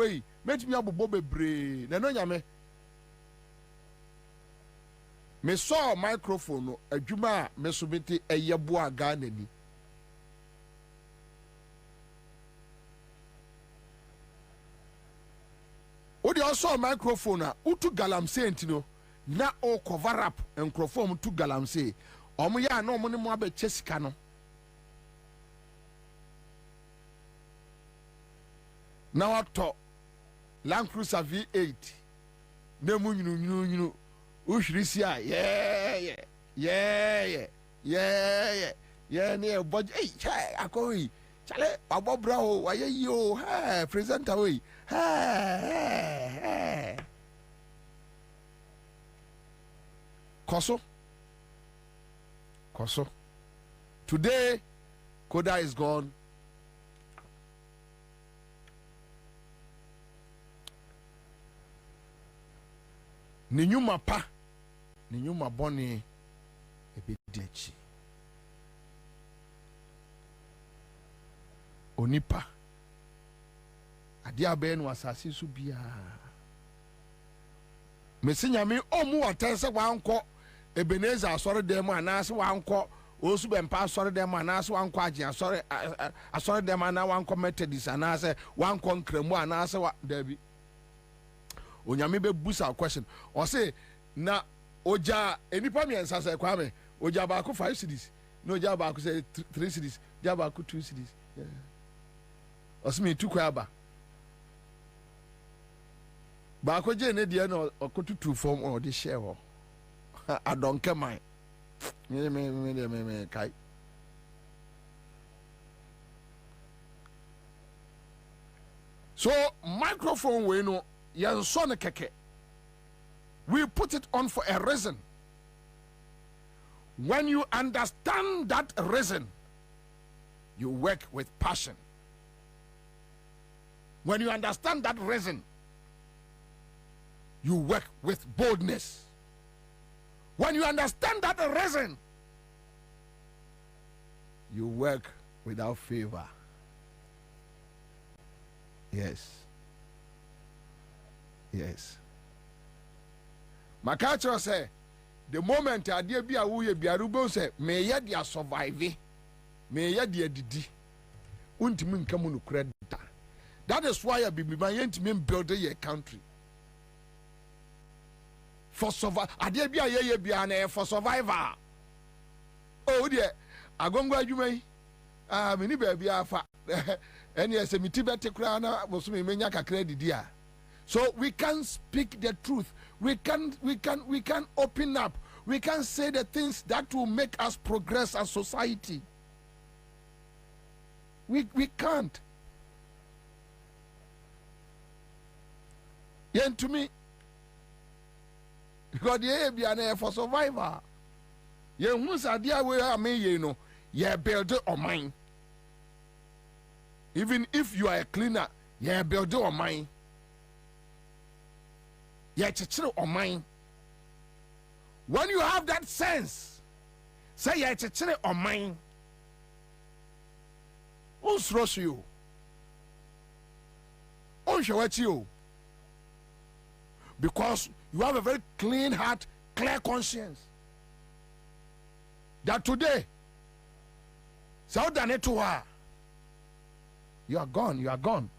way, met me abo Bobie bre. Na no nyame. Me saw microphone no adwuma me subiti eyebo aga nani. Odi also microphone a utu galamsey ntino na o cover up microphone tu galamsey. Omo ya na omo ne mo abeche sika no. Na wato Land Cruiser V8 na mu nyunu ushirisi a yeah ne budget hey chai akoi chale abobra o waye yi o ha presenter we ha koso today Koda is gone. Ninyuma pa ninyuma boni ebidechi onipa adia be no asase so bia mesinyame omu watense wanko Ebenezer asore dem anase wanko osu bempa asore dem anase wanko age asore dem ana wanko Methodist anase wanko nkremu anase wa dabi onyame be busa question o say na oja enipa miensa say Kwame oja ba ko 5 cedis no oja ba ko say 3 cedis oja ba ko 2 cedis osimi tu kwa ba ko je ne de na okotutu form o de share ho adonke man me kai so microphone we no yan son keke. We put it on for a reason. When you understand that reason, you work with passion. When you understand that reason, you work with boldness. When you understand that reason, you work without favor. Yes. Makacho say the moment idea be a wuye biarubo say me ye dia survive me ye dia didi untimi nkamu no credit. That is why I be yentimi build your country for survive. Idea be a ye bia na for survivor. Oh dear agongwa adwuma yi me ni ba bia fa ene ese mitibete kura na bosumi menya kakra didi a. So we can speak the truth. We can open up. We can say the things that will make us progress as society. We can't. Yen to me, because the ABN for survivor. Yen who's idea where I mean you know, ye build on mine. Even if you are a cleaner, ye build on mine. Or mine. When you have that sense, say or mine. Who's rush you? You? Because you have a very clean heart, clear conscience. That today, so done it to her. You are gone.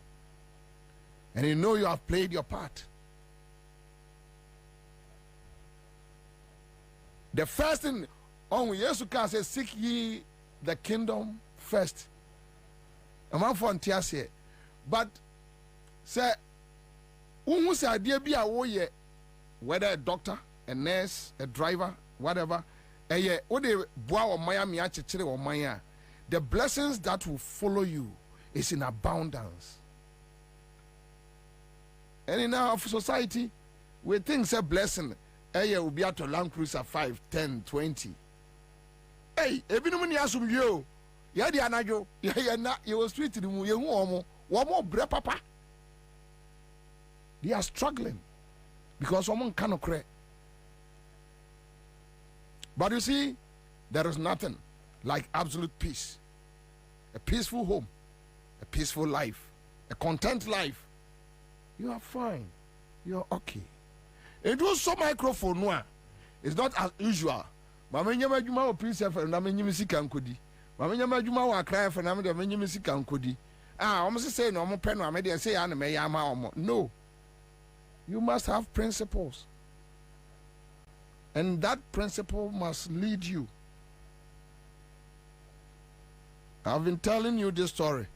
And you know you have played your part. The first thing on Jesus can say, seek ye the kingdom first. A man for Antiasia. But say, who say idea be a warrior, whether a doctor, a nurse, a driver, whatever, the blessings that will follow you is in abundance. And in our society, we think it's a blessing. Hey, will be at a Land Cruiser 5, 10, 20. Hey, every no money assume you. Yeah, the anajo. Yeah, not you was street to the one more bread, papa. They are struggling because someone cannot cry. But you see, there is nothing like absolute peace. A peaceful home, a peaceful life, a content life. You are fine. You are okay. It was so microphone no. It's not as usual. Mama nyama juma o prince for na menyim sika nkodi. Mama nyama juma wa cry for na me de menyim sika nkodi. Ah, omo say no omo pe no ame de say ya na me ya ma omo. No. You must have principles. And that principle must lead you. I've been telling you this story.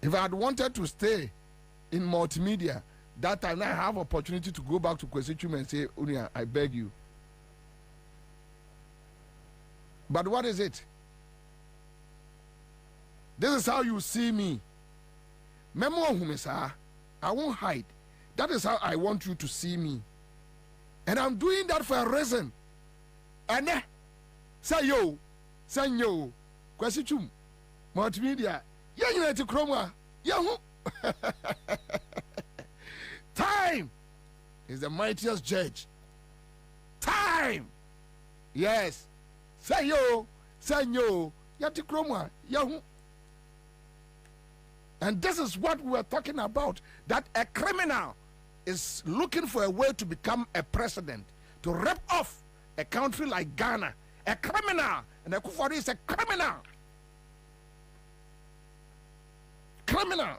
If I had wanted to stay in multimedia, that time I have opportunity to go back to Kwesichum and say, Unia, I beg you. But what is it? This is how you see me. Memo Humesa, I won't hide. That is how I want you to see me. And I'm doing that for a reason. And say yo, Kwesichum, multimedia, yeah, you know to chroma, yeah. Time is the mightiest judge. Time, yes. Say yo, yati chroma, yahoo. And this is what we are talking about. That a criminal is looking for a way to become a president, to rip off a country like Ghana. A criminal, and a Akufo-Addo is a criminal. Criminal.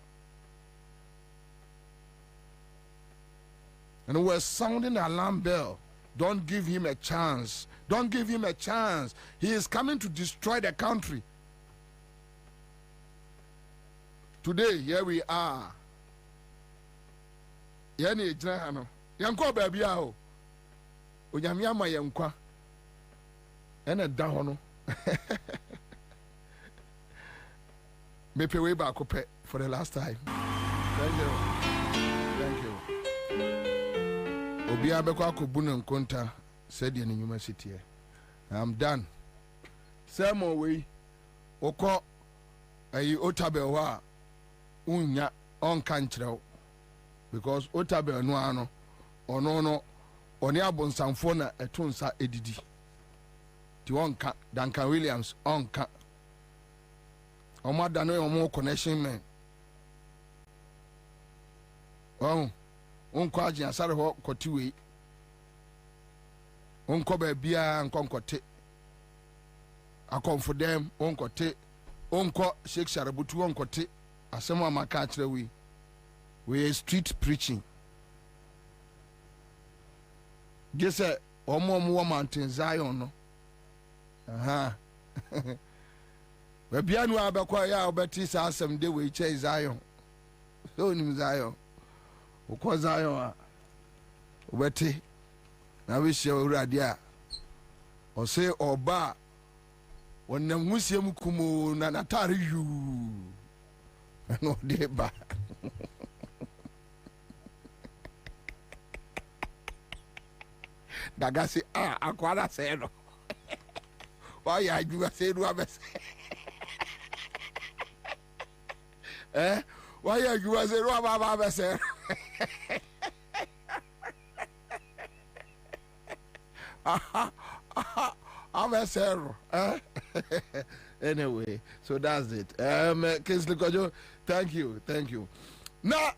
And we're sounding the alarm bell. Don't give him a chance. Don't give him a chance. He is coming to destroy the country. Today, here we are. Yani ejina yankwa baby aho. Onyame ama yankwa. Ena da ho no. Me pay way back for the last time. Thank you. Thank you. Obi abekwa akobu na nkonta said in university. I'm done. Samo way okọ ayi otabel wa unya on kanchrew because otabel no ano ono oni abonsamfo na etonsa edidi ti onka Duncan Williams onka omada no omo connection man onko agye asare ho kotiwe onko ba bia nkonkote akonfodem onkote onko Sheikh Sharabutu onkote asemo amaka akire we street preaching gese omo Mountain Zion no aha we bia nu abekwa ya obeti sa asem de we che Zion so nim Zion ukwa Zion a obeti na we she urade a o say oba wonam husiem kumu na natare yu no de ba dagasi akwara say no why ya ju say do abese why ya ju say do abese Anyway, so that's it. Kingsley Kojo, thank you. Now,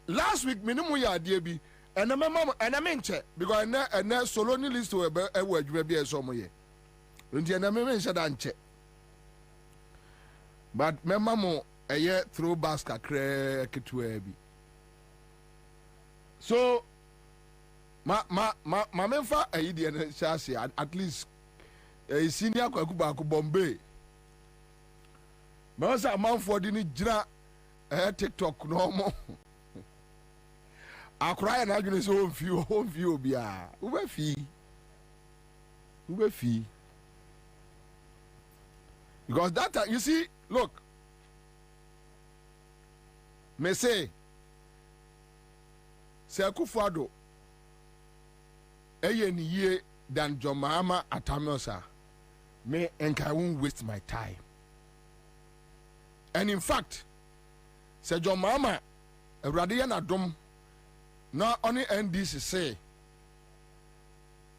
last week, minimum ya DB, and a mama and a menche because I solo ni list to a word you be a somoye. Until I mention that. But my mama a year through basket crack to a be. So, my memfa a idiot chassis at least a senior Kwakuba Bombay. Most a month for the jira a TikTok no more. I cry and argument home view be a Ube fee. Because that time, you see, look, me say Akufo-Addo eye ni ye than John Mahama Atamosa, me and I won't waste my time. And in fact, Sir John Mahama, a Radian Adom, not only NDC say,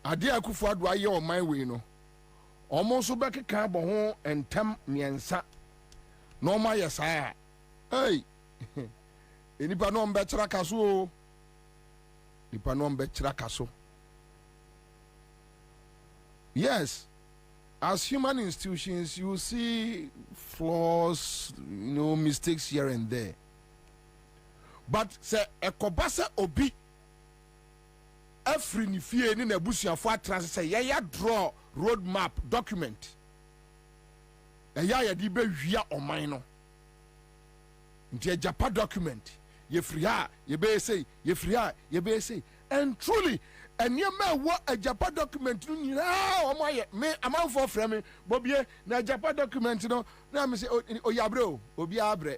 Adi Akufo-Addo aye on my way no. Almost so back a carbon and tem Ansah. No my yesaya. Hey, enipa no mbechra kaso. Nipa no mbechra kaso. Yes, as human institutions, you see flaws, mistakes here and there. But say ekobasa obi every ni fie ni na busuafo atranse say ya draw road map document. Ya di be hwia oman no. Nti Japa document ye free ha ye be say ye free ha ye be say, and truly and ye ma wo a Japa document no nyina o moye me amanfo frɛ me Bobie na Japa document no na me say o ya bre obi abre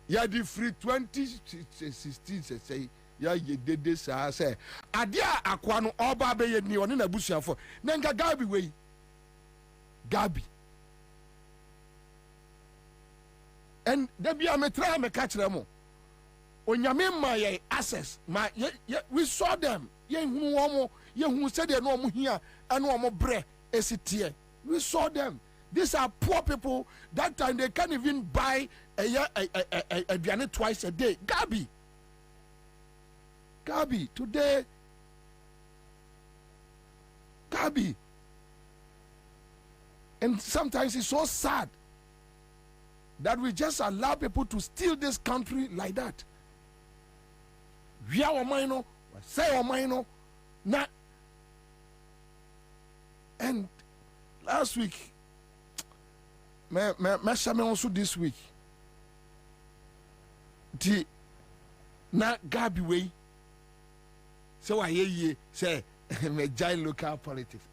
ya di free 2016 say ya ye dede sa say ade a akwa no oba be ye ni one na busuafo na nka Gabi we Gabi. And there be a metra me catch them. Onyame ma ye access ma we saw them. Ye hunu omo ye hunu said they no omo here and omo bre esitie. We saw them. These are poor people. That time they can't even buy a biane twice a day. Gabi today. Gabi. And sometimes it's so sad that we just allow people to steal this country like that. We are omino, say omino, na. And last week, me also this week. The na Gabi way. So I hear you say me giant local politics.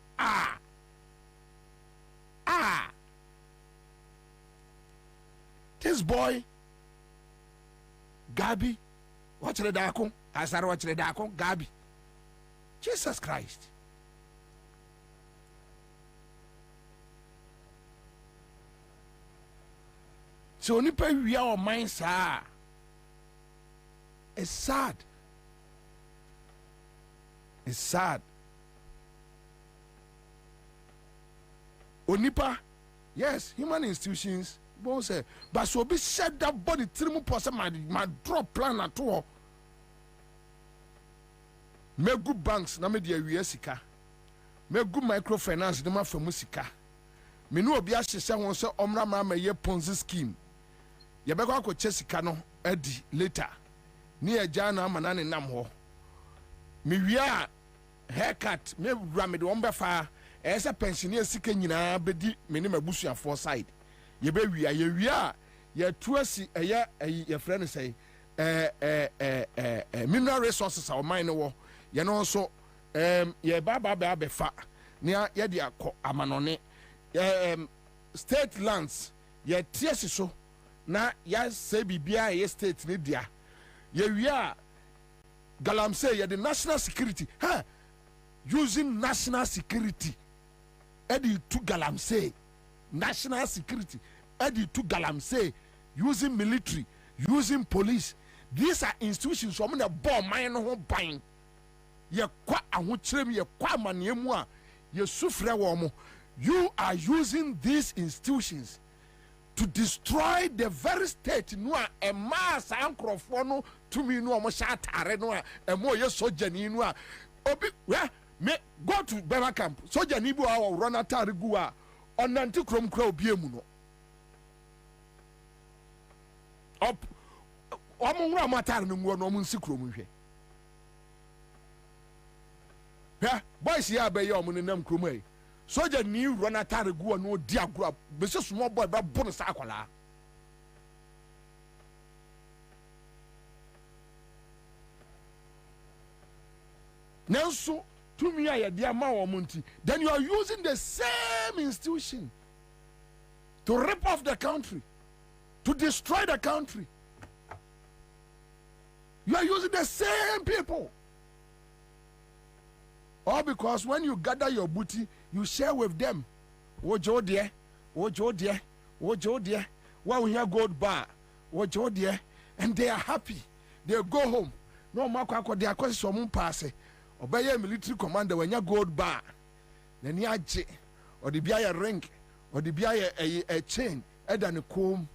This boy, Gabi, watch the dako. Ansah watch the dako. Gabi, Jesus Christ. So nipa we our minds are. It's sad. It's sad. Onipa, yes, human institutions. Bon say, but so be said that body trimu person my drop plan at all. Me good banks na me de sika. Me good microfinance de ma famu sika. Me no obi a hye won say omra ma ye Ponzi scheme. Ye be kwa che sika no edi later. Ni eja na amana ne nam ho. Me wia haircut me wura me de won be fa esa pensioner sika nyina bedi me ne mabusuafo side. Ye be wia ye wia ye tuasi ye friend say mineral resources our mine wo ye no so ye ba be fa nia ye de akọ amanone state lands ye tiesi so na ya se bibia ye state ne dia ye wia galamsey ye the national security using national security edi to galamsey national security edi to galamsey using military using police. These are institutions so many bomb mine no ban ye kwa ahokyerem ye kwa manemu a ye sufre wo mo. You are using these institutions to destroy the very state no a mass ankrofo no to me no mo sha tare no a emo ye sojani no a obi me go to Bema camp sojani bi wa run atare gu a onanti krom kra obi emu no up omo nwura matare no ngo no omo nsi krom hwe boys ya be ye omo nenam krom ai soja ni run atare gu no di agura be se small boy be bon sa akwala nanso tumi a ye dia ma wo munti. Then you are using the same institution to rip off the country, to destroy the country. You are using the same people. All because when you gather your booty, you share with them. Wojo dear, wojo dear, wojo dear. While we hear gold bar, wojo dear, and they are happy. They go home. No matter they are question some pass. Obey a military commander when you gold bar. Then you or the biya ring, or the biya a chain, edane kom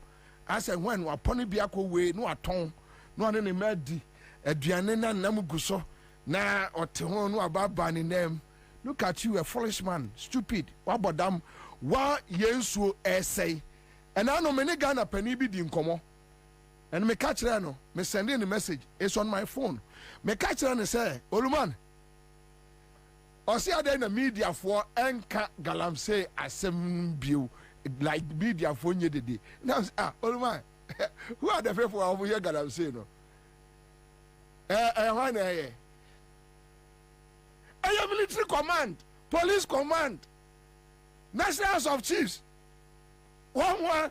ase when wapone bia ko we no aton no ane ne madi aduane na nam guso na ote ho no ababa ne nam. Look at you, a foolish man, stupid. Wabodam wa yensuo essay. And I know many Ghana penny be di nkomo. And me catch no, me send in the message. It's on my phone. Me catch and say, Oluman. Or see in the media for enka galamsey assemble like media for you the day. Now Oluman, who are the people over here galamsey no? Military command, police command, National House of Chiefs, one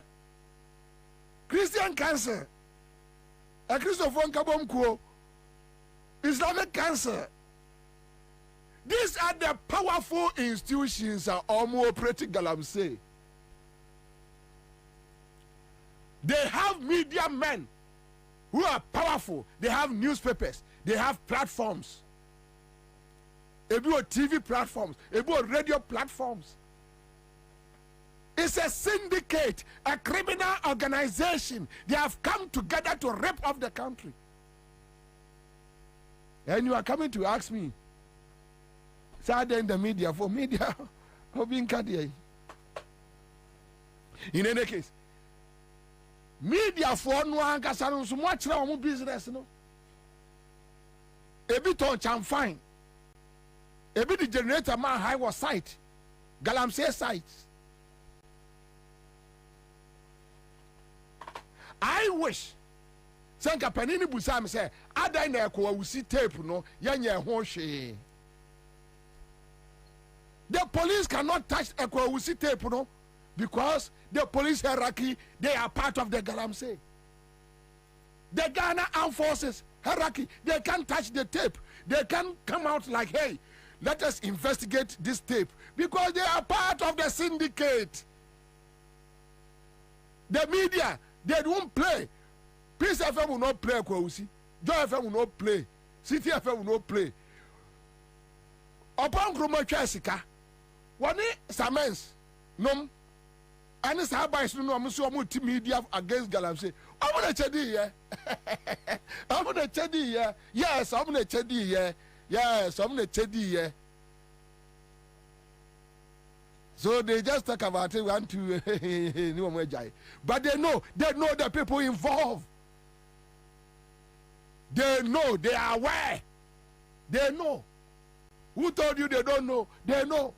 Christian Council, a Christopher Kabomko, Islamic Council. These are the powerful institutions that are more operating galamsey. They have media men who are powerful. They have newspapers. They have platforms. About TV platforms, about radio platforms. It's a syndicate, a criminal organization. They have come together to rip off the country. And you are coming to ask me, Saturday in the media, for media, in any case, media for no one can so much now business. No, a bit on cham fine. A bit the generator man high was site, galamsey sites. I wish Sanka Panini Busam say, I dine there will see tape no yanya hoshe. The police cannot touch a Kwawusi tape no because the police hierarchy they are part of the galamsey. The Ghana Armed Forces hierarchy they can't touch the tape. They can come out like, hey, let us investigate this tape because they are part of the syndicate. The media, they won't play. Peace FM will not play Kwausi. Joy FM will not play. City FM will not play. Upon Kruma Chasika, one Samens, nom, and it's how by no multimedia against galamsey. I'm gonna chedi, yeah. I'm gonna chedi, yeah. Yes, I'm gonna chedi, yeah. Yes, I'm gonna chedi, yeah. So they just talk about it, want to but they know the people involved. They know, they are aware. They know. Who told you they don't know? They know.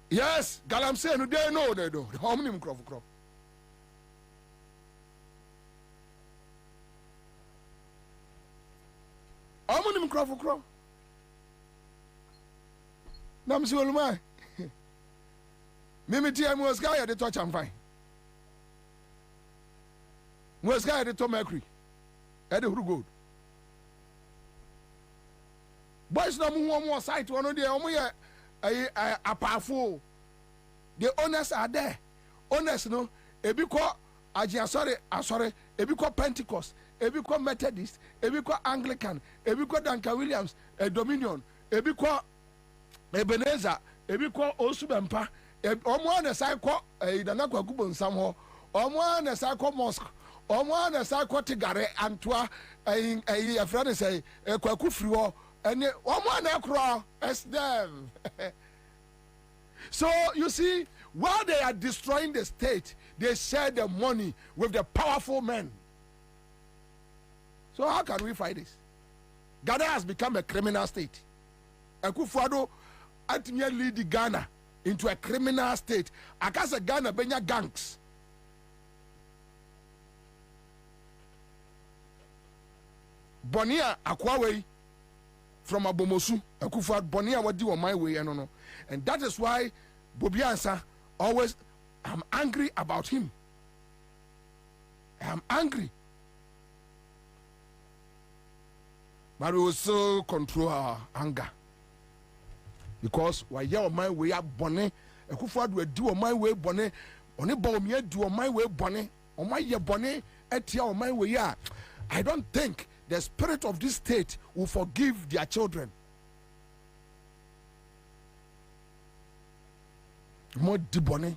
Yes, galamsey, they know, they know. How many crop? How many crop? Nam si oluma. Mimi tia muska ya de touch am fine. Muska ya de to mercury. E de huru gold. Boys na mu one site one dey omo ye apafo. The owners are there. Owners no ebi ko asore, ebi ko Pentecost, ebi ko Methodist, ebi ko Anglican, ebi ko Duncan Williams, Dominion, ebi ko Ebenezer, ebi ko Osubempa, omo na sai ko idana kwa kubo nsam ho, omo na sai ko mosque, omo na sai ko Tigare Antwa, a friend say kwa kufri ho, and omo na kro as them. So you see, while they are destroying the state, they share the money with the powerful men. So how can we fight this? Ghana has become a criminal state. Akufo-Addo ultimately lead Ghana into a criminal state. Akasa Ghana benya gangs. Bonia Akwawe from Abomosu, Akufo-Addo Bonia wadi on my way, no. And that is why Bobie Ansah always, I'm angry about him. I'm angry. But we will still control our anger. Because why you on my way up bonnet, a Akufo-Addo will do on my way bonnet, on a bomb yet do on my way bonnet, on my year bonnet, at your on my way. I don't think the spirit of this state will forgive their children. More dibone.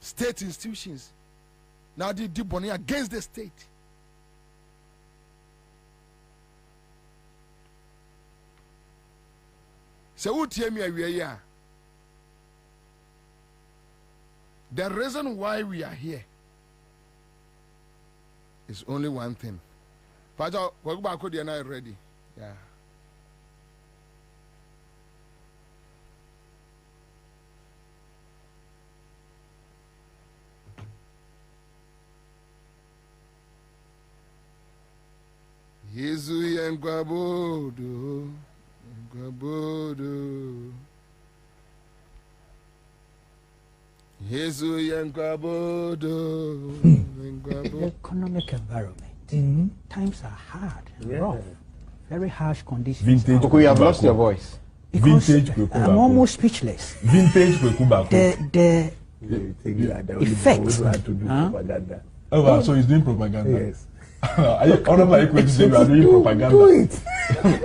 State institutions now they dibone against the state. So who tell me we are? The reason why we are here is only one thing. Pastor, we'll go back to the night ready. Yeah. Yesu yengwabodo, yengwabodo. Yesu yengwabodo, yengwabodo. The economic environment. Times are hard and rough. Very harsh conditions. Vintage. You have lost your voice. Vintage. I'm almost speechless. Vintage. The effect. Oh, so he's doing propaganda. Yes. I don't like when you say you are doing propaganda. Do it.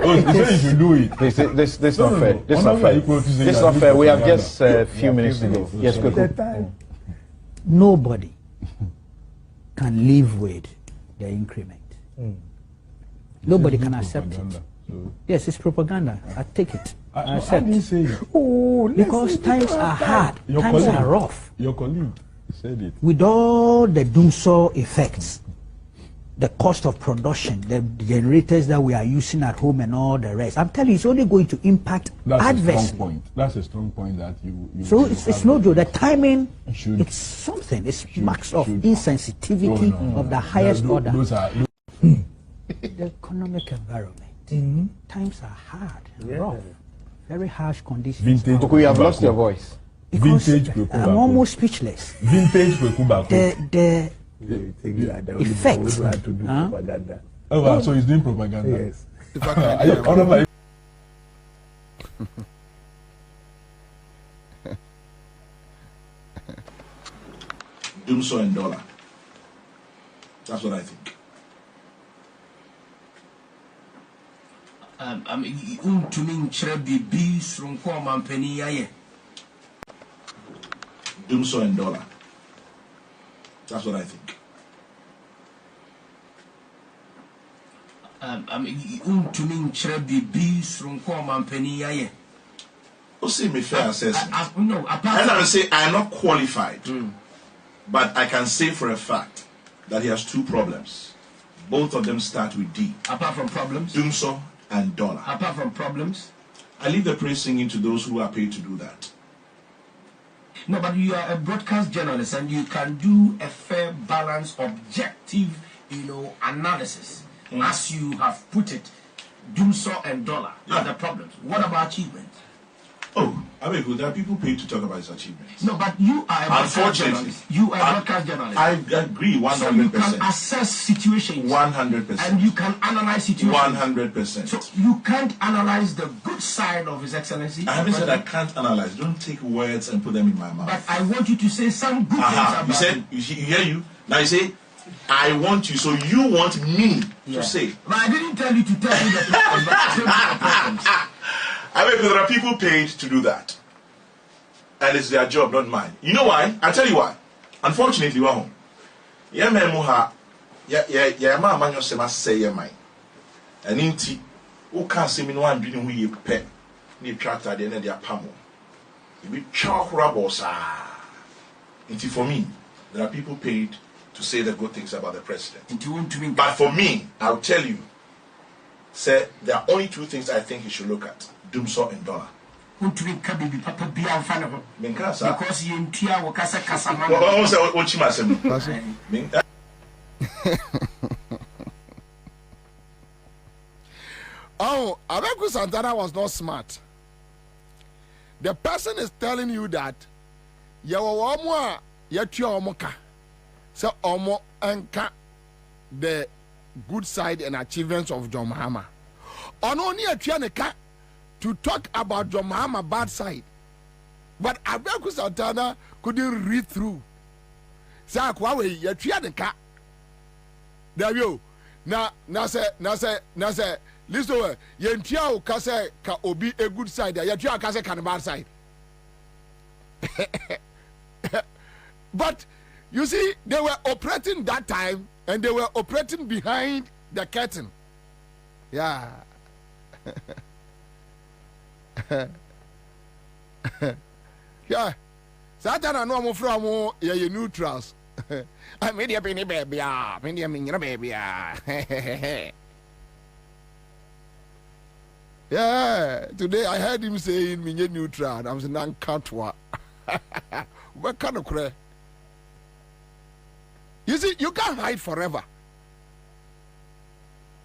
Oh, he said you should do it. This is not fair. This is not fair. This is not fair. We have just a few minutes to go. Yes, quickly. Nobody can live with the increment. Nobody can accept it. Yes, it's propaganda. I take it. I accept it. Because times are hard. Times are rough. Your colleague said it. With all the doomsaw effects, the cost of production, the generators that we are using at home and all the rest, I'm telling you, it's only going to impact adversely. A strong point. That's a strong point that you so it's no joke. The timing, it's something. It's marks of insensitivity of the highest order. The economic environment. Times are hard and rough. Very harsh conditions. Vintage. You have lost your voice. Vintage. I'm almost speechless. Vintage. The effect. Oh, so he's doing propaganda. Yes. Doomsaw and dollar. That's what I think. To me, Doomsaw and dollar. That's what I think. See me fair assessment. No, and I say I am not qualified, but I can say for a fact that he has two problems. Both of them start with D. Apart from problems? Doomsaw and dollar. Apart from problems? I leave the praise singing to those who are paid to do that. No, but you are a broadcast journalist and you can do a fair, balanced, objective, analysis. As you have put it, Doomsaw and dollar are the problems. What about achievement? Oh, I mean, there are people paid to talk about his achievements. No, but you are a broadcast journalist. You are a broadcast journalist. I agree 100%. So you can assess situations. 100%. And you can analyze situations. 100%. So you can't analyze the good side of His Excellency. I haven't said I can't analyze. Don't take words and put them in my mouth. But I want you to say some good things about you said, you hear you? Now you say, I want you, so you want me to say. But I didn't tell you to tell me the problems. I mean, there are people paid to do that. And it's their job, not mine. You know why? I'll tell you why. Unfortunately, we're home. Yeah, man, man, you say, yeah, mine. And inti, who can't see me no one doing who you pay. Ni tractor, the end of their pamo. You be chalk rubbers. Inti, for me, there are people paid to say the good things about the president. But for me, I'll tell you, sir, there are only two things I think he should look at. Doomsaw and dollar. Because you intia wakasa kasamana. Oh, Abeku Santana was not smart. The person is telling you that yawo omo a yatwa omo ka. So omo enka the good side and achievements of John Mahama. Ono ni atwa ne ka to talk about John Mahama bad side. But Abeku Santana couldn't read through. Say akwa we yatwa ne ka. There you na say listen yentua o ka say ka obi a good side ya yentua ka say ka bad side. But you see, they were operating that time and they were operating behind the curtain. Yeah. Yeah. Satan I know from ye neutrals. I made you penny baby. Penny baby. Yeah. Today I heard him saying me neutral. I'm saying Katwa. What kind of cray? You see, you can't hide forever.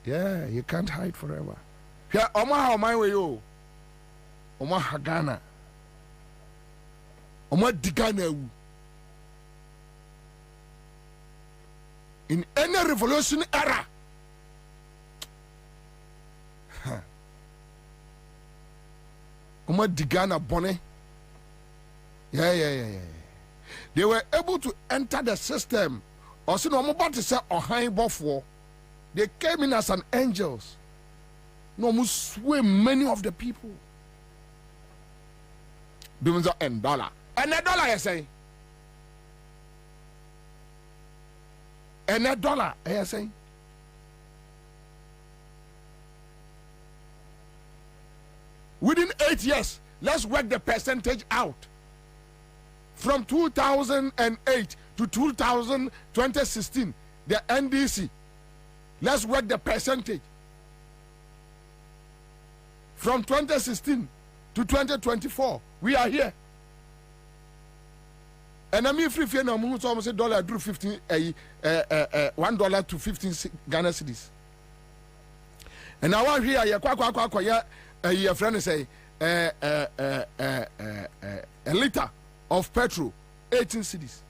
Yeah, you can't hide forever. Yeah, Omaha my way yo. Omaha Ghana. Omaha Digana. In any revolution era. Omaha Digana Bonnet. Yeah. They were able to enter the system. Also, no about to say high buffalo. They came in as an angels. No more sway many of the people. Doing $1. And $1, I say. And $1, I say. Within 8 years, let's work the percentage out. From 2008 to 2016, the NDC. Let's work the percentage. From 2016 to 2024, we are here. And I mean, free fee no more. So almost $1 drew 15, $1 to 15 Ghana cedis. And now I'm here. Your friend say a liter of petrol, 18 cedis.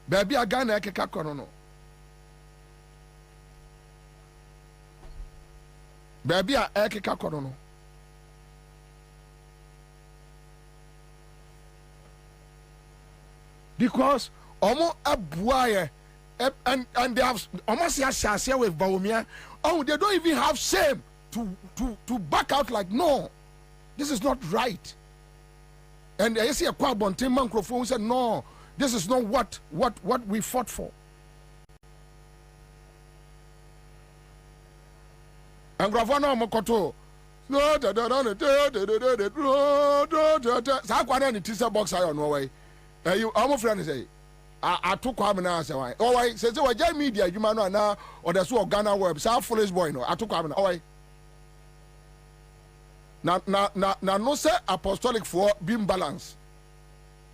Baby, I Ghana keka kono. Baby, I keka kono. Because omo abuaye and they have almost share with Baumia. Oh, they don't even have shame to back out like no, this is not right. And I see a Kwabena microphone said no. This is not what we fought for. And Gravana Mokoto. No, Sakwana Tisa box I on way. You almost friend say, I took Kwabena say why. Oh, I says, oh, I media, you man now, or the so Ghana web, South Foolish boy, no, I took Kwabena. Oh, I now, no, say apostolic for being balanced.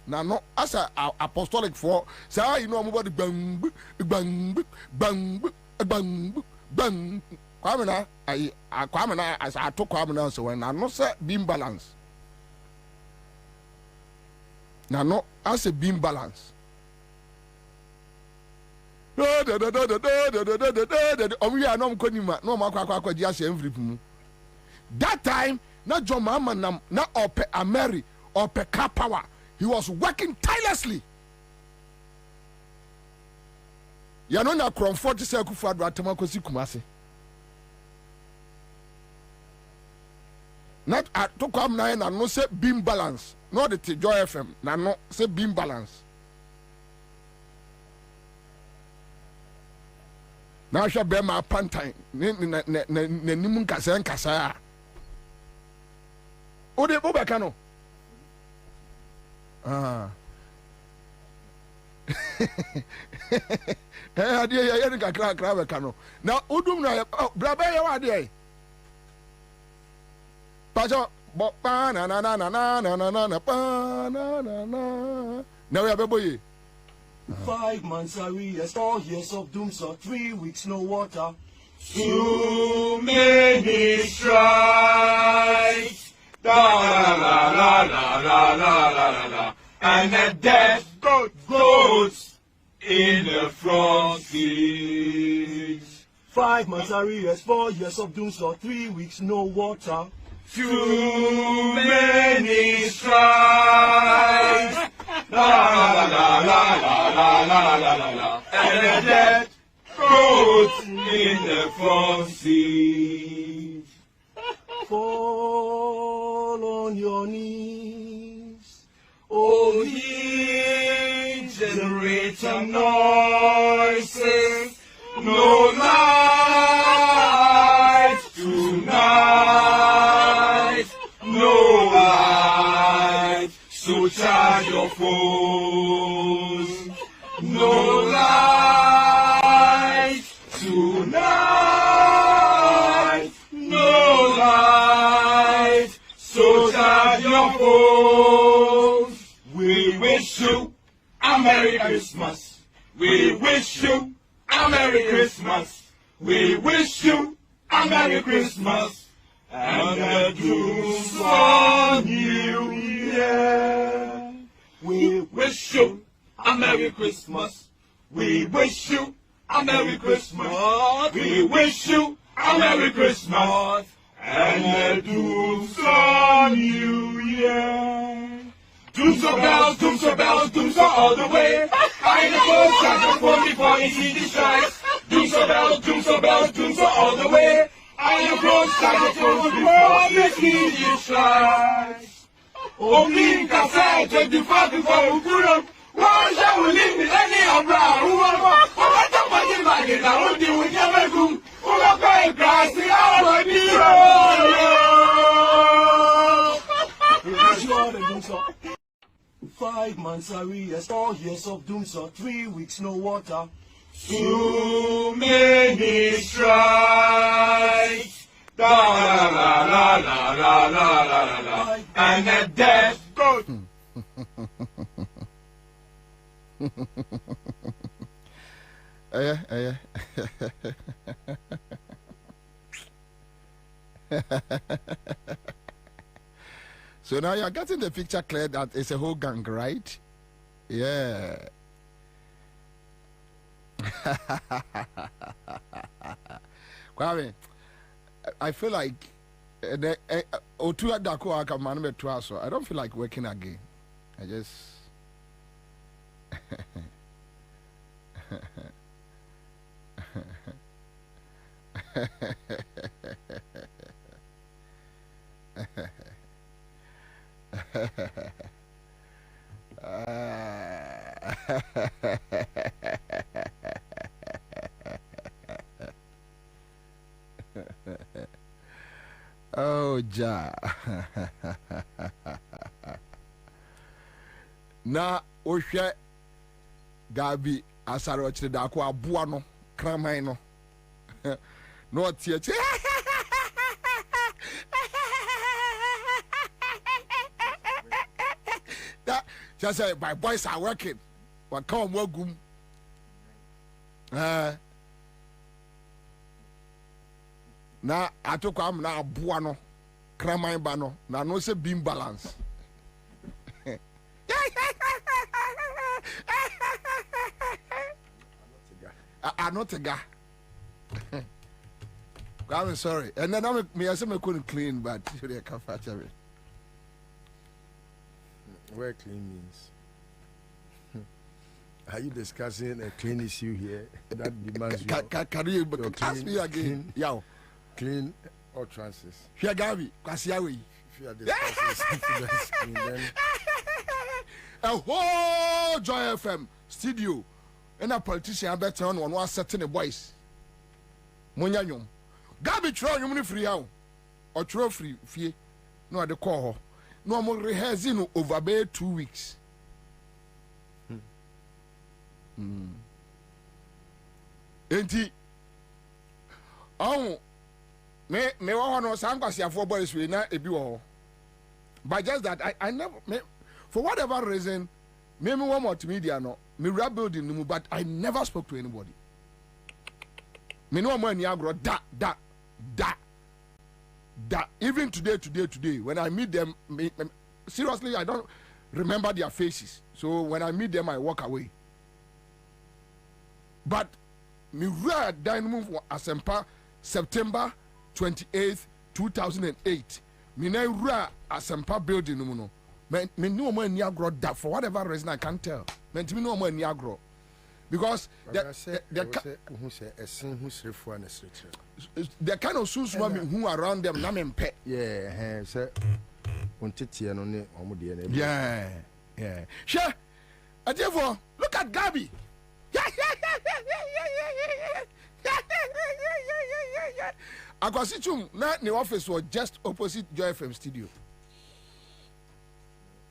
Now, no, as a apostolic for say, you know, about the bang. Kwabena, Kwabena, as I took Kwabena, so when I no say beam balance. Now, no, as a beam balance. We are no konima, no makwa just every. That time, not John Mama, not Ope Ameri, Ope Power. He was working tirelessly. You know, now from 40 seconds for Atamakosi Kumasi. Not at Tokam 9 and no say beam balance. Not the Joy FM. Now, no say beam balance. Now, I shall bear my pantine. Nimun Kasa and Kasa. O de Bobacano. Ah. Eh, dear, I ain't a crab cano. Now, Udum, Brabay, what day? Pajo, na na na na na na na na na na na. Now we have a boy. 5 months arrears, 4 years of doom, so 3 weeks no water. Too many strikes. La la la la la la la la la. And the death goes in the front seats. 5 months arrears, 4 years of doom, so 3 weeks no water. Too many strikes. La la la la la la la la la la. and a dead goat in the front seat. Fall on your knees. Oh, ye generator noises, no light tonight, no light, so charge your phones. No light tonight, no light, so charge your phones. We wish you a Merry Christmas. We wish you a Merry Christmas. We wish you a Merry Christmas and a Jerusalem New Year. We wish you a Merry Christmas. We wish you a Merry Christmas. We wish you a Merry Christmas and a Jerusalem New Year. Doomso bells, all the way. I never shut the phone before you see the strikes. Doomso bells, all the way. I never shut the phone before you see the strikes. Oh, me, Kasa, 25 before we put up. Why shall we leave me any umbrella? Who will walk? Who will talk about it back in? I won't deal with your bedroom. Who will cry and cry? See how I need. 5 months arrears, 4 years of doomsday, 3 weeks no water. Too many strikes. La la la la la la la la la. And a death goat. So now you're getting the picture clear that it's a whole gang, right? Yeah. Kwame, I feel like I don't feel like working again. I just oh, ja. Na ohwe Gabi asaro chire da ko aboa no kraman no no tie tie that just say my boys are working what come wagum na atoko am na aboa no kraman ba no na no se beam balance I'm not a guy. I'm sorry. And then I couldn't clean, but I can't fetch it. Where clean means? Are you discussing a clean issue here that demands can you ask me again? Clean utterances. Here, Gabi, because you are discussing something that is clean, then a whole Joy FM studio. And a politician better on one certain voice. Munyanyum. Gabi try you free how or throw free fee. No at the call. No more rehearsing over 2 weeks. Enti. Oh, me want no sankwasi for boys we na ebi wo. But just that I never for whatever reason me one multimedia no me building but I never spoke to anybody. Me no more ni agro da. Even today when I meet them seriously I don't remember their faces. So when I meet them I walk away. But me were dining for Asempa September 28th 2008. Me na were Asempa building no. Me no more ni agro da for whatever reason I can't tell. Me no more ni agro. because the kind of shoes who around them, yeah, sir. Yeah. Sure. Therefore, look at Gabi. Akwasichum, now the office was just opposite Joy FM studio.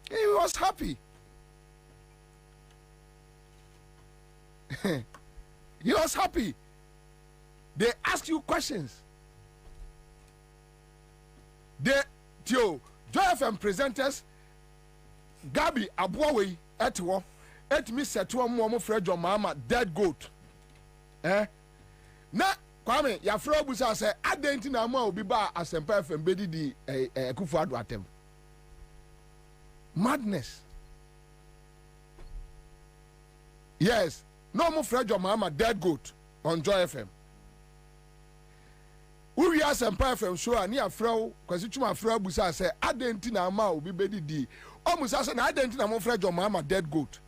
He was happy. He was happy. They ask you questions. Joy FM presenters, Gabi Abuawe etwo etimi seto mo Fred John Mama dead goat. Na Kwame ya fro busa say adenti na ma obi ba Asempa FM bedi di Kufuado atem. Madness. Yes, no more Fred John Mama dead goat on Joy FM. We Asempa FM show ani afro kwasi chuma afro busa say adenti na ma obi bedi di almost as an identity na mo Fred John Mama dead goat.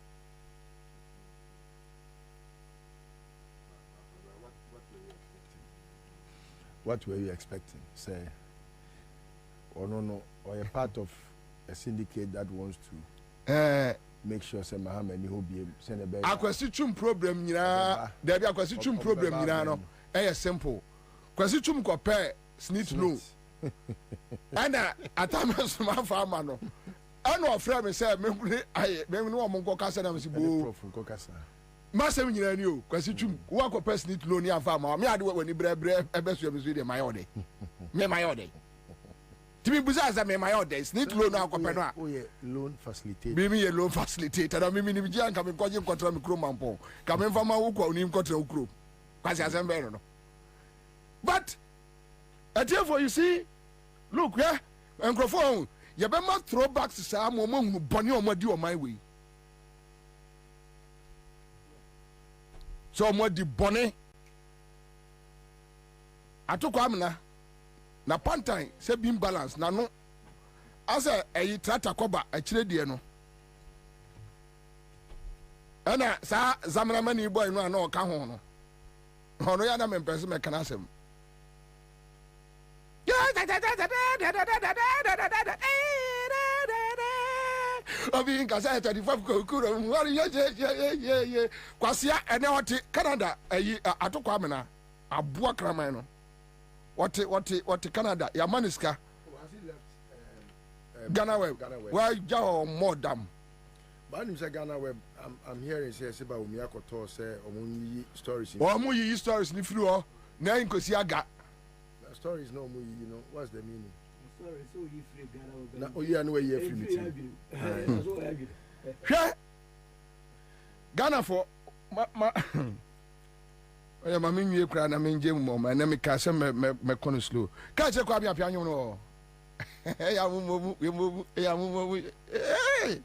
What were you expecting? Say, or no, or a part of a syndicate that wants to make sure say Muhammad ni hobi send a better. Akwasichum problem nyina, there be akwasichum problem nyina no. Simple. Akwasichum ko pair snitch no. Ana atamas ma farmer no. Ano afra me say me no mo nko kasa na me sibo. Prof nko kasa. Masem nyina ni o Akwasichum wo ko pair snitch no ni afa ma. Me ade wani bre ebesu ebesu de mayode. Me mayode. Timi buza za me mayode snitch loan akopɛ no a. Oh yeah, loan facilitator. Me ye loan facilitator. Na me ni bi an ka me kwaje nkontra me kro mampo. Ka me mfa ma wo kwa oni nkontra wo kro. Kwasi azembe no. But therefore you see, look, yeah, microphone, you better throw back to say I'm among Bonnie or Madi on my way. So what the Bonnie I took Amna na Pantine say being balanced na no as a trata koba a chile and sa Zamana many boy no kahono. Hono ya na me person me kanasem. Obi nka say 35 kokuro nwari ye kwasia ene wote Canada ayi atokwa amena aboa kraman no wote Canada ya maniska Ghana web why jaw more dam but him say Ghana web I'm hearing say ba omi akoto say omunyi stories omunyi stories ni free o na nkosi aga stories no more, you know, what's the meaning? Sorry, so you free Ghana. Oh, yeah, no way you free. Ghana for my I am a mini cran, I mean, Jim, my name is Cassam, my corner slow. Catch a crab, you know. Hey, I will move, hey.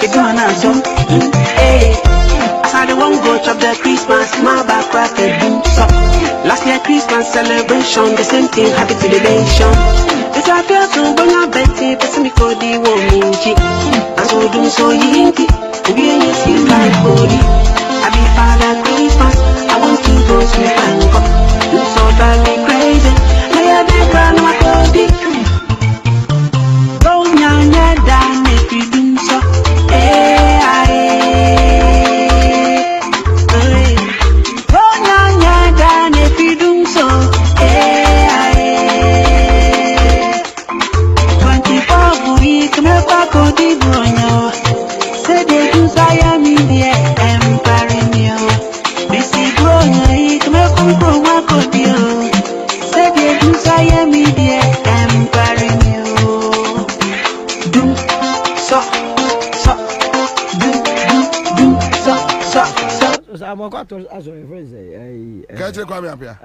They do an answer. Hey, as I won't go chop the Christmas, my back crack a boom so. Last year Christmas celebration, the same thing happened to the nation. If I feel so when I bet it, person me call the woman chick. And so do so yinky, we ain't see like body. I be Father Christmas, I want to go to Bangkok. You so drive me crazy, lay a big crown on my body. Go nyanya down if you do so. Go nyanya down if you do so. 24 weeks, me back on the bonyo. Say they do say me the empire new. Busy bonyo, me come from my codio. Say they do say me the empire new. Do so I'm going to ask your friends. Can't you come up here?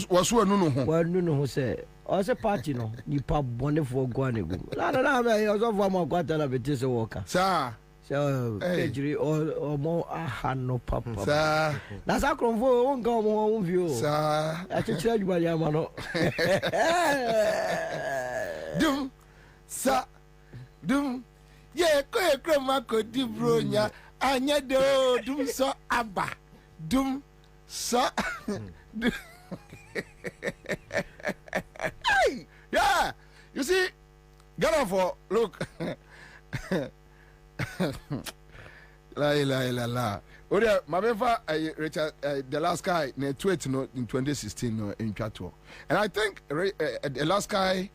What's one no? One no who say, or say party no, you pub wonderful guanigo. I don't know, I was of one more quarter of it is a walker. Sir, so, or more, I had no papa. Sir, that's a crumb for one go home view. Sir, I can tell you by Yamano. Doom, sir, doom, yeah, grandma could do bronya. Anya do dum so abba dum so yeah, you see, get on for look. La. Oria, my member Richard, the last guy ne tweet no in 2016 no in Chato, and I think the last guy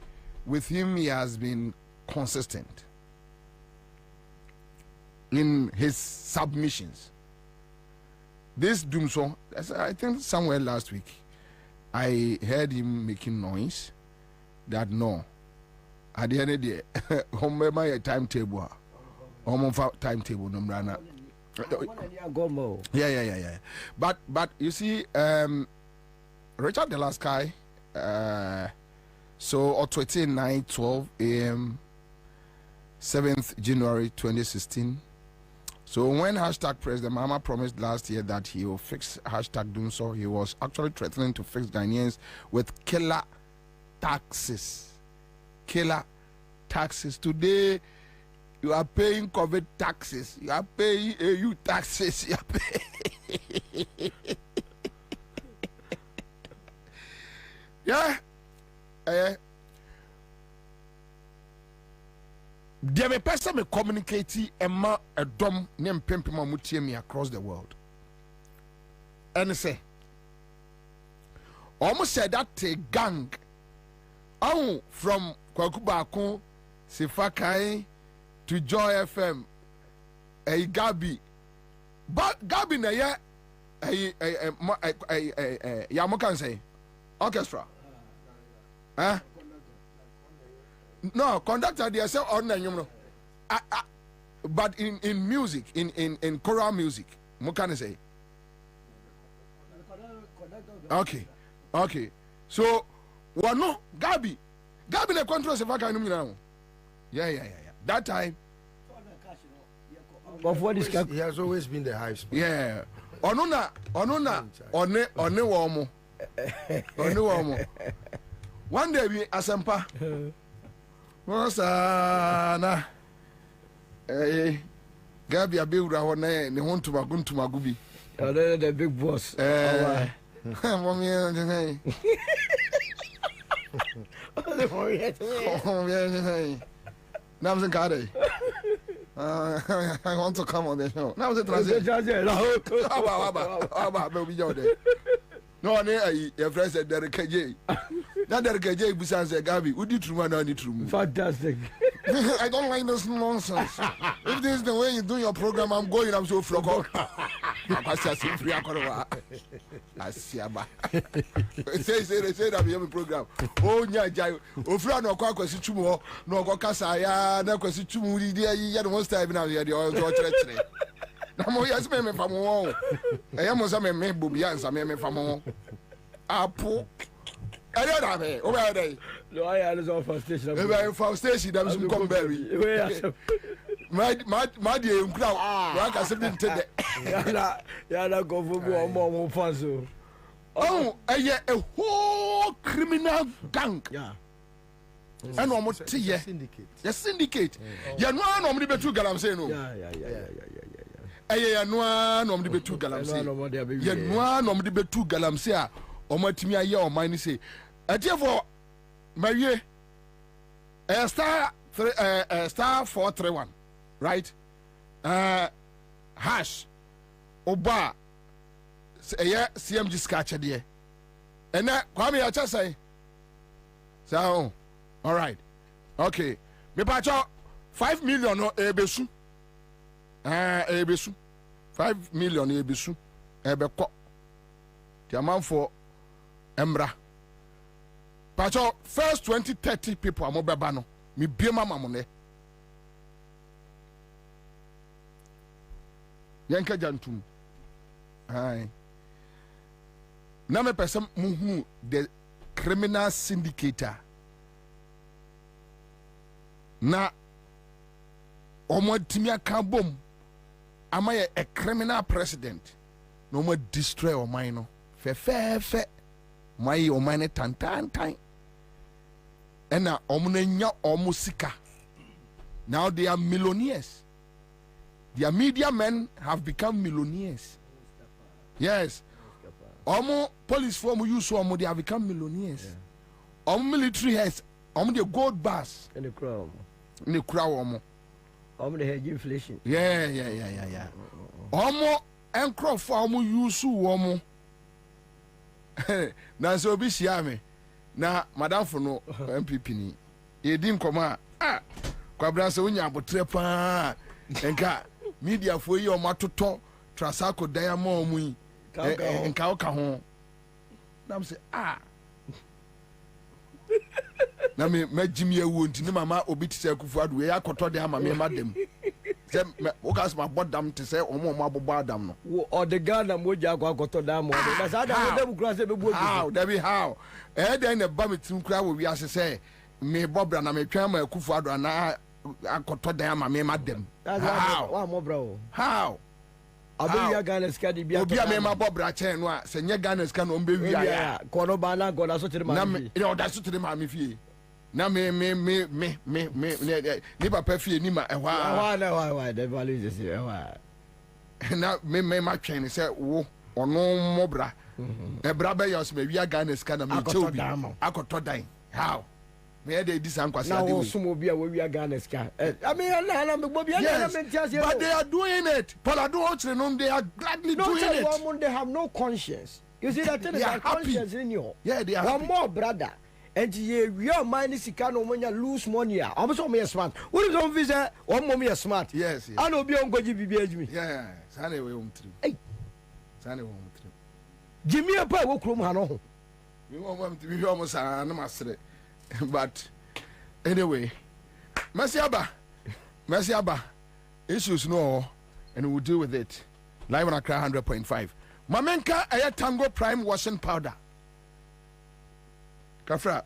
with him he has been consistent in his submissions. This doom song, I think somewhere last week, I heard him making noise that no, at the end of the day, my timetable, timetable, no brana. Yeah. But you see, Richard the last guy, so on 29:12 a.m. 7th January 2016. So when hashtag President Mahama promised last year that he will fix hashtag doing so, he was actually threatening to fix Ghanaians with killer taxes. Killer taxes. Today, you are paying COVID taxes. You are paying AU taxes. You are paying. Yeah. There may person me communicate Emma a dom name Pimpima Mutiemi across the world. And say almost said that a gang from Kwakubako, Sifakai to Joy FM, a Gabi. But Gabi na ya Yamokan say orchestra. Huh? No, conductor they say ordinary, you know. But in music, in choral music, what can I say? Okay. So, well, no, Gabi the control if I can now. Yeah. That time. But what is he has always been the high spot. Yeah. Onuna, one day we asempa. Wasana Gabi Abura one ne want to magubi. The big boss. Now I want to come on the show. Now the translation. No, your friend said Derek KJ. That Derek KJ Busan said, Gabi, would you true man or any true? Fantastic. I don't like this nonsense. If this is the way you do your program, I'm going, I'm so frog. I say that we have a program. Oh, yeah, Ofra no kwa kwesi chumo, no kwa kasa ya, na kwesi chumo, ya no time now, ya the oil church. Namo yes me famo. Eyamo sa me Bobie Ansah me famo. Apo. Ere da me, o be dey. No, I was on for station. We were for station, them some come berry. my dear crowd. Like I said, Yana go for more fun. Oh, a whole criminal gang. Yeah. And almost syndicate. The syndicate. You know, normally be 2 galam say no. Yeah. No, normally be 2 galam say. You know, normally be 2 galam say. Omatimi aye o man say. Therefore, Marie, star 431, right? Hash Oba CMG sketch there. And now Kwame I just say. So, all right. Okay. Me pacho 5 million no ebesu. Ebesu. 5 million ebesu. Ebeko. The amount for Embra. Pacho first 20-30 people are mobile bano. Me be mama money. Yanka jantum. Aye. Na me person muhu the criminal syndicator. Na omo timia kabom amaye a criminal president. No more destroy o mine fe my o mine tan. And now omunenya omusika. Now they are millionaires. Their media men have become millionaires. Yes. Omo police form use omo they have become millionaires. Omo military heads, omo the gold bars. In the crowd. Omo. Omo the hedge inflation. Yeah. Omo encro for omo use omo. Na so bi shia me. Na madam for no MPP ni. E di nkoma Kwabena se unya abotre pa. Enka media for yi o matoto Trasako diamond mu. Enka o ka ho. Na me say na me majimi ewu nti ni mama obi ti se kufu adu e akoto de ama me madam. Se o ka ma bodam ti se omo abobo adam no. O de Ghana moja akoto dam o. Na sa da dem kura se be bo. How? Then the ba metim kura wo wi ase se me bobra na me twan ma kufu adu na akoto de ama me madam. How? Wa mo bra o. How? Abi Ghana ska di bia. Obi a me ma bobra chen no a se nye Ghana ska no mbe wi ya. Kono ba na goda so tiri ma. Na me da so tiri ma me fie. Na me ni papa fie ni ma ehwa the value is ehwa na me ma twen say wo ono mobra ebra be yos me wi Ghana ska na me chew bi akoto dan how me dey dis ankwase ade we na sumo bi a we wi Ghana ska I mean na me bobi na me tiase but they are doing it Polado ochre no they are gladly doing it no they have no conscience you see that thing is conscience in you they are one more brother. And we are minus Sicano when you lose money. I'm so me smart. What is on visa? One moment smart. Yes. I know be on go GBB. Yeah. Sane we true. Sane we true. Jimmy a pa wo krom ha no ho. We want to be almost an masre. But anyway, Masiaba. Issues no and we'll deal with it. Live on Accra 100.5. Mamenka aya Tango Prime washing powder. Kafra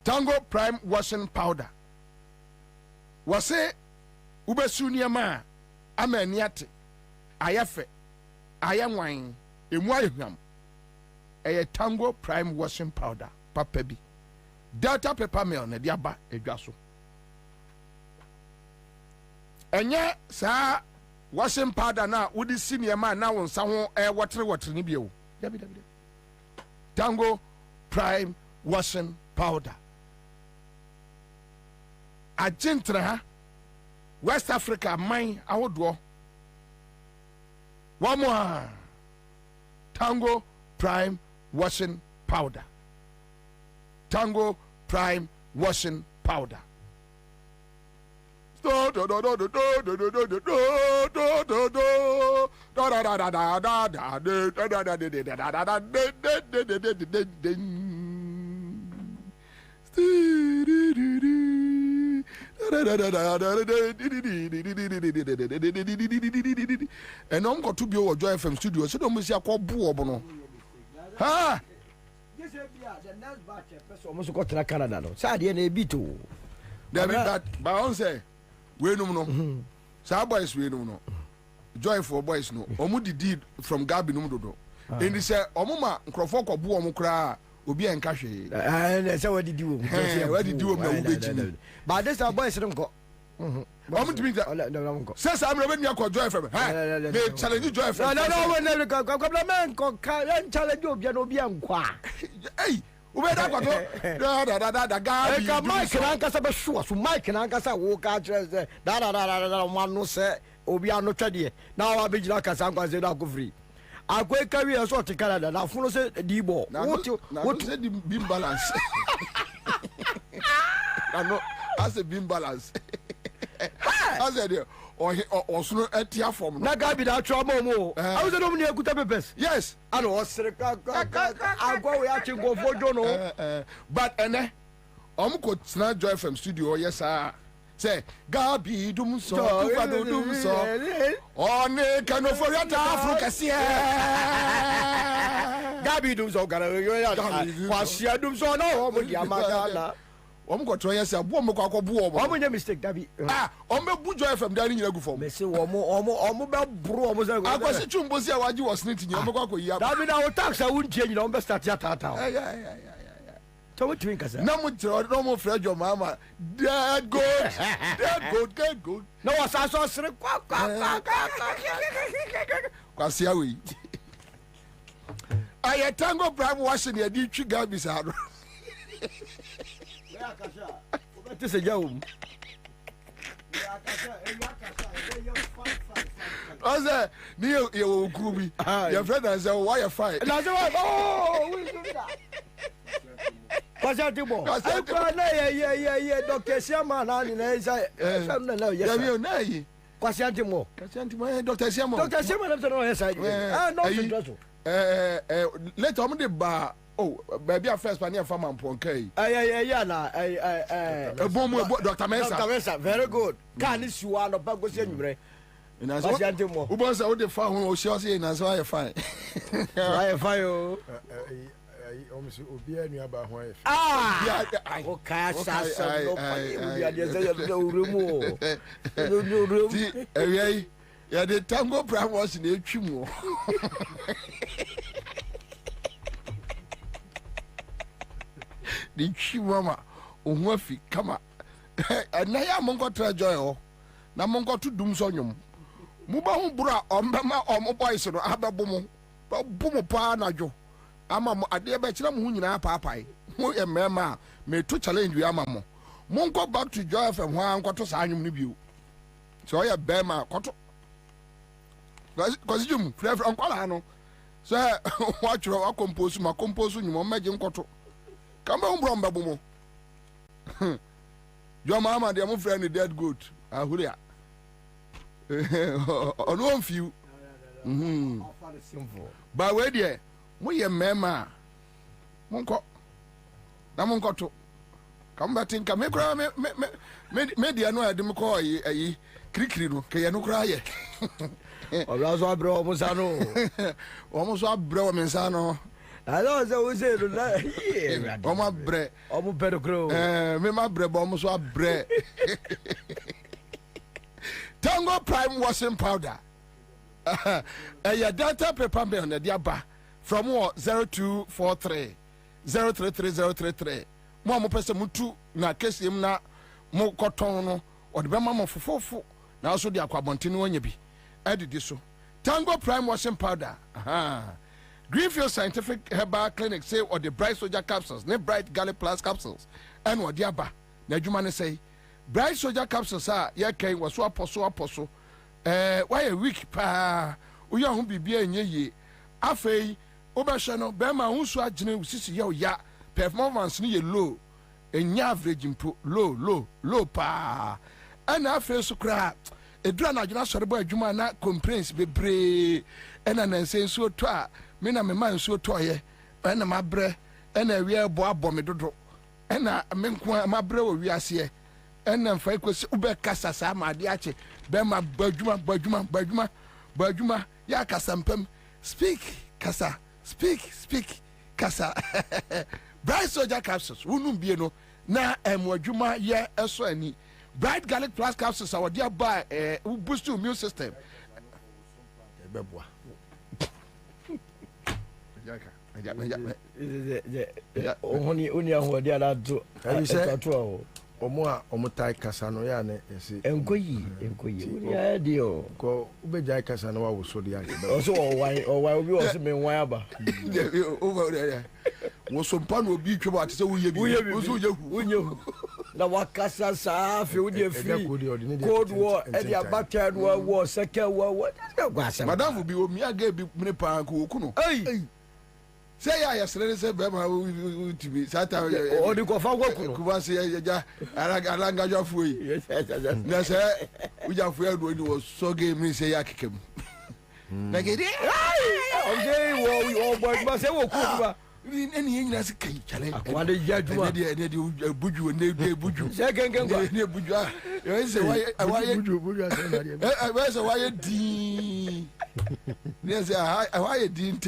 Tango Prime washing powder. Wase ubesu niema amaniate ayafe ayanwan emu ayham eye Tango Prime washing powder papa bi Delta pepper mill na dia ba edwa so enye sa washing powder na wudi si niema na won sa ho watere ni bio dabi Tango Prime washing powder. Agentra West Africa mine awodo. One more Tango Prime washing powder. Tango Prime washing powder. And I'm going to be over Joy FM studio. So don't miss your call boo no. Ha! This will be the next batch person almost got to Canada. No, sad, you need to. There be that. But I say, we no. Sa boys we no. Joy for boys no. Omu didi from Gabi no dodo. And he say omuma nkrofo kobu omu kra obi enka hwe. Say what did you? What did you na ubejimi. But this our boys don't go. Omu timi that. Say I'm ready to Joy FM. They challenge Joy FM. No, compliment challenge obi no obi ankwa. Hey, ubeda kwato. Da Gabi. Ka Mike na nkasa be sure so Mike na nkasa wo ka kire da man no say obi ano twede. Na wa be jira kasa nkwa say da go free. Akwe carry so to Canada na funo say dibo. What say the beam balance? No, as a beam balance. As a dear or sooner at your form. Na Gabi da trouble mo. I was no near kuta pepes. Yes. I know I go we actually go for Jono. But ko tsna Joy FM studio yes sir. Say Gabi dum so kufado dum so one kano for ya Africa see Gabi dum so gara kwasia dum so na o mo dia magana ko tro yes abo mo kwa bu o mo nya mistake Gabi o me bu Joy FM da ni nyina gu fom me say o mo be bro o mo say akwasi chumbo si awaji was snit nya mo kwa yi Gabi na o tax a wuntie nyina o be start ya tata so what you think no mo Fred your mama dead good no was so sre kwasi awi aye tango prime washing ya di twi Gabi sa do ya kasha o be tse jaum ya kasha Oze ni ye wo kubi your friend and say why you fight na say oh we do that Kwasiantimo. Yeah. Doctor Siama na ni na say. No, yes. You know yi. Kwasiantimo. Doctor Siama. Doctor Siama na no yes. No interesting. Later on the bar. Oh, baby first pania farm ponkai. Yeah na. Dr. Mensa. Dr. Mensa, very good. Can is you are no bago se nwure. Kwasiantimo. Ubonsa wo de fa ho o sure say na so I fine. I fine o. Almost Obia ni aba ho afi. O ka sasa no panye Obia de say no rumo. No rum. Ti ya de tango prime was na etwimu. Di chiwama ohun afi kama. Na ya mongo tra Joy ho. Na mongo to dum so nyum. Mu ba hu bura ombema omo boys no abebo mu. Bo mu pa na jo. Ama mo ade be kira mo nyina paapai mo emema me to challenge wi ama mo go back to Joy FM ho ankoto sa anyum ni biu so ya be ma koto cause jum free ankwala no so wa chiro wa compose ma compose nyum maji nkoto kamba umbro mbabo mo yo mama de mo friend dead good ahuria ono on few ba we there mo ye mema monko na monko to kamba tinka me kura me dia no ade me ko yi krikri no ke ye no kura ye obrazo abro o musano o muso abro o mensano alo ze o ze na ye o ma bre o mu bedo kro me ma bre bo muso abre Tango Prime washing powder data paper me on the diaba from 0243 033033 mo pese mutu na kesi na mo koton no o de be ma mo fofofo na so de akwabonte no anya bi edidi so Tango Prime washing powder Greenfield Scientific Herbal Clinic say or the Bright Soldier capsules ne Bright Galley Plus capsules and what diaba na adwuma ne say Bright Soldier capsules ye kan waso aposo why a week pa uya hu bibia enye ye afei obehwe no be ma hu so agene usisi ye oya performance ni ye low enya average impo low pa ana afei so kra edura na agena sore bo adwuma na complaints bebre ena na nsenso to a me na me man so to ye ena mabre ena wi ebo abome dodo ena me nko mabre wo wi ase ena mfa ikosi ube kasa sa ma ade ache be ma badwuma ya kasa mpem speak kasa Bright Soldier capsules unum bie no na emwadwuma ye eso ani bright garlic plus capsules our dear buy boost your immune system. Omutai Casano Yane, Enkoyi, deal. Go Ubejai Casano was so the also, why we also been wire over there. Was some pan will be about so we the Wakasa Safi would you free Cold War, and the backyard war, Second War, what? Madame will be with me. I gave me Pankuno. Hey, say I yesterday said, Bema to be Saturday or the Kofa Kuvasi, Alanga Jafui. Yes, we have heard when you was so gay, me say Yakim. Okay, we all boys must have any English challenge. What did you do? Buju and they Buju. Second, Buja. Where's a wire D? There's a wire D.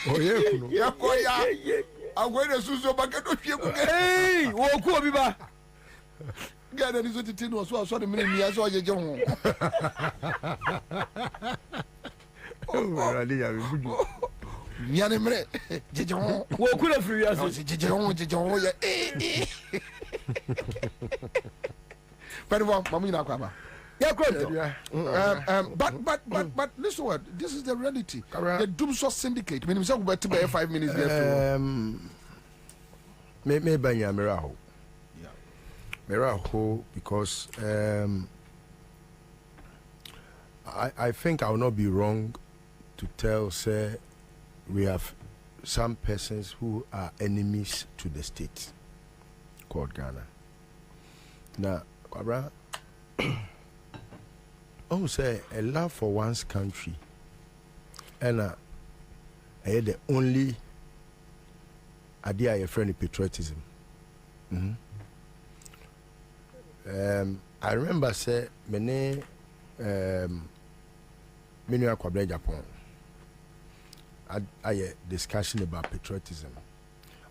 Oh, yeah, I'm going to Suso Bacano. Hey, Wokuba. Get any sort of thing was so many years or young. Oh, Yanimre, Jijon, what could have free us? Jijon, but Mamina Kwaba. Yeah, but listen, what this is the reality. The Doomsday Syndicate. Meaning, so we're to buy 5 minutes there. Maybe Miraho. Yeah, Miraho, because I think I will not be wrong to tell, say, we have some persons who are enemies to the state called Ghana. Now, Kwabena, I say a love for one's country, and the only idea I friend patriotism. I remember say many Kwabena Japan. I discussion about patriotism.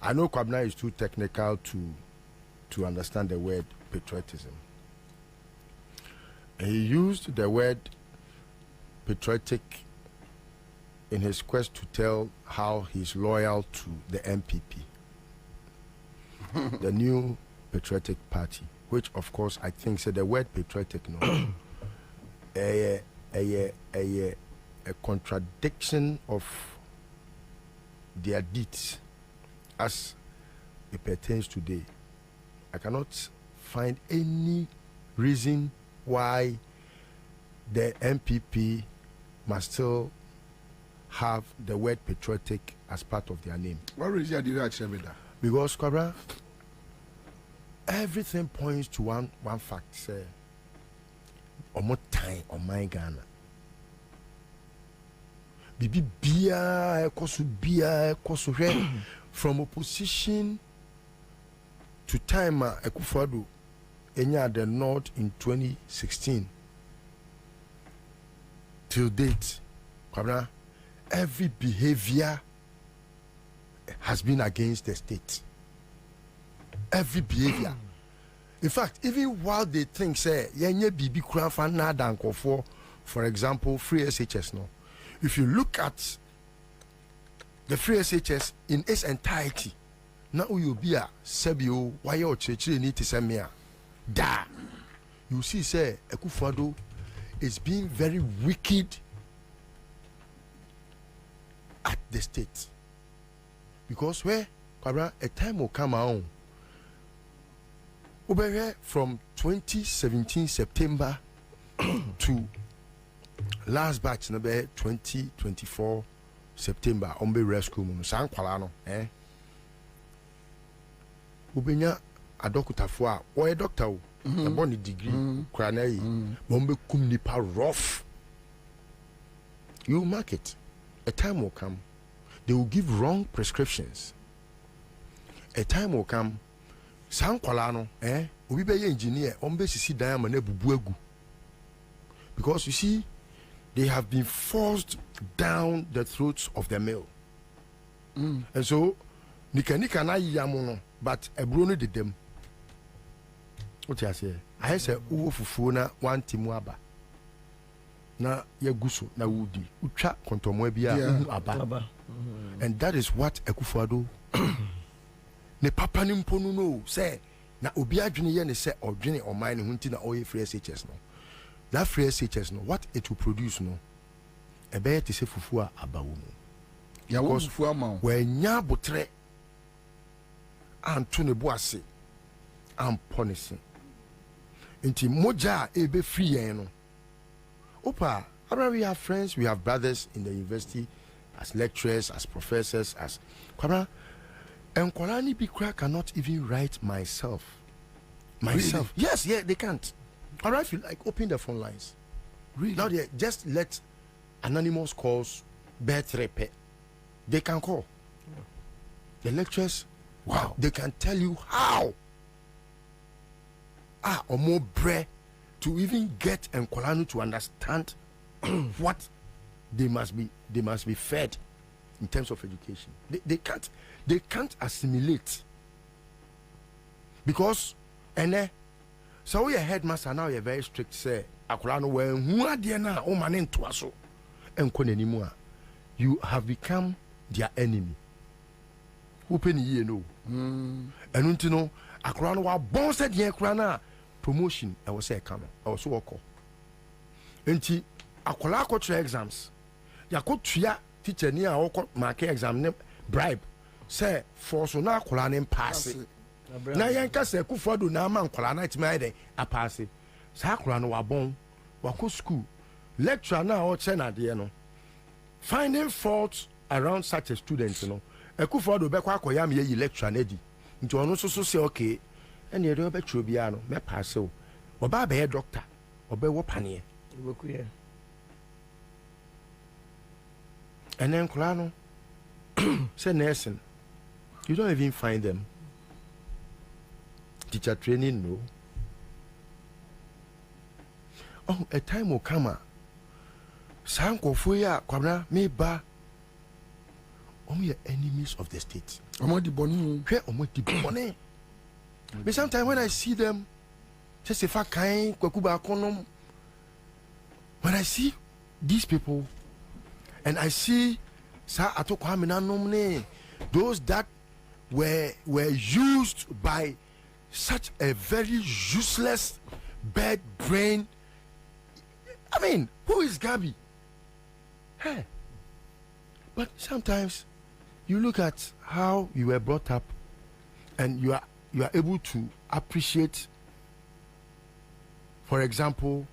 I know Kwabena is too technical to understand the word patriotism. He used the word patriotic in his quest to tell how he's loyal to the MPP, the new patriotic party, which of course I think said the word patriotic a contradiction of their deeds as it pertains today. I cannot find any reason why the MPP must still have the word patriotic as part of their name. What reason did you actually make that? Because Kwabena, everything points to one fact, say, omo time on my Ghana. Bibi bia ekosu from opposition to time Akufo-Addo enya the North in 2016 till date. Kwabena, every behavior has been against the state. Every behavior. In fact, even while they think say yenye bibi kura fa na dankofo, for example, free SHS no. If you look at the free SHS in its entirety, now you be a sebio why your church need to send me a da. You see, say Akufo-Addo is being very wicked at the state. Because where Kwabena, a time will come on over here from 2017 September to last batch number 2024 September on be rescue mun san kwala no ubenya a doctor for a doctor a body degree kwana yi mombe kum nipa rough. You mark it. A time will come they will give wrong prescriptions. A time will come san kwala no obi be engineer on be sisi dan ma na bubu egu. Because you see, they have been forced down the throats of the mill. And so, nika na yamono, but a bruno did them. What you say? I say fufu na one timu aba na yeguso na wudi utwa kontomo bia aba. And that is what Akufo-Addo ne papa ni mponu no say na obi adwene ye ne say odwene oman ne hunti na oye free SHS no. That free SHS no, what it will produce no, e be te se fufu a aba wo mu. Ya wo fufu ama we nya botre anto ne bo ase am punishing. Inti moja e be free yen no. Opa, we have friends, we have brothers in the university as lecturers, as professors, as Kwabena. And Kolani Bikra cannot even write myself. Really? Yes, yeah, they can't. I feel like open the phone lines. Really? Now they just let anonymous calls betrepe. They can call. Yeah. The lecturers, wow, they can tell you how. Or more bread to even get and Kolani to understand what they must be fed in terms of education. They can't assimilate because so your headmaster now you're very strict say akulano when who are there now o man into aso enko anymore. You have become their enemy. Open ye no. And until no akulano wa bon said ye akulana promotion I was say come I was so call. Enti akola ko try exams. Yakotria teacher ni a oko mark exam ne bribe say for so na akola ne pass. Na yanka se Akufo-Addo na man akola na itime ide a pass. Sa akola no wa bon wa ko school lecturer na o che na de no finding faults around such a student no Akufo-Addo be kwa akoya me yi lecturer na di nti ono so say okay ene e do be tro bia no me pass o oba be doctor oba wo pane Obokuye. And then Kolano say nursing. You don't even find them. Teacher training, no. Oh, a time will come. Sanko Fuya, Kwabena, me ba. Only enemies of the state. Omo di boni. Omo di boni. But sometimes when I see them, just if I can, Kwakuba Konom. When I see these people, and I see those that were used by such a very useless bad brain. I mean, who is Gabi? Hey. But sometimes you look at how you were brought up and you are able to appreciate, for example,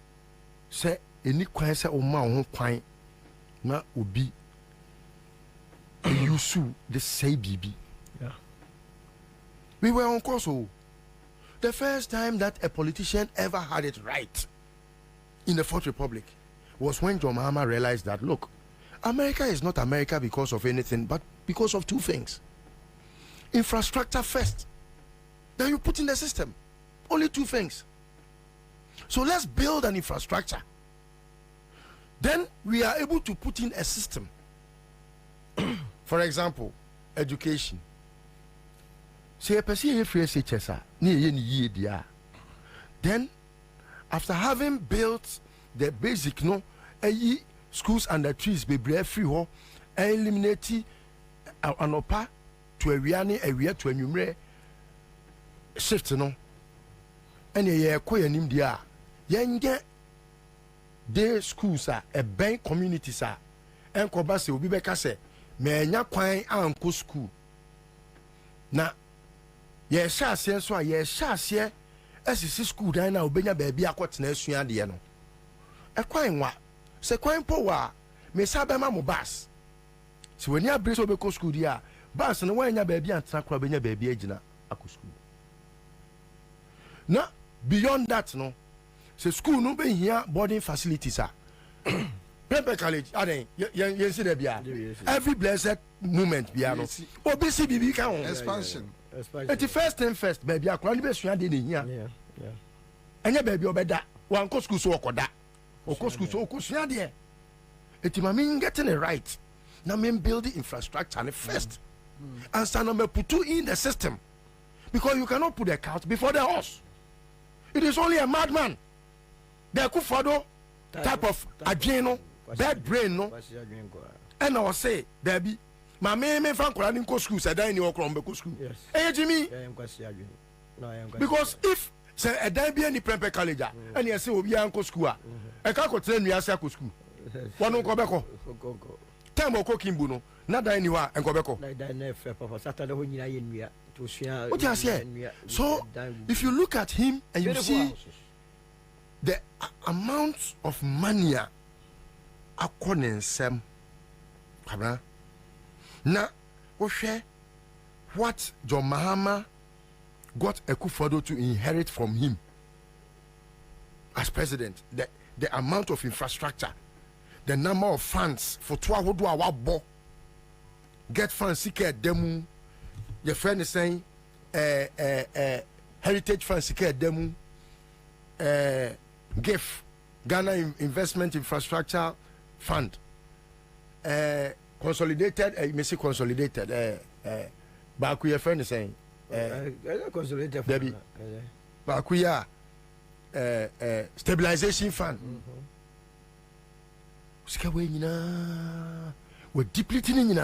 say any kwan say o ma ho kwan na obi yusu the say bibi. Yeah. We were on course. The first time that a politician ever had it right in the Fourth Republic was when John Mahama realized that look, America is not America because of anything but because of two things. Infrastructure first, then you put in the system. Only two things. So let's build an infrastructure. Then we are able to put in a system. For example, education. Say a person free SHS. Then, after having built the basic schools under trees, be free ho, eliminate anopa to a area to a numere shift no. And ye koyanim dia yenge day schools are a bank communities are and kobase obi beka se me nya kwan anko school na ye sha ase so a ye sha ase asisi school dan na obenya ba bia akotena asua de no e kwan wa se kwan po wa me sa ba ma mo bus se wani abre so be ko school dia bus no wanya ba bia antena kra benya ba bia agina ako school na beyond that no se school no be here boarding facilities are Prepare college aden you see there bia every blessed moment bia no obi si bibi ka on expansion the first thing first baby akwa ni be sua de ne hia yeah enya baby obeda wan ko school so okoda oko school so okosua de eti ma me getting it right na me build the infrastructure and first and stand number put in the system because you cannot put the cart before the horse. It is only a madman. The Akufo-Addo type of adwene no, bad brain no. And I was say, there be my me fan calling go school, said I knew Crombe school. Yes. Hey Jimmy. Because if say a day be any prep college and you say we are school, I can't train me as a school. One no Quebeco. Time of cooking buno, not anywhere and Quebeco. What I say? So if you look at him and you see the amount of money according Sam now what John Mahama got Akufo-Addo to inherit from him as president, the amount of infrastructure, the number of funds for 12 hours get funds seeker demu. Your friend is saying heritage funds seeker demu GIF, Ghana Investment Infrastructure Fund, consolidated, you may say consolidated, Baku, your friend is saying, consolidated, Debbie, Bakuya, stabilization fund. We're depleting in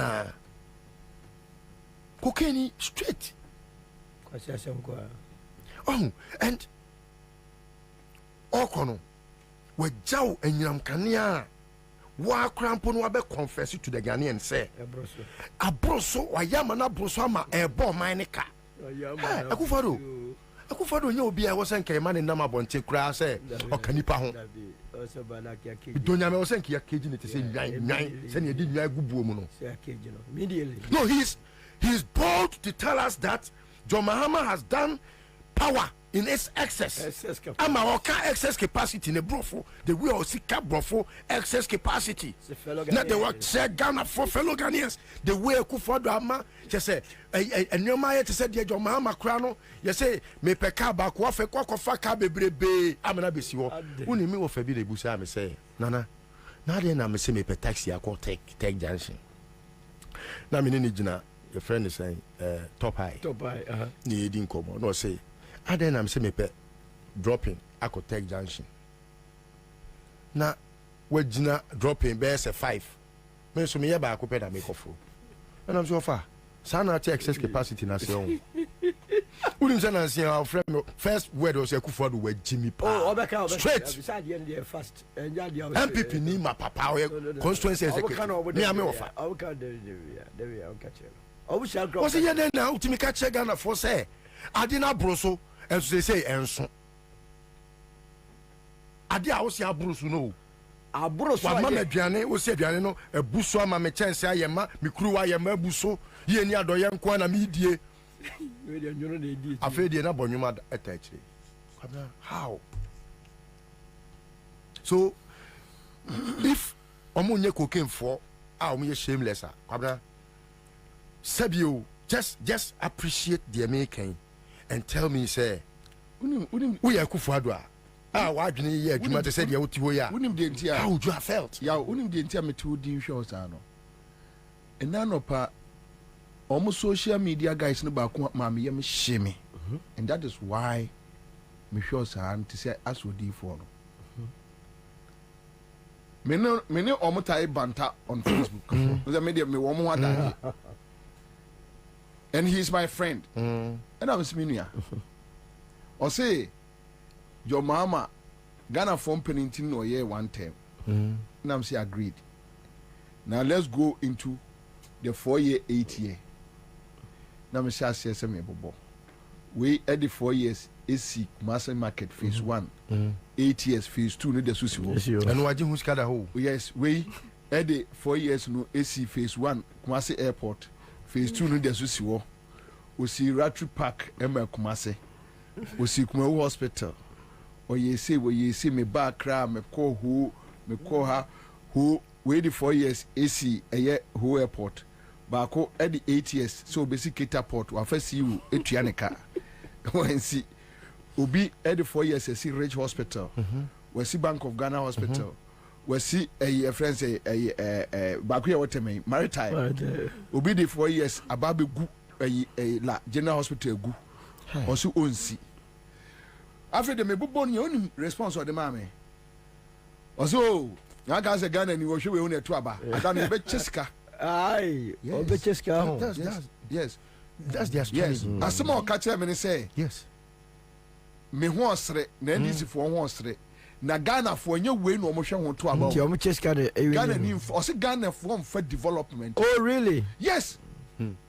cocaine straight. Oh, and Okono, we Jow and Yam Kania. Wa crampon wa be confess to the Ghanaian say abroso wa yamana broso ama ebo manika Akufo-Addo nye obi a wo senke man na mabonte kura say okanipa ho donya me wo senke ya keji ne te say nwan se ne di nwan gubuo mu no. No, he's bold to tell us that John Mahama has done power in its excess. I'm our excess capacity in the brofo. The way of Sika brofo excess capacity. Not the work said Ghana for fellow Ghanaians. The way Akufo-Addo ama just say and your maya to say John Mahama Krano. You say me peka ba kwa fe kwa kofa ka bebrebe amena besi wo. Uni mi wo fe bi de busa me say nana. Na de na me say me pe taxi akọ take junction. Na me ni gina your friend is saying top high. Ni edin komo no say and then I'm saying dropping Akotech Junction. Now we Gina dropping bears a 5. Me so me yeba akopɛ na make off. And I'm so far. Sana take excess capacity na say on. Unim say na say our friend first word was Akufo-Addo we Jimmy Pa. Straight. Fast. MPP ni ma papa constituency executive. Me am offer. Was he then now ultimate catch Ghana for say Adina Broso and they say Ansah. Adi a wosi abrusu no. Abrusu wa mama aduane wo se aduane no ebuso ama me chance ayema me kuru ayema ebuso ye ni adoye nko na me die. We dey nyono na edi. Afedi na bonwuma etachire. How? So if omunye cocaine for omunye shameless kwabna Sabio just appreciate the American and tell me say we are Akufo-Addo wa adwene ye adwuma te say de wo ti ho ya unim de ntia how would you have felt ya unim de ntia metu di shows ano enanopa almost social media guys no ba ko ma me yem sheme and that is why me shows an to say asodi for no me ne omotai banta on Facebook the media me wo mo ada and he's my friend and I'm Sminia or say your mama Ghana form painting no year one term and I'm say agreed. Now let's go into the 4 year 8 year. Now me say me bobo we at the 4 years AC mass market phase 1 8 years phase 2 no the susi and waji hu skada ho yes we at the 4 years no AC phase 1 Kumasi airport phase 2 no the susi wo we see Ratri Park ema Kumasi we see Kumawu hospital or ye say me back cry me call who me call her who we the 4 years AC a who airport bako at the 8 years so basic port wa first see you etuaneka when see obi at the 4 years see Rich Hospital we see Bank of Ghana Hospital we see a friend say a bakuya waterman maritime obi the 4 years ababe gu a la General Hospital gu also onsi after the mebubo ni onim response of the mame also na ga say Ghana ni wo hwe we hu na to aba adam be cheska ai be cheska yes that's their strategy. Yes asema o ka che me say yes me ho osre na ndc fo ho osre na Ghana fo nye we no mo hwe ho to aba nti o mo cheska de Ghana ni o say Ghana fo for development. Oh really? Yes.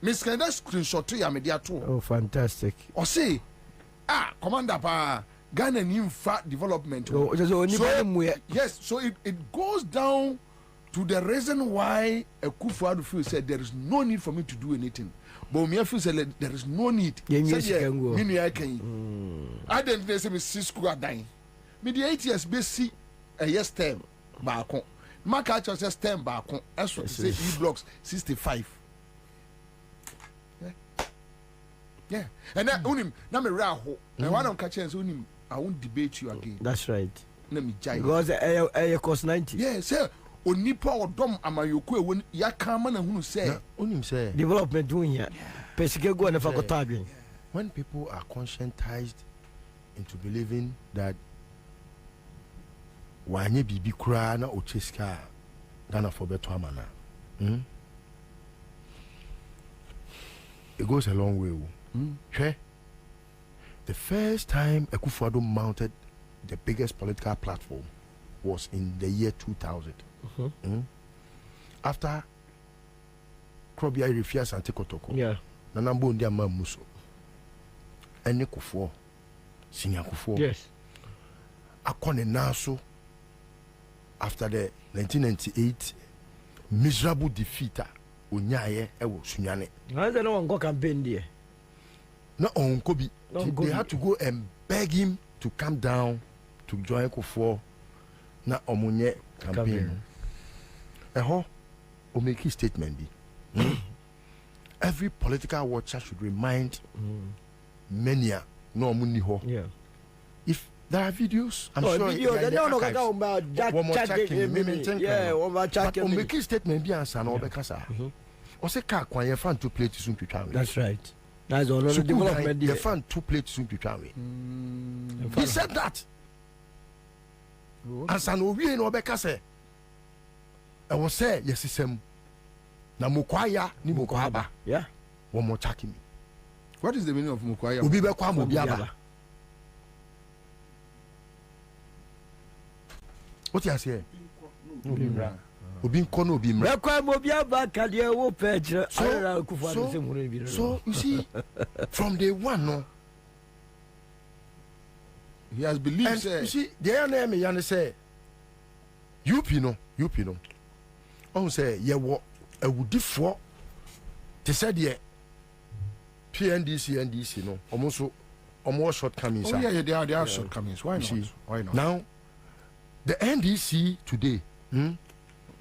Miss Kenda screenshot ya me dia to. Oh fantastic. O say commander pa Ghana ni mfa development. So yes, so it goes down to the reason why Akufo-Addo feel said there is no need for me to do anything. But me feel said there is no need. I didn't say me see school dying. Me the 8 years be see a yes term back on. Mark actually says term back on. As say E blocks 65. Yeah. And that unim na me raho. And one of catchers unim I won't debate you again. That's right. Let me jai. Because a cost 90. Yeah, sir. Onipa odom amayoku e ya kama na hunu say unim say development doing here. Pesike go na fakotagin. When people are conscientized into believing that wanye bibi kura na ocheska Ghana for better amana. It goes a long way. The first time Akufo-Addo mounted the biggest political platform was in the year 2000. After Krobia Refias and Tekotoko. Yeah. Nanambo Ndia Mamuso. Ene Kufuor. Senior Kufuor. Yes. Akone Naso. After the 1998 miserable defeat, Unyaye Ewo Sunyane. I don't know go campaign there. No on Kobi. They had to go and beg him to come down to join Kufuor. Na Omunye campaign. O make his statement be. Every political watcher should remind mania no Omuni ho. Yeah. If there are videos, I'm sure they don't know about but on make his statement be answer no bekasa. O say car kwan ye fan 2 plates soon to try. That's right. That's all the development there. Ye fan 2 plates soon to try. He said that. Ansah no wie no bekasa. I was say yes system na mokwaya ni mokwaba. Yeah. One more checking me. What is the meaning of mokwaya? Obi be kwa mobiaba. What you say? Obi nko no obi mra. Be kwa mobiaba ka de wo page. So you see from day one no he has believed and you see the name me yan say UP no on say ye wo awudifo te said ye NDC no almost shortcomings. Oh yeah, they are shortcomings. Why not? Now the NDC today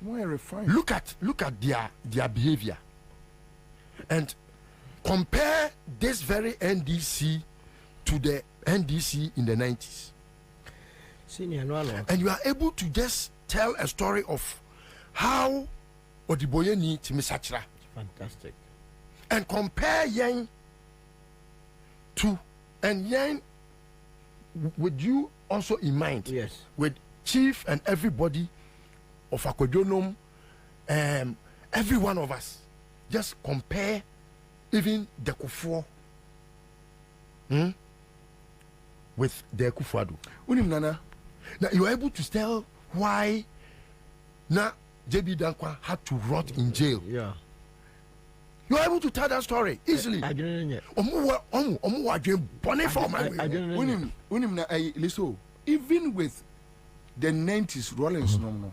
more refined. Look at their behavior and compare this very NDC to the NDC in the 90s. And you are able to just tell a story of how Odiboyeni Timisachra. Fantastic. And compare Yang to and Yang with you also in mind. Yes. With Chief and everybody of Akodionom, every one of us. Just compare even the Kufuor with the Akufo-Addo. Unim Nana. Now you are able to tell why now JB Dankwa had to rot in jail. Yeah. You are able to tell that story easily. I didn't know. Unim na liso. Even with the 90s Rollins no.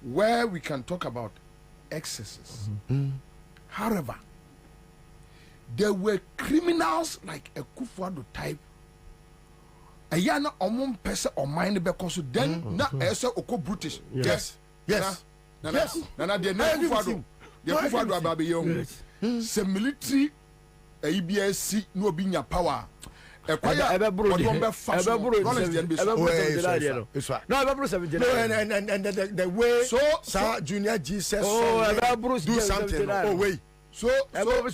Where we can talk about excesses. However, there were criminals like a Akufo-Addo type. A yana omon person or mind because then na ese oko British. Yes. Nana the Akufo-Addo ababe young. Se military EBSC no binya power. So you So no,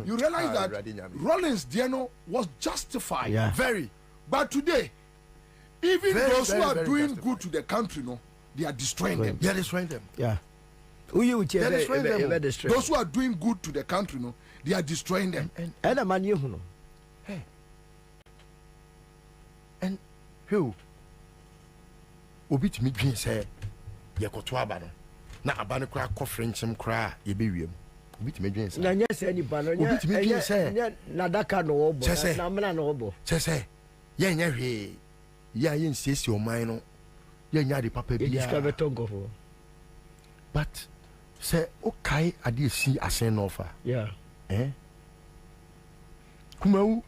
you realize that Rollins Diano was justified. Yeah. Very. But today, even Very, those who very, are very doing justified. good to the country, no, they are destroying them. They are destroying them. Yeah. Who you would Those who are doing good to the country, no, they are destroying them. And a man you know. Hey. And who? Obi to me dream say, Yakoto Abano. Na Abano cry, French and cry, ye be real. Obi to me dream say, Nanya say any banner, Obi to me dream say, Nadaka no obo, Namana no obo. Say, ye, insist your mind, ye, the papa be discover Tongo. But say, okay, I did see a send offer. Yeah. Kumau,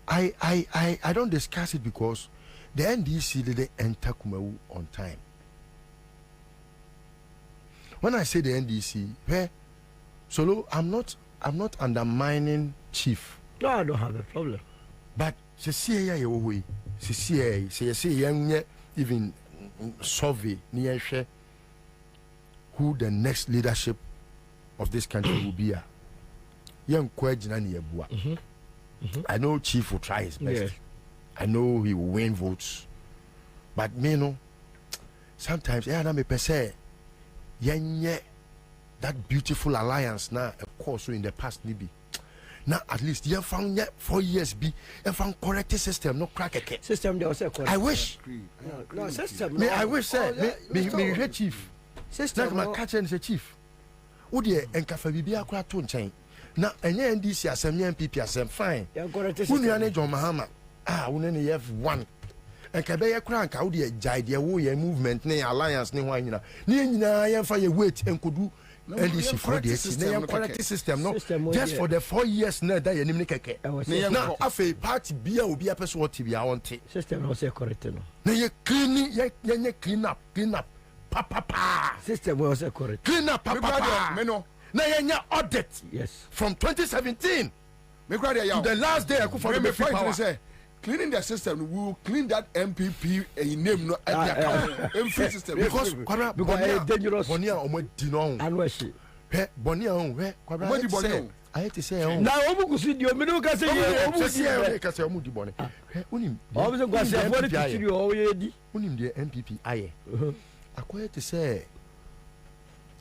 I don't discuss it because the NDC didn't enter Kumau on time. When I say the NDC, Solo, I'm not undermining Chief. No, I don't have a problem. But she see even survey near who the next leadership of this country will be. I know Chief will try his best. Yeah. I know he will win votes. But me no, sometimes that beautiful alliance now, of course, in the past maybe. Now at least you found 4 years be and found correct system, no crack a system. They also I wish. No system. Me, I wish say me Chief. System. My catcher is a chief. Would ye and Cafe Bibia Craton chain? Now, and NDC as some MPP as some fine. Union John Mahama. We have one. And Kabaya Crank, how do you jide your way movement, nay alliance, nay wine? I am for your weight and could do NDC for the quality system. No, just for the 4 years, no, that you need now, a party beer will be a person what I want it. System was a correct. Now you clean up. Papa. System was a correct. Clean up, Papa. Now you audit. Yes. From 2017 to the last day I could find the say cleaning the system. We will clean that MPP name no MPP system because dangerous. Bonia omo dinon. Anwashi. Bonia Kwabena. I hate to say now omo kusi di omo no ka say omo ka say omo di bone. Unim. Omo so kwa say for the studio o ye di. Unim the MPP aye. Akoye to say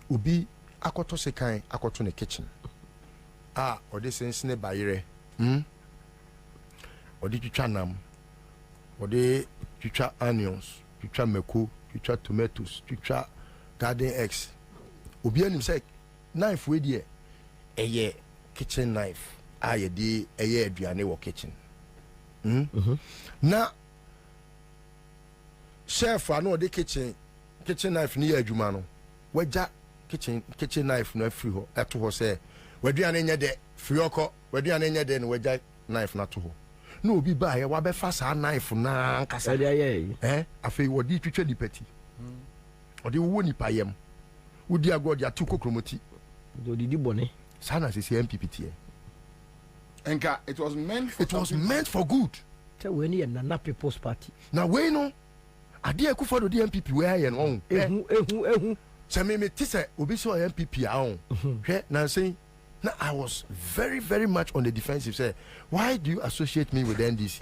obi akoto sekan akoto ne kitchen. Ode sense ne bayire. Ode twitwa nam. Ode twitwa onions, twitwa meko, twitwa tomatoes, twitwa garden eggs. Obi anim say knife we die eye kitchen knife. Ye di eye aduane wo kitchen. Na chef ano ode kitchen knife ni adwuma no. Waja kitchen knife no free ho eto ho say waduane nya de free oko waduane nya de no waja knife na to ho no obi ba ya wa be fa sa knife na kasa afei wodi twitwa dipati odi wo nipa yam wodi agodi atu kokromoti do di bone sana se MPPT enka it was meant for good tell we ni na people's party na we no ade akufo do di MPP we aye no ehu so me tise obi so MPP ahon hwe na say na I was very very much on the defensive say why do you associate me with the NDC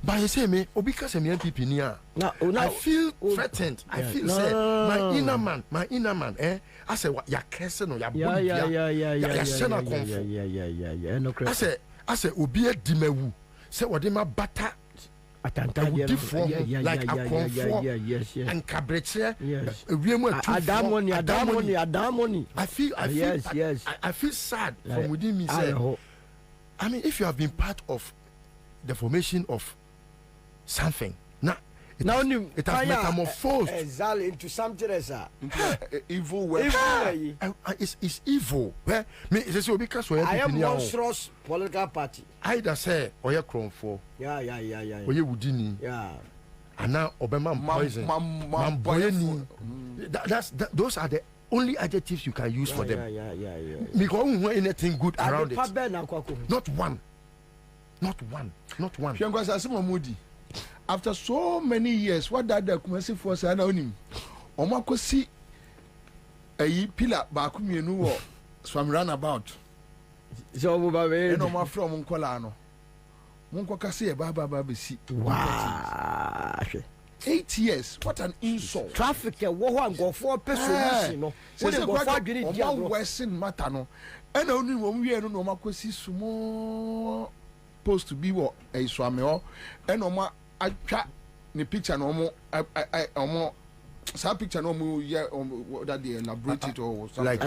but you say me obi ka say me MPP ni I feel threatened I feel say my inner man I say ya kese no ya yeah no crazy I say obi edimawu say wode ma bata atanta like a and cabreche adamoni I feel sad from within me say I mean if you have been part of the formation of something it has metamorphosed into something else evil way it's evil me say so because I am monstrous political party either say oye kronfo oye wudini ana obema poison those are the only adjectives you can use for them because we want anything good around it not one after so many years what that the commercial force ana onim omakosi ayi pillar ba ku mienu wo swam roundabout. So Bobie, no more from Uncolano. Munko Cassia, Baba Bessi. Wow. 8 years. What an insult. Traffic, one go for person. No, so they go for Western Matano. And only when we are no Macosi small post to be what a swammer. And no more, I chat the picture no more. I more. Some picture no more. Yeah, that they elaborated or something. Like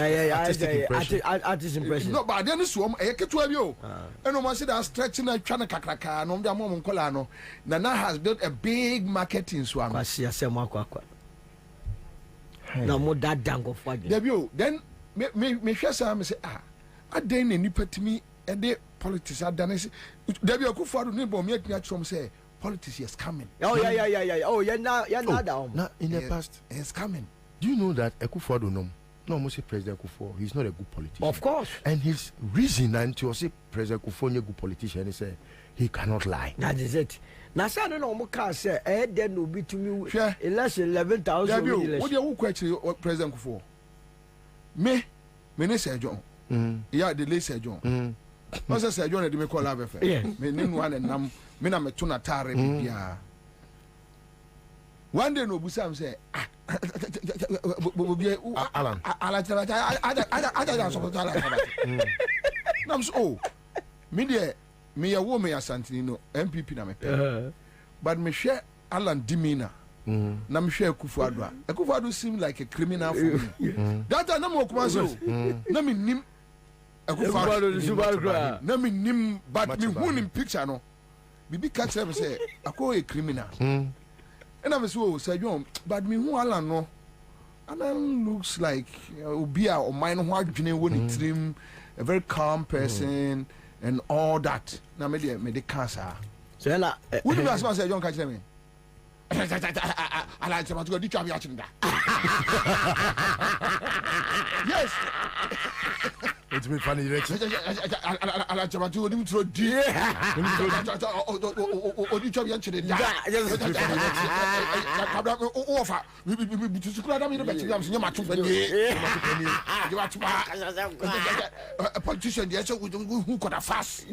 artist impression. No, but then swam. I get to have you. And no more say that stretching a chana kakraka. No, the mom colano. Nana has built a big market in Swam. Kwasi asema kwa. Na mo that dango for you. Debut. Then me share some say I dey ni nipa timi e dey politics adanese. Debut Akufo-Addo ni bom me atnya chom say politics is coming. Oh yeah. Oh yeah now. Now in the past it's coming. Do you know that Akufo-Addo no almost say President Akufo, he's not a good politician. Of course. And his reason until say President Akufo is a good politician, he said he cannot lie. That is it. Now say no more can say then will be to me less 11,000. What do you question President Akufo? Me ne say John. Yeah, the late say John. No say John dey me call have fe. Me nim one nam me na me to na tare bia. One day no busam say Bobie Alan. Ada so to Alan. Nam so me there me ya wo me asantini no MPP na me pe. But me share Alan demeanor. Na me share Akufo-Addo. Akufo-Addo seem like a criminal for me. That time na mo kuma so. Na me nim Akufo-Addo na me nim but me who nim picture no. Bibi catch them say akọ a criminal. And I'm so say John but me who Alan no. Alan looks like Obia or mine who adwene woni trim, a very calm person and all that. Na me the cancer. So na who do you say John catch them? I like to go to the yes. It's been funny direction. I like to go to the dear. A politician, yes, who could have fast.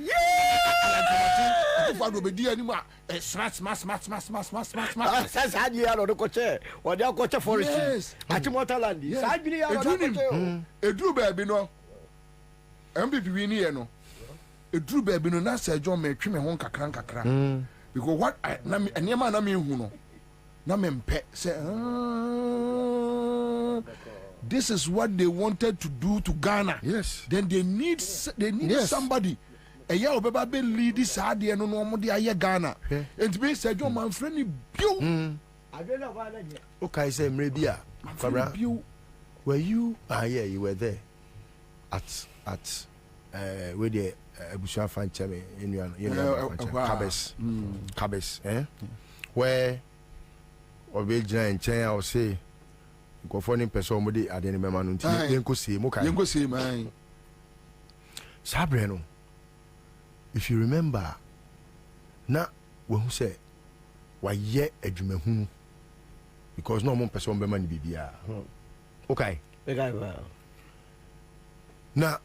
Says had you on the coach or the coach for yes. At Motaland. A drew baby no. MPP wini no. A drew baby no na say John me twi me ho kakra. Because what I na me eniema na me hu no. Na me mpe say this is what they wanted to do to Ghana. Yes. Then they need somebody. A year of baby lead this idea no more the aye Ghana. And me say John man friendly bill. I don't know why that. Okay, say maybe Kwabena. Were you yeah, you were there at where the Abushua fan chame in your Cabes, where or be giant chain or say go for any person with the identity man until see Moka. You go see mine. Sabreno. If you remember, na when who say why ye edumehu because no more person be money bibia. Okay. Now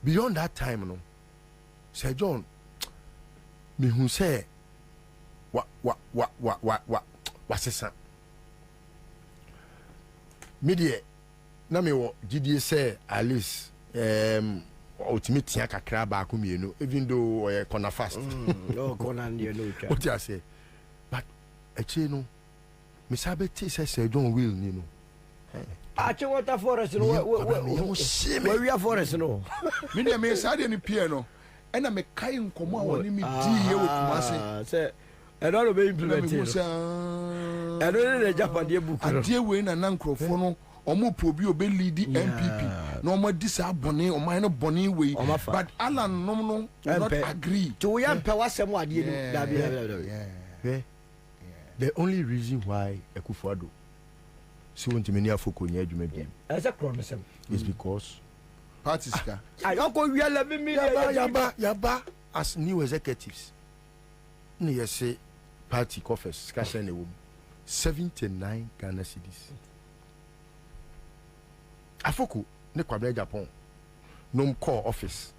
beyond that time no say John me who say what sesa media na me wo GDA say at least ultimate tia kakra ba ko mienu even though corner fast no corner near no what you say but actually no me sabe say John will you know Ache water forest no where we are forest no me dey me say ni pie no e na me kai nkomo a woni me di ye wo Kumase say e no be implement e no dey Japan dey book no adie we na nkrofo no omo probi obe lead MPP no omo di sa bone omo no bone we but Alan no not agree to we am pe wasem adie no da bi the only reason why Akufo-Addo si won't many afoko nya adwuma bi as a promise is because parties ka I don't go we 11 million yaba as new executives na you say party coffers ka send ewo 79 Ghana cedis Afoku ne Kwabena Japan nom call office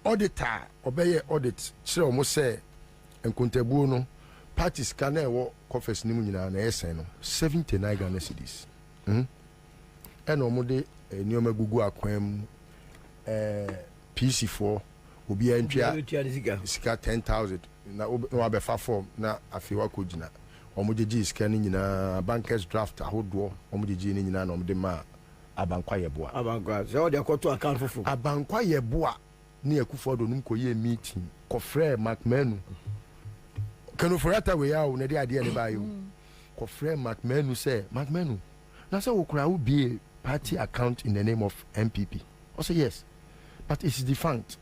auditor obeye audit kire omo say enkontabuo no parties ka na ewo office ni mu nyina na esen no 79 Ghana cedis ena omo de nioma gugu akwam PC4 obi entwa sika 10,000 na obefa form na afiwa kojina omo jeji sika ni nyina bankers draft ahodo omo jeji ni nyina na omo de ma abankwa yeboa so de akoto account fufu abankwa yeboa ni Akufodo num koye meeting ko frɛ McMenu kanu forata we ya o na de ade ne ba yo ko frɛ McMenu say McMenu na say wo kura wo be party account in the name of MPP also yes but it's defunct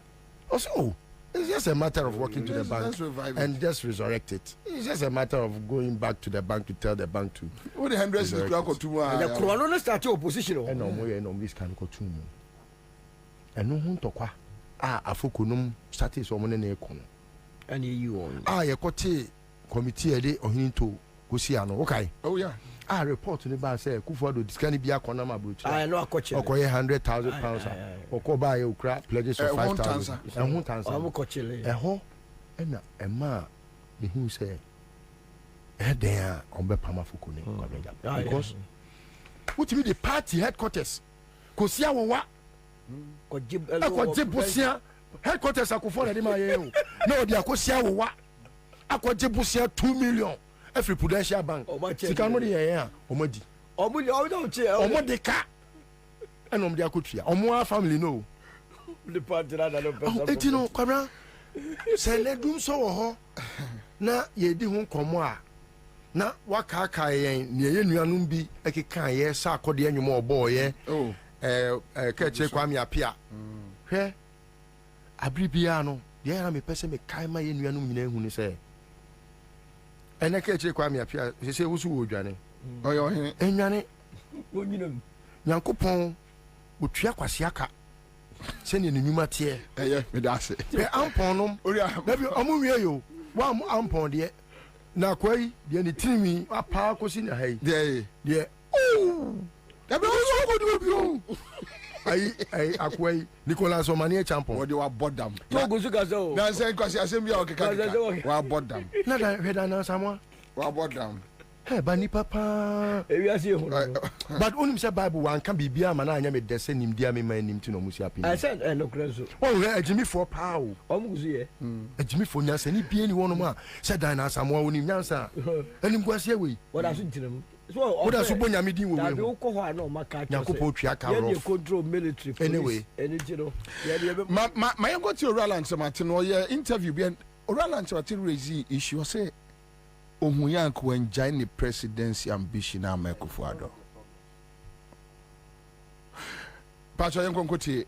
also oh, it's just a matter of walking to the bank and just resurrect it. It's just a matter of going back to the bank to tell the bank to what the hundreds is go to the Kuano no start your opposition and no this can go to and no hun tokwa afokunum started so money na ekon and you on ye kote committee e de ohini to gosi ano okay oh yeah report ni ba say Akufodo discount bi akona ma brochi no akoche okoye 100,000 pounds okoba ye ukra pledges of 5,000 ehun tansa amukochele eho ena ema me hu say den ombe pama fukuni because what me the party headquarters kosia wowa Busia headquarters Akufodo de ma ye o na odi akosia wowa akwaje Busia 2 million every Prudential Bank sika no de ye a omadi omodi ka eno omdi akotua omo family no the party na no person etino Kwabena se le dum so wo ho na ye di hu komo a na waka aka yen ne ye nuanum bi ekeka ye sa akode anwuma obo ye keche Kwame Apia hwe abribia no ye na me pese me kai ma ye nuanum nyina hu ni se ene keche Kwame Apia se wusu wo dwane oyo he enwane wonyinam Nyankopon otua kwase aka se ne nyuma tie me da se be ampon no na bi omo wie yo wa ampon de na kwai de ne tirimi apa kosi na hai de da be so go do bi ai akwai Nicholas Omanie champion what they were boredom to go suka so na say kwasi asem bia okeka wa boredom na da heda na samwa wa boredom bani papa but onim say Bible wan kan bibia ma na anya me dese nim dia me man nim ti no musi apin I said no crazy oh ejimi for power omuguzu ye ejimi for nyansa ni bia ni wono ma say dan na samwa onim nyansa enim kwase we what asu ntiram what asu bonya me din wo we wo ko ho ana o maka Nyankopon twa ka ro ye control military anyway anything ye ma ye go to Roland Samati no ye interview bi Roland Samati raise issue say Ohuyanko enjoy the presidency ambition na Akufodo. Pacho yanko nkoti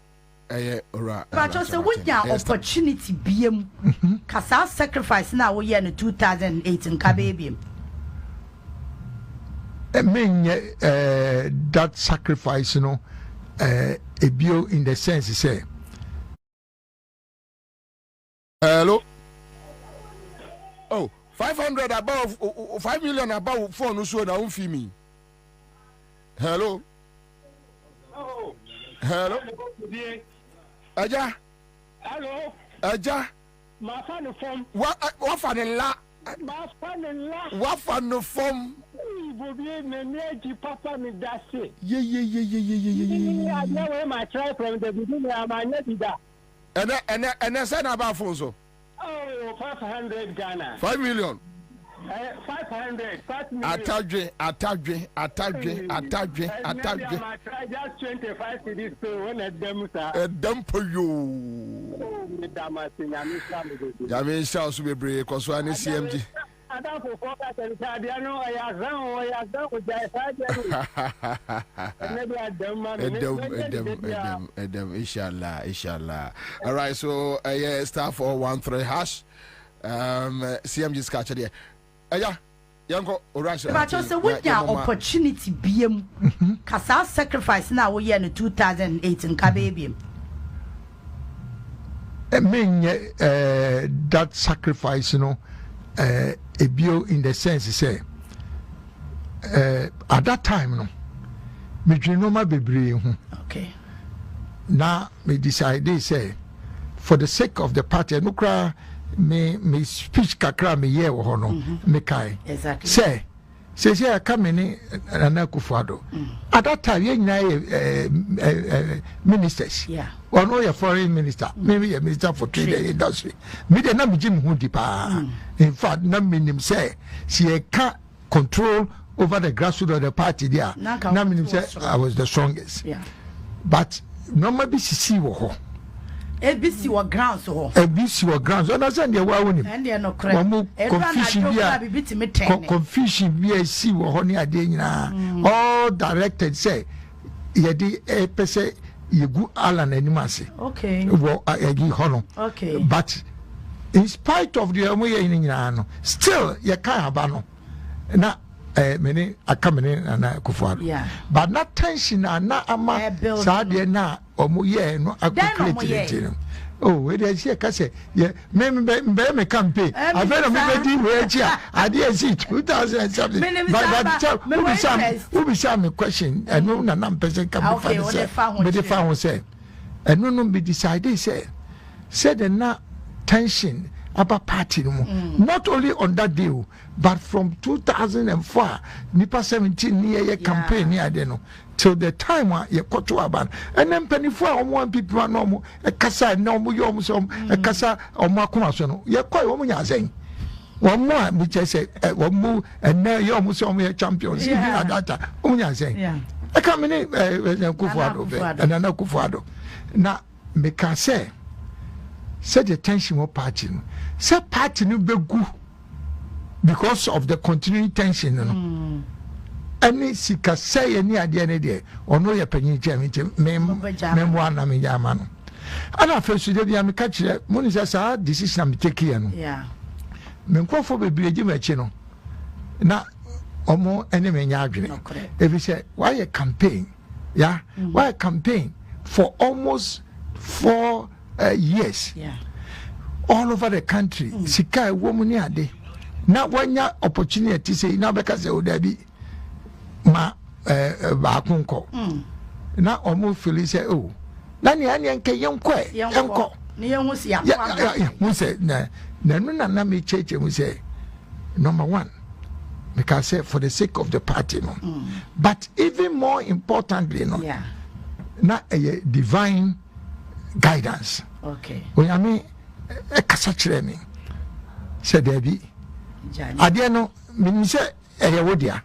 ora. Pacho se wonya opportunity biem kasa sacrifice na wo ye no 2008 nka baby. That sacrifice ebio in the sense say hello. Oh 500 above 5 million above phone so na unfi me. Hello. Oh. Hello. Aja. Hello. Aja. Ma fan form. What fan la? Ma fan la. What fan form? Bobie me meji papa me dase. Yeah. I know my try from the beginning am anya And say na about phone so. Oh, 500 Ghana. 5 million. 500. 5 million. Atadwe. Just 25 cities to one of them, sir. A dump you. Yamin shall be brave because one is CMG. I don't focus on Sadiano. I have with Adam, inshallah. All right, so star 413 hash. CMG catch there. Yanko Orasha. But just a wonya opportunity biem kasa sacrifice na wo ye no 2008 nka baby. That sacrifice ebio in the sense say at that time me dwenoma bebree ho. Okay. Now me decide say for the sake of the party no kra me speech kakra me ye wo ho no me kai. Exactly. Say I come in Nana Akufo-Addo. At that time you ministers. Yeah. Or no your foreign minister, maybe a minister for trade and industry. Me dey na me Jim Hundipa. In fact, na me nim say she can't control over the grassroots of the party there. Na me nim say I was the strongest. Yeah. But normally sisi wo ho. ABC were grounds ho. ABC were grounds. Understand the wa wonim. And they no correct. Confusion be see wo ho ne ade nyina. All directed say ye di pese ye gu ala na anim ase. Okay. Wo agi ho no. Okay. But in spite of the amoye nyina no, still ye kan aba no. Na many akamene na Akufo-Addo. Yeah. But not tension na ama saade na omoye no calculate. Oh, we dey see ka say yeah me campaign. I better me be we here. I dey see 2007. But who be some question and no na person can be found. Me dey found say. And no be decide say the na tension about party not only on that day but from 2004 nipa 17 near campaign near there till the time you got to aban and then penny for one people normal a kasa no you some a kasa or makuma so no you quite woman ya saying one more me just say one more and now you almost champions at that time woman saying I come in Akufo-Addo and an Akufo-Addo now me can say the tension of party say party no be good because of the continuing tension no any sika say any ade ne de ono ye panyin jam me na me jama no ana first day bia me ka kire mo ni say decision am take here no yeah me nkofo bebre gi machi no na omo ene me nya adwene e bi say why campaign why campaign for almost 4 years all over the country sika woman ni ade na wanya opportunity say na beka say odabi ma ba kunko na omo feel say oh na ni an yanke yanko ni yanhu sia mu say na no me cheche mu say number 1 because say for the sake of the party no but even more importantly no na a divine guidance. Okay. When I mean a kasa me said Debbie. Adia no me say a wodia.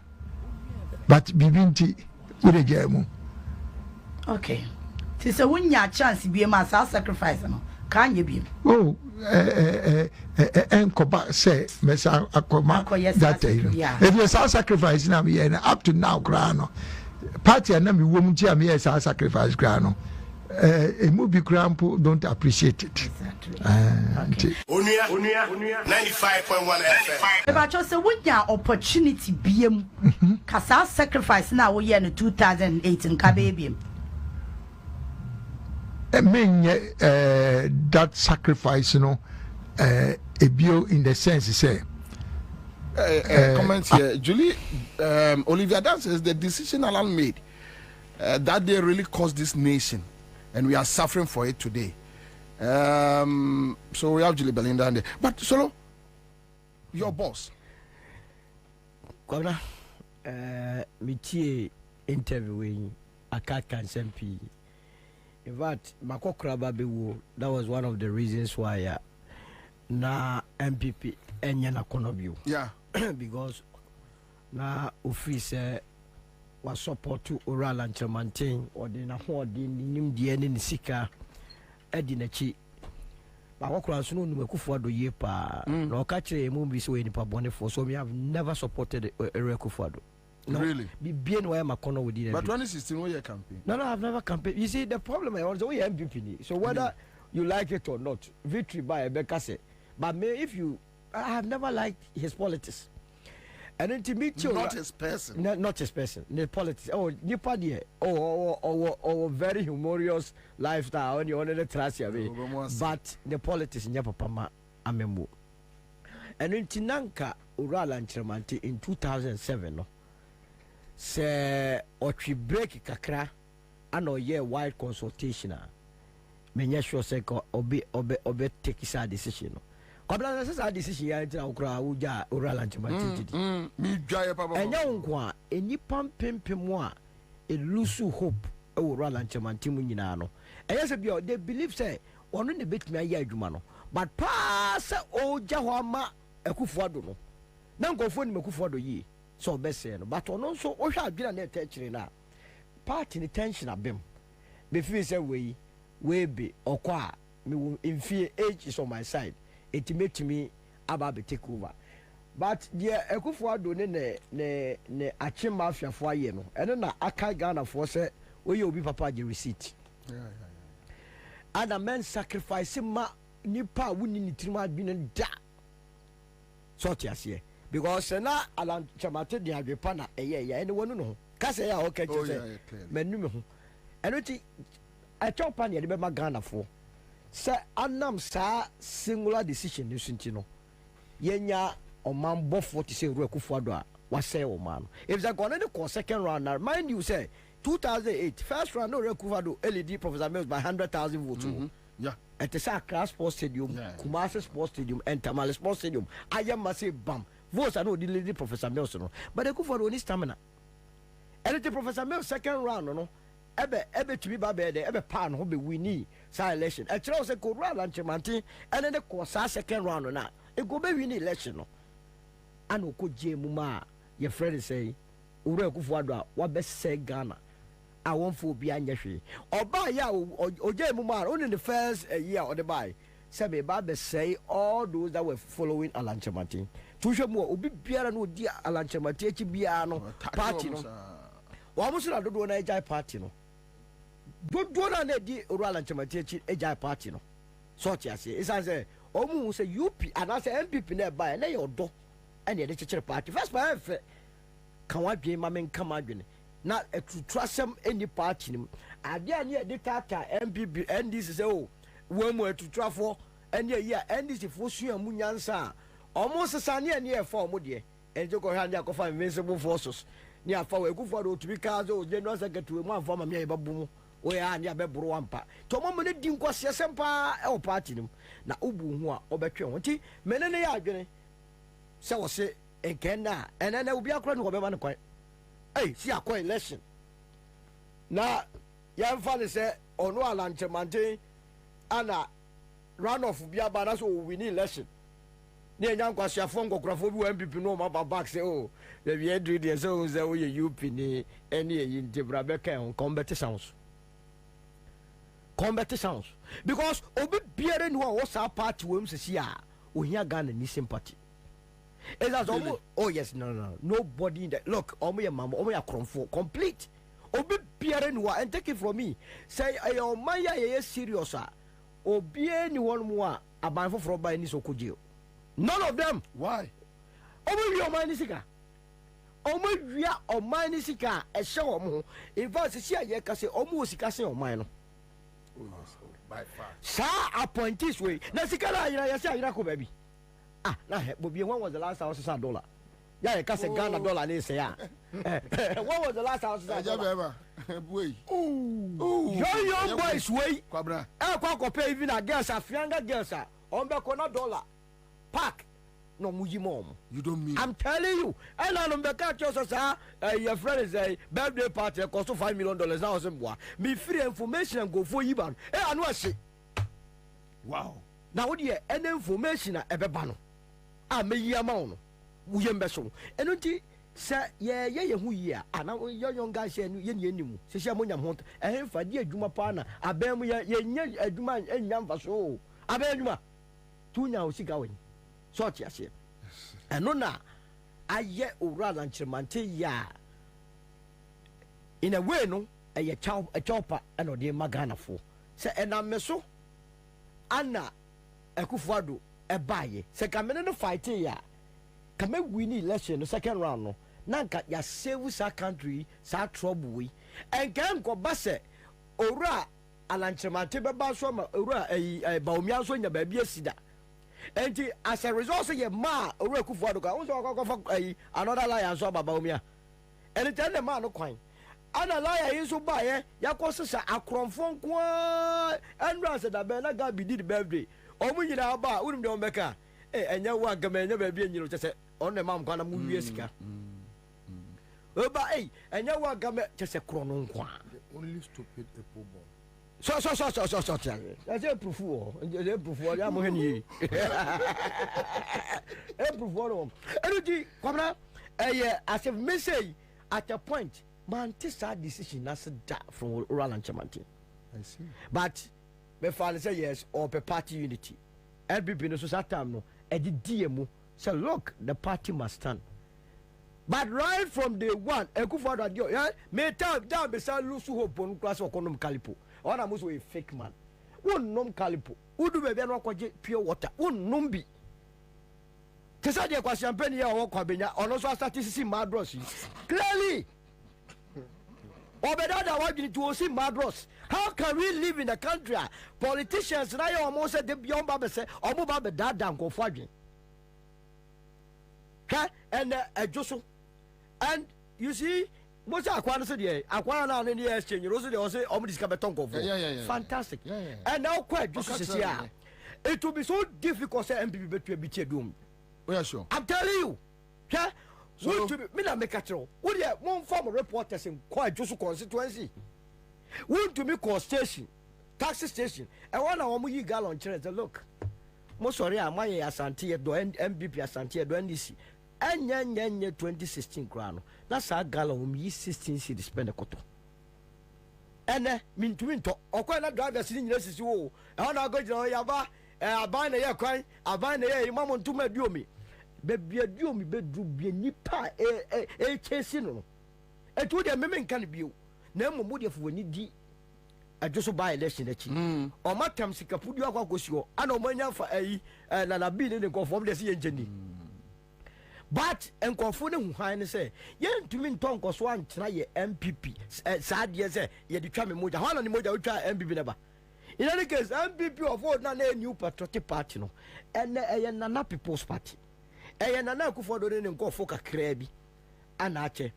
But bibinti with a jamu. Okay. Tis a win ya chance be a mass sacrifice no. Can you be? Oh enkoba say mesa akoma that day. If you sacrifice now me up to now grano. Party and me woman tia me sacrifice grano. A movie grandpa don't appreciate it. Exactly. Unia 95.1 FM. But just a win ya opportunity BM Kasa sacrifice now we in 2008 in Kababium. I mean that sacrifice, you know, a bio in the sense say comment here, Julie Olivia Dan says the decision Alan made that they really cost this nation. And we are suffering for it today. So we have Julie Belinda and but Solo, your boss. Kwabena, me interviewing Aka Kansempi. In fact, Mako Kraba Bewo, that was one of the reasons why na MPP Enyana Konobio. Yeah. Because na office was support to oral and maintain or the nim the end sika edinachi. But what class no Akufo-Addo ye pa no catch a movie so any pabone for so we have never supported Akufo-Addo. No, really? Be bien why Makono with it. But 2016 was your campaign. No, I've never campaigned. You see, the problem I was always MVP. So whether you like it or not, victory by a Bekase. But if you, I have never liked his politics. And then to meet you, not his person, not his person, the politics. Oh, you party, oh, very humorous lifestyle. And you only trust you, but the politics in your papa amemu. And in Tinanka Urala and Chermanti in 2007, no. se otwi break kakra ana oye wide consultation menye sure say ko obe take sa decision no Kwabena say decision ya ntina okura uja oral antimatiti mi dwaye papa enya nko a enipa pempem a elusu hope e oral antimantimu nyina no enye se bia they believe say ono ne betumi aye adwuma no but pass oja ho ama Akufuado no na nkofo ni Akufuado yi so obese no but ono so o hwa adwira na etechire na party ni tension abem be feel say we be okwa me infie age is on my side it make me aba be take over but the Akufuado ne achi mafia fo aye no eno na aka Ghana for say oye obi papa je receipt and a man sacrifice ma nipa wuni ni tirima adwene da so tiase because na alan chamate de adwepa na eye ene wonu no kase ya okay say menu me ho eno ti a chopa ne de be ma Ghana fo se anam sa singular decision ni sunti no yenya oman bofo ti say Akufuado a wase o man if they go on the second round now mind you say 2008 first round no Akufuado LED Professor Mills by 100,000 votes. Yeah. At the Accra Sports Stadium, Kumasi Sports Stadium, and Tamale Sports Stadium. I am massive bam. Votes are no the Professor Mills no. But Akufuado only stamina. And the Professor Mills second round no. Ebe to be babe ebe pan ho be winni sa election. E tell say ko run lanchemanti and then the course second round na. E go be winni election no. Ano ko jemu ma your friend say Ure Akufuado a wa be say Ghana. I won't for be anything. Or buy ya or Jemumar only the first year or the buy. Sabe Babe say all those that were following Alan Chamati. Tusha more ubi biara no dear Alan Chamati biano party no. Almost not do an AJ party no. Don't do an idea or Alan Chamati AJ party no. Sort ya say, it's as a almost a UP and I say MPP nearby and your door and the teacher party. First by can what be my men come again. Na to trust them any party nim ade near the tata MPP NDC say oh when we to travel and yeah NDC for sure mu nyansa almost sane near for mo de and you go hand ya go find invincible forces near for Akufuado to be cause o general secretary mu afọ ma me babu mu o ya near be bro ampa to mo ne di nkwase sempa e party nim na obu hu a obetwe ho ti menene ya adwene se wo se enkenna enene obi akora no be ma ne kwan. Hey, see a election. Now, young father say, "Oh no, Alan Chamante, Anna, run off Biaba, so we need election." Near young Kwasiafon go Crawford, when people know about back say, "Oh, the Viedri, the zones that we you pin any in Debrabeca on competitions." Competitions. Because Obi Bieren who was our party, we see, we hear Ghana any sympathy. It's as almost, oh yes, no. Nobody in that. Look, Omo mama, Omo Kromfo, complete. Obi Pierre and take it from me. Say, oh my, yeah, serious, sir. Obi anyone more about for by any Sokujo. None of them. Why? Omo your mind is a Omo we are on mine is a show more. In fact, see, I say almost a mine. By far. Sir, appointees way. Nasikala, I say, Irako baby. Ah, nah, Bobie, when was the last house $1? Yeah, you can't say Ghana dollar, they say, when was the last house $1? Boy. Young boys, way. Kwabena. I'll pay even a girls, a younger girls, on the $1 pack. No, Muji mom. You don't mean. I'm telling you. And I'm the catch your friend is a birthday party, cost $5 million now. Some me free information and go for you. I know I say. Wow. Now, dear, any information at Ebebano. I may ye amount. We embezzle. And until say, yeah, who ye are. And now your young guy said, Yen, Sisha Munyam Hunt, and him for dear Juma Pana, a Bemuya, Yen, a Juma, and Yamba so. A Bejuma. 2 now, she going. Sort ya say. And no, now, I yet or rather than Chimante ya. In a way, no, a chopper and the Magana for. Say, and I'm meso. Anna. Akufuado ebaye se kamene no fight ya kame win election no second round no nanka ya save sa country sa trouble we enkan ko base owura alanchemate beba so ma owura baomia so nya ba bia sida enti as a result say ma owura Akufuado ka unso ko another lion so baomia ɛne tɛ ne maa no kwan ana lawyer yi nso baayɛ yakɔ sisa akorɔmfo nkoa ɛnura sɛ dabɛn na Gabi di the birthday ɔmo nyinaa ba wonim deɛ ɔmo bɛka ɛnyɛ wo agama ɛnyɛ baabi anyini kyɛ sɛ ɔno ne mam kwana mu wie sika ɔba ɛnyɛ wo agama kyɛ sɛ korɔ no nkoa only stupid people born. So. That's a proof. A proof. I'm going to a proof. Energy, Kwabena. As a message at a point, man, this our decision as that from oral and chamanti. I see. But my father say yes or party unity. LBP no so time no. A DMO say look, the party must stand. But right from day one, a good father, may tell down beside Lusu Hope on class or condom calipo. Or I'm also a fake man. One nom calipo. Who do baby no pure water? One numbi. Kesadia kwa champagne or Kwabena, or also started to see Madros. Clearly. Obedada wanted to see Madros. How can we live in a country? Politicians now almost said the beyond Baba say, or Baba Dada go for you. And Joshua. And you see, what's Aquana said, Aquana and the exchange, you also say, oh, this Cabetongo. Fantastic. And now, quite just to say, it will be so difficult for MPP to be doom. Yeah, sure. I'm telling you. Yeah, so, me make a throw. Would you one form of reporters in quite just constituency? Wouldn't to me call station, taxi station, and one of them you gallon chairs. Look, most sorry, I'm my Asante do MPP Asante do NDC. And 2016 crown. That's our gallon we 16 cities spend a cotton. And mean to win to or quite not drive a sitting yes is you. I don't go to Yaba, I bind a year crying, I bind a year, Mamma to me do me. Baby, do me bedroom be a nipa a chasing. I told you, Memon can be you. No more moody if we need I just buy a lesson at you. Or my time, Sika put you out of go. I know my for a and I've been in the conform the sea engine. But and confident who say, yen to mean tongue was one try MPP. Sad yes, ye determine Moja. How many Moja will try MPP never? In any case, MPP of all none new patriotic party no, and a Nana People's Party. A Nana for the name go for a crabby. Anache.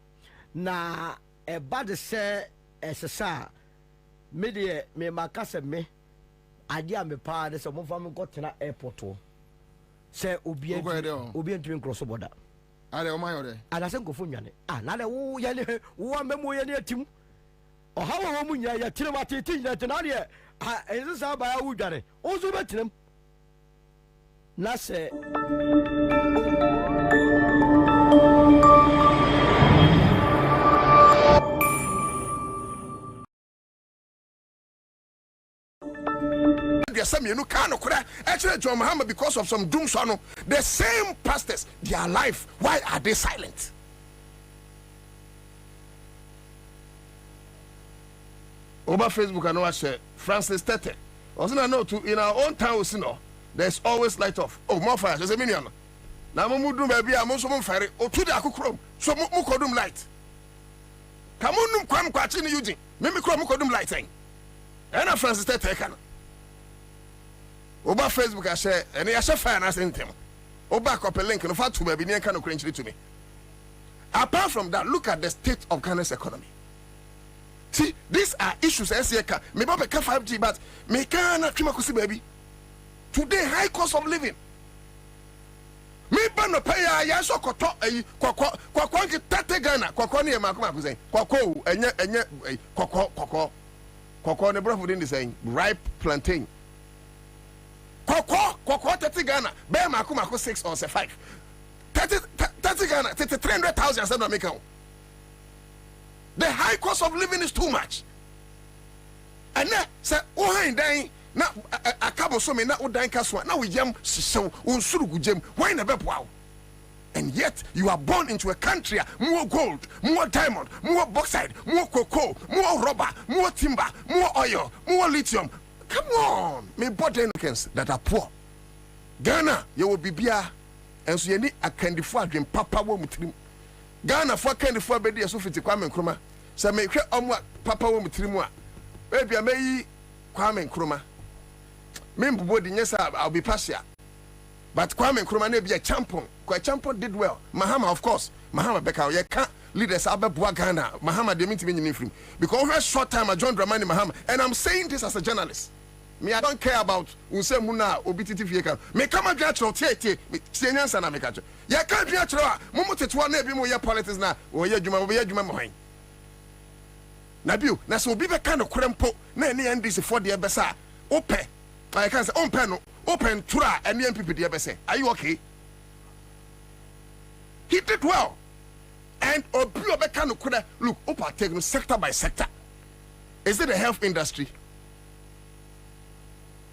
Na a bad say as a sa. Media me macassa me. Idea me pa, there's a move got to the airport. Say obi ntumi cross border ale o mayore ana se nkofo nwane na le wo ye ne wo memo ye ne atim o ha wo mu nya ya tire ma tete nya te na de ense sa ba ya wo dware o so betirem na se Actually, John Muhammad, because of some doom swano, the same pastors, they are alive. Why are they silent? Over Facebook, I know I share Francis Tete. Also, I know in our own town, you know, there's always light off. Oh, more fire, there's a million. Now, Mudu maybe I'm also on fire. Oh, to the Akukrom, so Mukodum light. Come on, come catching you. Maybe Mukodum lighting. And a Francis Tete can. Over Facebook, I say, and I shall find us in them. Over copy link and fact to me, be kind of cringe to me. Apart from that, look at the state of Ghana's economy. See, these are issues. Me Bobie 5G, but me can't kimakusi baby. Today, high cost of living. Me bano pay a yaso koto kwakwa 30 Ghana kwakwa ni makuma kuzen kwakwa enye kwakwa ne brother within the saying ripe plantain. Kwakwa 30 Ghana, bear Makumako 6 or 5. 30 Ghana, 300,000 said American. The high cost of living is too much. And now, say, oh, I'm dying. Now, a couple so many now dying castle. Now we jam so unsuru jam. Why never wow? And yet you are born into a country more gold, more diamond, more bauxite, more cocoa, more rubber, more timber, more oil, more lithium. Come on, me body that are poor. Ghana, you will be beer, and so you need a candy for dream papa womb. Ghana for candy for baby as if it's Kwame Nkrumah. So make sure papa womb trimwa. Baby, I may Kwame Nkrumah. Member body, yes, I'll be passia. But Kwame Nkrumah may be a champion. Quite champion did well. Mahama, of course. Mahama Beka, you can't. leaders abɛboa Ghana Mahama de mean in free because over short time I John Dramani Mahama, and I'm saying this as a journalist. Me, I don't care about Unse Muna obititi fieka. Me come a natural tie Senians and America. Ya can't be natural. Momo to one every more politics now, or ya Juma Mohain. Nabu, Naso be the kind of crempo, Nanny and this for the Abessa. Open, I can say open, try, and the MPP the Abessa. Are you okay? He did well. And Obu Becano could look up take sector by sector. Is it the health industry?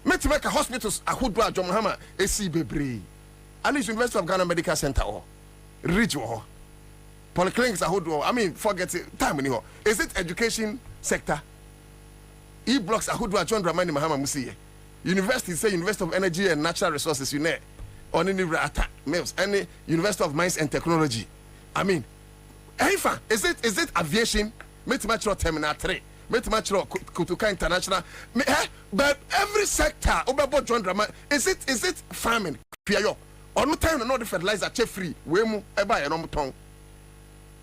Met to make a hospitals a hood John Mahama, a CB at least University of Ghana Medical Center or regional polyclinics a hood. I mean, forget it, time anymore. Is it education sector? E-blocks a hood John Dramani Mahama Musi. University say University of Energy and Natural Resources, you know, on any rata mills, any University of Mines and Technology. I mean, is it aviation? Met to terminal 3. Kutuka International, but every sector, John Drama, is it farming? Or no time no fertilizer free, Wemu, Eba, and Omutong.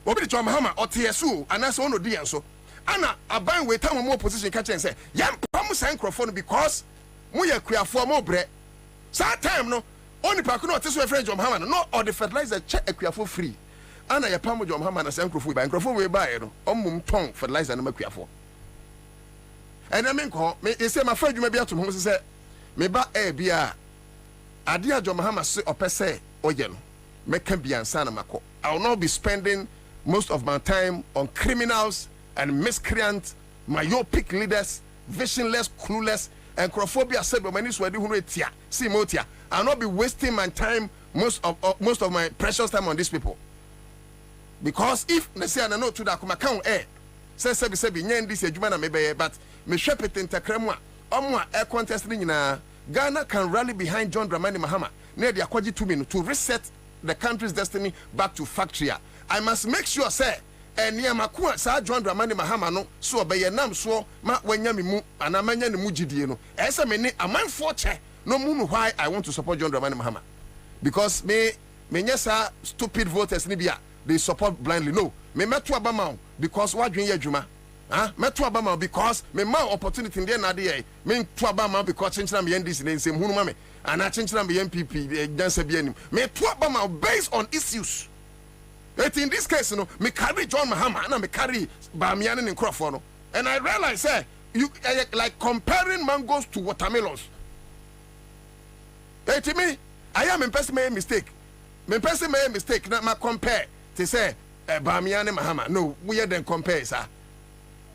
Obi John Mahama or TSU, and that's one of so. Anna, a buying with time more position catch and say, Yam Pamus and Crofon because we are queer for more bread. Sad time no, only Pacuno, this way, friend John Mahama, no, or the fertilizer check a queer for free. Anna, your Pamu John Mahama and Sancrofu, and Crofon we buy, Tong fertilizer and make for. And I mean, they say my friend, you may be able to home, say, me ba bia, Adia John Mahama say, or per se, or yen, make him be Ansah Mako. I will not be spending most of my time on criminals and miscreants, myopic leaders, visionless, clueless, and crophobia said, but many swear do tia, see motia. I will not be wasting my time, most of my precious time on these people. Because if they say, I know to that, come account, say, nyen this, Jumana maybe, but me shepet in Takremwa, air contesting in Ghana can rally behind John Dramani Mahama, near the Akwaji 2 minutes to reset the country's destiny back to factory. I must make sure, say, and near Makua, Sir John Dramani Mahama, no, so by your name, so, ma when yamimu, and a man mujidino. As a minute, a man for che, no moon why I want to support John Dramani Mahama. Because me nyesa stupid voters Libya, they support blindly. No, me metu abama because what doing ye juma. Metu abama because me ma opportunity in the NDA. Me tu abama because change na me NDC in same hunu mame. And I change na me MPP dance be any. Me tu abama based on issues. But in this case, no, me carry John Mahama and me carry Bamian and Crawford. No? And I realize, you like comparing mangoes to watermelons. Hey, to me, I am in person made a mistake. Me person made a mistake. Not my compare to say Bamian and Mahama. No, we are then compare, sir.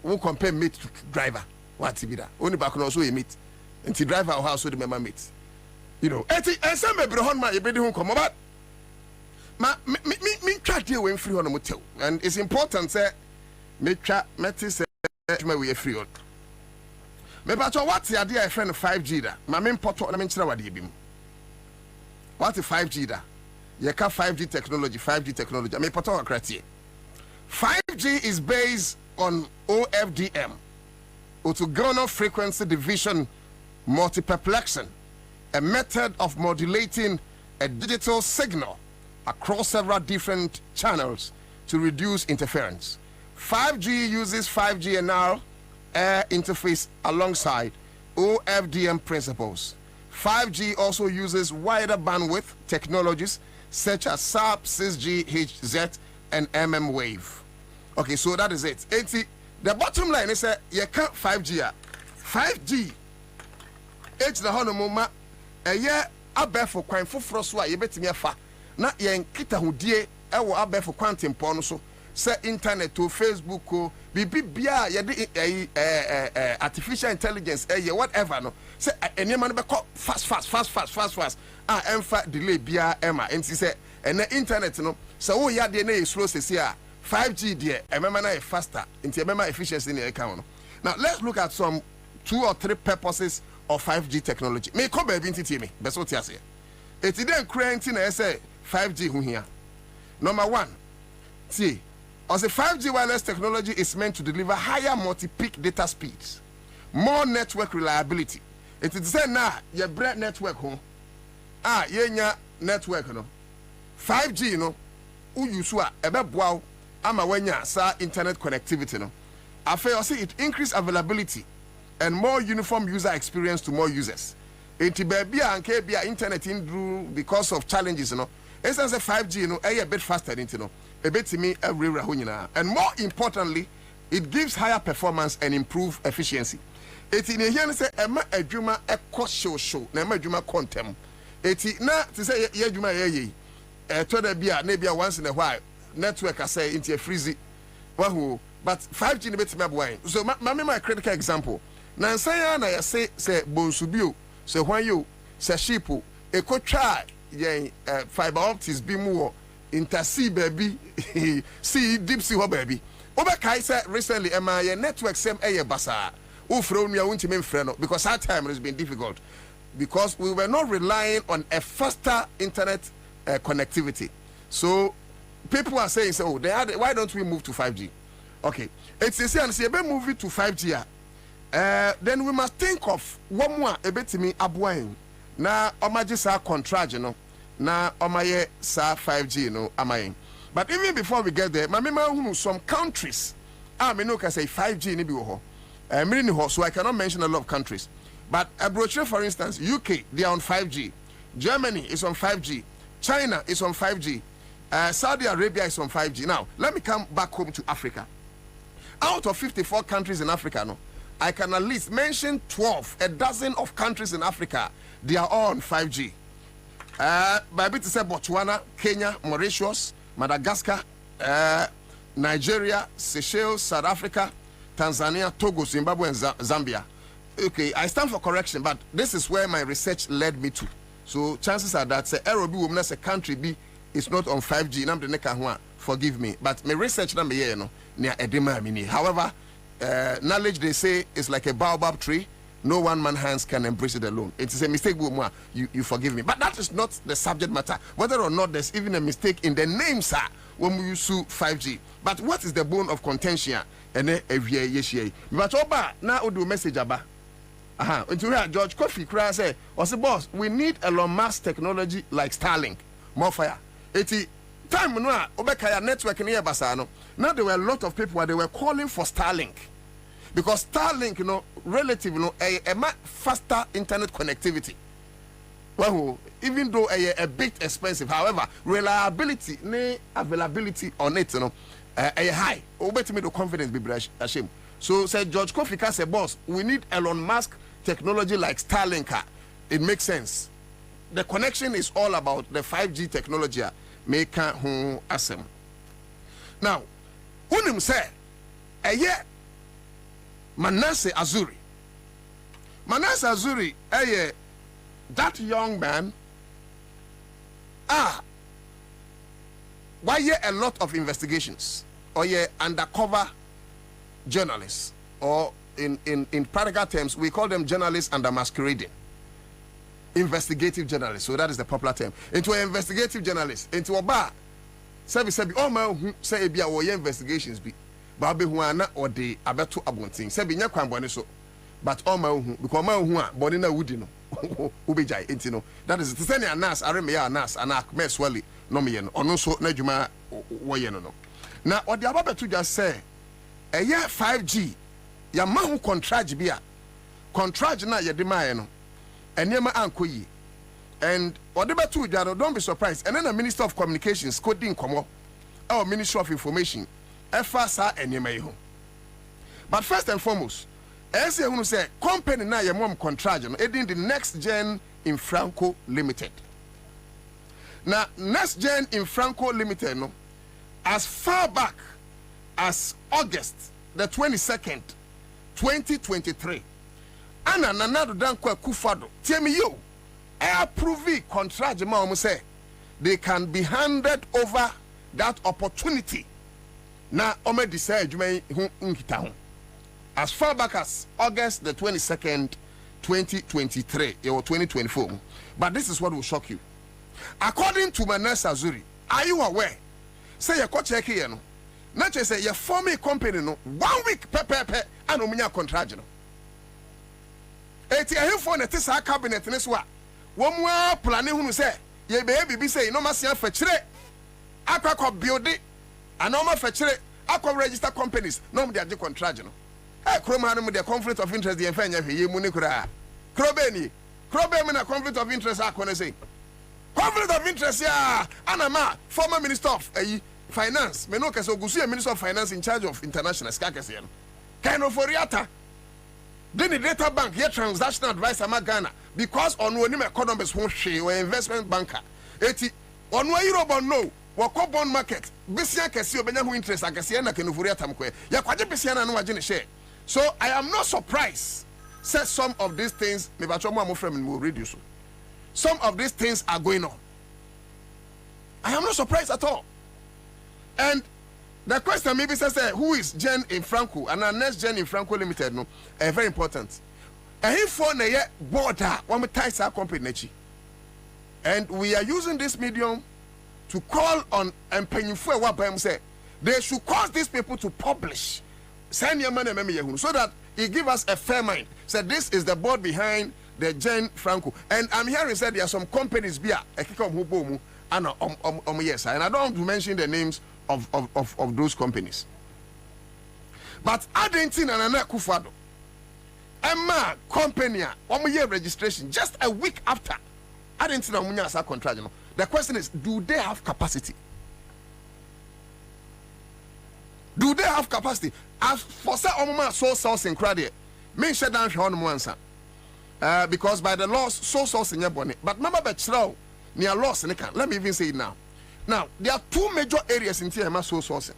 We compare meat to driver. What's it? Only back on also a meat. And the driver or house with the meat. You know, and some may be on my baby who come about. Me try to win free on the motel, and it's important say me try say me we free on. Me but what's the idea of 5G da? My main port na me nchira wade bi mu. What is 5G da? You can 5G technology. Me port akrati. 5G is based on OFDM, orthogonal frequency division multiplexing, a method of modulating a digital signal across several different channels to reduce interference. 5G uses 5G NR air interface alongside OFDM principles. 5G also uses wider bandwidth technologies such as SAP, 6G, HZ, and MM wave. Okay, so that is it. The bottom line is that you can't 5G. 5G. It's the Honomoma. A year above for crime for Frostwa, you bet me a fa. Na yen kita hudie ewo abe for quantum porn so say internet to Facebook ko bibia ye de artificial intelligence whatever no say enema no be fast emfa delay bia ema enti say ene internet no say wo ya de na slow sesi a 5G de emema na faster enti emema efficiency na e kan no. Now let's look at some 2 or 3 purposes of 5G technology. Me ko ba bi ntiti me be so tiase it then creating na say 5G who here. Number 1, see, as a 5G wireless technology is meant to deliver higher multi-peak data speeds, more network reliability. It is said now, your bread network home. Yenya network no. 5G no, u use ebe wow ama wanya sa internet connectivity no I feel it increase availability and more uniform user experience to more users. Enti baby anke bia internet in do because of challenges no. It's as a 5G no a bit faster into no. A bit to me every rahunina. And more importantly, it gives higher performance and improve efficiency. Eti ne here say ema adwuma ekɔ show na ema adwuma contem. Eti na to say ye adwuma ye to da bia na bia once in a while network I say into a freezy. Wahu but 5G ne bit me boy. So my critical example. Na nsanya na ye say bonsubio say hwan yo say sheepo e ko try ye fiber optics bi mu intersea baby see deep sea ho baby. Oba kai say recently ema ye network same eye basa. Because our time has been difficult because we were not relying on a faster internet connectivity. So people are saying, so why don't we move to 5G? Okay, it's a say and move it to 5G. Then we must think of one more a bit to me abuain. Na omaji sa contract, you know. Na omaye sa 5G, you know, amayin. But even before we get there, my some countries, I mean, no can say 5G ni biwo. So I cannot mention a lot of countries. But brochure, for instance, UK, they are on 5G. Germany is on 5G. China is on 5G. Saudi Arabia is on 5G. Now, let me come back home to Africa. Out of 54 countries in Africa, no, I can at least mention 12, a dozen of countries in Africa. They are all on 5G. By bit to say Botswana, Kenya, Mauritius, Madagascar, Nigeria, Seychelles, South Africa, Tanzania, Togo, Zimbabwe, and Zambia. Okay, I stand for correction, but this is where my research led me to. So chances are that Aerobi woman as a country B is not on 5G. Forgive me, but my research number here, no, near Edema Mini. However, knowledge they say is like a baobab tree. No one man hands can embrace it alone. It is a mistake, you forgive me. But that is not the subject matter. Whether or not there's even a mistake in the name, sir, when we use 5G. But what is the bone of contention? And then but oba now do message aba. Into here George Kofi Kra say, "What's the boss? We need Elon Musk technology like Starlink, more fire." Eti time no obekaya network near Basano. Now there were a lot of people where they were calling for Starlink because Starlink, you know, relative, you know, a faster internet connectivity. Well, even though a bit expensive, however, reliability, availability on it, you know. A high, obey me the confidence be ashamed. So said George Kofi Kra say, boss, we need Elon Musk technology like Starlink. It makes sense. The connection is all about the 5G technology. Make who asem. Now, who him say a year Manasseh Azuri. Manasseh Azuri, that young man, why a lot of investigations or undercover journalists, or in practical terms we call them journalists under masquerading, investigative journalists. So that is the popular term. Into an investigative journalist, into a bar, sebi oh my say be our investigations be babe huana or the abeto abonting sebi nya kwan so but all my because my hu body na wudi no ubejai intino. That is to send anas areme ya anas anak meswali no me no ono so na dwuma wo ye no. Na odi ababeto just say a year 5G ya ma hu contract bia contract na ye de mae no enema ankoyi and odi beto dwa, don't be surprised. And then the Minister of Communications coding komo or Ministry of Information efasa enema ho. But first and foremost, as you say, company na your mom contract, aiding the Next Gen in Franco Limited. Now, Next Gen in Franco Limited, no, as far back as August the 22nd, 2023, Anna Nanado Danko Kufado, tell me you, I approve contract, say they can be handed over that opportunity. Now, Ome decide you may unkita. As far back as August the 22nd, 2023 or 2024. But this is what will shock you. According to Manasseh Azuri, are you aware? Say you go check here, no. Not just say you form a company, no. 1 week pe and omunya contract, no. Eti a for the tisa cabinet in this one. One more planning who say ye baby be say no masia for chire. Akwa build it and normal fetchere akọ register companies no mo dey contract no kroma no mo dey conflict of interest dey fanya hwe yemu ni kura krobeni na conflict of interest akọ say conflict of interest ya anama former minister of finance me no kase ogusu minister of finance in charge of international ska kase no kind of oriata then the data bank here transactional advisor ma Ghana because on onim economists ho hwe or investment banker eti on wa Europe no wako bond market besia kase obenya ho interest akase na kenofori atam ko ya kwaje besia na no waje ne share. So I am not surprised say some of these things me ba chomo amofrem me reduce. Some of these things are going on. I am not surprised at all. And the question maybe says who is Jen in Franco and our next Jen in Franco Limited no very important. And he for na ye border one ties our company and we are using this medium to call on and penyfo wa bam say they should cause these people to publish send your money so that he give us a fair mind. Say this is the board behind the Jen Franco, and I'm hearing said there are some companies bia ekikom hubomu and yes, and I don't want to mention the names of those companies. But Argentina and Nana Kufado, Emma company, 1 year registration, just a week after Argentina Munyasa contract. The question is, do they have capacity? Do they have capacity? As for say Omama so source in credit, me shut down on Ansah. Because by the laws, so source in your bonnet. But remember that near loss in let me even say it now. Now, there are two major areas in TMA so sourcing.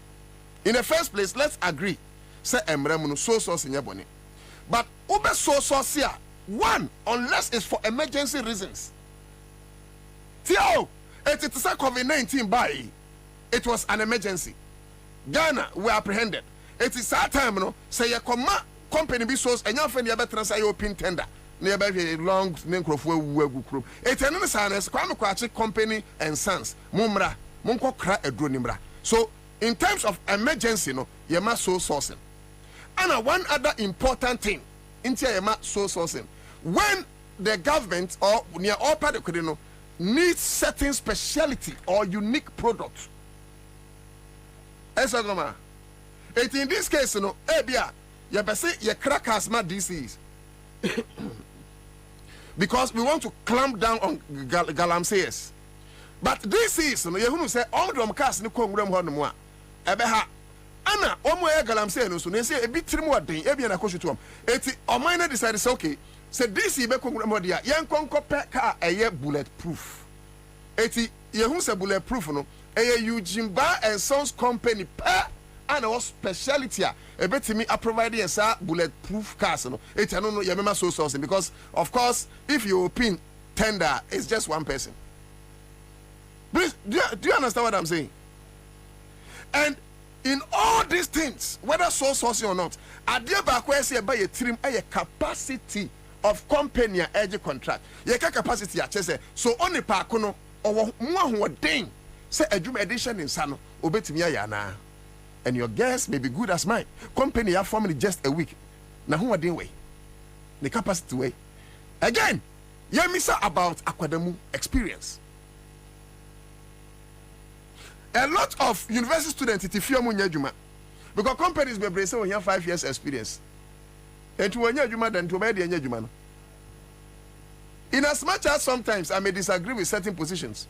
In the first place, let's agree. Say Emremuno so source in your bonnet. But Ube so source here, one, unless it's for emergency reasons. Tio, it is a COVID-19 by it was an emergency. Ghana were apprehended. It is that time, no, say a company be source and your friend you better say open tender. Nearby long name crop group. It's an honest company and sons. Mumra, Munko cra a dronimra. So in terms of emergency, no, you must so sourcing. And one other important thing, into you must so sourcing. When the government or near all part of the needs certain speciality or unique product. Esagoma. It in this case, no, ebia, you say your crackers ma disease. Because we want to clamp down on galamseyers. But this is, you know, say all the cars in the Congress Honor. Ebeha. Anna, omo galamsey no so they say a bit more thing, ebi na koshi to him. Eti o mine decided say okay. Say this be Congress dia, yan konko pe car a bulletproof. Eti ye hu say bulletproof no, Ujimba and Sons Company per and our speciality a betimi a providing a bulletproof cars no. It I don't know you remember so sourcing because of course if you open tender it's just one person. Please, do you understand what I'm saying? And in all these things, whether so sourcing or not, I dear back where say by a trim a capacity of company edge contract. Ye capacity a chese so only pakono or one thing say a drum edition in Sano obetimi yana. And your guess may be good as mine. Company have formerly just a week. Now who are they way? The capacity way. Again, you miss about academic experience. A lot of university students if you are because companies may say we have 5 years experience. And to when you than to buy the in as much as sometimes I may disagree with certain positions.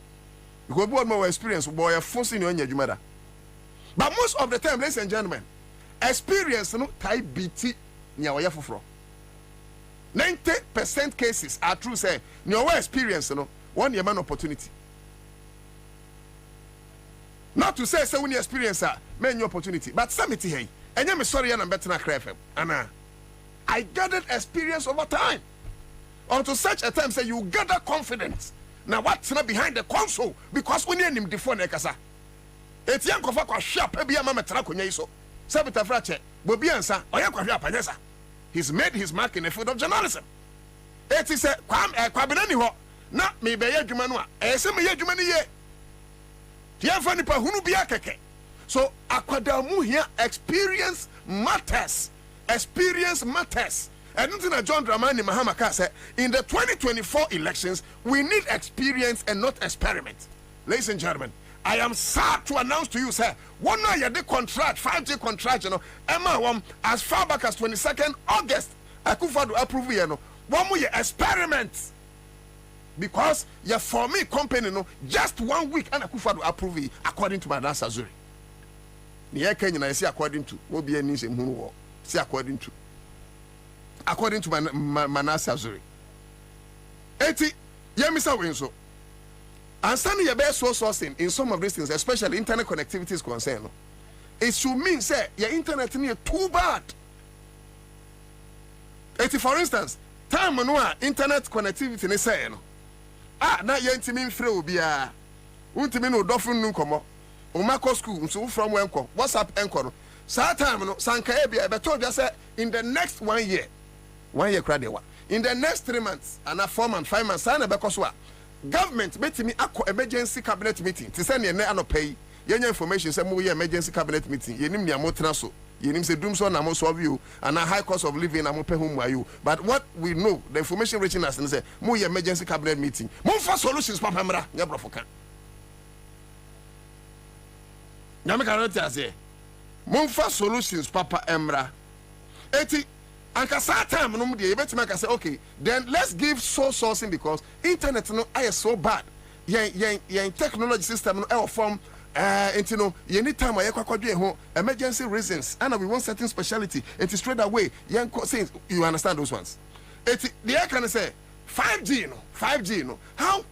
Because we have more experience, boy, forcing you on your jumada. But most of the time, ladies and gentlemen, experience no type BT nyawaya fufro. 90% cases are true say nyawa experience no one year man opportunity. Not to say when you experience man your opportunity, but samity hey. And you me sorry and better na crafem. Anna, I gathered experience over time. Unto such a time say you gather confidence. Now what's not behind the console because when you name the phone ekasa. It's young of a shop, maybe a mamma traco, Sabita Frache, Bobie Ansah, or Yakwapanyasa. He's made his mark in the field of journalism. It is a Kwabena, not me by Yajumanua, as a Yajumani. Tiafanipa Hunubiakeke. So, Aquadamu here, experience matters. Experience matters. And John Dramani Mahamaka said, in the 2024 elections, we need experience and not experiment. Ladies and gentlemen, I am sad to announce to you, sir, one year the contract, 5G contract, you know, Emma, as far back as 22nd August, I could approve, you know, one more year experiment. Because you for me company, no, just 1 week, and I could approve it according to my Ansah Zuri. The Kenya, I see according to, will be a niece in who see according to my Ansah Zuri. 80, Yemisa Winso. And standing your best sourcing in some of these things, especially internet connectivity is concerned. It should mean, say, your internet is too bad. 80, for instance, time no internet connectivity is saying, now you're intimate free will be a ultimate no dolphin no come up. Umako school, so from Wenko, WhatsApp Enko. Sa time no Sanka be I told you say in the next 1 year, 1 year cradewa. In the next 3 months, and 4 months, 5 months, sana bekoswa. Government met me ako emergency cabinet meeting. To send you no pay. Your information say mo emergency cabinet meeting. You nim mo traso. You nim say doom so na mo solve you and a high cost of living na mo pay home you. But what we know, the information reaching us and say mo emergency cabinet meeting. Mo for solutions papa mra nya brofoka. Nya me kan tell say mo for solutions papa emra. Eti anka sa time no mu dey you betima ka say okay, then let's give sourcing because internet no is so bad. Yen technology system no form you know, anytime I kwakwadwe emergency reasons and we want certain speciality it is straight away saying you understand those ones. It the air can say 5G no how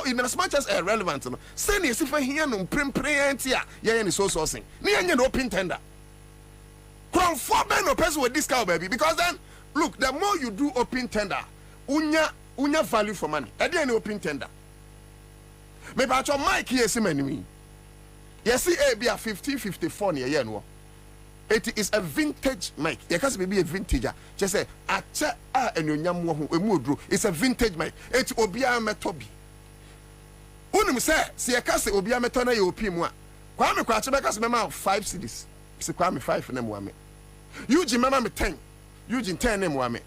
in as much as relevant no send you for here no premprentia any sourcing ni no open tender from Kwabena no person with discount baby because then look the more you do open tender unya value for money any open tender me ba cho mic here see me. Yes, it be a 1554 near year no. It is a vintage mic. You can't be a vintage. Just say acha and your nyam wo it's a vintage mic. It obia metobi. Unim say see ka say obia meto na ye opi mu a. Kwa me kwa chebeka se mema 5 cedis. Se kwa me 5 na mu ame. Eugene mema me 10. Eugene 10 na mu ame.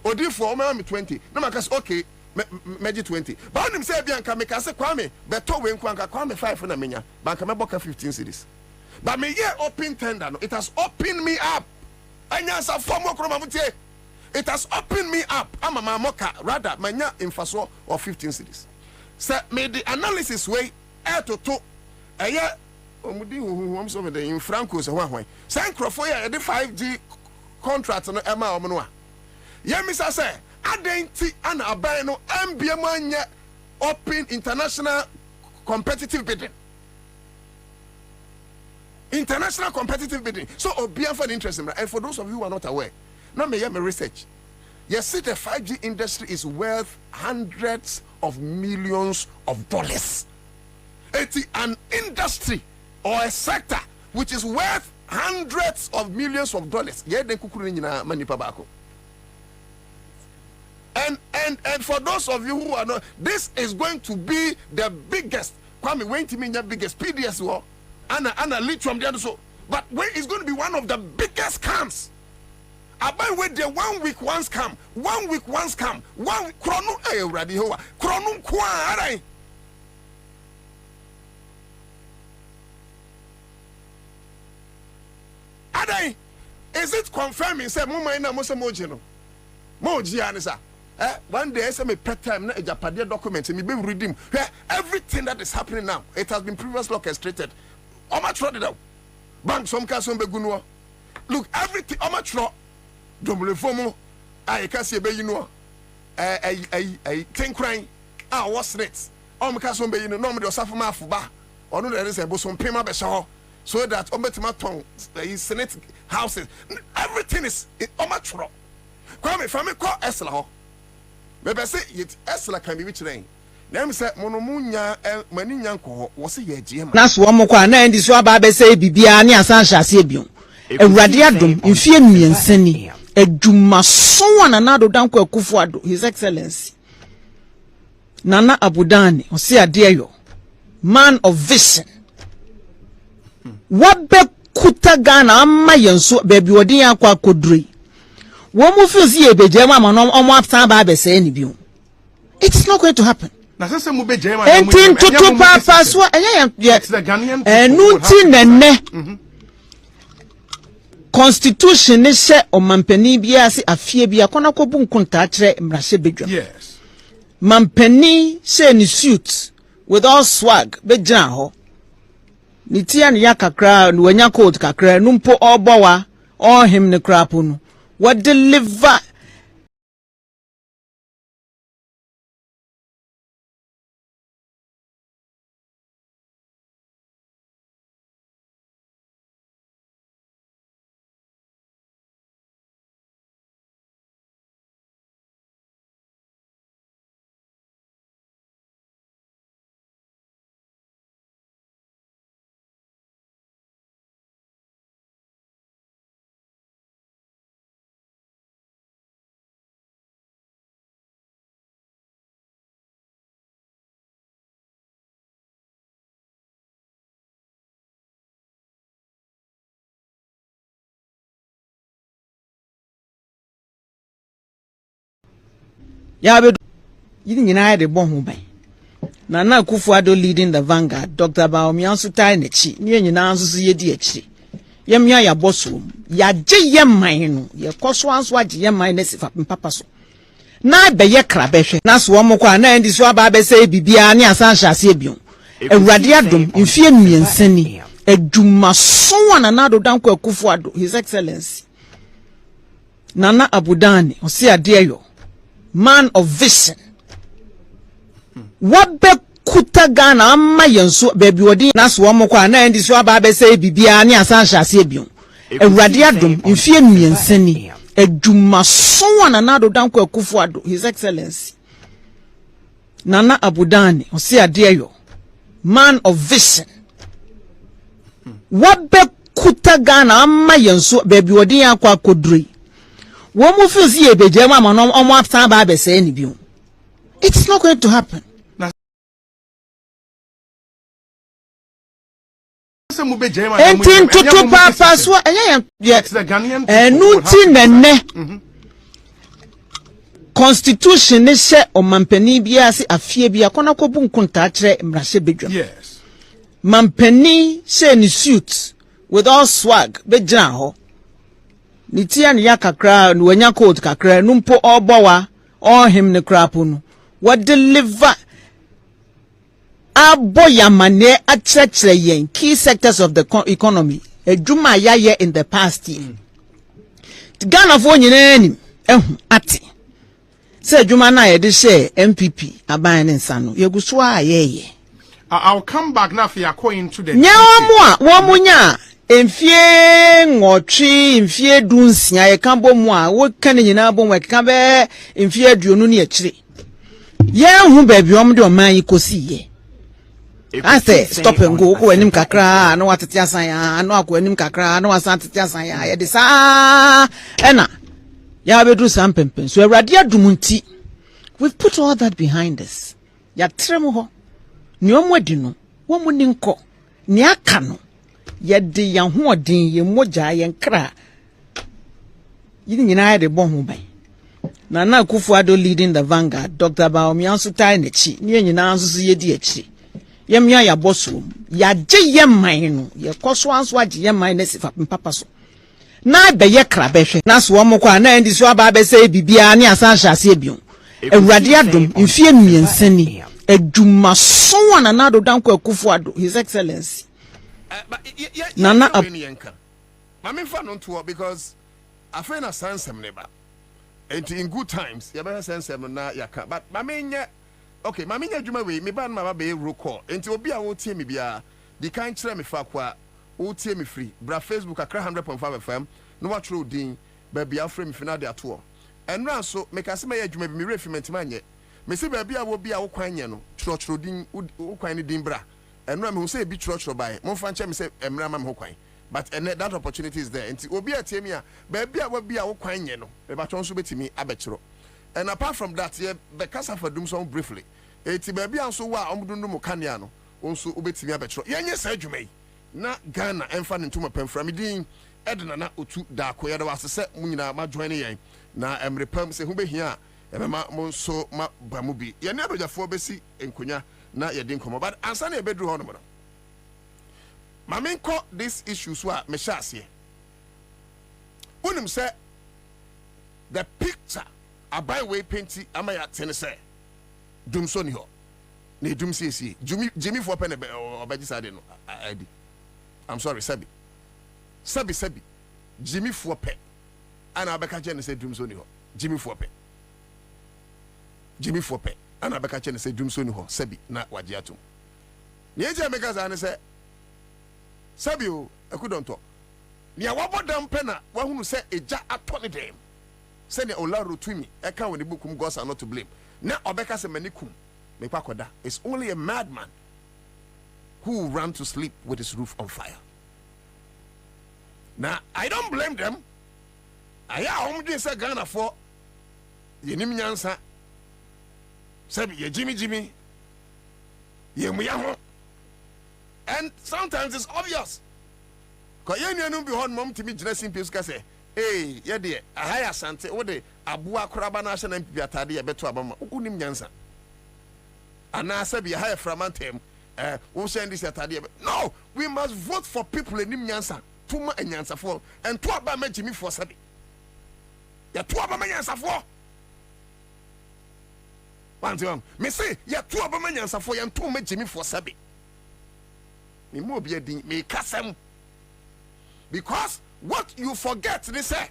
Odifo mema me 20. Na maka say okay. Meji 20. But when say Bianca make us Kwame, beto we nkwanka Kwame 5 na menya. Banka me boka 15 cedis. But me here open tender no. It has opened me up. Anyasa form okroma mutie. It has opened me up. Ama mamoka rather menya infaso of 15 cedis. Say me the analysis way to eye omudi hu so me the in franco se hwan. Say nkrofo ya the 5G contract no ema omo no a. Ye misa say Adenti and Abano MBM open international competitive bidding. International competitive bidding. So Obia for the interest and for those of you who are not aware, now me hear my research. You see the 5G industry is worth hundreds of millions of dollars. It's an industry or a sector which is worth hundreds of millions of dollars. Yeah, then kukuru na mani pabako. And for those of you who are not, this is going to be the biggest. Kwame, when to mean the biggest PDS war, Anna lead from the other so. But when it's going to be one of the biggest scams. About where the 1 week once come, 1 week once come, one chrono radio, chrono kwa. Adai, is it confirming? Say, Muma ina Musa Mojino. Moji Anisa. One day, I say, me pet time, a Japadia document, and me be redeem. Everything that is happening now, it has been previously orchestrated. Oma trot it out. Bank some cash on Begunua. Look, everything, Oma trot. Double fomo. I can't see a bay, you know. I think crying. What's next? Oma cash on Bay, you know, no, or suffer my fuba. Or no, there is a bosom payment beshaw. So that Ometima Senate houses, everything is Oma trot. Come if I may call Esla. Maybe I say it Esla can be which name. Them say Monomunya Maninyanko was a year. That's one more and then this one Babe say Bibiani Ansah Sebion. A radiadum in Fiemi and Seni. A Juma so one another Danko Kufuado, His Excellency Nana Abudani, or say a dear man of vision. What be Kutagana Mayan so baby Wadia Kwa Kodri. One more feels ye be Jama on Babe say any view. It's not going to happen. na sese mu be jema entin tutu papa so enye enunti nene constitution ne se omampani bia se afie bia kona ko bu nkunta kire mrahye bedwam yes mampani se ni suit with all swag bejina ho ni tia ne yakakra no wanya coat kakra numpo obowa all him ne krapo no what deliver ya be yini nyina de bon ho ban na Kufuado leading the vanguard Dr. Bobie Ansah tai na chi ne nyina nso yedi achi yemya ya boso ya je yeman no ye koso anso age yeman na sifa papa so na be ye kra be hwe na so wo kwa na ndi so aba be say bibia ne Ansah ase ebion awurade adom mfie miensani adwuma so na do danko Kufuado his excellency Nana Abudani osi ade yo man of vision. What be kuta Ghana amma yenso baby wodi na so mo kwa na ndi so aba be say bibia ne Ansah ase ebion awurade adom mfie miensani adwuma so na do danko Kufuado his excellency Nana Abudani osi ade yo man of vision. What be kuta Ghana amma yenso baby wodi akwa kodri womu feel see ebeje ma no omo after ba be say ni biu. It's not going to happen. Entin tutu papa so enye enunti nene constitution ne se omampani bia se afie bia kona ko bu nkunta kire mrahye bedwam yes mampani se ni suit with all swag bejina ho ni tia ne yakakra no wanya coat kakra numpo obowa all him ne krapo no what deliver aboya mane atchechere yen key sectors of the economy edwuma yaye in the past year Ghana fo nyina anim ehu ate se edwuma na ye de share MPP aban ne nsa no yeguso a yeye I'll come back now for your coin to the wo nya emfie ngotwe emfie dunsia ye kan bo mu a wo kan nyina bo mu kan be emfie aduonu ne akire ye hu ba bi om de o man yi kosi ye I say stop and go enim kakra no watete asan ya no akọ enim kakra no wasan tete asan ya ye de sa ena ya bedu sam pempen so awurade adumunti we've put all that behind us ya trem ho ni omwadi no wo mu ni nko ni aka no ye de ya ho odin ye moja ye nkra yini nyina de bon ho ban Nana Kufuado leading the vanguard Dr. Bobie Ansah tai na chi ni nyina nso yedi achi yemya ya boso ya je yeman no ye koso anso age yeman na sifa papa so na be ye kra be hwe na so mo kwa na ndi so aba be say bibia ne Ansah ase ebion awurade adom mfie miensani adwuma so na do danko Kufuado his excellency Nana Mami fa no to because afa na sansem neba and in good times ya be sansem na yaka but mami nya okay, mami nya dwuma we me ban mama be recall enti obi a wo tie me bia di kan kire me fa kwa wo tie me free bra Facebook akra 100.5 FM no wa tro din ba bia free me fina de ato enra so me ka se me ya dwuma bi me refiment manye me se ba bia wo bia wo kwan nye no tro din wo kwan ni din bra enra me hu se bi tro bai mo fa nche me se emra ma me ho kwan but that opportunity is there enti obi a tie me a ba bia wo bia wo kwan nye no e ba twon so betimi abechiro. And apart from that, yeah, the casa for doom song briefly. Eti baby and so wa omdundu mo kanya no. Also ubetimi abetro. Yenye sa adwumai. Na Ghana emfa nto mo pamfra medin Edna na otu da koya da wase se munyina ma join yen. Na emrepam se hu behia ebema mo so ma ba mu bi ye ne abajafo besi enkonya na ye din komo but ansa na e bedru ho no mo ma menko this issue so a me sha ase unim say the picture abai we painti amaya tene say dum so ni ho na dum siesie Jimmy for pen obaji sade no adi I'm sorry sabi Jimmy for pen ana abeka che ne say dum so ni ho Jimmy for pen ana abeka che ne say dum so ni ho sabi na waje atum ne eje meka za ne say sabi o akudonto ne awabodam pen na wahunu say eja atone dem say ne olaro tumi e kan woni bukum gods are not to blame na obeka say manikum mepakoda. It's only a madman who ran to sleep with his roof on fire. Now I don't blame them. I am say Ghana for yenim nyansa sabi ye Jimmy ye muyaho, and sometimes it's obvious because ye nenu bi hon mom timi dressing piece ka say hey ye de ahaya sante wo de abua koraba na hye na mpibi atade ye beto abama unim nyansa ana sabi ahaya framantem we send this atade. No, we must vote for people enim nyansa tuma enyansa for and to aba ma Jimmy for sabi ya to aba ma nyansa for one me say ya to aba ma nyansa for ya to ma Jimmy for sabi me mo bi edin me kasem because what you forget they say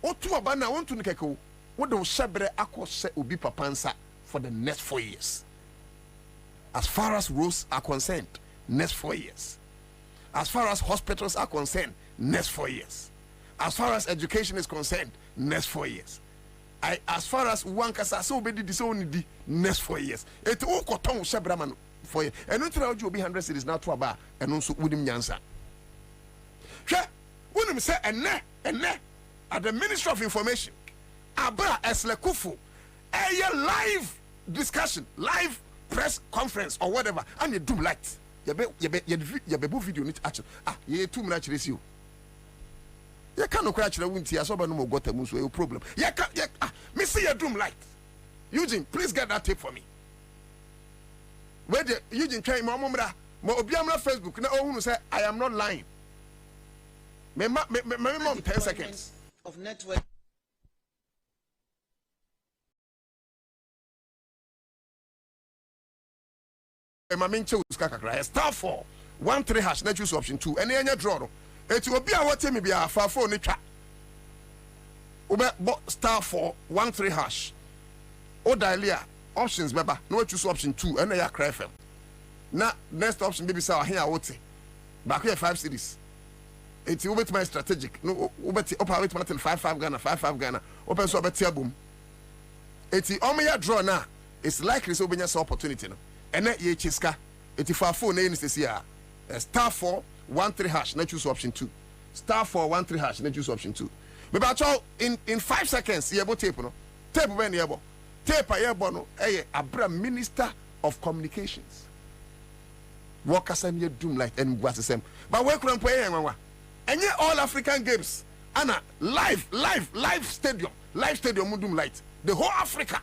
o to aba na won to nkeke wo de shebre akose obi papansa for the next 4 years. As far as roads are concerned, next 4 years. As far as hospitals are concerned, next 4 years. As far as education is concerned, next 4 years. As far as one kasa so be di so ni next 4 years. Et o koton shebraman 4 years. And no try obi 100 cities now to aba and no so wudim nyansa. Hwe wunim say enne at the Ministry of Information abra eslekufu a live discussion, live press conference or whatever, and you do light. You be video need action. You 2 minutes race you. You can't crash the wind here, so no more got a muso problem. You can't me see your doom light. Eugene, please get that tape for me. Where the Eugene came, Mamma, Mobiamla Facebook, now who say I am not lying. My mom 10 seconds of network. Star 4 13 hash na choose option 2 and any draw no eti obi a wote me bia fa phone ni twa obe star 4 13 hash o dial options beba no choose option 2 and ya cry fm na next option baby say here wote back here 5 series eti obet my strategic no obet operate my 55 Ghana open so obet abum eti omeya draw na it's likely so benya some opportunity no ene ye chiska eti fa phone na yin sisi a star 4 13 hash na choose option 2 star 4 13 hash na choose option 2 me ba chow in 5 seconds ye bo tape no tape ben ye bo tape ye bo no abra Minister of Communications workasam ye doom light and gwasesem but we kura mpo ye nwanwa enye all African games ana live stadium doom light the whole Africa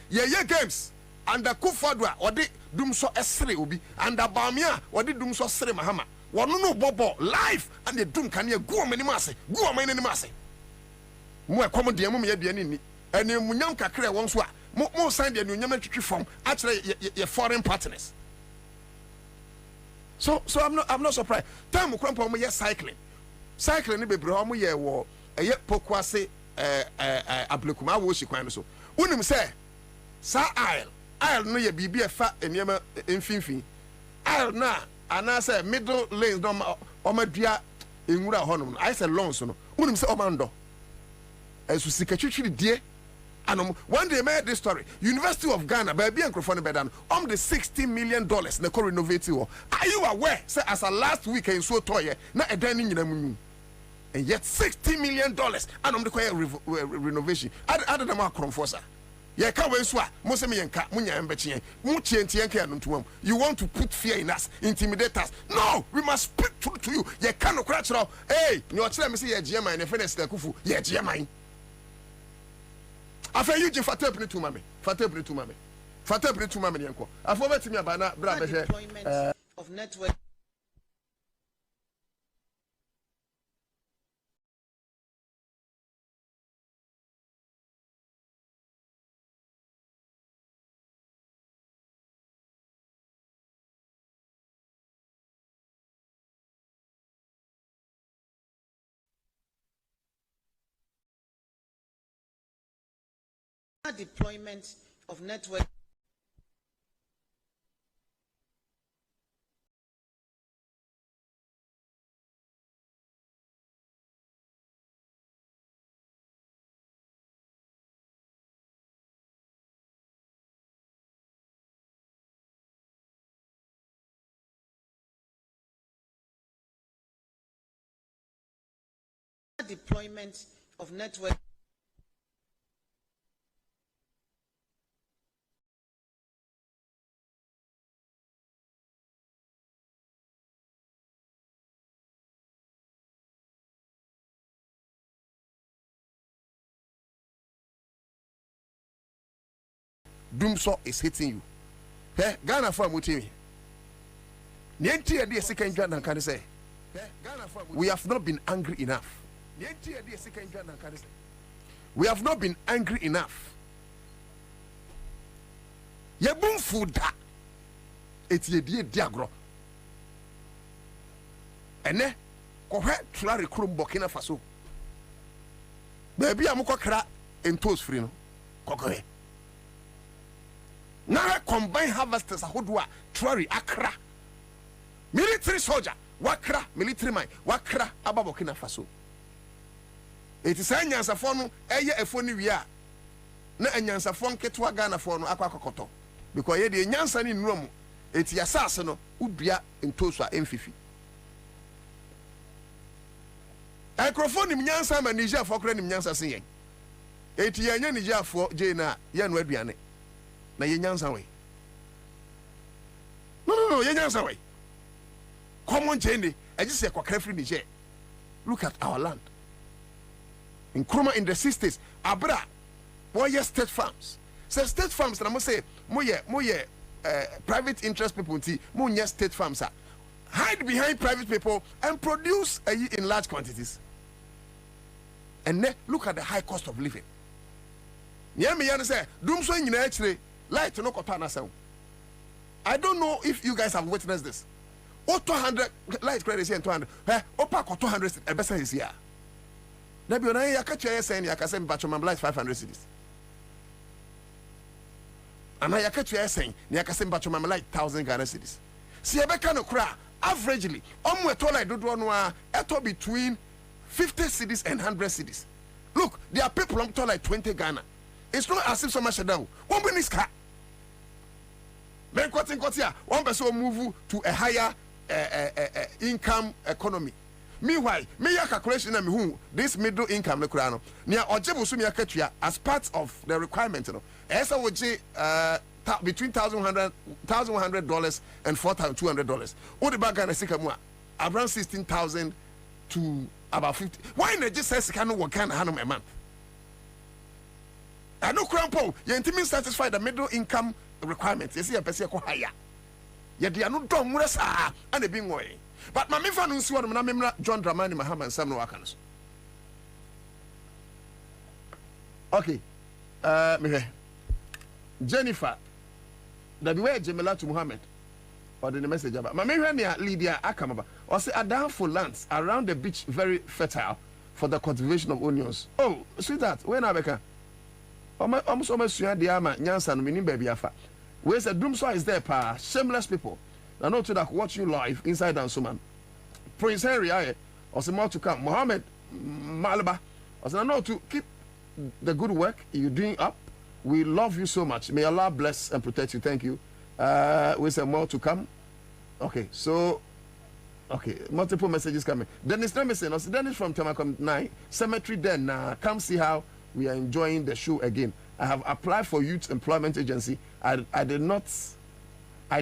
ye games under Kufadwa or the Dumso Esre Ubi under Bamia or the Dumso Sre Mahama. One no bobo live and the Dum can you go many masse, go many masse. More common dear mummy and the Munyanka clear once more signed the Nyaman form actually your foreign partners. So I'm not surprised. Time crumple me cycling be bromo ye war a yet pokwase ablekuma wo shikwan so. Unim say sa aisle no ye bibia fa enema emfinfin aisle na ana say middle lanes no omadua enwura honom I say long so no unim say omando esu sikatwitwiri die anom one day made this story University of Ghana baby enkrofo bedan the $60 million na co renovate wo. Are you aware say as a last week in so toye na edan ni nyina munyu and yet $60 million and the renovation. Other than my cromfosa. Yeah, can't wait so. Most of me and cat, Munya and Betty, you want to put fear in us, intimidate us. No, we must speak truth to you. You cannot crash it out. Hey, you're telling me, say, yeah, Gemma, and a friend is like Kufu. Yeah, Gemma. Afa you je fata pni tu mame. Fata pni tu mame. Fata pni tu mame yenko. Afa betimi aba na bra be hwe. Of network. Deployment of network. Deployment of network. Doomsaw is hitting you. Hey, Ghana for Mutimi. Nienti adi second Ghana can say. We have not been angry enough. We have not been angry enough. Ye boom food that. It's ye dear diagro. Ene, kohwe tulari krum Burkina Faso. Baby amuko kra entos free no. Kokohe. Now combine harvesters ahodwa Trari Accra. Military soldier, Wakra, military mine, Wakra, Ababokina Faso. It is a Ansah phone, a phone via. Na Ansah phone ketwa Ghana phone aquacoto. Because ye the Ansah in Rome, it's Yassasano, Ubia in Toswa M50. Microphone in Ansah and Niger for Cranim Ansah saying. 80 years Niger for Jana, Yan Wedbiane. Na ye Ansah way. No, ye Ansah way. Common Jenny, I just say Kwabena Niger. Look at our land. In Kruma in the 60s, Abra, boy, state farms. So state farms, I must say, moye, private interest people, moye state farms. Hide behind private people and produce in large quantities. And then look at the high cost of living. Nyame say, Doomsaw in actually light no kotana sound. I don't know if you guys have witnessed this. 200 light credit here and 200. Opa 200 a better is here. Nabi ona ya catch you saying ya kasem bachoma light 500 cedis. Ana ya catch you saying ya kasem bachoma light 1000 Ghana cedis. See ebeka no kra averagely omo eto like dodo no a eto between 50 cedis and 100 cedis. Look, there are people on like 20 Ghana. It's not as if so much down. One bin is car. Men kotia one person move to a higher income economy. Meanwhile, me ya calculation na me who this middle income le kura no. Nia ojebu so me akatua as part of the requirement no. Esa woje between $1,100 and $4,200. What the bag na sika mu around 16,000 to about 50. Why na just say sika no work can hanum a month? I know crampo, you intimi satisfy the middle income requirements. You see a person ko higher. Yet they are not done with us and they being way. But my fan is one of John Dramani Mahama and Sam Wakans. Okay. Jennifer, the way Jamila to Muhammad or the message about my Lydia Akamaba or say a downful lands around the beach very fertile for the cultivation of onions. Oh, see that when I become almost the ama Nyansan meaning baby afa. Where's the Doomsaw is there, pa shameless people. I know to that watch you live inside Ansah. Prince Henry, or some more to come. Mohammed Malaba, I know to keep the good work you're doing up. We love you so much. May Allah bless and protect you. Thank you. We say more to come. Okay, so multiple messages coming. Dennis Nemison, also Dennis from Tamakom 9 Cemetery. Then come see how we are enjoying the show again. I have applied for Youth Employment Agency. I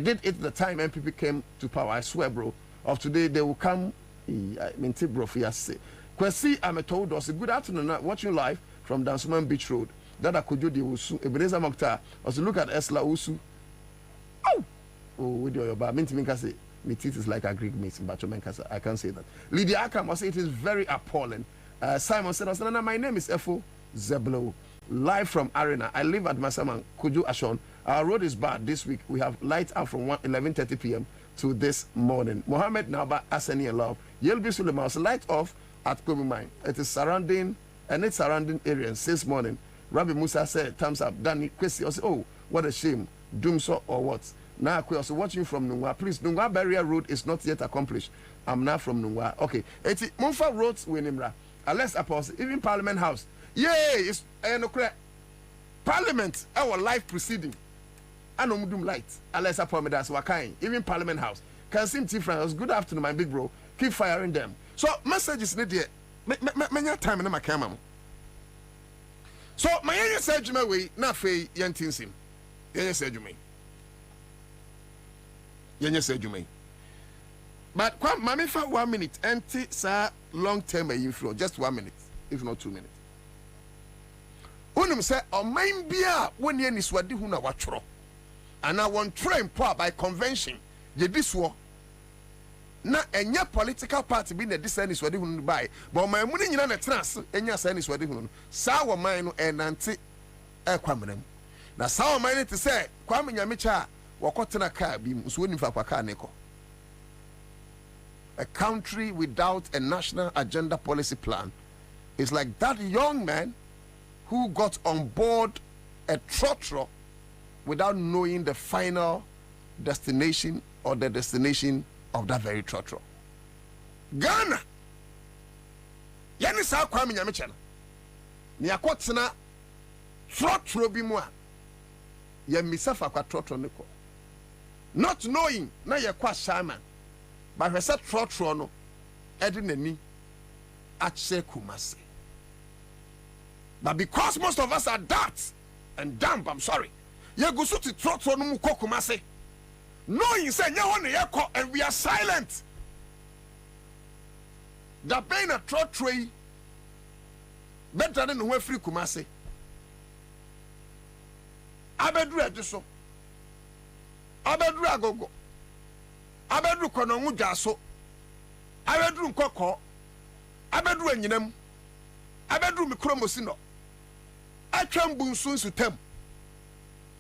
did it the time MPP came to power. I swear, bro. Of today, they will come. I mean, bro, for say. Kwesi, I'm told us. Good afternoon. Watching live from Dansuman Beach Road. Dada Kojo de Usu, Ebenezer Mokhtar. Also look at Esla Usu. Oh, with your bar. Mintiminka say, my teeth is like a Greek meat. I can't say that. Lydia Akam say it is very appalling. Simon said, my name is Efo Zeblo. Live from Arena. I live at Masaman, Kojo Ashon. Our road is bad this week. We have light out from 11:30 p.m. to this morning. Mohammed Naba Asani Love. Yelbi Suleiman light off at Kwabena. It is surrounding and its surrounding areas since morning. Rabbi Musa said, thumbs up. Danny Kwesi also, oh, what a shame. Doomso or what? Now I also watching from Nungwa. Please, Nungwa Barrier Road is not yet accomplished. I'm now from Nungwa. Okay. Eti Munfa Roads Winimra. Unless Apostle, even Parliament House. Yay! It's Parliament, our life proceeding. I know Mudum light. Unless Apostle, that's Wakai. Even Parliament House. Can seem different. Good afternoon, my big bro. Keep firing them. So, messages need here. Many time in my camera. So, my young said, my way, not fay, young tinsim. Young said, you may. Young said, you may. But, mammy, for 1 minute, empty, sir, long term, inflow, just 1 minute, if not 2 minutes. Unum say, oh, mine be a 1 year is what do huna watchro. And I want train poor by convention, ye this war. Na enya political party be the design is what they will buy, but my money in a trans, enya sign is what they will. Sour mine and anti Kwabena. Now, sour mine to say, Kwabena Micha, Wakotana car be swinging for Pakaneko. A country without a national agenda policy plan is like that young man who got on board a trotro without knowing the final destination or the destination of that very trotro. Ghana. Yani sa Kwabena Micha. Ni akwotena trotro bi mu a ye misafa kwa trotro neko. Not knowing na ye kwa shaman. But we said trotro no edinani ache Kumasi. But because most of us are daft and dumb, I'm sorry. Ye go so to trotro no mu Kumasi. Knowing say nya and we are silent. That being a trotro better than who free Kumasi. Abedru adeso. Abedru agogo. Abedru konongu jaso. Abedru nkoko. Abedru enyinam. Abedru mikromosino. Atwam bunsu sutem.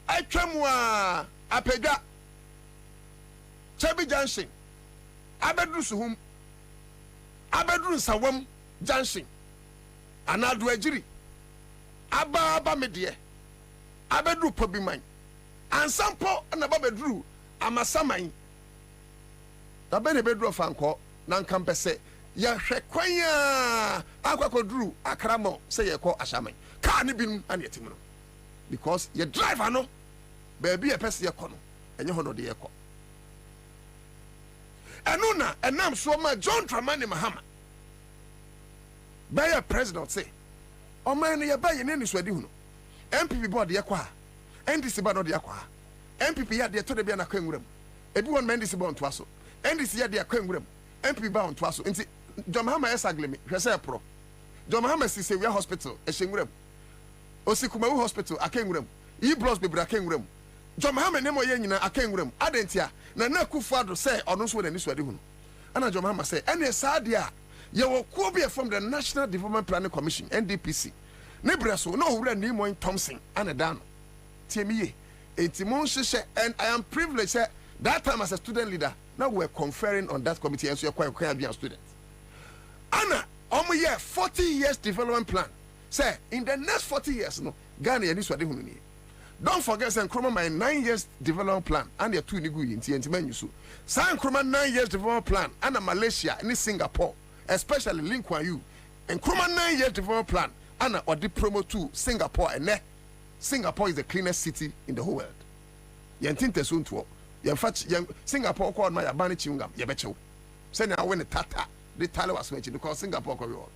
Atwam wa apega. Chebi Junction. Abedru suhum. Abedru sawam Junction. Anadu ejiri. Aba medie. Abedru Pobiman. Ansah na babedru amasamai. Da bene bedru fanko nan kampese ya hwekwanya akwakodru akramo se ye ko ashaman. Ka ne binum anetimu no. Because ye driver no baby e pese ye ko no. Enye hono de ye ko. Enuna enam so ma John Dramani Mahama. By a president say, "O man ye ba ye ne swadi hu no. MPP board ye kwa. NDC ba no de akwa. MPP ya de to de bia na kwanwuram. Ebi won NDC ba onto aso. NDC ya de akwanwuram. MPP ba onto aso. Nti John Mahama esaglemi hwese pro. John Mahama si se we hospital e hyenwuram. Osikumawu hospital akanwuram. E bros bebra akanwuram. John Mahama ne mo ye nyina akanwuram. Adentia na Kufuado say ono so de ni swade hu no. Ana John Mahama say ene saade a ye wo ko be from the National Development Planning Commission NDPC. Ne breso no wura ni mo Thompson ana dan. Tiemiye enti and I am privileged that time as a student leader now we're conferring on that committee and so you're quite be a student. Anna almost 40 years development plan say in the next 40 years no Ghana and this don't forget say Nkrumah my 9 years development plan and the two nigu inti menu so say Nkrumah 9 years development plan and Malaysia and Singapore especially Lee Kuan Yew and Nkrumah 9 years development plan and the promo to Singapore and Singapore is the cleanest city in the whole world. Yentinte suntuo. Singapore called my abani chingam. Yebecho. Say now when the tata the tale was mentioned because Singapore called.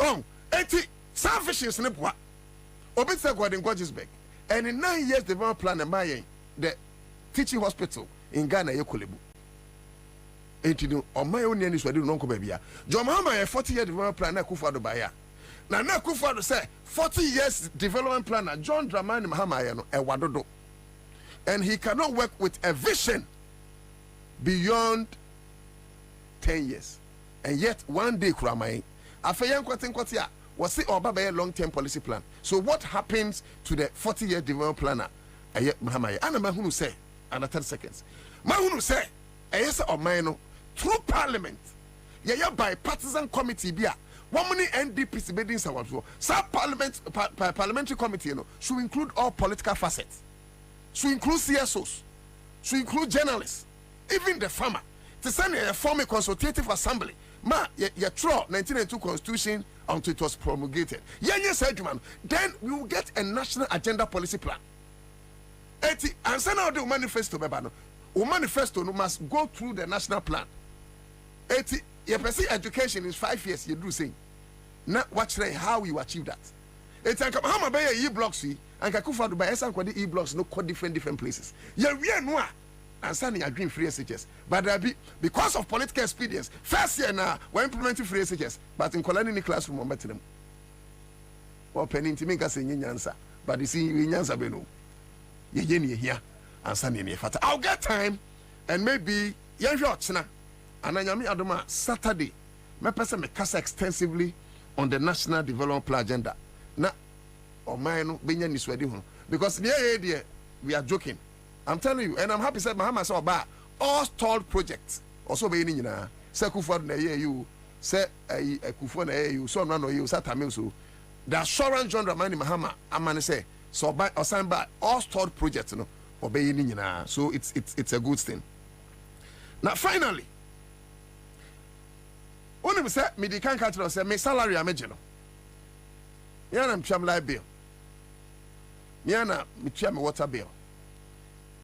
Oh, 80 selfish in Snipwa. Obitsa got in Gorgesburg. And in 9 years development plan and the teaching hospital in Ghana Yokolebu. 80 on my own years we do non baby. John Mahama 40-year development plan na Kufuado baya. na Akufo-Addo say 40 years development planner John Dramani Mahama no ewadodo, and he cannot work with a vision beyond 10 years, and yet one day kuramai afeyan kwati a was say oba long-term policy plan. So what happens to the 40-year development planner Mahama ana mahunu say under 30 seconds mahunu say ayesa oman through parliament yeah bipartisan committee bia one money NDP bidding parliamentary committee should include all political facets, should include CSOs, should include journalists, even the farmer, to send a form a consultative assembly. You throw 1992 constitution until it was promulgated. Then we will get a national agenda policy plan. And send out the manifesto. The manifesto must go through the national plan. Education is 5 years. You do saying. Now watch how you achieve that. It's like how much e-blocks and Akufo-Addo by the e-blocks no code different places. We are no Ansah your dream free SHS, but there be because of political experience. First year now we're implementing free SHS, but in colony classroom better them. Or penning to make us in Ansah, but you see in Ansah beno. Ye here Ansah ni fata. I'll get time and maybe young na and I am adoma Saturday. My person make cast extensively on the national development plan agenda. Na or mine benya ni swedi ho because there we are joking. I'm telling you, and I'm happy said Mahama saw about all stalled projects. Also be in say Akufo-Addo na you say Akufo na you so no you satamil so the assurance John Dramani Mahama amane say so by or sign by all stalled projects no obey in so it's a good thing. Now finally when we say me the can catch say me salary amejeno me ana mtwam light bill me ana mtwam water bill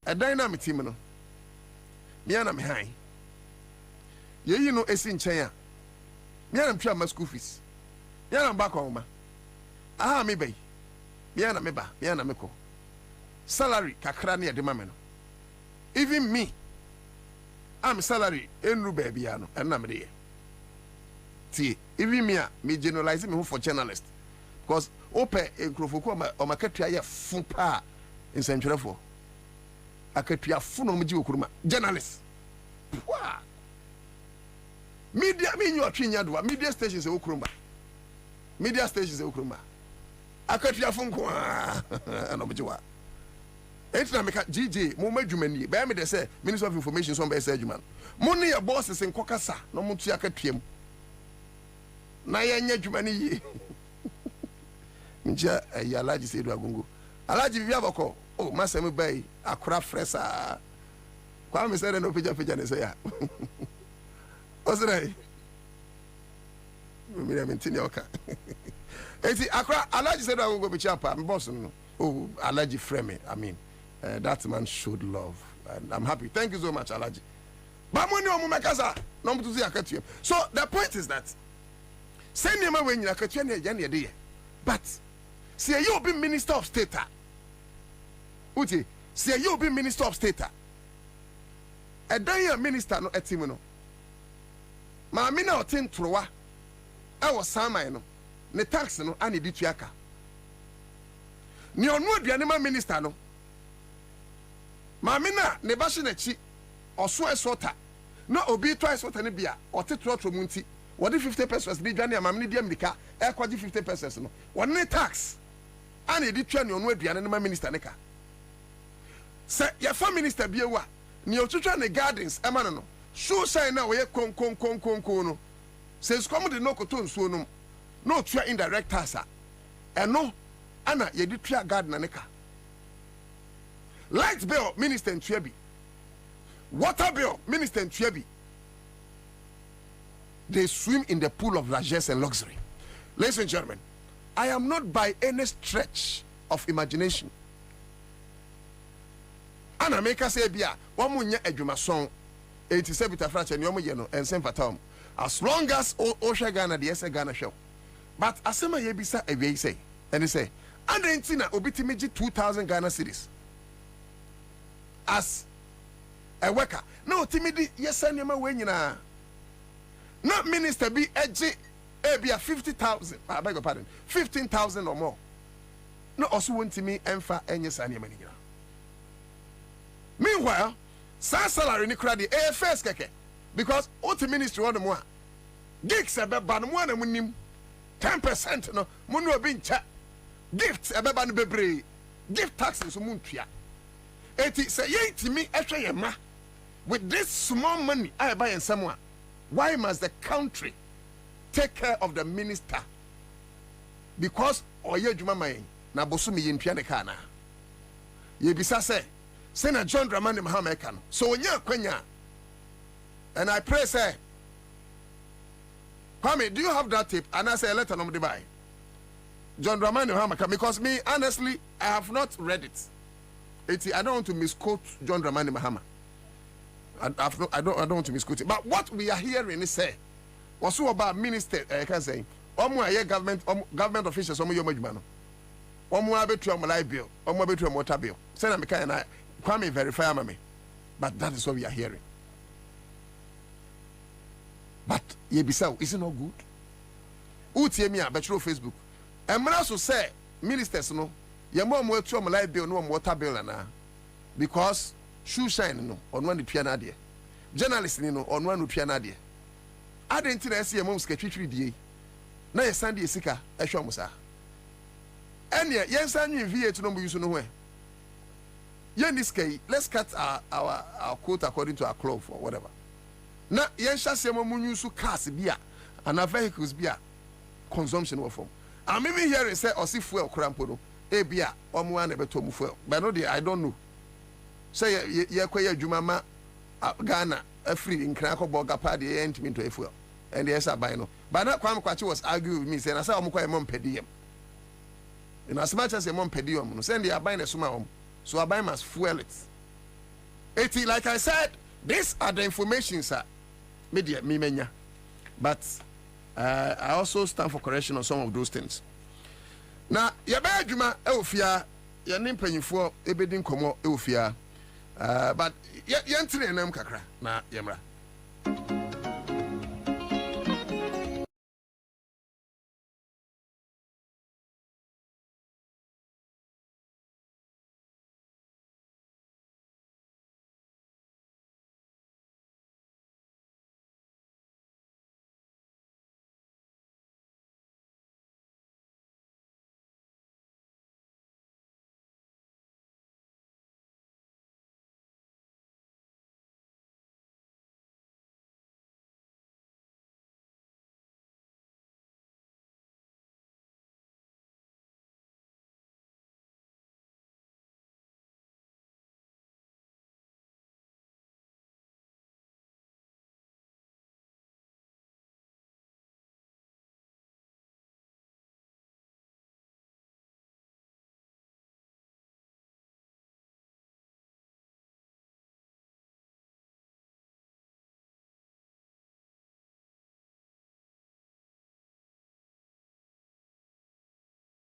a dynamic team no me ana me han ye no esi nchen a me ana mtwa ma school fees me ana ba kwa ma aha me bai me ana me ba me ana me ko salary kakra na de ma me no even me am salary enru ba bia no na me de tie even me a me generalize me for journalist because open enkrofoko o makatua ye fu pa in centrefo akatua funo mji okuruma journalist wa media me nyo twinya do media stations e okuruma akatua funko ana mji wa etina meka GJ mo madwumani ba me de say Minister of Information so be say adwuma mo ne ye bosses nkokasa no mo tu akatuam na ye nya adwumani yi nja Alhaji Seidu Agongo Alhaji bibia bako oh masem bai akura fresa kwa me say no peja ne say ya osray me mentini oka eti akura Alhaji Seidu Agongo be chapa boss no oh Alhaji frame I mean that man showed love and I'm happy. Thank you so much Alhaji. Ba mo ni o mo mekasa no mo tuzi akatuam. So the point is that send them when you akatuam na ya de but say you be minister of state uti say you be minister of state e dan ya minister no etim no ma me na otin trowa e wo saman no ne tax no ani di tuaka ni onu aduane ma minister no ma me na ne ba hye na chi oso esota na obi to esota ne bia otetro munti wodi 50% bi dwane ma me ne di amerika e kwaji 50% no woni tax ani di twa ne onu aduane ne ma minister ne ka se ya fa minister bi ewa ni otutwa ne gardens e ma no show shine na we kon no says come de no koto nsuo no no twa indirect tax eno ana ye di twa garden ne ka light bill minister ntwabi water bill minister ntwabi they swim in the pool of largesse and luxury. Ladies and gentlemen, I am not by any stretch of imagination ana make us say bia wo munya adwumason 87 fraction yo ye no ense fatam as long as o hwe Ghana de ese Ghana hwe but asema ye bisa awie say and say and entina obitimi gi 2000 Ghana cedis as a worker no timidi yesa nema we nyina na minister bi eji be a 50,000. I beg your pardon. 15,000 or more. No, also want to me emfa enye sani mani. Meanwhile, sa salary ni kradi first keke because what ministry one more gigs ebe ban mo na munim 10% no munu obi ncha gifts ebe ban bebre gift taxes so muntua eti say yentimi ehwe ye ma with this small money I buy in someone. Why must the country take care of the minister? Because oye djuma man na bosumi yentua ne kana ye bisa say Senator John Dramani Mahama Ekano. So when you're Kenya, and I pray, say, Kwame, do you have that tape? And I say, let her know the buy. John Dramani Mahama, because me, honestly, I have not read it. I don't want to misquote John Dramani Mahama. I don't want to misquote it. But what we are hearing is say, also about minister, I can say, government officials, live bill, water bill. Senator and I. Kwame verify me, but that is what we are hearing. But ye bisa is it not good? Utie me a betro Facebook. And also say ministers no, ye more to live bill no water bill na because shoe shine no on one the piano there. Journalists no on one the piano there. I didn't see a mom's sketchy die. Na ye Sunday sika e hwa musa. Enya yen san nwi V8 no use no where. Let's cut our quote according to our cloth or whatever. Now, yensha semo munyusu cars bia and our vehicles bia consumption of form. I'm even hearing say or see fuel crampono e bia omuan ebeto fuel. But no I don't know. Say ye kweye jumama Ghana a free in Krakow boga party ent me into a fuel. And yes I buy no. But that Kwame Kwachi was arguing with me saying I said omukwa mom pedium. In as much as a mom pedium no send they buying a suma so I must fuel it. Like I said, these are the information, sir. Media, me menya. But I also stand for correction on some of those things. Now, your bedjuma, Eufia, your name paying for a bidding como Eufia. But yentry and kakra, na yamra.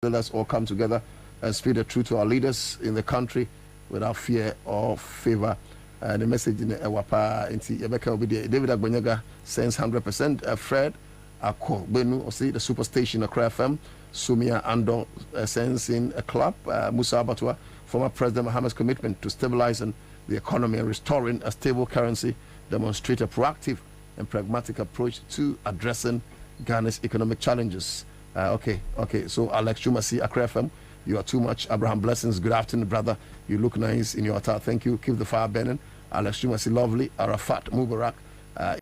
Let us all come together and speak the truth to our leaders in the country without fear or favor. The message in Ewapa into Rebecca will be there. David Agbonyaga sends 100%. Fred Ako Benu, or see the superstation Accra FM. Sumia Andon sends in a club. Musa Abatua, former President Mohammed's commitment to stabilizing the economy and restoring a stable currency, demonstrate a proactive and pragmatic approach to addressing Ghana's economic challenges. Okay. So Alex Chumasi, Accra FM, you are too much. Abraham Blessings, good afternoon, brother. You look nice in your attire. Thank you. Keep the fire burning. Alex Chumasi, lovely. Arafat Mubarak.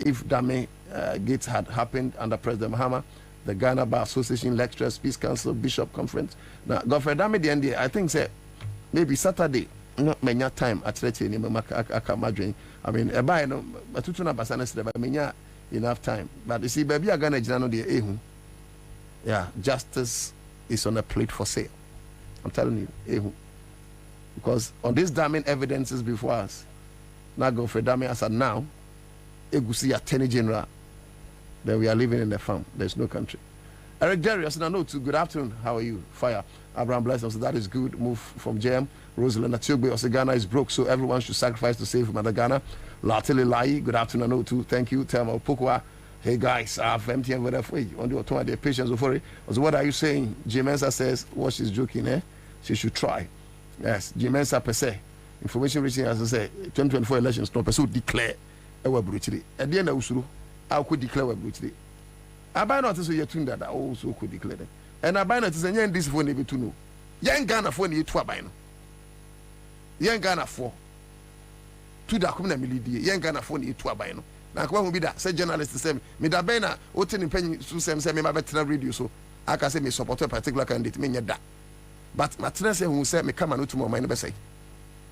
If Dame Gates had happened under President Mahama, the Ghana Bar Association Lecturers, Peace Council, Bishop Conference. Now, Godfrey Dame, the NDA, I think, say maybe Saturday, not many time at Reti, I mean, a buy no, but to tuna basana, but many enough time. But you see, baby, I gonna know the yeah, justice is on a plate for sale. I'm telling you, because on these damning evidences before us, now go for damning as now, Egusi Attorney General, then we are living in the farm. There's no country. Eric Jerry, I said, no, too. Good afternoon. How are you? Fire. Abraham Bless, also that is good. Move from JM. Rosalind Atugbe, also Ghana is broke, so everyone should sacrifice to save Mother Ghana. Latili Lai, good afternoon. No, too. Thank you. Thelma Opokwa. hey guys, I've MTN with for you. On the automatic their patience for it. So what are you saying? Ansah says, what she's joking, she should try. Yes, Ansah per se. Information reaching, as I say, 2024 elections, no person declare a brutally. At the end of Usuru, I could declare a brutally. I buy not to say you're that I also could declare them. And I buy not to say, this for maybe to know. Young Ghana for you to a bino. Young Ghana for. To the community, young Ghana for you to a bino. Now, come on, be that. Say journalists the same. Me da bena, oten in penny, so say, me better radio, so I can say me support a particular candidate, me that. But my tenants who say me come and to my mind, say.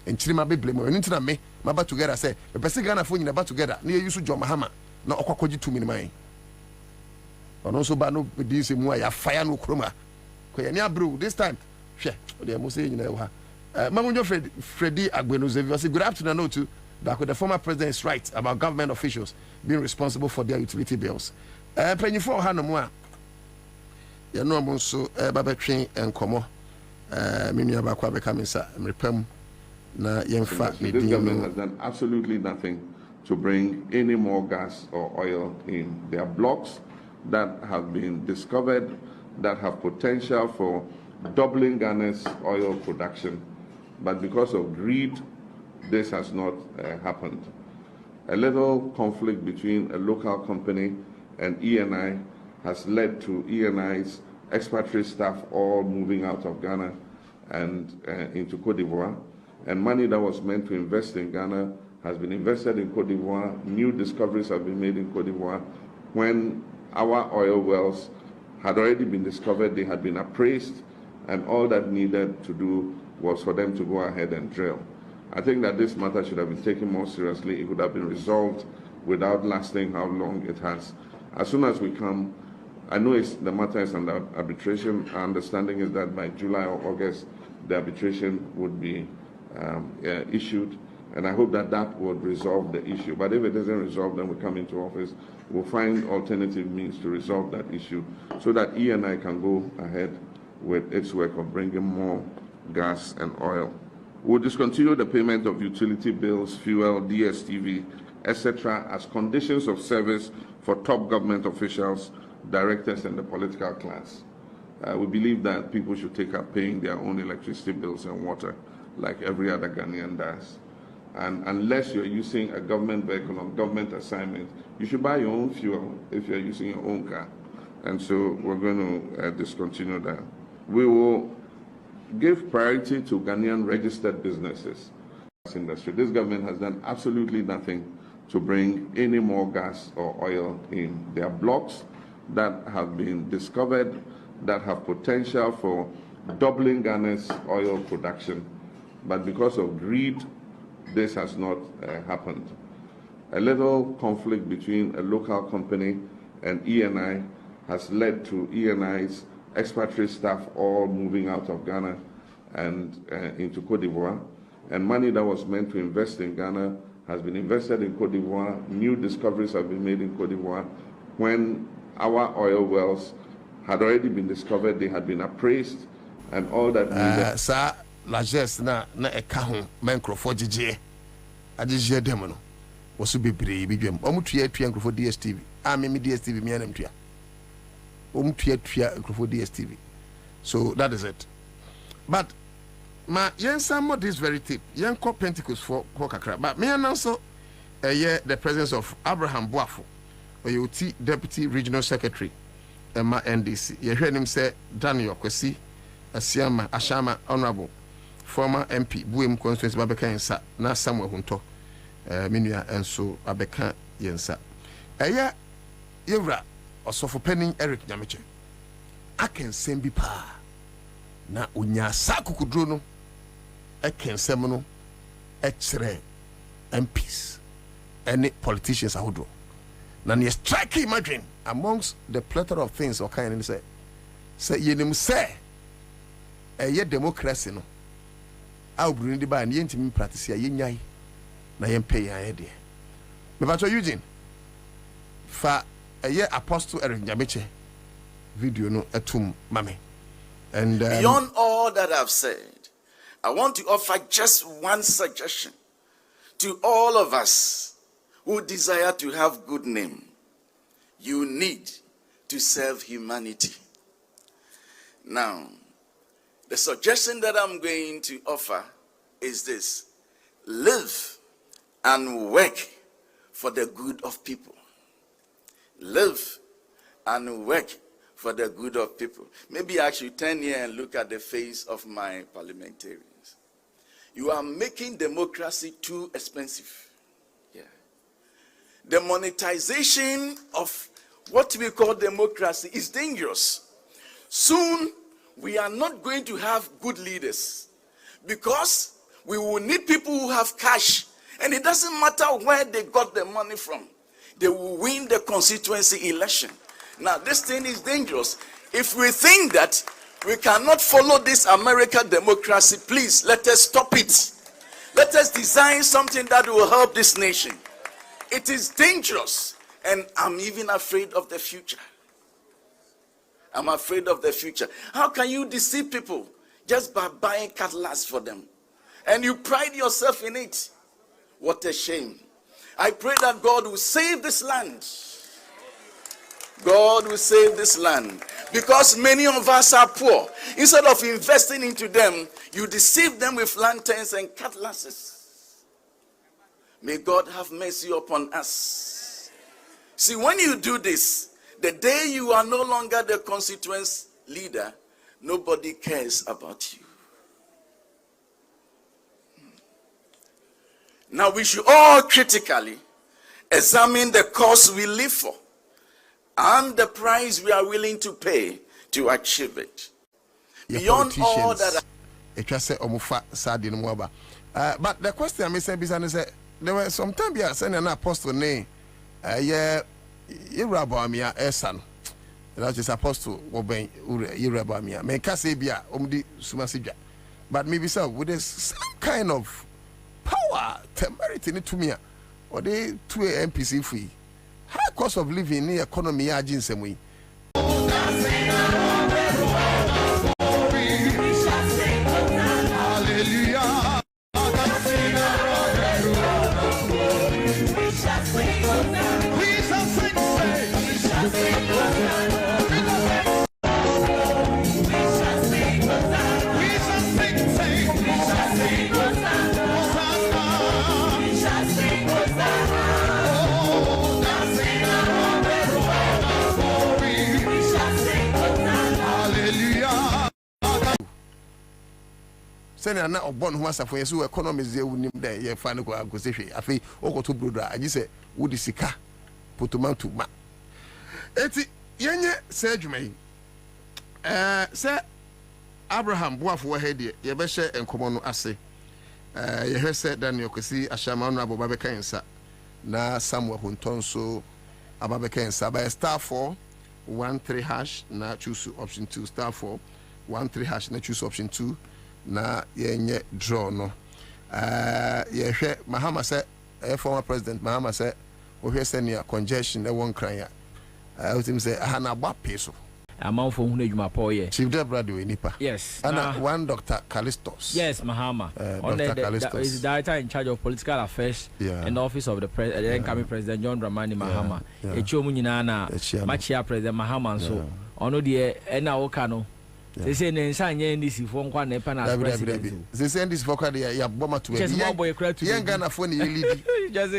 And Chima be blame and into me, my bat together say, the best Ghana for you about together, near you to John Mahama, no Okwaji to me mine. And also, but no, this is why I fire no chroma. Koyania brew this time. Share, they are most saying, you know, Mamunjo Freddy Agbenuze, good afternoon to the former president is right about government officials being responsible for their utility bills. Penny for Hanamwa, you know, Monso, Baba Train and Como, Minya Kwabena, Repem. This government has done absolutely nothing to bring any more gas or oil in. There are blocks that have been discovered that have potential for doubling Ghana's oil production, but because of greed, this has not happened. A little conflict between a local company and ENI has led to ENI's expatriate staff all moving out of Ghana and into Cote d'Ivoire. And money that was meant to invest in Ghana has been invested in Cote d'Ivoire. New discoveries have been made in Cote d'Ivoire. When our oil wells had already been discovered, they had been appraised, and all that needed to do was for them to go ahead and drill. I think that this matter should have been taken more seriously. It could have been resolved without lasting how long it has. As soon as we come, I know the matter is under arbitration. Our understanding is that by July or August, the arbitration would be issued, and I hope that that would resolve the issue. But if it doesn't resolve, then we come into office, we'll find alternative means to resolve that issue so that ENI can go ahead with its work of bringing more gas and oil. We'll discontinue the payment of utility bills, fuel, DSTV, etc. as conditions of service for top government officials, directors, and the political class. We believe that people should take up paying their own electricity bills and water like every other Ghanaian does. And unless you're using a government vehicle on government assignment, you should buy your own fuel if you're using your own car. And so we're going to discontinue that. We will give priority to Ghanaian registered businesses. Industry. This government has done absolutely nothing to bring any more gas or oil in. There are blocks that have been discovered that have potential for doubling Ghana's oil production, but because of greed, this has not happened. A little conflict between a local company and ENI has led to ENI's expatriate staff all moving out of Ghana and into Cote d'Ivoire. And money that was meant to invest in Ghana has been invested in Cote d'Ivoire. New discoveries have been made in Cote d'Ivoire. When our oil wells had already been discovered, they had been appraised, and all that needed. Sir, largesse na eka ho microphone gege. Agije dem no. Wosu bebre bi dwam. Omutua nkrofo DSTV. Me DSTV me anam tua. Omutua nkrofo DSTV. So that is it. But ma yen some this very tip. Yen call Pentecost for kakra. But me also the presence of Abraham Boafo, Oyoti Deputy Regional Secretary, Emma NDC. You heard him say Daniel Kwesi Asiama Ashama Honorable former MP Buem constituency Babeka Ansah na Samuel Hunto Minua enso Abeka Yensa. Yewra Osofo Penning Eric Nyameche. Aken sembi pa na unya sakukudro no ekensem no ekere MPs any politicians ahodo na ne striking imagine amongst the plethora of things or kind say yenim say democracy no a Burundi ba na yentimi practice ya yenyai na yempe ya de me ba to Eugene fa Apostle Eric Nyameche video no etum mame. And beyond all that I've said, I want to offer just one suggestion to all of us who desire to have good name. you need to serve humanity. Now, the suggestion that I'm going to offer is this: live and work for the good of people. Live and work for the good of people. Maybe I should turn here and look at the face of my parliamentarians. You are making democracy too expensive. Yeah. The monetization of what we call democracy is dangerous. Soon, we are not going to have good leaders because we will need people who have cash, and it doesn't matter where they got the money from. They will win the constituency election. Now, this thing is dangerous. If we think that we cannot follow this American democracy, please let us stop it. Let us design something that will help this nation. It is dangerous, and I'm even afraid of the future. I'm afraid of the future. How can you deceive people just by buying cutlass for them? And you pride yourself in it. What a shame. I pray that God will save this land. God will save this land. Because many of us are poor. Instead of investing into them, you deceive them with lanterns and cutlasses. May God have mercy upon us. See, when you do this, the day you are no longer the constituency leader, nobody cares about you. Now we should all critically examine the cause we live for and the price we are willing to pay to achieve it. Beyond all that, but the question I say is there were some time here sending an apostle name, Irabamia Esan. That is apostle Oben Irabamia. May Casabia Omdi Sumasija. But maybe so with some kind of power temerity in to me, or they 2 MPC free. High cost of living in the economy aging some way. Send na obon who asa for yesu economy ze unim dey ye fa ne ko agosehwe afi okoto broda agi se wudi sika potomantu ma eti yenye se adwuma yi se Abraham boafo wa hede ye be hye enkomo no ase ye hwe se Daniel kwesi ashama no aboba be kansa na Samuel Hontonso ababa kansa by *413# na choose option 2 *413# na choose option 2 na yenye draw no ye hwe Mahama say former president Mahama say o hwe say near congestion e won kran ya o tim say na gba peso amount for hunu adwuma pa ye Chief Deputy we nipa yes and one Dr. Callistus yes Mahama on the is director in charge of political affairs in the office of the incoming president John Dramani Mahama echomu nyina na machia president Mahama so ono de na woka no they say Ansah NDC for nkwa na epa na president they say NDC for kwa ya boma to yen Ghana for ni lead just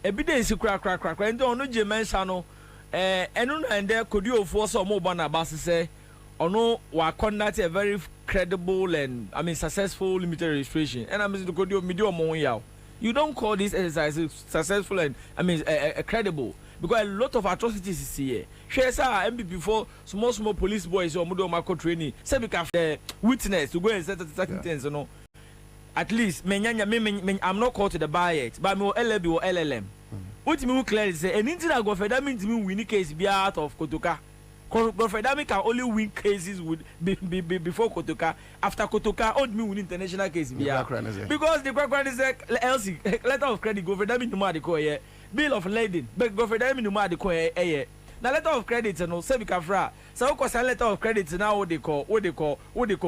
evidence kra ndo ono je mensa no enu na ende kodi ofo so mo ba na ba se ono wa conduct a very credible and successful limited registration and the kodi media mo yaw. You don't call this exercise successful and credible because a lot of atrocities is here. Share sa MPP for small police boys or mudo marco training say because the witness to go and set certain things, you know. At least I'm not called to the bar yet, but me LLB or LLM. What me clearly say anything that go for that means me win case be out of Kotoka. Government can only win cases with before Kotoka. After Kotoka, only win international case because the background is LC letter of credit. Government no matter the bill of lading, but government no matter the now letter of credit no say because so because letter of credit now what they call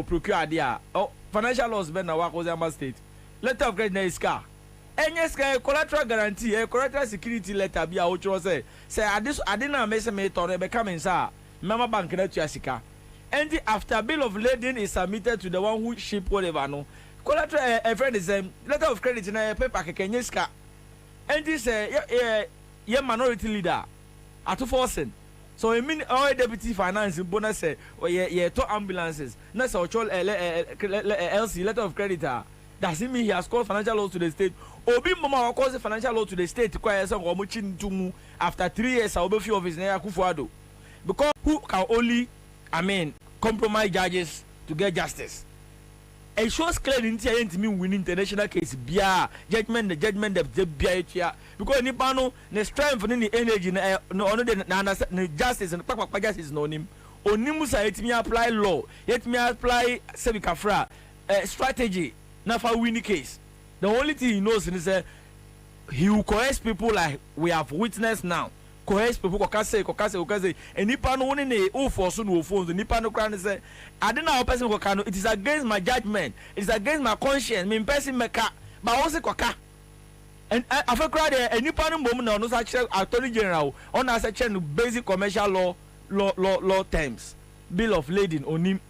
procure there. Oh, financial laws ben na work was state. Letter of credit is car. Any collateral guarantee, a collateral security letter be out say I didn't miss me to become Ansah. Mama bank na to Asika. And after bill of lading is submitted to the one who ship whatever no. Collateral a friend is letter of credit in a paper Kenyeska. And this yeah minority leader at 2%. So I mean all deputy finance bonus say yeah to ambulances. That's our LC letter of creditor. Does it mean he has caused financial loss to the state? Obi mama cause financial loss to the state requires some omuchin after 3 years I will be office near Kufuado. Because who can only compromise judges to get justice? It shows clearly into me win international case bia judgment the bia because anybody the strength and the energy no justice and justice no him onimusa let me apply law let me apply sebikafra strategy na for win the case. The only thing he knows is he will coerce people like we have witnessed now. Coerce people kokase and nipa no one ne o for so no phones nipa no kran say I don't know person kokano it is against my judgment, it is against my conscience me person meka but also koka and afa kra de nipa no mbom na no sa attorney general on as a basic commercial law terms, bill of lading onim,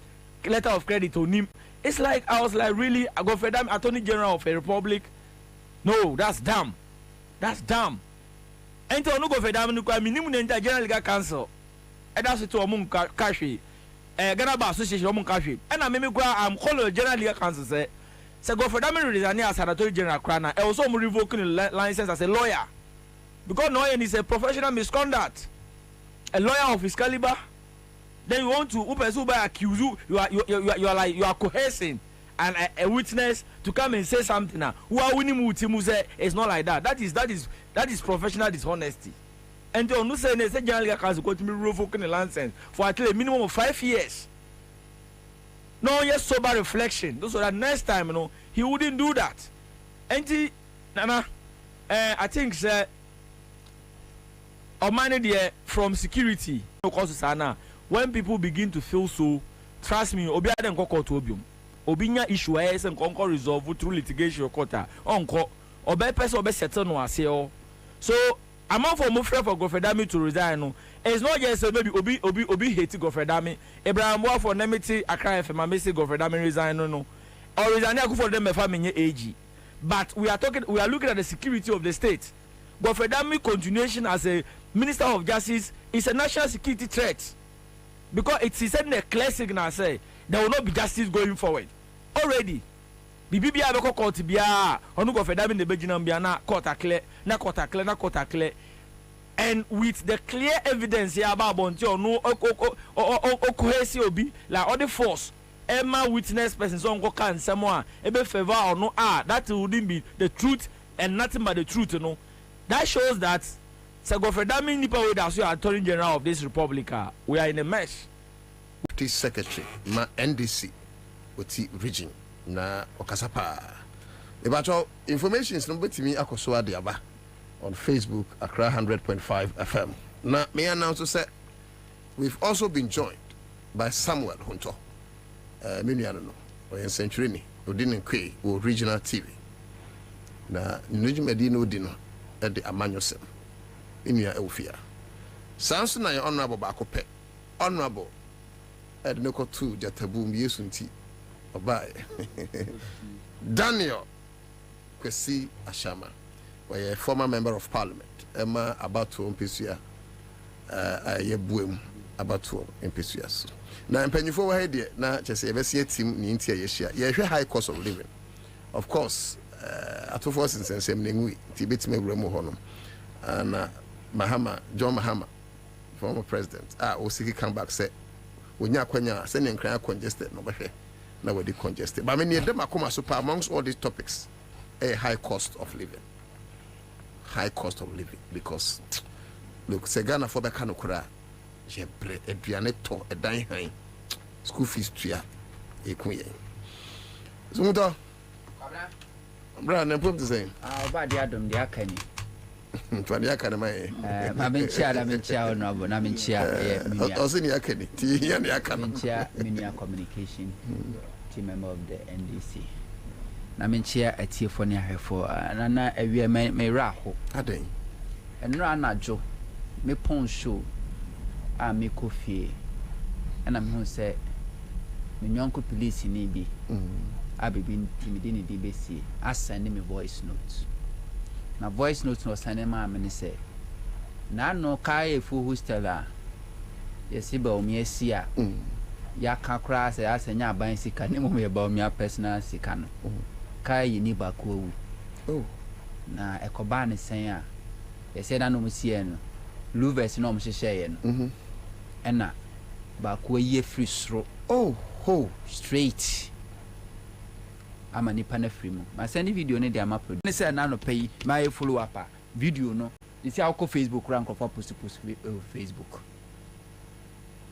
letter of credit onim. It's like I was like really I go for them attorney general of a republic. No, that's dumb. And to no go for them no minimum enter general legal council. And that's to among cash. Ghana Bar Association among cash. And I me go am call general legal council say go for them resign as attorney general crana. And also revoking the license as a lawyer. Because lawyer is a professional misconduct. A lawyer of his caliber. Then you want to accuse you are coercing and a witness to come and say something now. Who are winning with say it's not like that. That is professional dishonesty. And to say general legal counsel go to me revoking the license for at least a minimum of 5 years. No, yes, sober reflection. So that next time, he wouldn't do that. And Nana, I think from security, when people begin to feel so, trust me, obi aden kokko to obium. Obinya issue is and conquer resolve through litigation quota. Onko obe person obe settle no ase o. So amount for move for Gofredami to resign no. It's not just maybe obi hate Gofredami. Abraham Boa for nemiti Accra FM say Gofredami resign no. Or resign for them family AG. But we are looking at the security of the state. Gofredami continuation as a Minister of Justice is a national security threat. Because it's sending a clear signal say there will not be justice going forward. Already, BBB abeko court bia onu go fedam in the Belgian bia na court clear, and with the clear evidence here about bonti onu okohesi obi like all the force Emma witness person so go can someone ebe favor or no that wouldn't be the truth and nothing but the truth that shows that Segofredami nipa we that you are attorney general of this republic we are in a mess. Deputy Secretary ma NDC oti region na okasapa about information is no betimi akoso ade aba on Facebook Accra 100.5 FM. Na me announce say we've also been joined by Samuel Hunto menuano no o century ni odin nkwe o regional TV na nujumedi no di no e de amanyosem inia ewufia sanso na honorable bakope honorable edneko 2 jatabum yesu nti obae Daniel Kwesi Ashama a former member of parliament Emma Abatu Mpesua yebuem Abatu Mpesua so na mpanyifo wa hede na chese ebesi team ni ntia yehia yehwe high cost of living of course atofo sensensem nenwi ti betime wuremu ho no na John Mahama former president osiki come back say wonya kwanya say ne nkran congested no behwe na we dey congested but many dem akoma so amongst all these topics a high cost of living because look Segana for the kanokura je bre eduane to edan han school fees tua ekuye zumudo bra na pop the same ba dia dom dia kani to dia kana mai ma menchia no na menchia osini akani ti ya ne akana menchia media communication team member of the NDC na menchia atiefo ne ahwefo na awie me raho aden enra anajo me pon show a me kofie na me hu se me nyonko police ni bi abebi timidini di besi asend me voice note na voice note no send ma me say na no kai fu hostel a yesi ba omi asia ya ka kra se asenya ban sika ne mo me ba omi personal sika no kai ni ba ko wu na ekoba ne sen a yesi na no musie no louvers no mo hyehyɛ no ena ba ko ye free sro straight ama nipa na free mu ma send video ne dia ma produce ne say na no pay my follow up video no you see how ko Facebook rank of post Facebook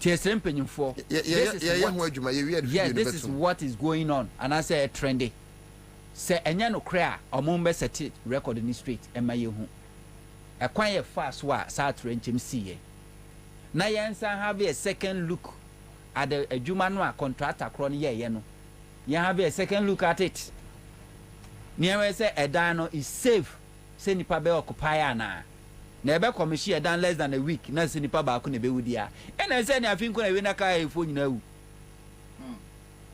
TSM penyimfo this is what is going on and I say trendy say enya no kra omo be set record ni straight e ma ye hu e kwan ye fast wa sa trenchim see na Ansah have a second look at the adwuma no a contractor kro no ye no you have a second look at it near say edan no is safe say nipa be occupy ana na ebe commission edan less than a week na say nipa ba ko na be wudi a e na say ni afin ko na we na kai efo nyina wu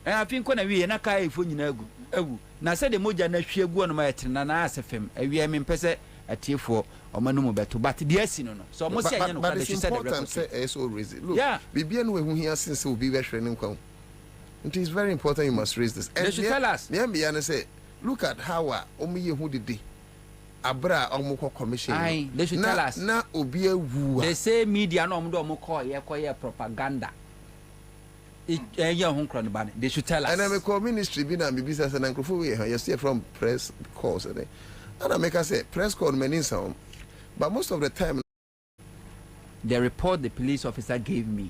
afin ko na we na kai efo nyina agu na say de moja na hwie gu no ma yetrena na asefem awie me mpese atiefo omanu mu beto but the asi no so mo say anya no ka de she said the record say so raise it look bibia no ehu hia since obi we hwere ne nkwa. It is very important you must raise this. And they should tell us. Say, look at how who did they abra omoko commission. They should tell us. Na obi ewu. They say media no omdo omoko ye propaganda. They should tell us. And I call ministry bi na bibisa say na nkrofo we you see from press calls and I make us say press call means some, but most of the time the report the police officer gave me,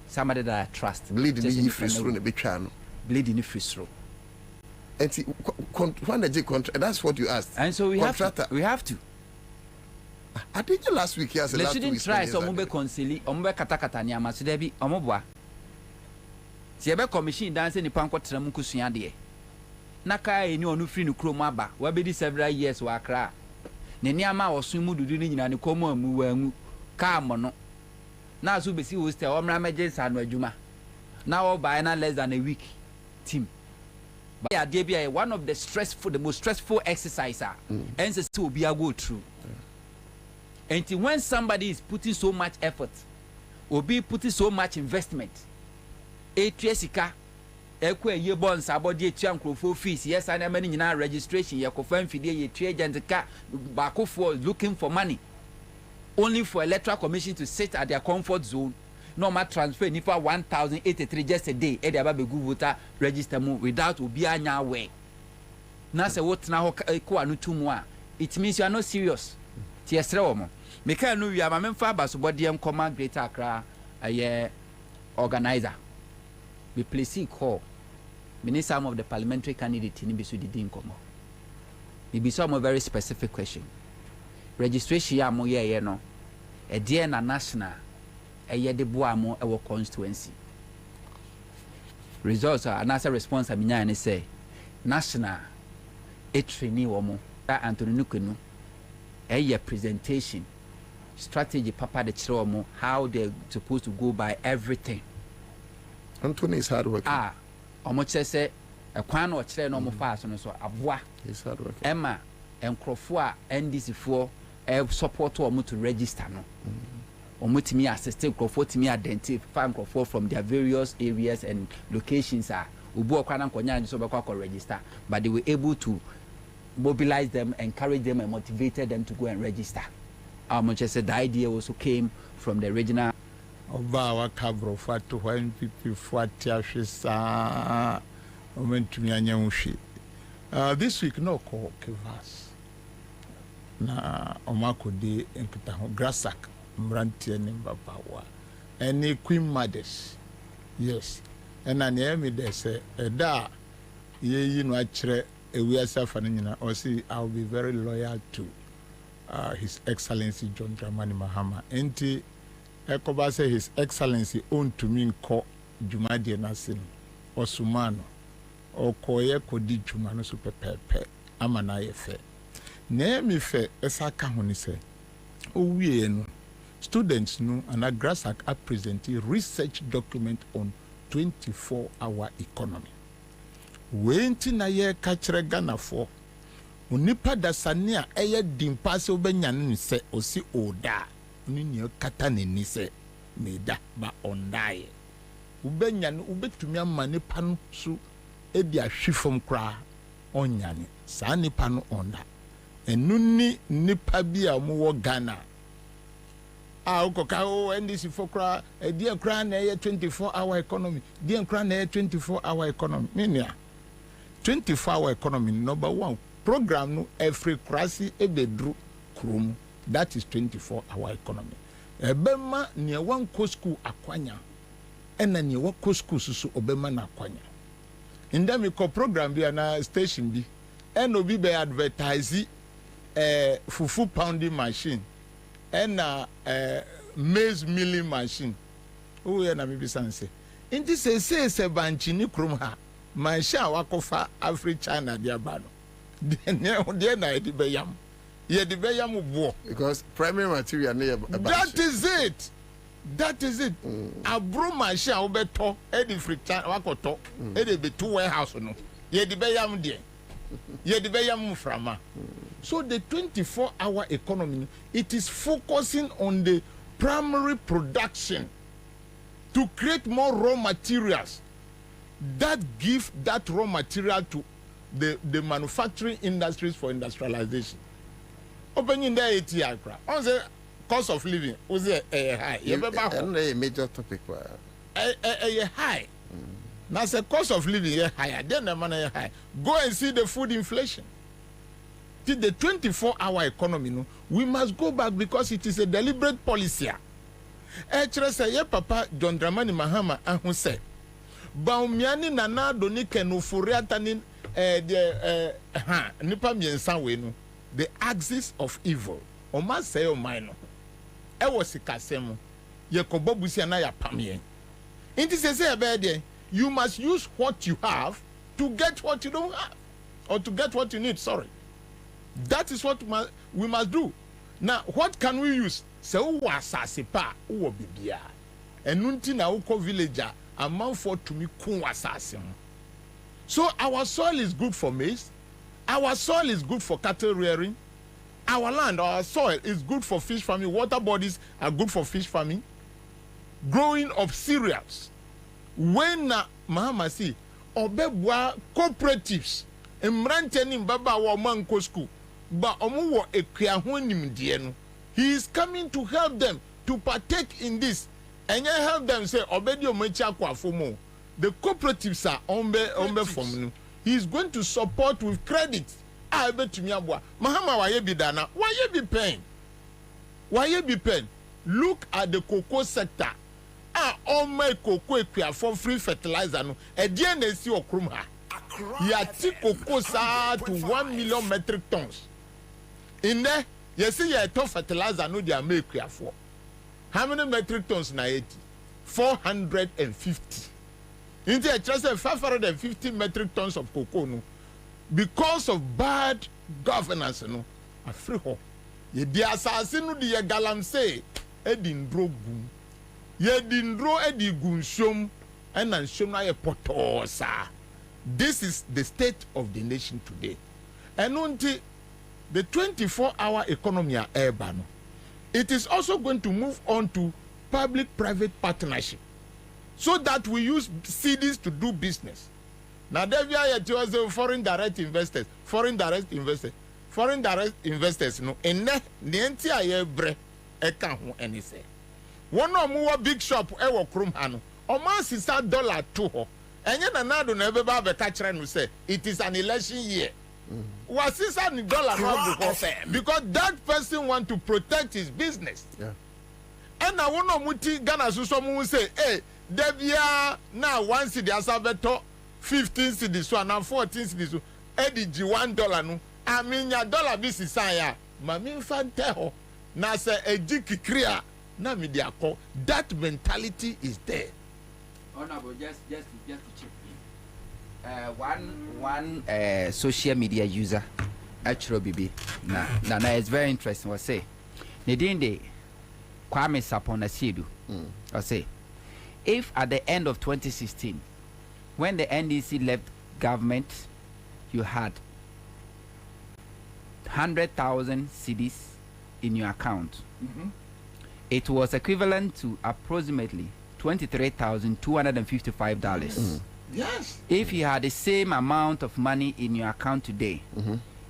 somebody that I trust, bleeding in free through the channel, bleeding in free through. And when the contract, that's what you asked. And so we have to. I think last week yes. They shouldn't try so mube concili, omube katakata ni amasu debi omobwa. Si ebe commission dance ni panko tram kusua de. Na kai ni onu free no krom aba. We be di several years wa kra. Ne niama osun mu dudu ni nyina ne komo amu wa amu. Ka amono. Na so be si hostel omra emergency anu adwuma. Na all by na less than a week team. But yeah, they one of the most stressful exercises. Ansah will be a go through. Until when somebody is putting so much effort, or be putting so much investment, A3SK, Equa ye bonds about the champ fees, yes, and I'm in our registration, your confirm fidel, your trade and the car back for looking for money, only for electoral commission to sit at their comfort zone. No matter transfer nipa 1,083 just a day. Edi ababe good voter register mu without obi anya way. Na se what na ho ko anu tumu a. It means you are not serious. Ti esre wo mo. Me kan no wi ama memfa basobode em koma Greater Accra aye organizer. We place call. Me need some of the parliamentary candidates ni bi so didi nkomo. Me be some very specific question. Registration ya mo ye no. E die na national de boamo ewo constituency results are another response aminya and say national trainee womo Anthony Nukunu presentation strategy papa the chiro how they supposed to go by everything. Anthony is hard working. Omo say e kwan na o kire no mo fa so no so aboa is hard working. Emma enkrofo a NDC for support omo to register no. Omutimi assist Crawford identify Crawford from their various areas and locations are Ubu Okwana Konya so register, but they were able to mobilize them, encourage them and motivated them to go and register. The idea also came from the regional Obawa Cabro Fatu when people Fatiashisa Omentumianyamushi. This week no call Kivas na Omako de Enkitaho Grassak. Mrantia Nimbapawa. Any Queen Mothers. Yes. And I near me they say, da ye know actually we are suffering or see I'll be very loyal to His Excellency John Dramani Mahama. Enti Ekoba say His Excellency own to me ko Jumadi Nasin or Sumano. okoye kodi dwuma no so pepepe ama na ye fe na mi fe esa ka ho ni se owie no students no and grasak are presenting research document on 24-hour economy wenti na ye ka kire Ghana for onipa dasane a eye dimpa se obenya no se osi oda oni ne kata ne ni se meda ba ondae ubenya no ubetumi ama nipa no so edi ahwifom kra onyane saa nipa no onda enu ni nipa bi a mo wo Ghana ukoka NDC for kra edi kra na 24-hour economy di kra na 24-hour economy minia 24-hour economy number 1 program no every crisis ebedru krom that is 24-hour economy ebema ne wan ko school akwanya ena ne wa ko school susu obema na akwanya indami ko program bi na station bi ena obi be advertise fufu pounding machine ena maize milling machine o ye na me bi sanse inti se banchi ni krom ha machine wakofa Afri China dia ba no de na edi be yam ye de be yam bo because primary material na that is it abro machine wo beto edi Afri China wakoto edi be to warehouse no ye de be yam de ye de be yam frama. So the 24-hour economy, it is focusing on the primary production to create more raw materials that give that raw material to the manufacturing industries for industrialization. Opening there ATI on the cost of living was a high. A major topic. A high. Now the cost of living is higher. Then the money is high. Go and see the food inflation. To the 24-hour economy, no, we must go back because it is a deliberate policy. Papa John Dramani Mahama and say, Baumiani nana doni kenu furiatanin nipa miensanwe no the axis of evil. Oma say o mino. Was kasemo. Ye kobobusi na ya pamien. Inti say abede you must use what you have to get what you don't have, or to get what you need. Sorry. That is what we must do. Now, what can we use? So wasasipa uwo bibia. Enunti na uko villager amount for to me kun wasasi. So our soil is good for maize. Our soil is good for cattle rearing. Our land, our soil is good for fish farming. Water bodies are good for fish farming. Growing of cereals. When Mahama see obebwa cooperatives emranteni mbaba wa manko school. But he is coming to help them to partake in this and help them say obedio mecha fomo. The cooperatives are ombe from. He is going to support with credit. I bet to me Mahama why be dana? Why you be paying? Why you be paying? Look at the cocoa sector. My cocoa for free fertilizer no. Ediene si okrumha. Yati cocoa sa to 1 million metric tons. In there, you see your top fertilizer no they are make for. How many metric tons na 80? 450. In there, just 550 metric tons of cocoa no. Because of bad governance no. Afriho. Ye di assassin no di galam say edindro boom. Ye dindro edi gunshom and shom na ye potosa. This is the state of the nation today. And until the 24-hour economy are urban, it is also going to move on to public-private partnership so that we use cities to do business. Now, there was foreign direct investors, no, and the entire bre ekahu any say. One or more big shop ewo krum hano, or man $6 to ho. And yet another never be catcher and say it is an election year. Was $6 because that person want to protect his business. Yeah. And I want to muti Ghana so someone say, hey, Devia now one city as a better 15 cities so now 14 cities so Eddie $1 no. I mean your dollar business saya. Mami fanteho. Na say a jiki kriya na media call. That mentality is there. Honorable, just to chip in. one social media user actually BB na it's very interesting. What say? Nedinde Kwame Saponasidu. I say, if at the end of 2016, when the NDC left government, you had 100,000 cedis in your account, it was equivalent to approximately $23,255. Yes. If you had the same amount of money in your account today,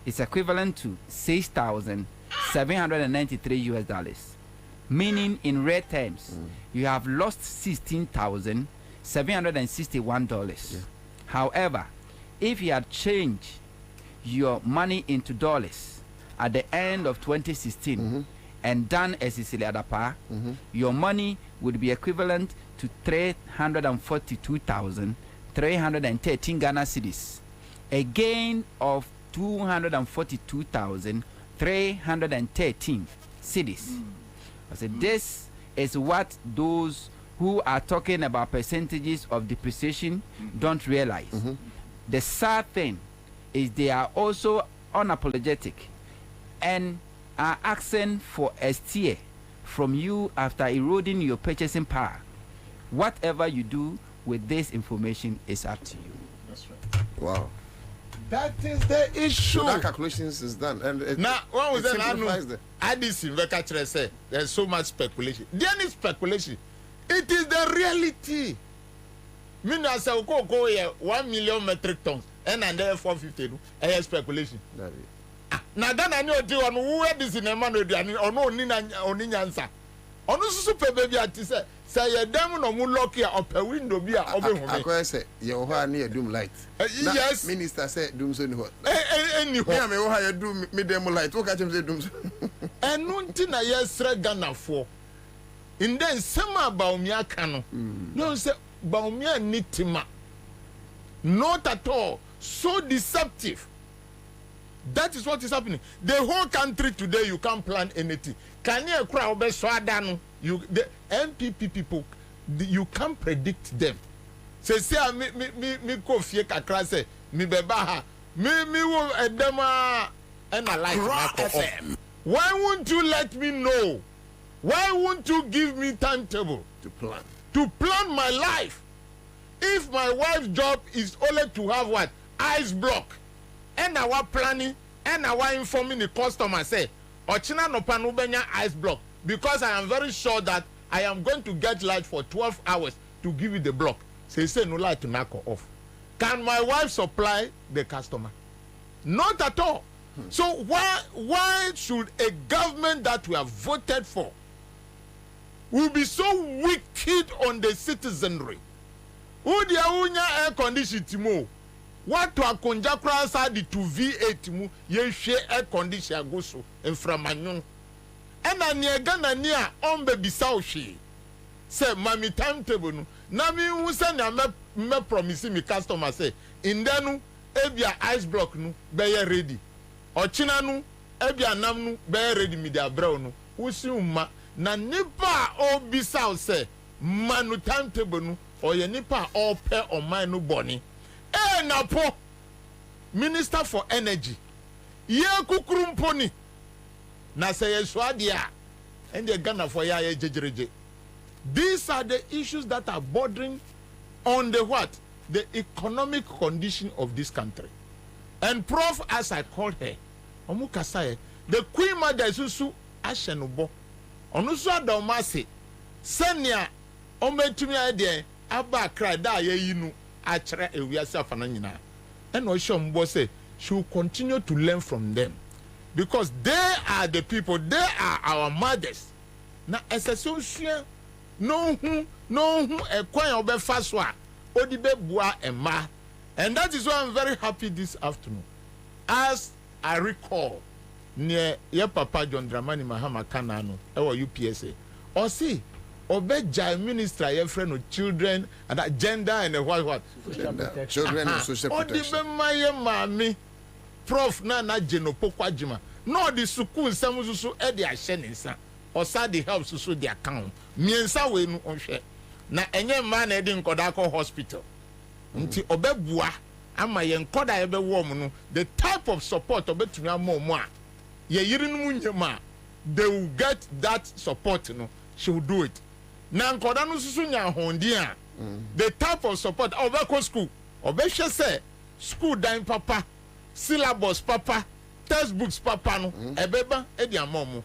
it's equivalent to $6,793. Meaning, in real terms, you have lost $16,761. However, if you had changed your money into dollars at the end of 2016 and done as Cecilia Adapa, your money would be equivalent to 342,313 Ghana cedis, a gain of 242,313 cedis. I said, this is what those who are talking about percentages of depreciation don't realize. The sad thing is they are also unapologetic and are asking for a steer from you after eroding your purchasing power. Whatever you do with this information is up to you. That's right. Wow. That is the issue. So that calculations is done. And now, what was that? I didn't say there's so much speculation. There is speculation. It is the reality. Meaning, I say, go here 1 million metric tons, and then 450. I have speculation. Now, then I know who is in a man or no Ansah. On the super baby, I say a demon or lucky up a window be a say you are near doom light. Yes, minister said doom soon. Anyway, do me demo light. What can you say doom? And nothing I yes Ghana for. In then some about me cano. No say Baumia nitima. Not at all. So deceptive. That is what is happening. The whole country today, you can't plan anything. Can you crowd be swadano? You the MPP people, you can't predict them. Say me coffee kakra say me bebaha me wo edema and I like FM. Why won't you let me know? Why won't you give me timetable to plan my life? If my wife's job is only to have what ice block. And our planning and our informing the customer say ochina no panu benya ice block because I am very sure that I am going to get light for 12 hours to give you the block. Say no light to knock off. Can my wife supply the customer? Not at all. So why should a government that we have voted for will be so wicked on the citizenry? Who the air condition timo? What to akonja krasa di to V8 mu ye hwe air condition go so enframanyon ena ne Ghana ni a on be bisa o hwe say mami timetable no na mi hu say na me promise me customer say in denu ebia ice block no be ye ready ochina no ebia nam no be ready me dia braw no wusi umma na nipa o bisa o say manu timetable no o ye nipa o pe o man no boni. Napo Minister for Energy ye kukurumponi na say swadia and the Ghana for ya jejereje. These are the issues that are bordering on the what? The economic condition of this country. And Prof, as I called her, Omukasaye, the Queen Mother Susu Ashenobo, Onusu Adomasi, Senya Ometumi Ade, Abba Kra da ye yinu. And Oshombo say she will continue to learn from them because they are the people, they are our mothers. Now, as a social, no a coin of a faswa, Odibe Bua and Ma. And that is why I'm very happy this afternoon. As I recall, near your Papa John Dramani Mahama Kanano, or UPSA, or see. Obeja minister your friend of children and that gender and what children and social protection. Mami Prof na genopo kwajima no the school samususu e de ahye nsa osa the help susu the account miensa we nu ohwe na enye ma na e de nkoda ko hospital nti obebua ama yen koda ebe wo mu no the type of support obetumi amomo a ye yiri no nyema they will get that support no she will do it na nkoda no susu nya hondi a the type of support obeko school obehwe say school dan papa syllabus papa textbooks papa no ebeba e di amomo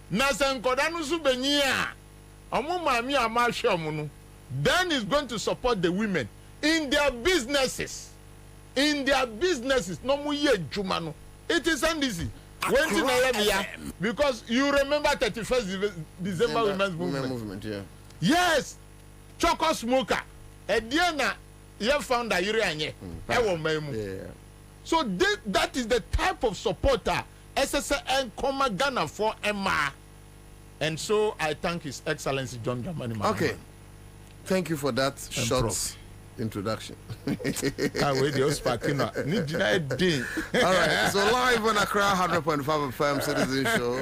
na se nkoda no su benyi a omo maami amahwe omo no then is going to support the women in their businesses no mu ye juma no it is easy when to know because you remember 31st December women's movement yeah. Yes, choco smoker ediana ye founder yiri anye e wo memu so that is the type of supporter SSN Koma Ghana for Emma. And so I thank His Excellency John Dramani Mahama. Okay, thank you for that short introduction. All right, so live on Accra 100.5 FM Citizen Show.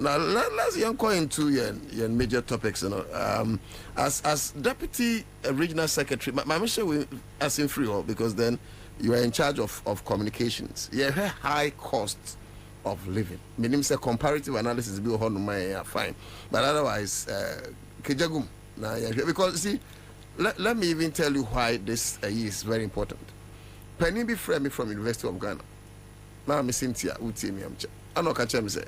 Now let's go into your major topics. You know, as Deputy Regional Secretary, my mission as in free because then you are in charge of communications. You have high costs of living. Meaning say comparative analysis be fine, but otherwise, Kejagum. Because see, let me even tell you why this is very important. Penny be friend from University of Ghana. Now I'm Cynthia Utimi Amcha. I know catch me say,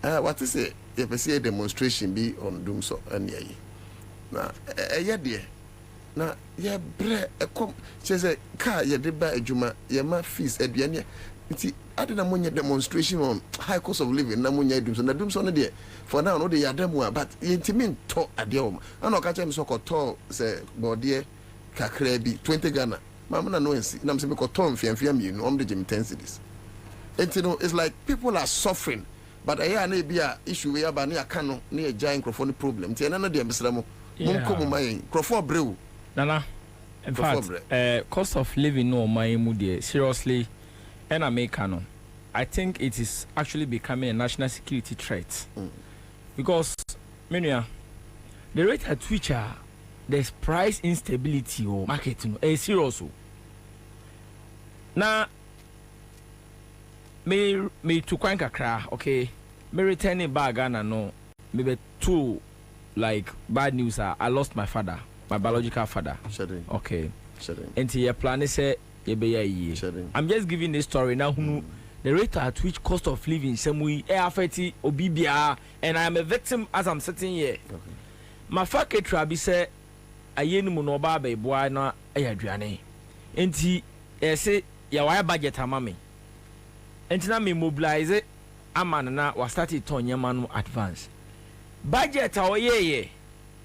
what is it? If I see a demonstration be on doom so and ye. Now, dear. Now, yeah, bre she say car ye did buy a juma, ye ma fees at the end. I didn't want demonstration on high cost of living. Namunya doom so na doom so na there. For now, no, they are them one, but intimate talk at the home. I know catch him so called tall, say, Bobie, Kakrebi, 20 Ghana. Mamma no, and I'm saying, Tom, Fiam, you know, the cities. And you know, it's like people are suffering, but I may be a issue where by near Cano, near giant microphone problem. Tiana, dear Mr. Munko, my Crawford Brew. Nana, in fact, cost of living, no, my moody, seriously, and I make canon. I think it is actually becoming a national security threat. Because, Menia, the rate at which there's price instability or marketing is serious. Now, me to Kwanka cry, okay? Me returning back Ghana, no. Maybe two, like, bad news. I lost my father, my biological father. Shedding. Okay. Shedding. And your plan is say, I'm just giving this story now. The rate at which cost of living some way affect Obibia, and I am a victim as I'm sitting here. Okay. My fakir trabi say a yenumonoba be boy na ayadriane. Enti say ya wire budget amami. Enti na me mobilize amana na was started ton yamanu advance. Budget ye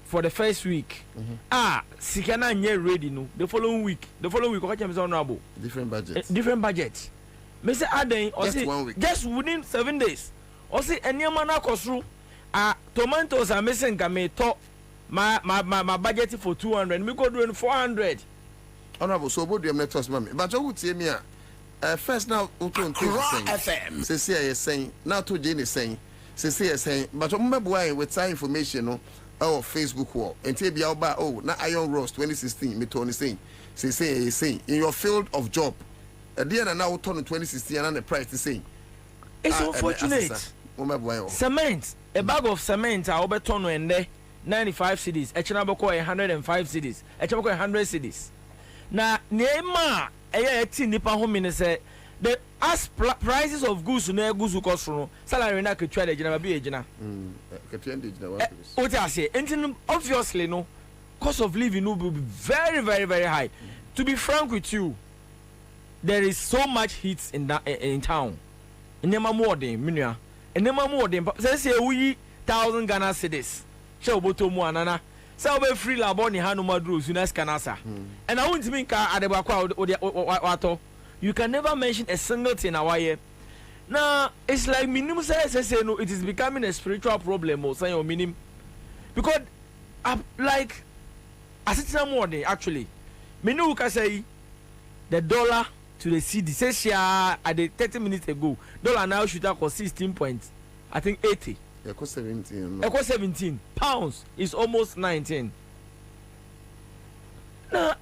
for the first week. Sikana nye ready no. The following week okay me honorable. Different budgets. Mr. Aden, or say, just within 7 days. Or say, any man cost through. Tomatoes are missing. Kame top my budget for 200. Me go doing 400. Honorable, so what do you make us, mommy? But you would say me, first now, FM. Say is saying now to Jane is saying, say is saying, but remember why with some information on our Facebook wall and tell me about now Iron Ross 2016. Me Tony saying, say in your field of job. At the end, now turn 2016 and the price the same. It's unfortunate. Cement, a bag of cement, I over ton and there 95 cities, a Chinaboko 105 cities, a Chinaboko 100 cities. Now, Nema, a 18 Nippon home minister, the as prices of goods near goods who cost from salary na could try the general be agent. What I say, and obviously, no cost of living will be very, very, very high. To be frank with you, there is so much heat in town. Nema more than Minia. And nema more than say we 1,000 Ghana cedis. Show boto mu anana. Say we free labor ni hanu madru sunas kanasa. And I want to make wato. You can never mention a single thing away. Now it's like minimum say no. It is becoming a spiritual problem or say your minimum because like as it's more than actually. Minu can say the dollar to the CD says at the 30 minutes ago, dollar now should have cost 16 points. I think 80. It cost 17. It cost 17 pounds. Is almost 19. No,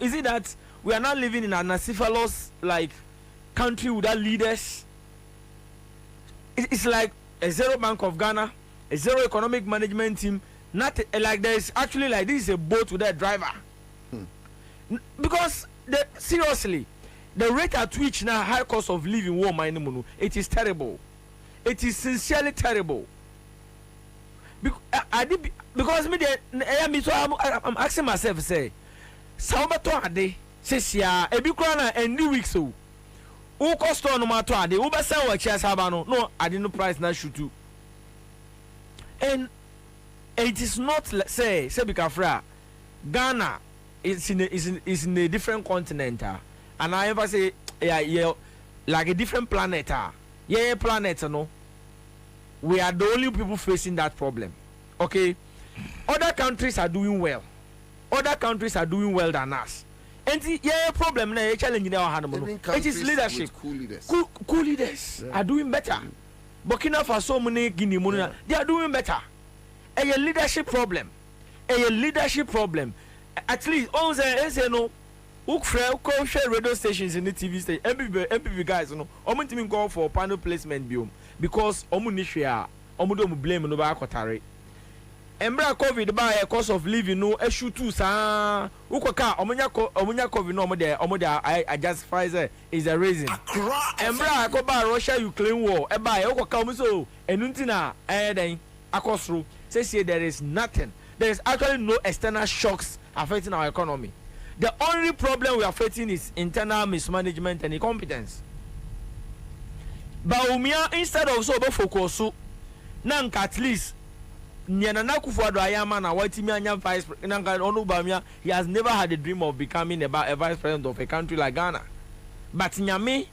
is it that we are not living in an acephalous like country without leaders? It's like a zero Bank of Ghana, a zero economic management team. Not like there's actually like this is a boat without a driver. Because seriously, the rate at which now high cost of living it is terrible. It is sincerely terrible. Because I'm asking myself, say, Salvatore Ade, says, yeah, a big corner and new week so. Who cost on my tour? The Uber sell what chairs have no, I didn't price now shoot too. And it is not say Bikafra, Ghana is in a different continent, and I ever say, yeah, like a different planet, planet, no. We are the only people facing that problem. Okay, other countries are doing well. Other countries are doing well than us. And problem now, challenge in our hand. It is leadership. Cool leaders are doing better. Burkina Faso, Guinea, they are doing better. A leadership problem. A leadership problem. At least, all the no. Share radio stations in the TV station. MPP guys, no. I'm going go for panel placement biome because omunishia, omudo blame no ba kotare. Embra COVID by a cost of living no issue too sa. Ukoka omunya COVID no omo I justify say is a reason. Embra ko ba Russia Ukraine war e ba ukoka omo so enuntina den akosru. Say there is nothing. There is actually no external shocks affecting our economy. The only problem we are facing is internal mismanagement and incompetence. But instead of so focus, nanka at least Nyanana Kufuado Ayama na Watimi Anya vice nanka Onubamia, he has never had a dream of becoming a vice president of a country like Ghana. But Nyame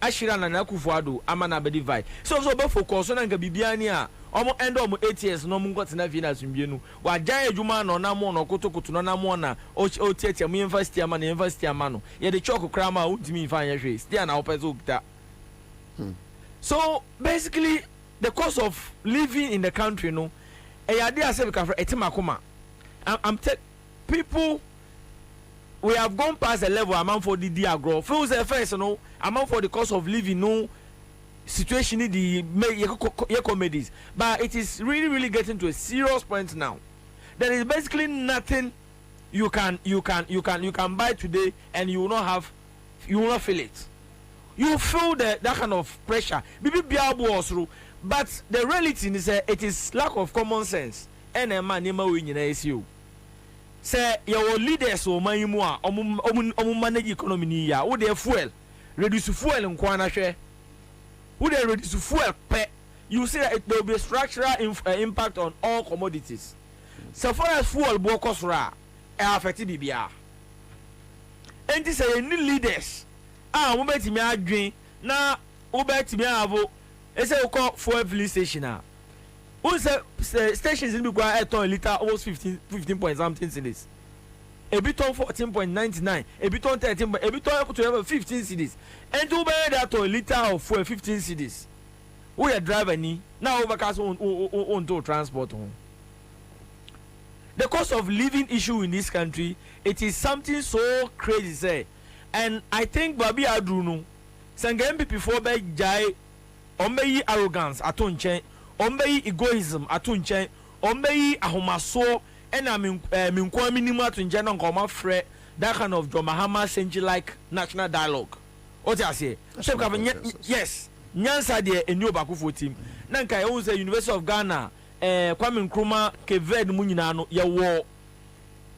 Ashira Nana Kufuado Amana Bedi vice. So focus on nanka Bibiania. Omo end of 8 years no mungo tina vina sumbienu wa jaya juma no na mo no kotokoto no na mo na o tietia mu university ama na university ama no ye de chok krama utimi fa anya hwe still na opezo gita. So basically the cost of living in the country no e ya dey ase bika for etimakoma. I'm people we have gone past the level amount for the agro feels the first no amount for the cost of living no situation in the comedies, but it is really getting to a serious point now. There is basically nothing you can buy today and you will not feel it. You feel that kind of pressure. But the reality is it is lack of common sense. And a man you say your leaders or my manage economy ya or their fuel reduce fuel and kwana share. Who they reduce fuel pay, you see that there will be a structural impact on all commodities. So far as fuel cost affected BBR. And this is new leaders. We bet me a green now. We bet me a vote. It's a call fuel filling station now. Who say stations in Bugua at a liter almost 15 point something cedis. A bit on 14.99, a bit on 13, a bit on to 15 cedis. And to buy that to a liter of fuel 15 cedis. We are driving now overcast on to transport home. The cost of living issue in this country, it is something so crazy, say. And I think Bobie Adruno, Sangam before by Jai, Ombe arrogance atunche, Ombe egoism atunche, Ombe ahomaso. And I mean, minimum to general common fret that kind of John Mahama century like national dialogue. What I say? Yes, Ansah de a new Bakufu team. Nanka owns the University of Ghana, Kwame Nkrumah, Keved Muninano, ya war.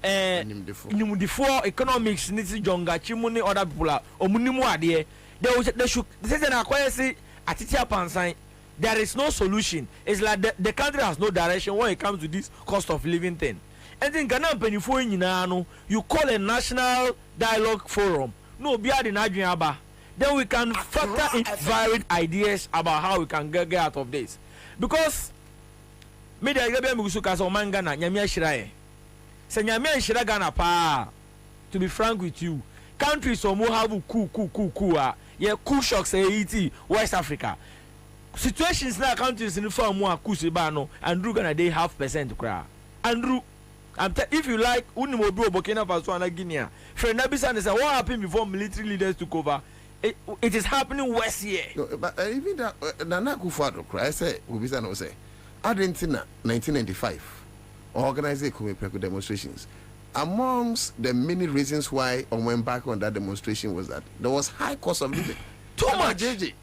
Nimudifo economics needs Jonga Chimuni other people or Munimu adie. They should say that acquire say at Pansign. There is no solution. It's like the country has no direction when it comes to this cost of living thing. And then Ghana penifo nyina you call a national dialogue forum. No, be in Adriaba. Then we can factor in varied ideas about how we can get out of this. Because me the Gabe Musuka so mangana nyamia shirae. Se nyamia shira Ghana pa. To be frank with you, countries so more have cool yeah, cool shocks Haiti, West Africa. Situations now countries in the form more kusibano and Ghana they 0.5% cry. Andrew If you like, Unimobi Burkina Faso and Guinea. Friend Nabisan say what happened before military leaders took over. It is happening worse here. No, but even that Nana Akufo-Addo cry say Ubisa no say Argentina 1995 organized economic demonstrations. Amongst the many reasons why I went back on that demonstration was that there was high cost of living. Too much. Too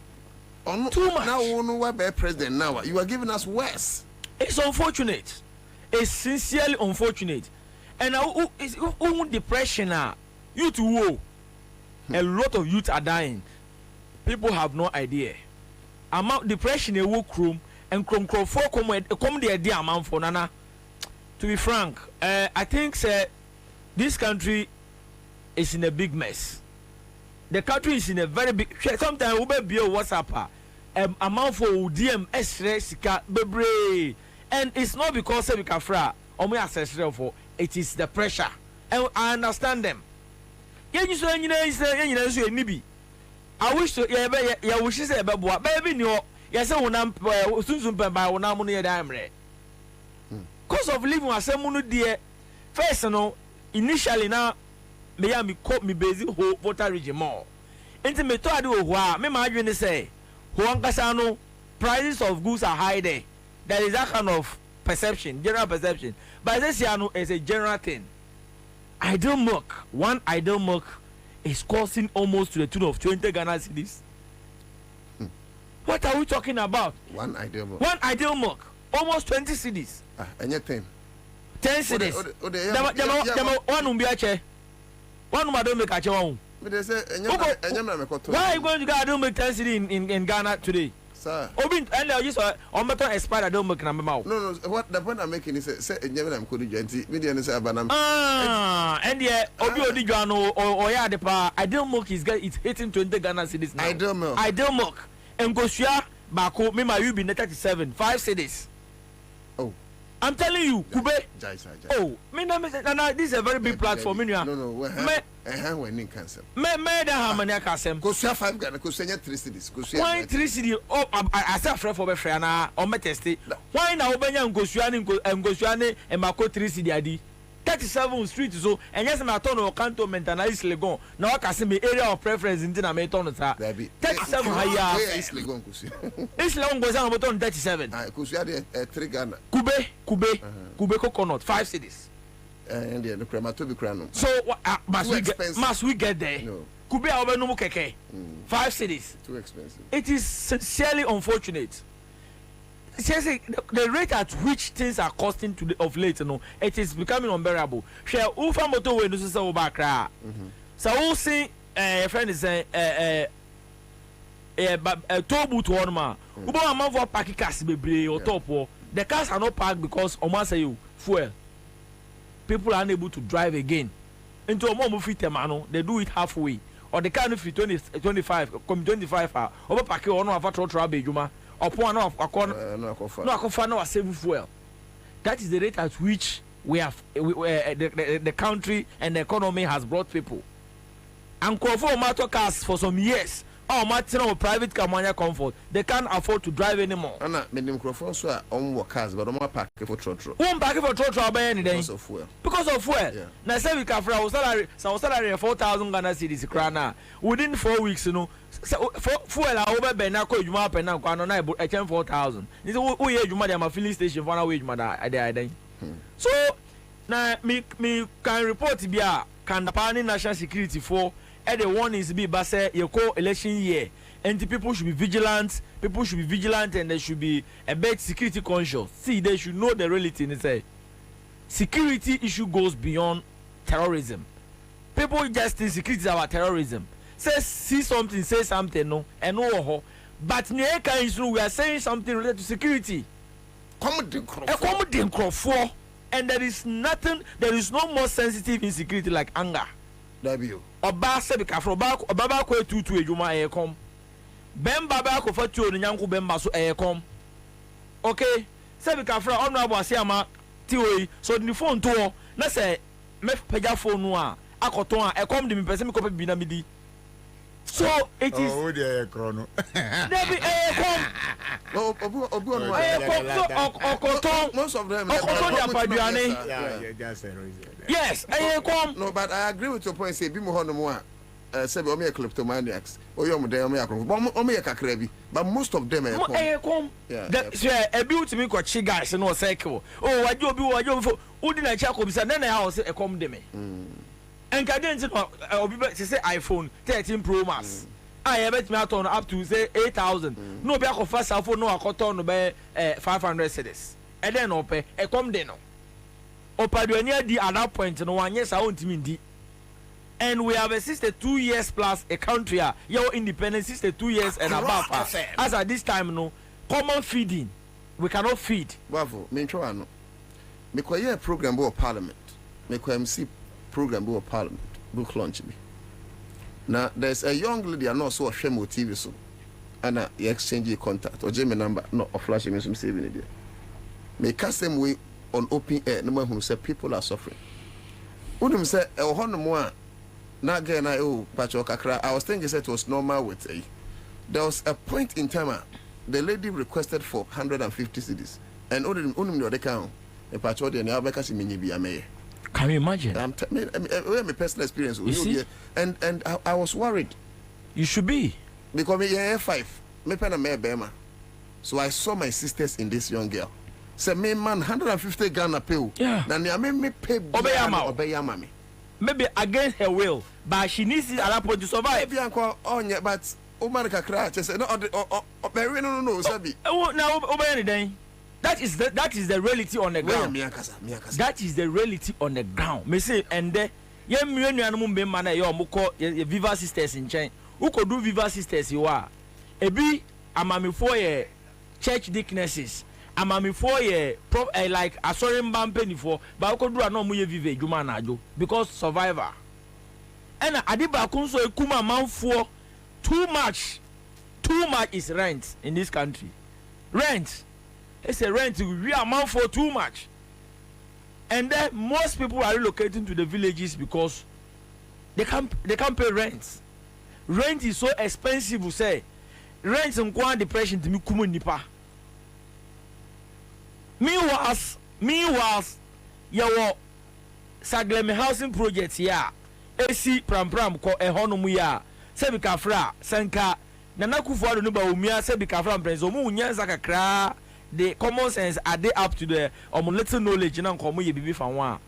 much. Now we know why by president now you are giving us worse. It's unfortunate. It's sincerely unfortunate. And now depression youth woe. A lot of youth are dying. People have no idea. Amount depression a work room and come the idea amount for Nana. To be frank, I think this country is in a big mess. The country is in a very big. Sometimes we be a WhatsApp amount for DM Sika bebre, and it's not because we can fra or we assess for. It is the pressure, and I understand them. I wish to yeah wish say baby no yes wonam sunsun pemba wonam no ye damre cost of living asemu dear first no initially na me ya me base ho water region more enti me to ade ho a me ma adwene say ho ankasa no prices of goods are high there is that kind of perception, general perception, but this year no is a general thing. Idle milk, one idle milk is costing almost to the tune of 20 Ghana cedis. What are we talking about? One idle milk. One idle milk, almost 20 cedis. Anything. 10 cedis. One umbiache. One don't make a chewon. Why are you going to go make 10 cedis in Ghana today? Sir. Obin and I just on better expired don't make number mouth. No, what the point I'm making is say I'm could genti media say abanam. And yeah, Obi Odijuano or ya de pa idle milk is hitting 20 Ghana cedis now. Idle milk. And Gosia Bako me my you be 37 5 cedis. Oh. I'm telling you, Kube. Oh, me this is a very big platform. No. When in cancer. Me that how many casem? Gosia 5 Ghana, Gosia 3 cedis. Why 3 cedis? Oh, I say friend for be friend na on me test. Why na obenya Gosia and Mako 3 cedis adi? 37 street so and yes my turn of cantonment and East Legon. Now I can see me area of preference in my turn to 37 higher. East Legon Kusi. East Legon goes on 37. Kusi 3 Ghana. Kube coconut 5 cedis. And the crematory crown. So must we get there? No. Kube over no keke. 5 cedis. Too expensive. It is sincerely unfortunate. Seriously, the rate at which things are costing of late, it is becoming unbearable. Share Ufa motorway no so back. So we'll see a friend is saying toll booth one man. Uba amount for parking cars be or top or the cars are not parked because Oma say you fuel. People are unable to drive again. Into a more fit mano, they do it halfway. Or they can't fit 25 over parking or no have a trouble juma. Upon no save fuel. That is the rate at which we have the country and the economy has brought people. And for motor cars for some years. Oh, Martin private car comfort. They can't afford to drive anymore. Anna, microphone so on work cars, but I'm pack for trotro. One pack for trotro by any day. Because of fuel. Because of fuel. Yeah. Now say we can for salary 4,000 Ghana cedis krana. Within 4 weeks, fuel over Benako Juma Pena Kwano na I 4,000. This we hear Juma dem filling station for na wage mother I. So now me can report bia can the national security for and the one is be but say you call election year and the people should be vigilant and they should be a bit security conscious. See, they should know the reality and say security issue goes beyond terrorism. People just think security is about terrorism. See something no and no but we are saying something related to security. And there is no more sensitive in security like anger. Oba sebi ka fro ba ko etutu ejuma ekom bemba ba ko fatu onu nyanko bemba so ekom okay sebi ka fro onu abo ase ama ti oyi so the phone to na say me pega phone no a akoton a ekom de me pese me ko bi na medi so it is oh dey ekro no debi ekom Most of them. Yes, no, but I agree with your point. Say, be more more. Say, we are kleptomaniacs. Or you are but most of them are. Yeah. A beauty me got guys and no cycle. Oh, I do be what you for. Udina Chakobs and then I house a com de me. And cadence I'll be back to say iPhone 13 Pro Max. I have it not on up to say 8,000. No back of fast phone, no, I got on by 500 cities. And then open a com de no. Opaduania di at that point, no one, yes, I won't mean di. And we have a 62 years plus a country, your independence 62 years and above. As at this time, no common feeding, we cannot feed. Wafo, me try no. Me kwa program bo parliament. Me kwa MC program bo parliament. Book launch me. Now there's a young lady I know so share mo TV so. And you exchange your contact or Jamie number no or flash me some saving it. Me cast them way on open air. No one who say people are suffering. Who say no more. Not again, I was thinking it was normal with a. There was a point in time the lady requested for 150 cedis, and only the account a patrol and can you imagine? We have a personal experience. You see? And I was worried. You should be because me 5 me pen a me bema. So I saw my sisters in this young girl. Say me man 150 Ghana pay. Yeah. Then me pay obey mommy. Maybe against her will, but she needs it at that point to survive. But Omar Kakra said no, Sabi. Now, that is the reality on the ground. That is the reality on the ground. Me say, and there, Viva Sisters in China. Who could do Viva Sisters? You are a be a mammy for a church deaconesses. I'm for a like a sorry penny for, but I could do a no muy vive Jumanajo because survivor. And I did back also a Kuma man for too much is rent in this country. Rent. It's a rent we amount for too much. And then most people are relocating to the villages because they can't pay rent. Rent is so expensive, we say. Rent and one depression to me kumu nipa. Meanwhile, your Sagleme housing project here, AC Pram ko ehonomu ya, sebi kafra, senka, nana kufuado nuba umia sebi kafra mpenzo, mu unyanza kakra, the common sense are they up to the little knowledge na nkomu ye bibi fanwa.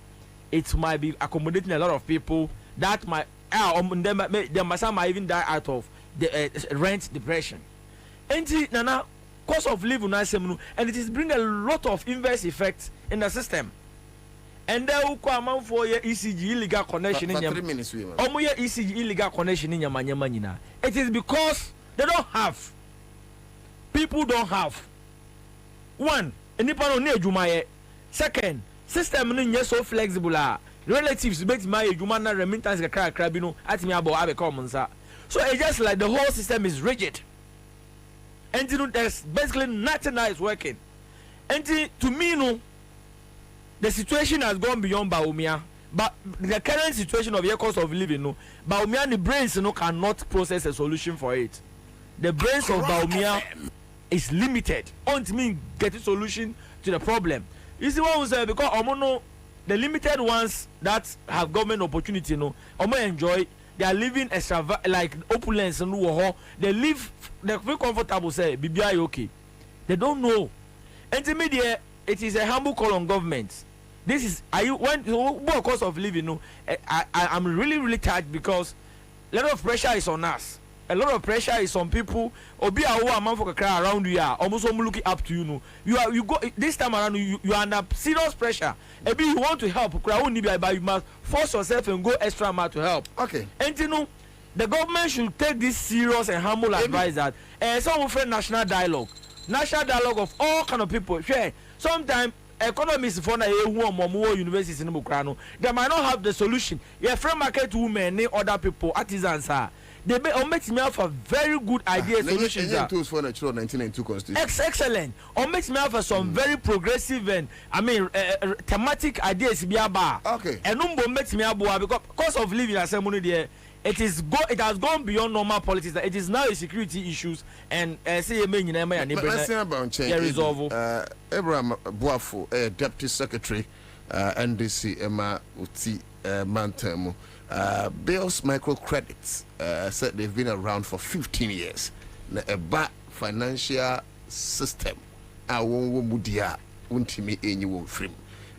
It might be accommodating a lot of people that might, some might even die out of the rent depression. Enti nana, cost of living and it is bring a lot of inverse effects in the system. And there will come for your ECG illegal connection in your ECG illegal connection in your manina. It is because they don't have. People don't have. One, Nipano ne Jumaye. Second, system is so flexible. Relatives bet my Jumana remittance crabino at me about Abe Commonsa. So it's just like the whole system is rigid. And there's basically nothing that is working. And to me, no, the situation has gone beyond Baumia. But the current situation of your cost of living, no, Baumia and the brains no cannot process a solution for it. The brains of Baumia is limited. On me get a solution to the problem. You see what we say because Omono, the limited ones that have government opportunity, no, Omo enjoy. They are living like opulence and they live, they feel comfortable. Say, BBI okay. They don't know. And to me, it is a humble call on government. This is what cost of living? No, I'm really tired because a lot of pressure is on us. A lot of pressure is on people. Obi a man for cry around you are almost looking up to you. No, you go this time around. You are under serious pressure. Maybe you want to help, but you must force yourself and go extra mile to help. Okay. And you know, the government should take this serious and humble advice that some of national dialogue of all kind of people. Sure, sometimes economists for universities in Bukrano, they might not have the solution. Yeah, free market women, other people, artisans are. They make me have a very good idea solutions. Tools for natural 1992 constitution. Excellent. Or makes me have some very progressive and thematic ideas. Okay. And makes me have because cost of living as a money there. it has gone beyond normal politics. It is now a security issues and say resolve. Abraham Boafo, Deputy Secretary, NDC Emma Uti Mantemo. Bills microcredits said they've been around for 15 years. A bad financial system. I won't mudia untimi any won't frame.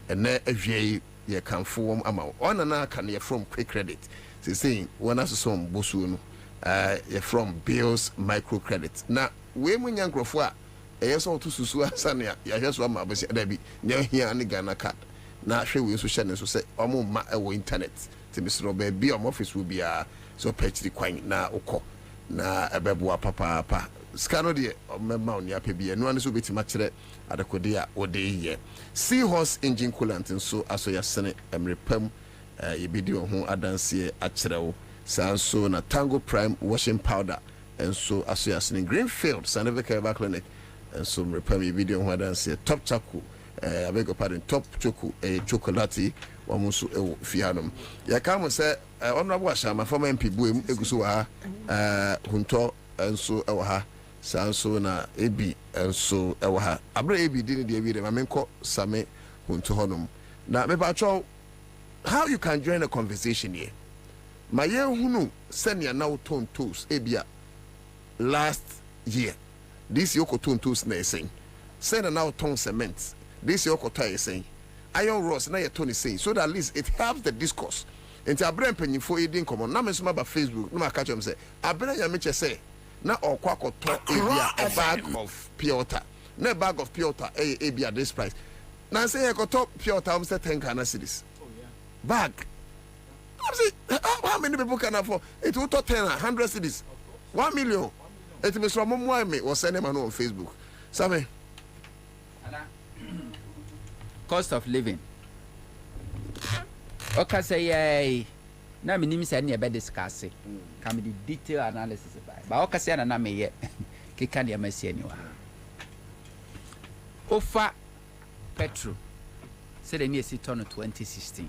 And now you can form amount. On and can you from quick credit. They saying one has some bosun from Bills microcredits. Now, when young Grofwa, yes, all to Susua Sania, ya just one mabus, Debbie, near here and the Ghana cat. Now, she will so channel so say, Omo internet. Mr. Robert be office will be so patch the coin na oko na ebebua papa scano de member on ya pb no one so beti machere adekodia ode ye seahorse engine coolant nso aso ya sene emrepam yebidi ho adanse acherewo sanso na Tango Prime washing powder enso aso ya sene Greenfield Saneveka Clinic enso emrepam yebidi ho adanse top chaku I beg your pardon, top chocolate wamusu fianum. Ya kama se honorable Ashama former MP Buem egusu wa hunto enso ewa sanso na ebi enso ewa abra ebi dini de ebi de mamenko same hunto honum. Na me bacho how you can join a conversation here. My hunu senior now tone tools ebia last year. This yoko tone tools na saying. Send now tone cement. This your kota is saying iron rods na your Tony saying so that at least it helps the discourse. Enti abran panyin for edin common na me so ba Facebook na catch them say abran ya me che say na okwa koto a bag of pure water na bag of pure water e be at this price na say e koto pure water am say 10 Ghana cedis bag. I say how many people can afford it? Will to 10 100 cedis 1 million. It me so mo me was send them on Facebook Same cost of living. Okay, say na me nim say na be discuss it. Can be detail analysis by okay say na me ye keka de amasi ani wa. Offer petrol say the near sit on 2016.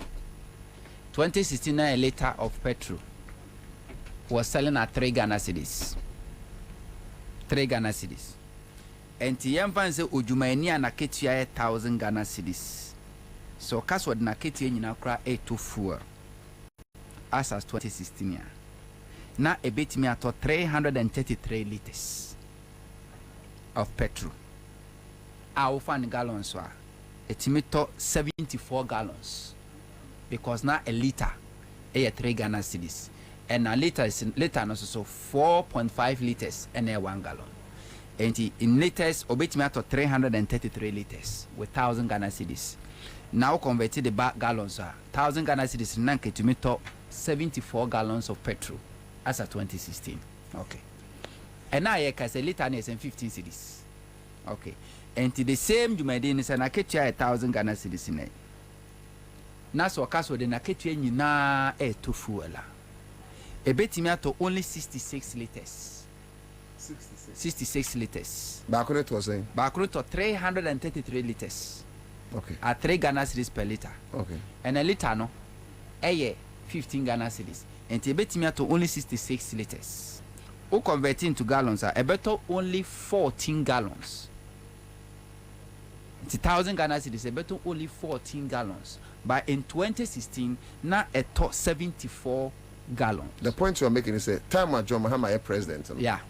2016 na a liter of petrol was selling at 3 Ghana cedis. 3 Ghana cedis. And yamfa say ojumani anaketua 1,000 Ghana cedis. So kaso de naketua nyina kra fuel. As 2016 ya. Na ebetimi ato 333 liters of petrol. Our fan gallons wa etimi to 74 gallons. Because now a liter 3 Ghana cedis. And a liter is no so 4.5 liters and 1 gallon. And in liters, obetime to 333 liters with 1,000 Ghana cedis. Now converted the back gallons, 1,000 Ghana cedis nanke to meet 74 gallons of petrol as of 2016. Okay. And now I can say liter is 15 cedis. Okay. And the same Jumadin is an aketia 1,000 Ghana cedis in it. Now so caso de naketia na to fuela. Ebetime to only 66 liters. 66 liters. Bakunet was saying? Bakunet to 333 liters. Okay. At 3 Ghana cedis per liter. Okay. And a liter no, 15 Ghana cedis. And Tibetime to only 66 liters. Who converting to gallons are better only 14 gallons. It's 1,000 Ghana cedis, better only 14 gallons. But in 2016, now a top 74 gallons. The point you are making is that time John Mahama president. Yeah.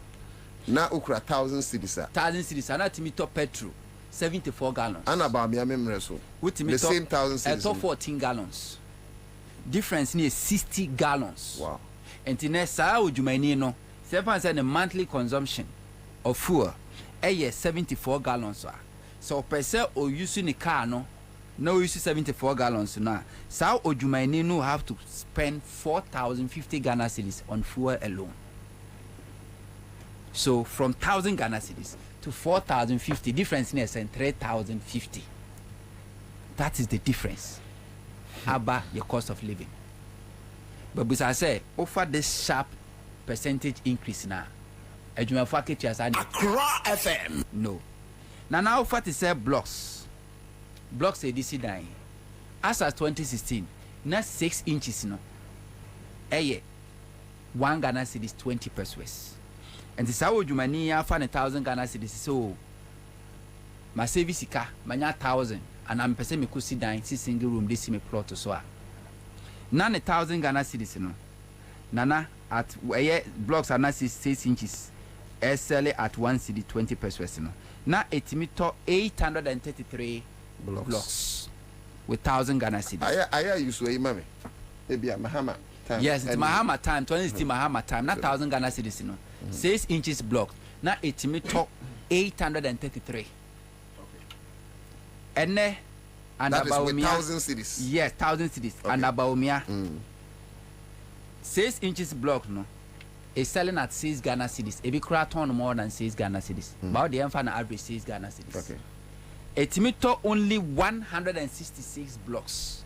Now ukra 1,000 cedis. 1,000 cedis. And that me top petrol 74 gallons. And about me so. The same 1,000 cedis. Top 14 gallons. Difference near 60 gallons. Wow. And in Sa Ujumani no, 7% the monthly consumption of fuel. 74 gallons. So per se or using a car no use 74 gallons now. Sa Ujumani no have to spend 4,050 Ghana cedis on fuel alone. So from 1,000 Ghana cedis to 4,050, difference is 3,050. That is the difference about your cost of living. But as I say, offer this sharp percentage increase now. Accra FM. No. Now offer to sell blocks. Blocks a DC dying. As of 2016, not 6 inches no. 1 Ghana cedis 20 pesos. And the Sawo Jumani found 1,000 Ghana cedis. So my service car, my 1,000, and I'm person me could sit down, see single room, this me plot to so. None 1,000 Ghana cedis, no. Nana at where blocks are not 6 inches. Sell at 1 cedi 20 pesos. No. Now it me to 833 blocks with 1,000 Ghana cedis. I use way, mammy. Maybe I'm Mahama time. Yes, it's Mahama time. 20 Mahama time. Not 1,000 Ghana cedis. No. 6 inches block. Now it me to 833. And that is with 1,000 cedis. Yes, 1,000 cedis. Okay. And Abaumia 6 inches block no is selling at 6 Ghana cedis. If you crack on more than 6 Ghana cedis, about the infant average 6 Ghana cedis. Okay. It me to only 166 blocks.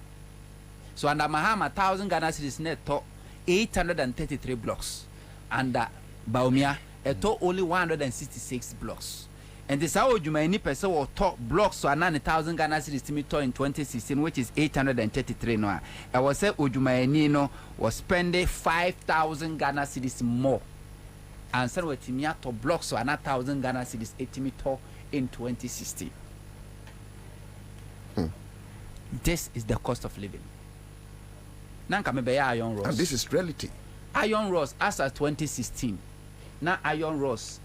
So under Mahama 1,000 Ghana cedis net to 833 blocks. Under Baumia it to only 166 blocks. And this how you may need person or top blocks so 9,000 Ghana cedis to me to in 2016, which is 833 no. I was say Ojumaini no was spending 5,000 Ghana cedis more. And so what me to blocks so 1,000 Ghana cedis 80 me to in 2016. This is the cost of living. Now come be iron rods. And this is reality. Iron rods as of 2016. Now iron rods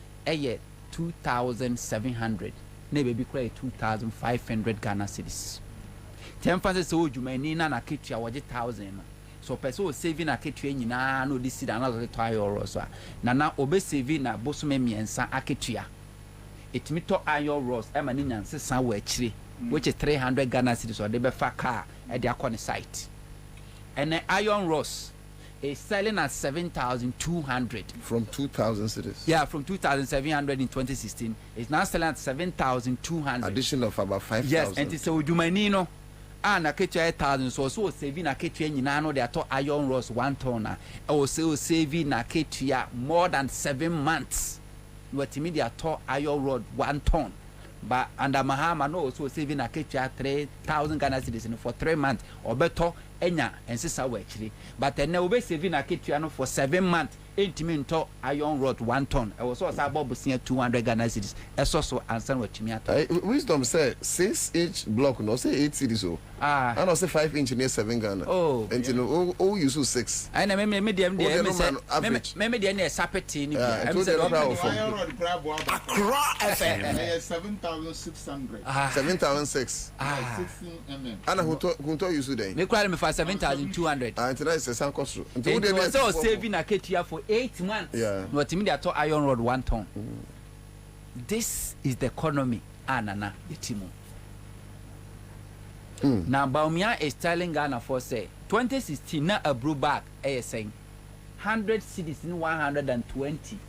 2,700. Maybe be quite 2,500 Ghana cedis. 10% so Jumani na kitia waje 1,000. So person saving a kitia nyina no this is another iron rods. Na obe saving na bosume miensa akitia. It me to iron rods e mani nyanse san wa akire which is 300 Ghana cedis or they be fa car at their corner site. And the iron rods is selling at 7,200 from 2,000 cedis. Yeah, from 2,700 in 2016. It's now selling at 7,200. Addition of about 5,000. Yes, and it's a Ujumanino. And a kitchen 8,000. So saving a kitchen in Nano, they are to iron rods 1 ton. Also saving a kitchen more than 7 months. What immediate to iron rod 1 ton. But under Mahama no also saving a kitchen 3,000 Ghana cedis for 3 months or better. Enya and sister actually, but then now we saving a kitchen for 7 months. 8 minutes iron rod 1 ton. I was also about 200 Ghana cedis. That's also answer what you mean. Wisdom said 6-inch block, no say 8 cedis. So and also 5-inch near 7 Ghana. Oh, and you know, oh, you so 6. I know, maybe the maybe the near Sapeti. Accra FM 7,600. 7,600. 16 mm. And who told you today? They call me for 7,200. And today is a San Costo. So saving a kitchen for 8 months. Yeah. What you mean that iron rod 1 ton. This is the economy. Anana Yetimu. Now Baumia is telling Ghana for say 2016 na a brew bag saying 100 cedis in 120.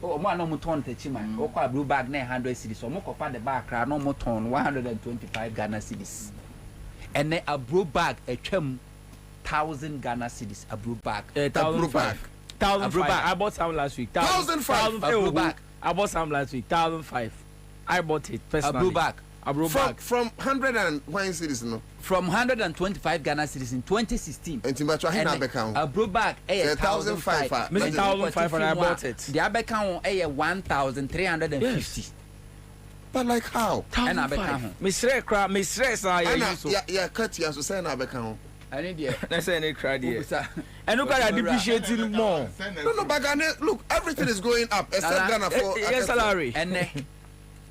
Oh, man no muton te chima. O kwa brew bag na 100 cedis. So mo kofa the bag no muton 125 Ghana cedis. And then a brew bag a chem 1,000 Ghana cedis a brew bag. 1,000 1,005. I bought some last week. 1,005. A brew bag. I bought some last week. 1,005. I bought it personally. A brew bag. A brew bag. From 100 and one cities, no. From 125 Ghana cedis in 2016. And Timbacho a brew bag 1,005. 1,500. I bought it. The Abekano 1,350. But like how? And Abekano. Misre crab. Misre sa yeah. Cut you so say Abekano. I need you. Let's say any crowd here. And look at depreciating more. No, but Ghana, look, everything is going up except Ghana for yes, salary. And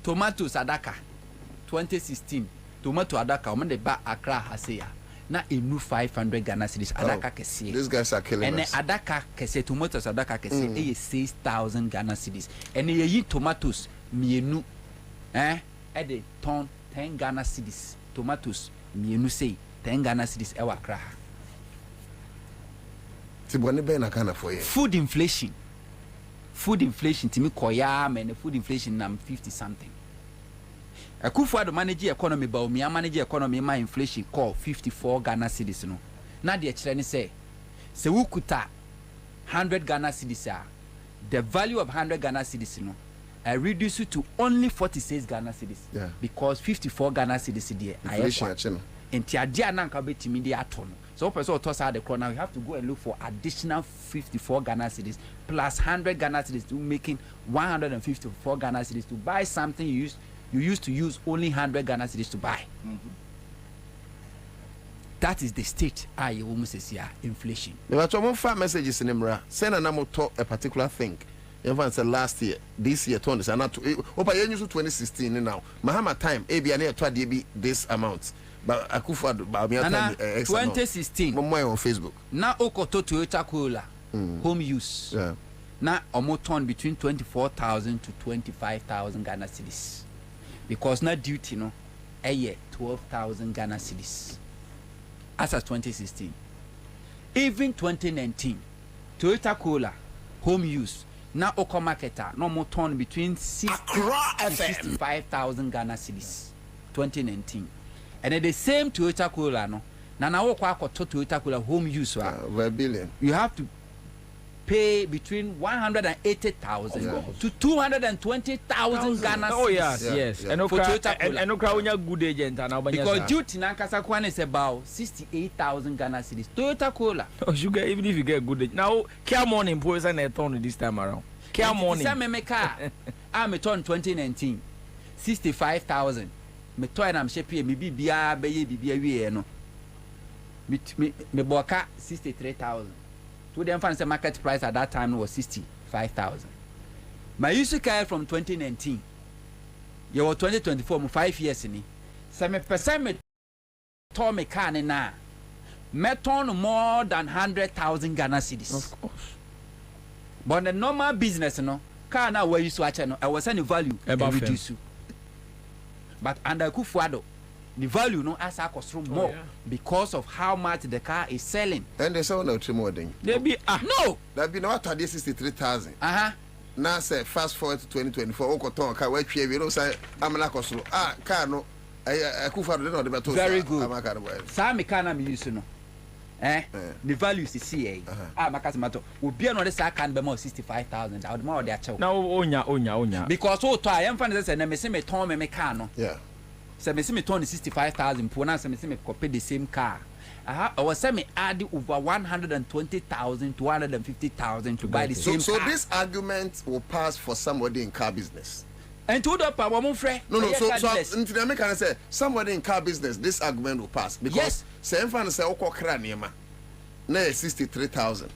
tomatoes Adaka 2016. Tomato Adaka, when they back Accra Haseya. Na inu 500 Ghana cedis Adaka kese. These guys are killing us. And Adaka kese tomatoes Adaka kese is 6,000 Ghana cedis. And ye tomatoes mienu at the ton 10 Ghana cedis. Tomatoes mienu say 10 Ghana cedis ewa Accra. Food inflation. Food inflation to me koya man food inflation nam 50 something. Akufo do manage economy ba omi manage economy ma inflation call 54 Ghana cedis no. Na de kire ni say wukuta 100 Ghana cedis the value of 100 Ghana cedis no I reduce it to only 46 Ghana cedis. Yeah. Because 54 Ghana cedis there. Inflation enti adia na nka betimi di ato no so person toss out the corner now you have to go and look for additional 54 Ghana cedis plus 100 Ghana cedis to making 154 Ghana cedis to buy something you used to use only 100 Ghana cedis to buy. That is the state I almost say inflation. There are some fat messages in Emra. Send a number to a particular thing. Everyone said last year, this year, 20, and not to 2016 now. Mahama time, ABN to this amount. But Akufa, 2016. On Facebook. Now, Okoto Toyota Corolla, home use. Yeah. Now, almost turn between 24,000 to 25,000 Ghana cedis. Because now duty, no, a year 12,000 Ghana cedis. As of 2016. Even 2019, Toyota Corolla, home use. Now, Oko marketer, no more turn between 60 to 65,000 Ghana cedis. 2019. And at the same Toyota Corolla, no, now Toyota Corolla home use, billion. You have to pay between 180,000 to 220,000 Ghana cedis. Oh yes. And for Toyota Corolla. And okay, good agent and because duty na Kasakwan is about 68,000 Ghana cedis. Toyota Corolla. Oh, sugar, even if you get good agent. Now, care morning poison and a ton this time around. Care morning. Some car. I'm a ton 2019. 65,000. Me toy na mshepi me bibia wie no. Me boka 63,000. To them fancy market price at that time was 65,000. My used car from 2019. You were 2024 5 years in it. So me person me told me car na. Me turn more than 100,000 Ghana cedis. Of course. But the normal business no car na where you swatch no I was any value reduce. But under Kufuado, the value no as cost more because of how much the car is selling. And they sell no more thing. There be no. There be no 63,000. Now say fast forward to 2024. Okoton car where we don't say I'm not cost. Car no. Kufuado no the better. Very good. Some car na me use no. The value is CA. Makasimato. We be another say can be more 65,000. I would more their chow. Now onya. Because all time I'm finding say na me say me turn me car no. Yeah. Say me say me turn 65,000. For now say me copy the same car. I was say me add over 120,000 to 150,000 to buy the same car. So this argument will pass for somebody in car business. And to the power one friend. No. So into the can say somebody in car business, this argument will pass because say fan say okọ kra niema na 63,000.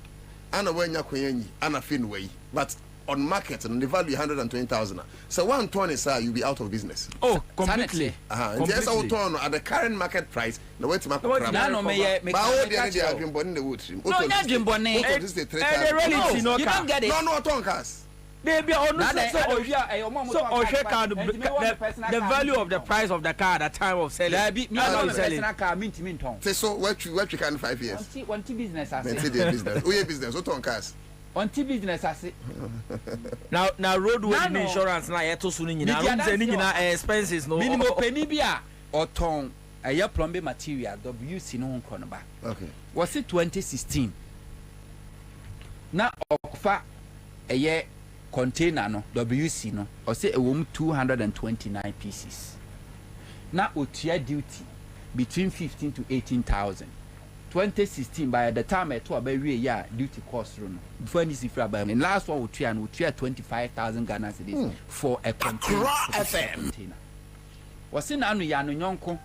Ana wenya kwenyi ana fin way. But on market and the value 120,000. So 120 sir you be out of business. Oh, completely. Just out on at the current market price. The way to market price. No me but all the idea have been born in the wood. No, not dream bonnet. You don't get it. No toncas. They be on the value of the price of the car at the time of selling. So what you can 5 years. One business I say. Business. Who business? What toncas? On business I say. Now roadway insurance na yeto sunu nyina expenses no. Minimum penny bia or ton a year plumbing material WC no nkro ba. Okay. Was it 2016? Na offer a year container no WC no or say a woman 229 pieces. Now otua duty between 15 to 18,000. 2016 by the time I told about year duty cost run before this if about in last one would 25,000 Ghana cedis for a container. Was in anu ya no nyonko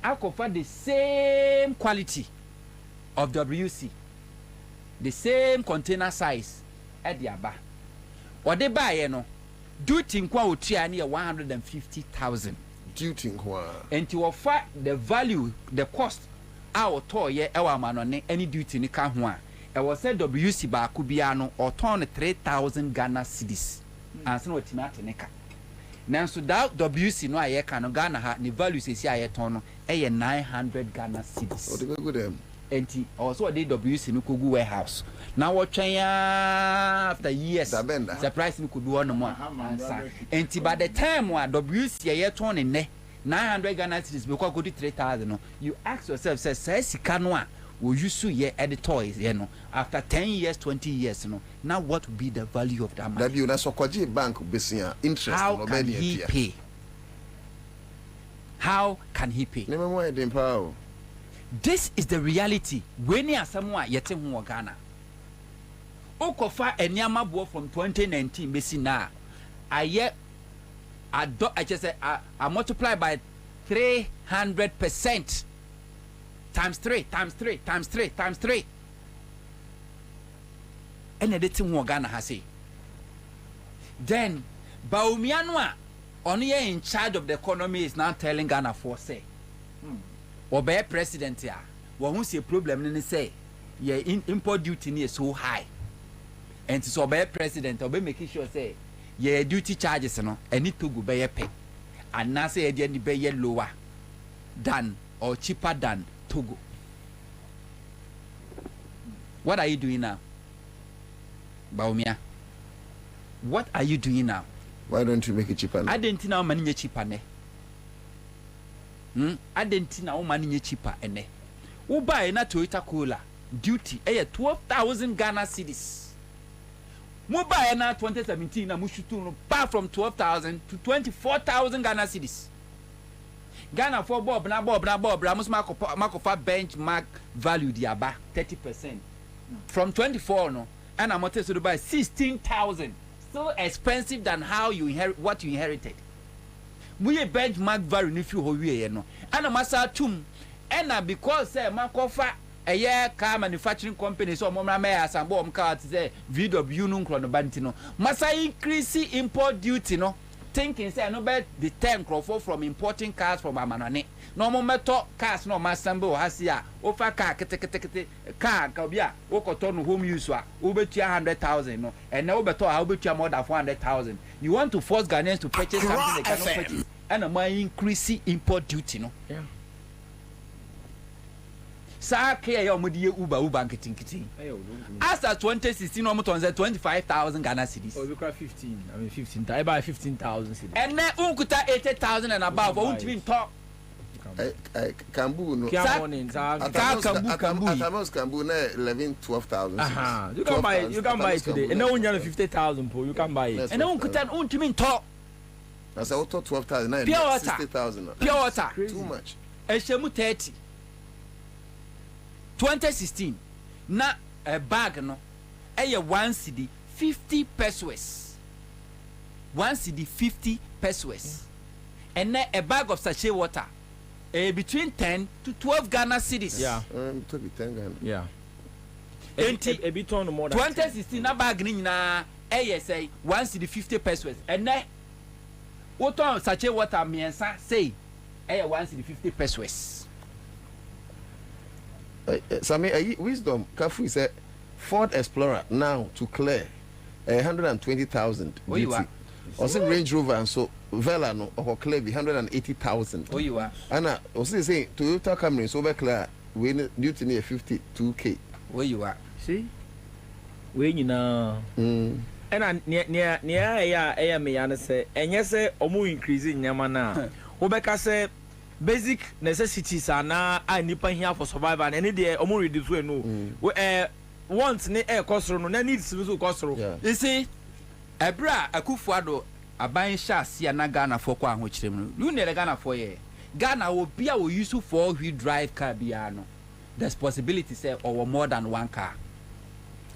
akofa the same quality of WC, the same container size at the aba. What they buy no duty nkwa otua na 150,000 duty nkwa and to offer the value the cost our toy ewa manone any duty ni ka ho a e was said WC ba ku bia no or turn 3,000 Ghana cedis and so what na teneka nanso that WC no aye ka no Ghana ha ni value sesi aye ton no e 900 Ghana cedis o de go dem enti also the WC no kogu warehouse now what after years surprise me could do on more enti by the time wa WC aye ton ne 900 Ghana cedis because go to 3,000 no you ask yourself say sika no a we use to ye editors you know after 10 years 20 years no now what will be the value of that money that you na so kwaji bank besia interest no be pay how can he pay? This is the reality. When you are someone yete hu Ghana. Okofa enyama bo from 2019 besi na. I just say I multiply by 300% times 3 times 3 times 3 times 3. And editing hu Ghana has say. Then Baumianwa only in charge of the economy is now telling Ghana for say. Or be president here. Well, who see a problem and say, yeah, import duty is so high. And so be president or be making sure say, yeah, duty charges no, and need to go by a pay. And now say any be lower than or cheaper than Togo. What are you doing now? Baumia? What are you doing now? Why don't you make it cheaper? I didn't know money cheaper ne. I didn't know money cheaper ene. Who buy na Toyota Corolla duty 12,000 Ghana cedis. Who buy na 2017 na mushutu bar from 12,000 to 24,000 Ghana cedis. Ghana for Bob na must mark benchmark value the aba 30%. From 24 no and I'm to buy 16,000. So expensive than how you inherit what you inherited. We a benchmark value if you hold no. And a massa tum and because say Makofa a year car manufacturing company so Mama may as a bomb car to say VW Nuncron Bantino. Massa increase import duty no. Thinking say no bet the 10 crowd from importing cars from Amanane. No more metal cars no masambo hasia offer car car kabia okoton home use wa obetua 100,000 no and now beto obetua more than 400,000. You want to force Ghanaians to purchase something they cannot purchase and am increase import duty no. Yeah. Sa ke ya omudi Uber nkitin. As at 2016 almost on 25,000 Ghana cedis. Oh, we got 15. I mean 15. I buy 15,000 cedis. And then unkuta 80,000 and above won't even talk. Kambu no. Kambu na 11-12,000. You can buy it today. And now when you have 50,000 po, you can buy it. And now unkuta untimin talk. That's auto 12,000. Pure water. 60,000. Pure water. Too much. Eshemu 30. 2016 na a bag no eye 1 cedi 50 pesos. 1 cedi 50 pesos. And then a bag of sachet water between 10 to 12 Ghana cedis. Yeah. To be 10 Ghana. Yeah. 2016 na bag ni na say 1 cedi 50 pesos. And then water sachet water miensa say 1 cedi 50 pesos. Sami, wisdom. Kafu said Ford Explorer now to clear 120,000 duty. Also Range Rover and so Vela no or clear 180,000. Oh, you are. Anna also say Toyota Camry so over clear we duty near 52K. Where you are? See, when you know. And near ya me yana say and yes omu increasing yamana. Obeka say basic necessities are now I nipa here for survival and any day omu reduce we no. Once ne air cost no na needs to cost. You see, Ebra Akufuado aban sha sia na Ghana for kwa ahochirem no. You need Ghana for ye. Ghana will be a use for wheel drive car biano. There's possibility say or more than one car.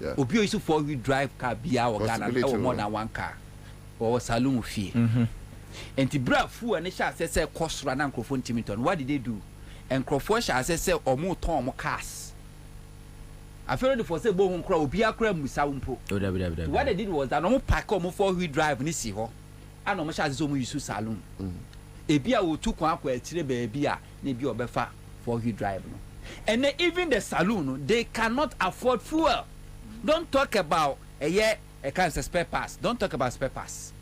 Yeah. Obi use for wheel drive car bia or Ghana or more than one car. Or saloon fee. And the bra fu and sha say cost run and microphone Timiton. What did they do? And Crawford sha say or more tom cars. I feel for say bo nkra obi akra musa wumpo. What they did was that no park or for wheel drive ni si ho. And no sha say so use saloon. Ebia wo tu kwa kwa etire baby a na bi obefa for wheel drive no. And then even the saloon they cannot afford fuel. Don't talk about a kind of spare parts. Don't talk about spare parts.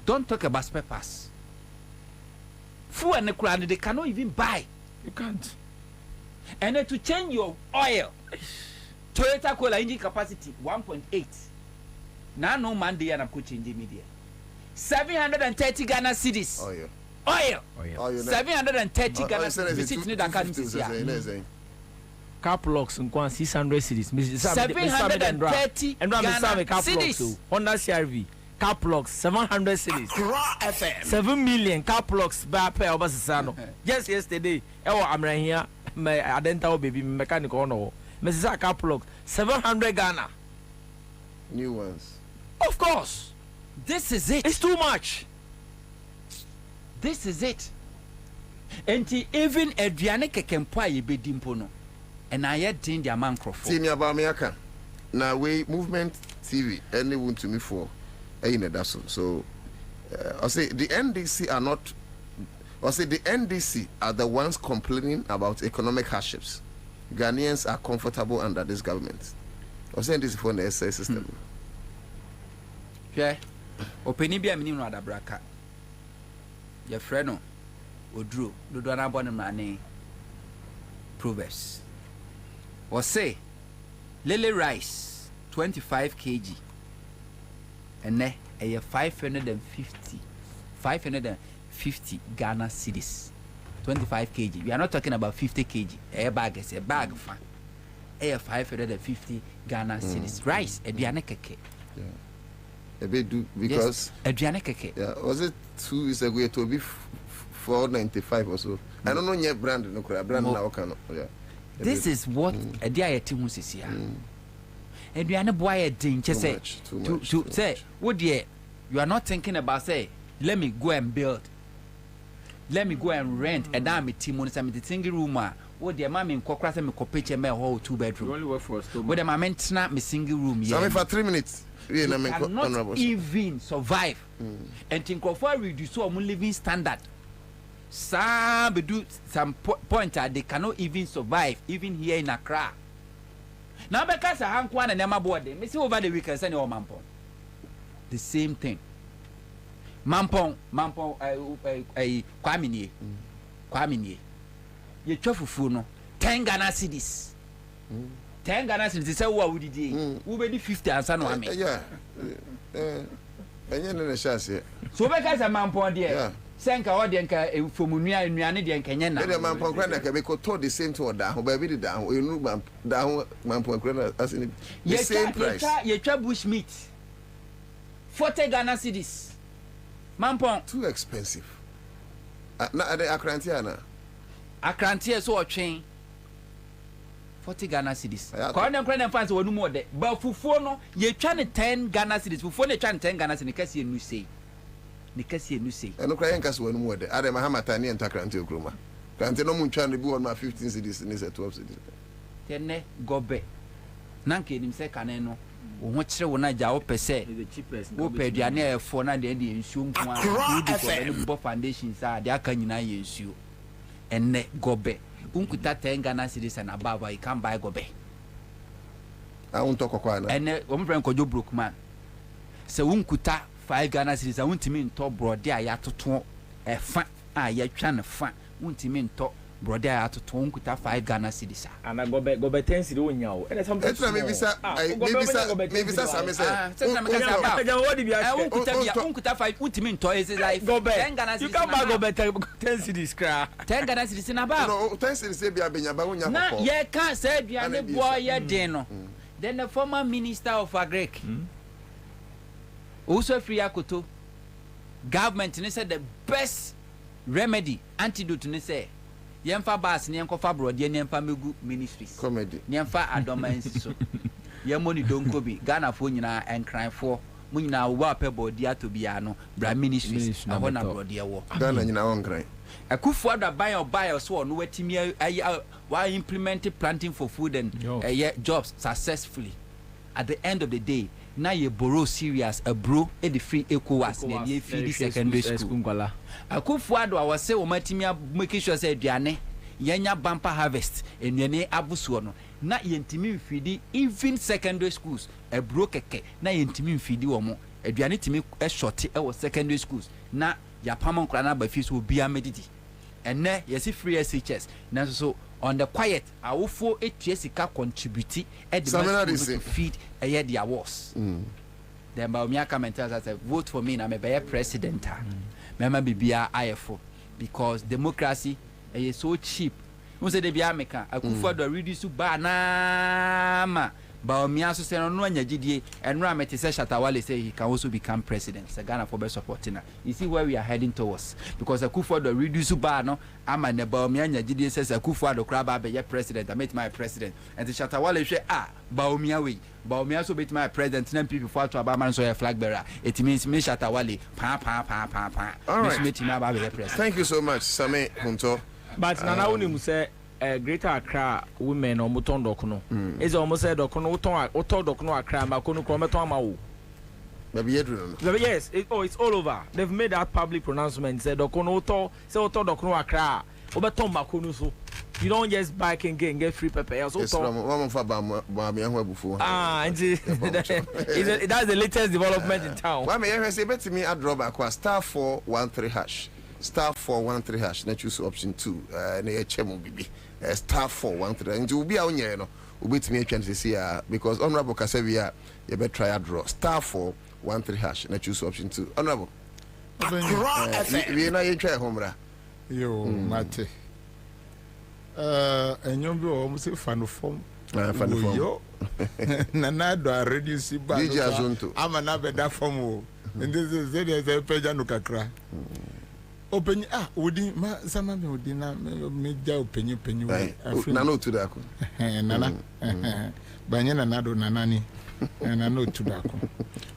Don't talk about spare parts. Fuel and the crowd they cannot even buy. You can't. And then to change your oil, Toyota Corolla engine capacity 1.8. Now no man they are not changing media. 730 Ghana cedis. Oil. 730 Ghana cedis. Visit me that can see. Car blocks in 600 cedis. 730 and Ghana cedis. Honda CRV. caplogs 700 cities 7 million caplogs by pair of Basano. Just yesterday, Amrahia, my identical baby mechanical no. Mrs. Caplogs 700 Ghana. New ones. Of course. This is it. It's too much. This is it. And even Adriana Kempa be dimpono. And I had in the man crop. See me about me, now we movement TV, anyone to me for in a so I say the NDC are not, I say the NDC are the ones complaining about economic hardships. Ghanaians are comfortable under this government. I say this for the SA system. Okay. Openibia minimum ada braka. Your friend Odru, do na born money. Proverbs. Or say Lily rice 25 kg. And ne a 550 Ghana cedis. 25 kg. We are not talking about 50 kg. A bag is a bag fan. A 550 Ghana cedis. Rice a dianekeke. Yeah. A bit do because a dianekeke. Yeah, was it 2 weeks ago to be 495 or so? I don't know yet brand no brand now can yeah. This is what a diet is here. And we are not boy a thing to say to say what dear you are not thinking about say let me go and build, let me go and rent a damn team on some single room. What dear mammy in Cocras and Copage and whole 2-bedroom. So for 3 minutes. You cannot even survive. And think of what we do so living standard. Some do some point they cannot even survive even here in Accra. Now because I have one and Emma board, me see over the weekend send your Mampong. The same thing. Mampong, Kwabena. You chofu no 10 Ghana cedis. 10 Ghana cedis say what would you who be 50 Ansah no ame. Yeah. Enye no chance. So because a Mampong there. Senka or denka fomunia nuane de nkenya na. The Mampong kra na ka be ko to the same to da ho ba bi da ho enu da ho Mampong kra na as in the same price. Ye twa bush meat 40 Ghana cedis. Mampong too expensive. Na ade akrantia na. Akrantia so otwen 40 Ghana cedis. Ko na kra na fans wonu mo de. Ba fufuo no ye twa ne 10 Ghana cedis. Fufuo ne twa ne 10 Ghana cedis kasi enu sei. Nikasi enu sei. Eno kra yen kasi wonu mo de. Ade mahamata ne entakrantia okroma. Krantia no mu ntwa ne bi won ma 15 cedis ne se 12 cedis. Tene gobe. Nanke nim se kane no. Wo ho kire wo na ja wo pese. Wo pe aduane efo na de ensuo nko a. Wo di ko ne bo foundation sa de aka nyina ye ensuo. Enne gobe. Unkuta 10 Ghana cedis and above you can buy gobe. I won't talk about and one friend called Joe Brookman. So unkuta 5 Ghana cedis. I want to mean top brother. I have to a fan. I trying to fan. Want to mean top brother. I have to unkuta 5 Ghana cedis. And I go back 10 cedis when you. And sometimes maybe sir, maybe sir, I unkuta 5. Want to mean top is like go back 10 Ghana cedis. You can buy go back 10 cedis. 10 Ghana cedis in about. No, 10 cedis say be abenya ba wonya. Na ye can't say be an boy ye deno. Then the former minister of Agric. Also free akoto. Government said the best remedy antidote ne say yemfa bas ne enkofa brode ne emfa megu ministries comedy ne emfa adomansi so yemoni donko bi Ghana fo nyina enkran fo mu nyina wo ba pebodi atobia no bra ministries na ho na brode wo Ghana nyina won kran akufu ada buy so no watimi wa implement planting for food and jobs successfully. At the end of the day na ye borrow serious a bro e the free ECOWAS na ye feed secondary school akufu ado I was say o matimi make sure say aduane yenya bumper harvest enuane abusuo no na yentimi feed even secondary schools a bro keke na yentimi feed wo mo aduane timi e short e wo secondary schools na ya pamon kra na ba fi so bia medidi enne yes free SHS na so on the quiet awofo etua sika contribute e the feed a year their wars then ba omiaka mentals as vote for me na me be president mema bibia ayefo because democracy is so cheap. We say the Biameka, Akufa do reduce ba na ma Baumia so say no anya gidie enro amete say Shatawale say he can also become president. Say Ghana for be supporting. You see where we are heading towards, because Akufo-Addo reduce bar no ama ne Baumia anya gidie says Akufo-Addo kraba be ye president, I make my president. And the Shatawale say Baumia we Baumia so be my president na people for to abaman so a flag bearer. It means me Shatawale pa. All right. President. Thank you so much, Same Hunto. But Nana Unim say Greater Accra women or Muton Dokono. Is almost said Dokono Dokono Accra, Makono Krometomau. Yes, it's all over. They've made that public pronouncement. Said Dokono say Oto Dokono Accra. Obeton Makono so. You don't just buy and get free pepper. That's the latest development in town. Why may I say better me add drawback *413#. *413#. Let's choose option 2. *413. And will be on here, no. We beat me a chance to see because Honorable Kasevia, you better try a draw. *413#. Let's choose option 2. Honorable. We are not try home. Yo, Mate. And you go almost a fan of form. Yo, Nanado are reducing back. I'm another that form. And this is a Pejanukakra. Open Udi ma sama me udi na me ja openyu nano to dako nana banye Nanado nanani nano to dako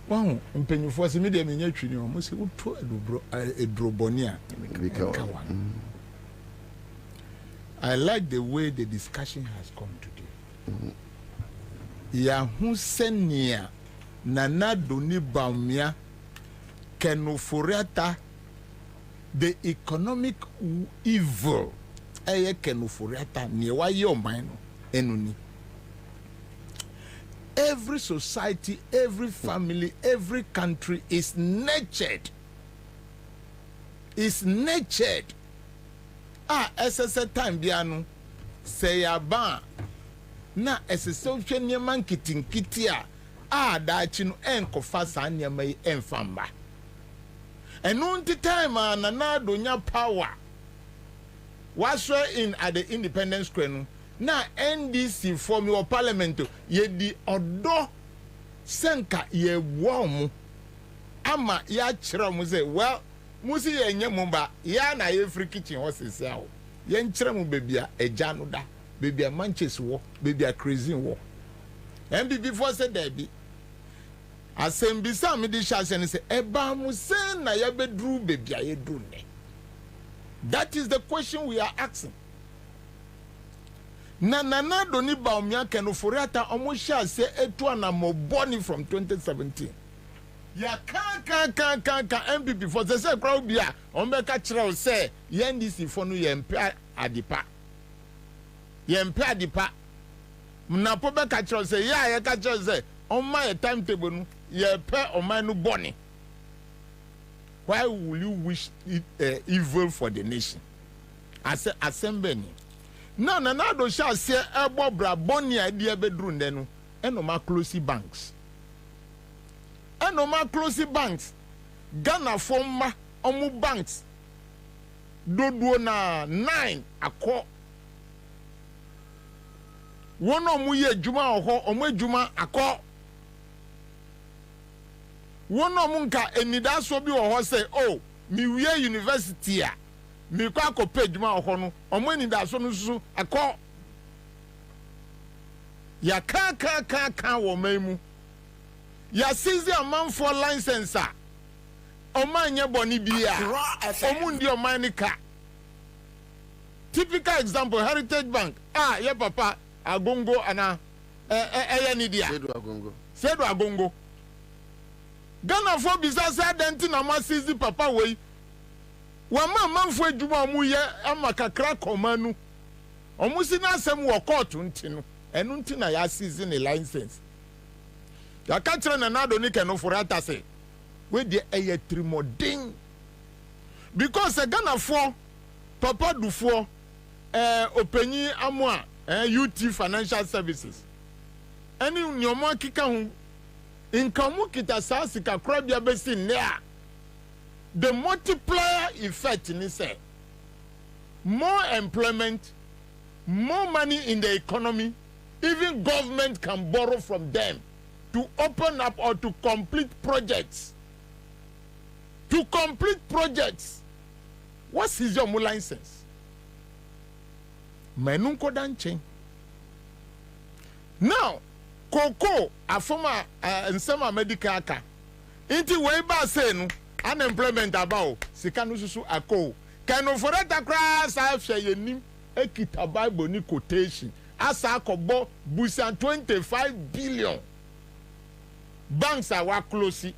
wow openyu for se me de me nya twini o mo se uto edrobonia. I like the way the discussion has come today. Ya hu senia Nanado ni Baumia kenoforiata the economic evil kenoforiata ni wa yo man enuni. Every society, every family, every country is nurtured. SSS time biano say aba na SSS hwe nyema nkitinkiti dachi no enkofa sa nyema yi enfamba. Enunti time Nanado nya power was in at the Independence Square no na NDC form your parliament ye di odo senka ye wo ama ya kire mu say well musi ye nyem ba ya na ye free kitchen horses ya wo ye nkire mu bebia eja no da bebia Manchester wo bebia crazy wo MPP for say there be asembisa me di shase say eba mu say na ya bedru bebia ye dru ne. That is the question we are asking. Nanado ni Baumia kenoforiata omo shase etu anamoboni from 2017. Ya kan MPP for say crowd bia on be ka kire say NDC for no yempe adipa mnapo be ka kire say ya ka kire say on my timetable no ye pe on my no boni. Why will you wish it evil for the nation? I say assembly. No, Nanado shall say bra boni idea bedroom then no ma closey banks. No ma closey banks. Ghana forma omu banks. Dodo na 9 akọ. One omu ye juma oho omu juma akọ. One omu nka enida so bi oho say oh mi wie university a mi kwa ko pay juma oho no omu enida so no susu akọ. Ya ka wo memu. Ya seize a man for license a omanye boni bia omundi omani ka. Typical example Heritage Bank ye papa agongo ana nidia sedu agongo Ghana for business identity na ma seize papa we wa manfo adwuma omu ye amakakra komanu omu si na asem wo court ntino enu ntina ya seize ni license. Ya kachire Nanado ni kenoforiata say we dey trimodin because Ghana for papa du for openyi amwa UT Financial Services any nyomo kika hu inkamu kita sasika krabia besi nea the multiplier effect ni say more employment, more money in the economy, even government can borrow from them to open up or to complete projects. To complete projects. What is your license? Menunko danche. Now, Cocoa, a former and some medical aka. Inti way ba say no unemployment about sikanu susu ako. Kano for that across I share yenim ekita Bible ni quotation. Asa akobo busan 25 billion. Banks are close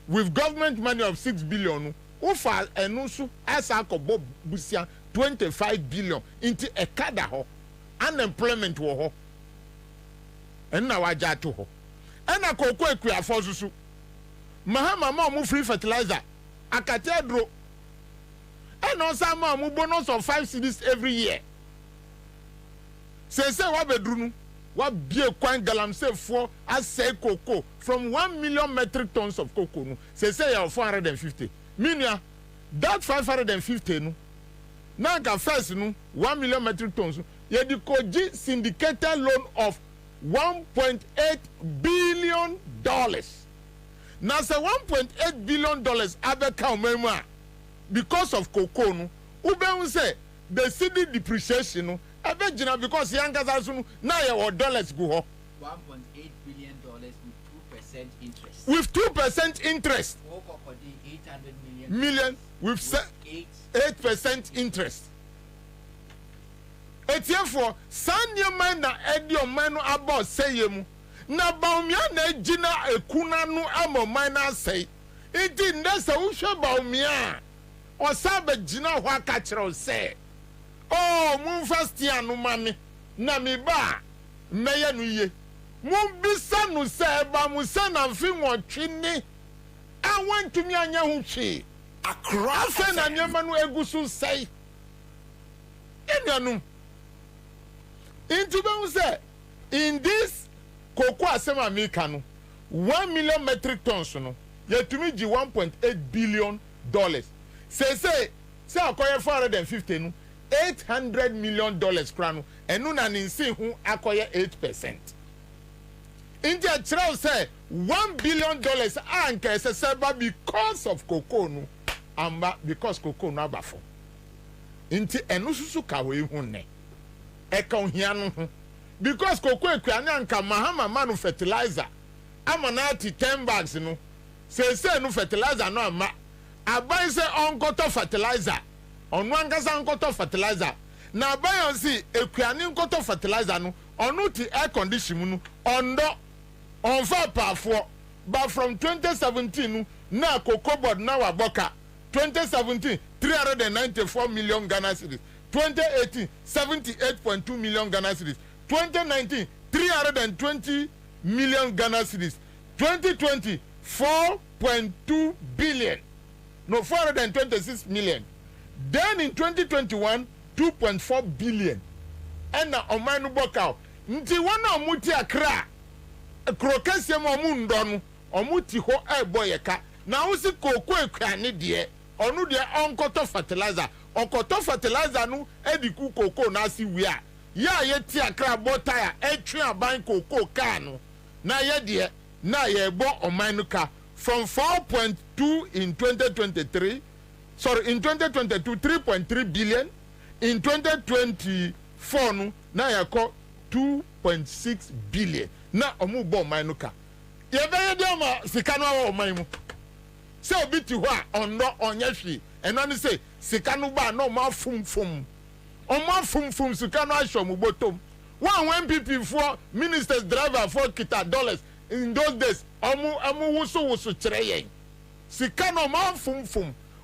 with government money of 6 billion. Ufa enusu asa akobo busan 25 billion into a kada ho. Unemployment wo ho. And now I to ho. And a cocoa equa for susu. Mahama mo free fertilizer. A cathedral. And also mo bonus of 5 cedis every year. Say what bedroom, what beer coin galam say for as say cocoa from 1 million metric tons of cocoa. No. Say you 450. Meaning that 550 no. Now first no 1 million metric tons. You the koji syndicated loan of $1.8 billion. Now say $1.8 billion abeka umema because of cocoa no. Ube say the city depreciation no. Abegina because younger than now your dollars go up. $1.8 billion with 2% interest. With 2% interest. 800 million with 8% interest. Etiefo sanya man na edio man no about say mu na baumia na gina ekuna no amo man na say enti ndesa wo hwe baumia osabe gina ho aka kire say oh mun first year no mame na me ba meye no ye mun bisa no say ba mu say na mfi nwotwe ni awantumi anya ho hwe akra na nyema no egusu say enuanum into them say in this cocoa asema meka no 1 million metric tons no yetumi gi $1.8 billion say akoye 450 no $800 million krano enu na ninsi hu akoye 8%. India chira say $1 billion anka say because of cocoa no amba because cocoa no abafo inti enu susu ka we hu ne eka ohia no ho because cocoa ekua nyanka mahama manu fertilizer amanati 10 bags no say no fertilizer no ama abai say onkoto fertilizer onu angasa onkoto fertilizer na abai on si ekua ni onkoto fertilizer no onu ti air condition no ondo on fa pafo but from 2017 no na cocoa board na waboka 2017 394 million Ghana cedis 2018 78.2 million Ghana cedis 2019 320 million Ghana cedis 2020 4.2 billion no 426 million then in 2021 2.4 billion and na omanu bokao nti wana omuti akra krokase mo mundo no omuti ho eboyeka na usi kokko ekwane de onu de onkoto fertilizer okoto fertilizer no ediku koko na si wi a ya ye ti akra botaya etwe aban koko ka no na ye de na ye bo oman no ka from 4.2 in 2023 sorry in 2022 3.3 billion in 2024 no na ye ko 2.6 billion na omu bo oman no ka ye be ye de ma sika no wa oman mu se obi ti ho a onno onye hwi eno ni say sika no ba no ma fum sika no ahwo mu botom one MPP for ministers driver for kita dollars in those days omu wuso kire yen sika no ma fum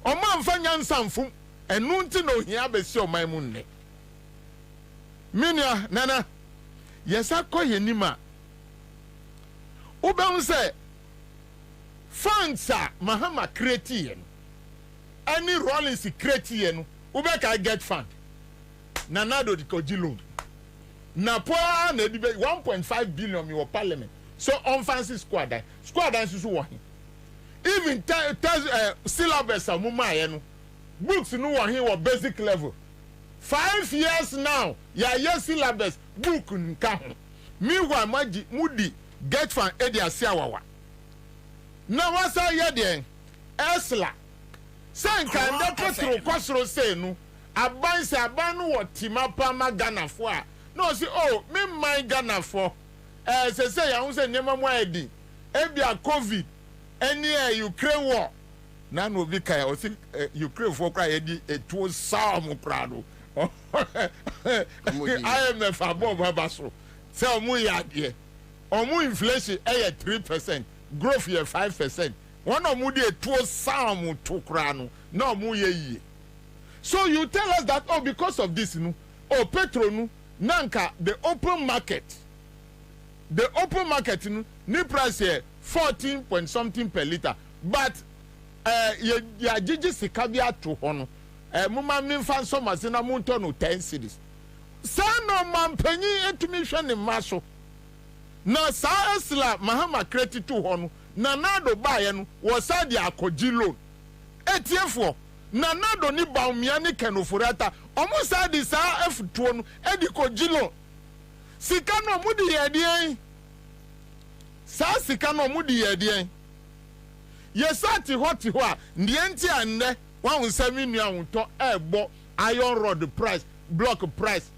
omo amfa nyansa fum enu nti no hia besi oman mu nne minia nana yesa koyenima ubem say Fansa Mahama create yen. Any Rollins create yen. Ubeka get fund. Nanado di koji loan. Na poa na dibe 1.5 billion mi wo parliament. So on fancy squad susu wo hin. Even syllabus amuma yen no. Books no wo hin wo basic level. 5 years now. Yes, syllabus book nka. Meanwhile, Moody get from Edia Siawawa. Now, what's our yard? Esla. Sanka and the Petro Cosro say no. Abanse abanu what Timapa Magana for. No, see, oh, me my Ghana for. Say, I won't say Nema Mwedi. Ebia COVID. Any Ukraine war. Nan will be Kaya or Ukraine for cry it was Sam Prado. IMF above Babaso. Tell me, yeah. Or more inflation, 3%. Growth here 5%. One of Moody to Sam to Krano. No more ye. So you tell us that, oh, because of this, no, oh, Petro, Nanka, the open market, new price here 14 point something per liter. But, ya Gigi Sikabia to Hono, Muma Minfan Somas in a Muntono 10 cities. Son of Mampenny intimation in Marshall. Na Sa Esla Mahama credit to Hono, Nanado Bayan was Sadi Akoji loan. ATF4. Nanado ni Baumiani Kenufurata, almost had this F2 Edico Gilo. Sikano Mudi Yadien. Sa Sikano Mudi Yadien. Yesati Hotiwa, Nienti and ne, 1 million to ebo iron rod price, block price.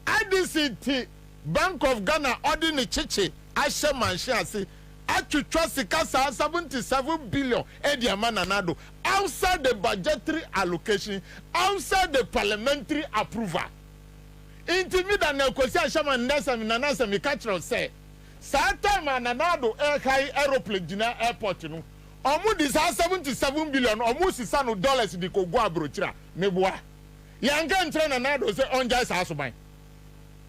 IDCT, Bank of Ghana, Ordinary Chichi, Asheman Shasi. Actually, trust Casa 77 billion Ediamananado outside the budgetary allocation, outside the parliamentary approval. Intimidate na kwesi Shaman Nessa Nanasa Mikatro say, Sata Mananado air aeroplane Gina airport no. Omu this 77 billion almost $600 di ko go abrochira meboa. Yanga ntre Nanado say onja sa asoban.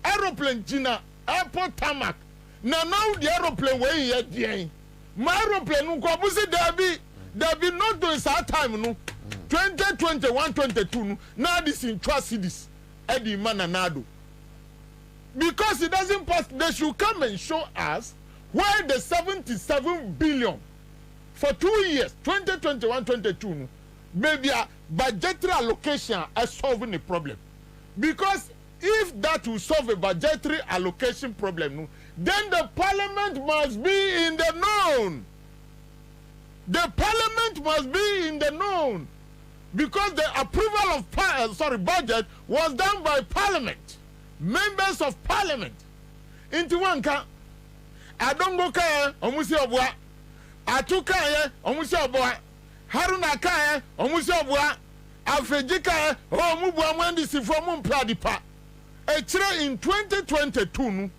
Aeroplane Gina airport tarmac. Now the aeroplane way here again. My aeroplane no busi there be not doing that time no. 2021 22 now this in trust cities Eddie Mananado. Because it doesn't pass, they should come and show us where the 77 billion for 2 years 2021 22 maybe a budgetary allocation is solving the problem. Because if that will solve a budgetary allocation problem, then the parliament must be in the known. The parliament must be in the known. Because the approval of budget was done by parliament. Members of parliament. Into one can I don't go kaya omusi obwa. Atu kaya omusi obwa. Haruna kaya omusi obwa. Afeji kaya omubwa mwandi sifomu mpladipa. In 2022,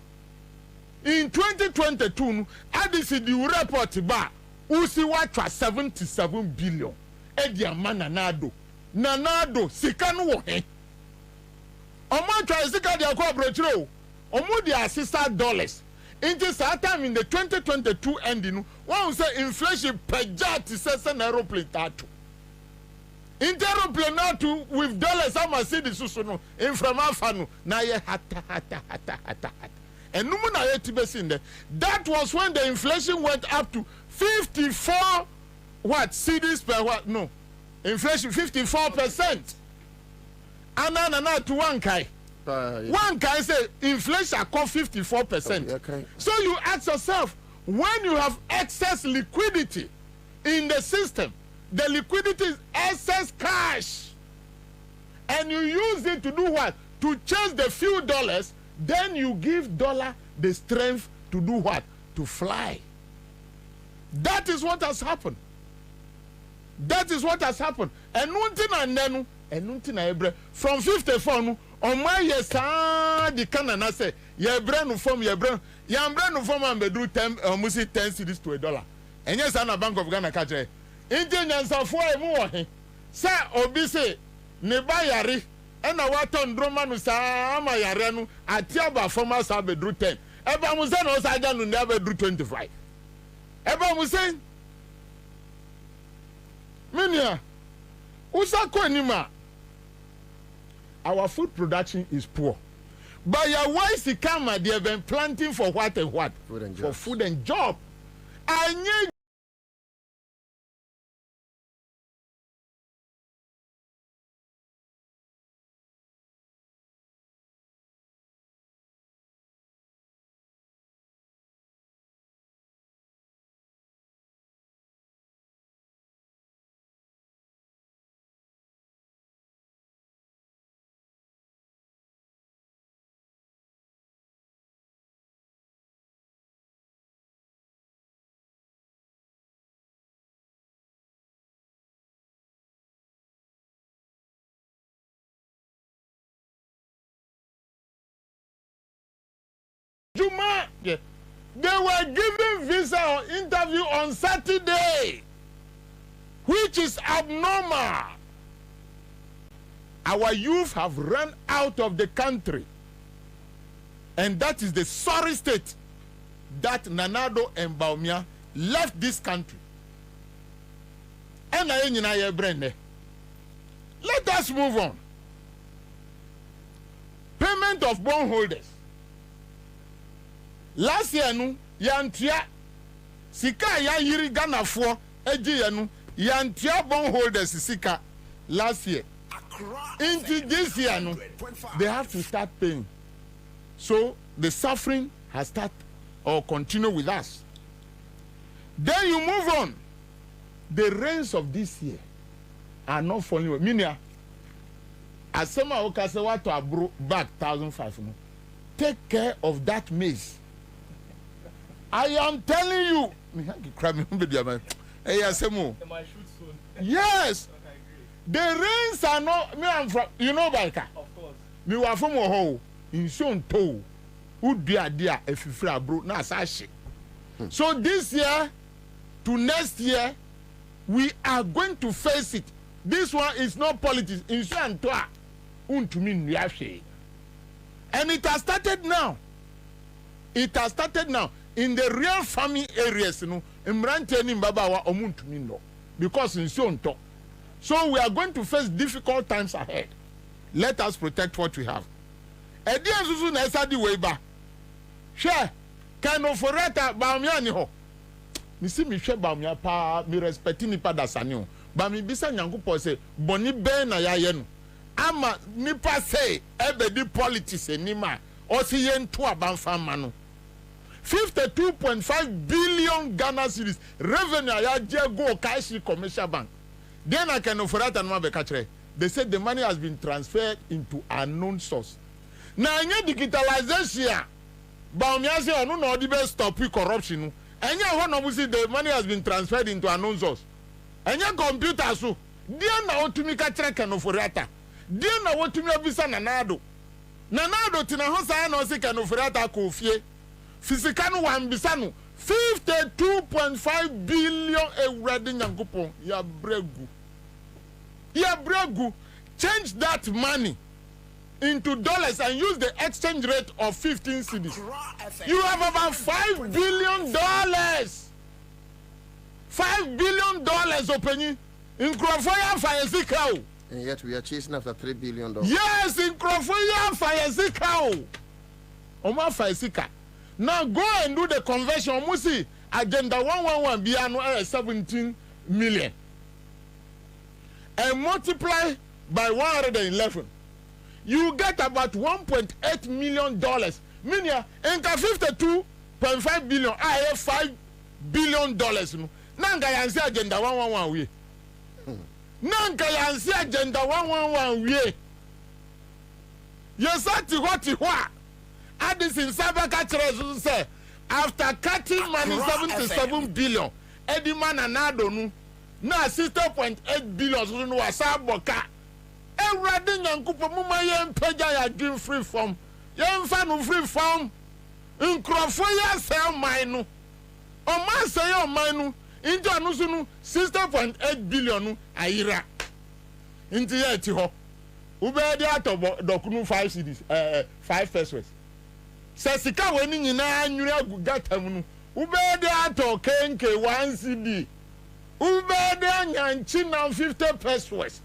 in 2022, ADC the report ba usi watwa 77 billion. Edia mananado. Nanado sikanu wo he. Omo twa sika dia ko abrochiro. Omo dia $6. In this time in the 2022 ending, one say inflation per jet says an aeroplane tattoo. Interoplane now to with dollars ama see the susuno in from afanu na ye hata. And no na ye tibesin there. That was when the inflation went up to 54 what cedis per what no inflation 54%. Anana to one kai. One guy say inflation cost 54%. Okay. So you ask yourself, when you have excess liquidity in the system, the liquidity is excess cash, and you use it to do what? To chase the few dollars, then you give dollar the strength to do what? To fly. That is what has happened. That is what has happened. And one thing and then from 54 no on my yes the Canada say your brand from your brand from and do 10 almost 10 cedis to $1. And yes, I'm a Bank of Ghana catch. Indians are for a more. Sir, Obi say, Nebayari, and a waton dromanu sa ama yarenu, a tiaba from us have drew 10. Eba Musen was I done never drew 25. Eba Musen Minia Usako Nima. Our food production is poor. But your wise Sikama, they have been planting for what and what? For food and job. I need Juma, they were giving visa or interview on Saturday, which is abnormal. Our youth have run out of the country. And that is the sorry state that Nanado and Baumia left this country. And let us move on. Payment of bondholders. Last year, yantia sika ya yiri Ghana for eji yanu yantia bondholders sika last year. Into this year, they have to start paying. So the suffering has started or continue with us. Then you move on. The rains of this year are not falling away. Meaning, as some of us say, what to abro back 1,500. Take care of that maize. I am telling you. Yes. The rains are not. Me, I'm from. You know, Baika. Of course. Me wa from Oho. In Son To. Who dia if you feel bro na sashi. So this year to next year, we are going to face it. This one is not politics. In Son To. And it has started now. It has started now. In the real farming areas, you know, because in Son To. So we are going to face difficult times ahead. Let us protect what we have. Edian Susu na esa di weiba. Share. Kano foreta baumia ni ho. Mi si mi hwe baumia pa mi respecti ni pa dasani ho. Ba mi bisa Nyankopɔn se boni ben na yaye no. Ama nipa say ebe di politics enima. O si ye nto abanfa ma no. 52.5 billion Ghana cedis revenue ya je go Kaishi Commercial Bank. Then I can offer that and they said the money has been transferred into unknown source. Now, digitalization, Baumia say, no, no, the best stop corruption. And you want to see the money has been transferred into unknown source. And your computer, so, dear now to me, can offer that. Dear now what to me, Bisa Nanado. Nanado, Tinahosa, no, say, can offer that, Kofie. Physicano, one Bisano. 52.5 billion already Nyankopon. Ya bregu. Ya bregu. Change that money into dollars and use the exchange rate of 15 cedis. You have about $5 billion. $5 billion opening in Crawford Fire Zikao. And yet we are chasing after $3 billion. Yes, in Crawford Fire Zikao. Oma Fire Zika. Now go and do the conversion. Musi agenda 111 biano 17 million. And multiply by 111. You get about $1.8 million. Meaning, enka 52.5 billion. I have $5 billion. Nanga yansi agenda 111 we. Nanga yansi agenda 111 we. Yesati what? Addison Sabaka say after cutting money 77 billion, Eddie Man and Adonu now 60.8 billion so no Saboka. Everything and Kupa Muma Yen Peja dream free form. Yen fan free form. In Crawford sell mine. O man say your mine into Anusunu 60.8 billion Aira. Into Yetiho. Ube the ato dokunu 5 cities 5 pesos. Sasika weni nyina nwura gugata mu ube de ato kenke 1 cd ube de anyanchi na 50 pesos.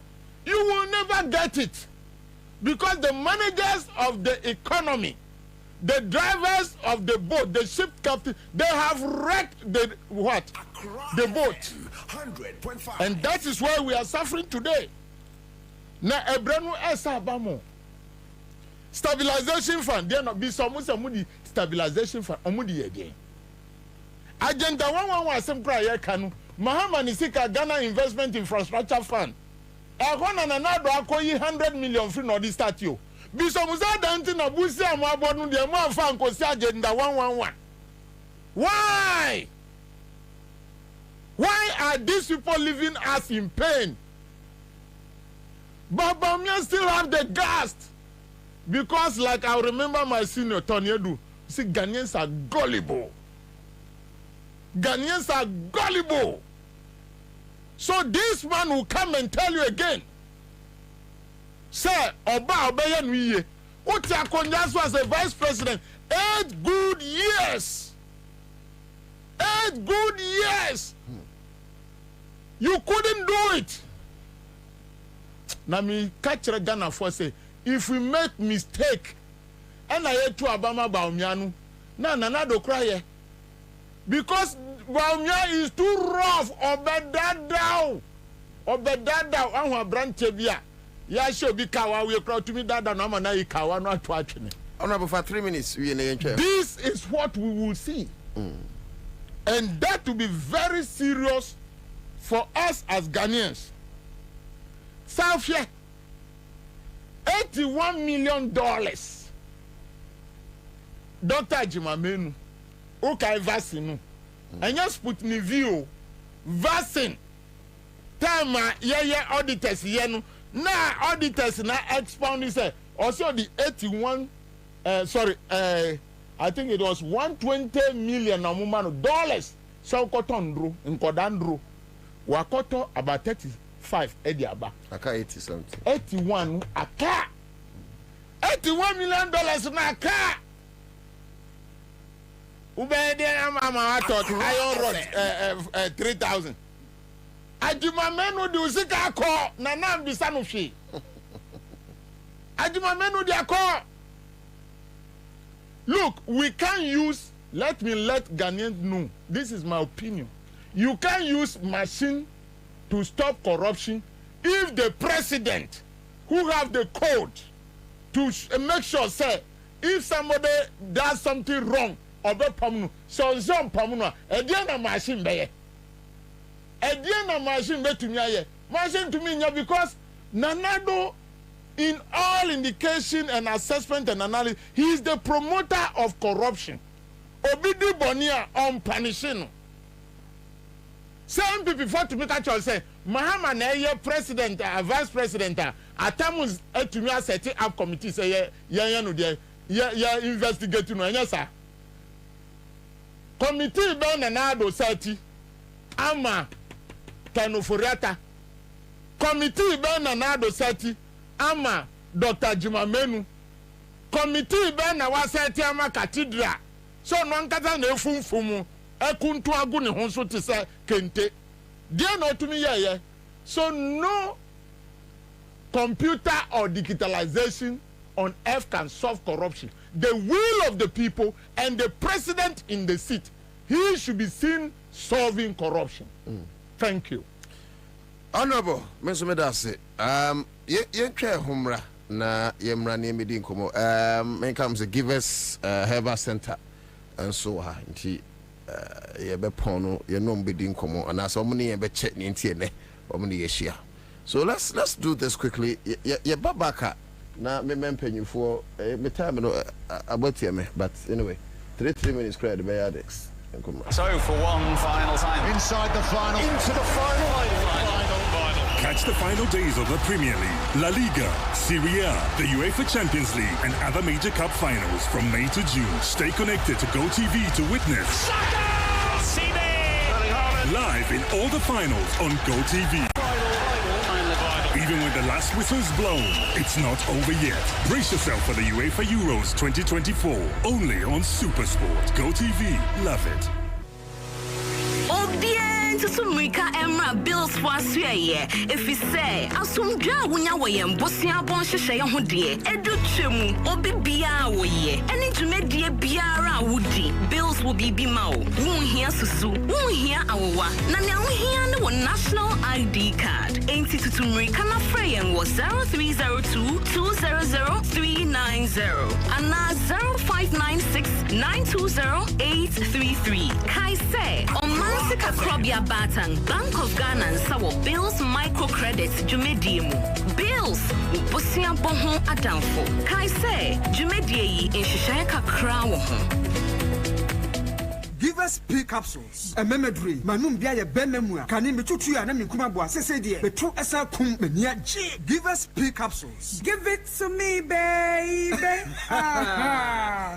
You will never get it because the managers of the economy, the drivers of the boat, the ship captain, they have wrecked the what? The boat. And that is why we are suffering today. Na ebranu esa bamo. Stabilization fund, there not be some stabilization fund. Omudi again. Agenda 111 Sempra Kanu. Mahama Nisika Ghana Investment Infrastructure Fund. Ehona na nado akoyi 100 million free no this statue. Be some danti na busi amabonu de mo afa nkosi agenda 111. Why? Why are these people leaving us in pain? But Bamia still have the gas. Because like I remember my senior Tony Edu, See, Ghanaians are gullible. Ghanaians are gullible. So this man will come and tell you again. Sir, Oba Obeya Nuye, Uti Akonyasu as a vice president, 8 good years. 8 good years. You couldn't do it. Now me catch a Ghana for say, if we make mistake, and I had to Obama Baumianu, na do cry. Because Baumia is too rough. Obedadao, Anwa Branchevia. Ya should be kawa. We crowd to me that no man I kawa not watching. Honorable, for 3 minutes, we in the chair. This is what we will see, and that will be very serious for us as Ghanaians. South here, $81 million. Dr. Jimamenu, okay, vaccine, and just put me view vaccine. Time auditors yenu na auditors na expound say also the 81 I think it was $120 million dollars so kotondro nkodandro wakoto about 35 ediaba aka 80 something 81 aka $81 million na aka ubede mama thought iron rod 3,000 Ajimamenu di usika ako na nam bisa no hwe. Ajimamenu di ako. Look, we can't use, let Ghanaians know, this is my opinion. You can't use machine to stop corruption if the president who have the code to make sure say if somebody does something wrong or be pamuno so pamuno e dey na machine be na machine betumi aye machine to me because Nanado in all indication and assessment and analysis he is the promoter of corruption. Obidi Bonia on punishing. Some people before to make a choice say Mahama na ye president vice president atamus etumi setting up committee say no dey ya investigate no anya sir committee be Nanado sati ama Kanoforiata committee be Nanado sati ama Dr. Jimamenu committee be na wasati ama cathedral so no nkata na efunfumu ekuntu agu ne ho so te se kente dia no tumi ye so no computer or digitalization on earth can solve corruption. The will of the people and the president in the seat, he should be seen solving corruption. Thank you. Honorable, Mr. Medase, ye chair humra na yemra ne medi nkomo. When comes the Givers Herbal Center and so on. Ye be pono ye no medi nkomo and as omni ye be check ni ntie ne omni ye share. So let's do this quickly. Ye babaka na me mempenyufo me time no about me, but anyway 3 minutes credit by Adex. So for one final time inside the final into the final. Catch the final days of the Premier League, La Liga, Serie A, the UEFA Champions League and other major cup finals from May to June. Stay connected to GoTV to witness live in all the finals on GoTV. Even when the last whistle's blown, it's not over yet. Brace yourself for the UEFA Euros 2024, only on SuperSport. GoTV, love it. Sumrika Emra bills was here. If he say, Asumja Wunya Wayam, Bosia Bon Shaya Hodie, Edu Chemu, Obi Bia Woye, and into Media Biara Woody, bills will be Bimao, Woon here Susu, Woon here Awa, Nana here no national ID card. Ain't it to Sumrika na Freyan was 0302 200 390 and now 0596 920 833. Kai say, on Mansika Krobia Batang, Bank of Ghana and Sawo Bills Microcredits Jumediemu. Bills Busia Bohon Adamfo. Kai say Jumedie in Shishaka Crown. Give us P capsules. A memory. Manum bia ben memoir. Can me tutu ya na me kuma boa. Se die. Betro esa kum me nia G. Give us P capsules. Give it to me, baby.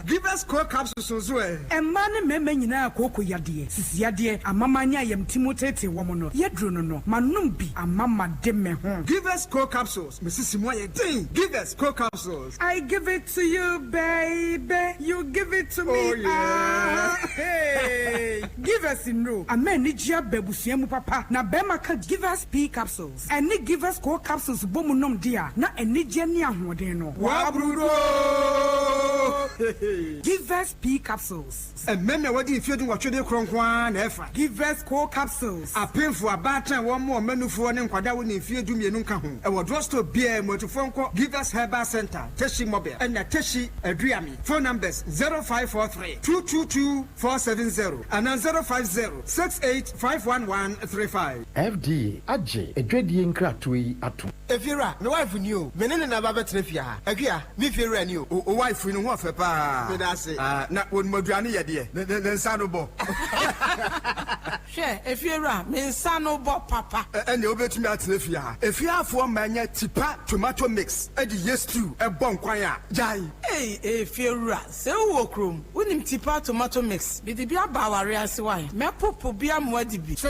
Give us core capsules as well. E man me nyina akoko yade. Sisi yade amama nya yam timotete womono. Yedro no. Manum bi amama de me ho. Give us core capsules. Mrs. Moye ding. Give us core capsules. I give it to you, baby. You give it to me. Oh, yeah. Hey. Give us in no. A man need ya bebusiemu papa. Na bema ka give us P capsules. And ni give us core capsules bomunom dia. Na eni jeni ahwodeno. Wabrudo. Give us P capsules. And men wadi if you do what you do kronkwa na efa. Give us core capsules. A painful abata one more menu for an kwada woni if you do me nunka ho. E wodro store bia motofonko give us herbal center. Teshi mobile. And na Teshi Adriami. Phone numbers 0543 222 470 and 050 68 FDA Aje Edwedi Nkratui Atu. Efira, my wife knew. Menene na baba trefia. Agia, me fira knew. O wife no ho fepa. Me da say. Na won maduane ye de. Ne nsa no bo. Hwe, efira, me nsa no bo papa. Ene obetumi atrefia. Efia afo manya tipa tomato mix. E di yes stew e bon kwan a. Jai. Hey, efira, se wo krom. Wonim tipa tomato mix. Bi di bia ba ware ase wai. Me popo bia mo adi bi. Se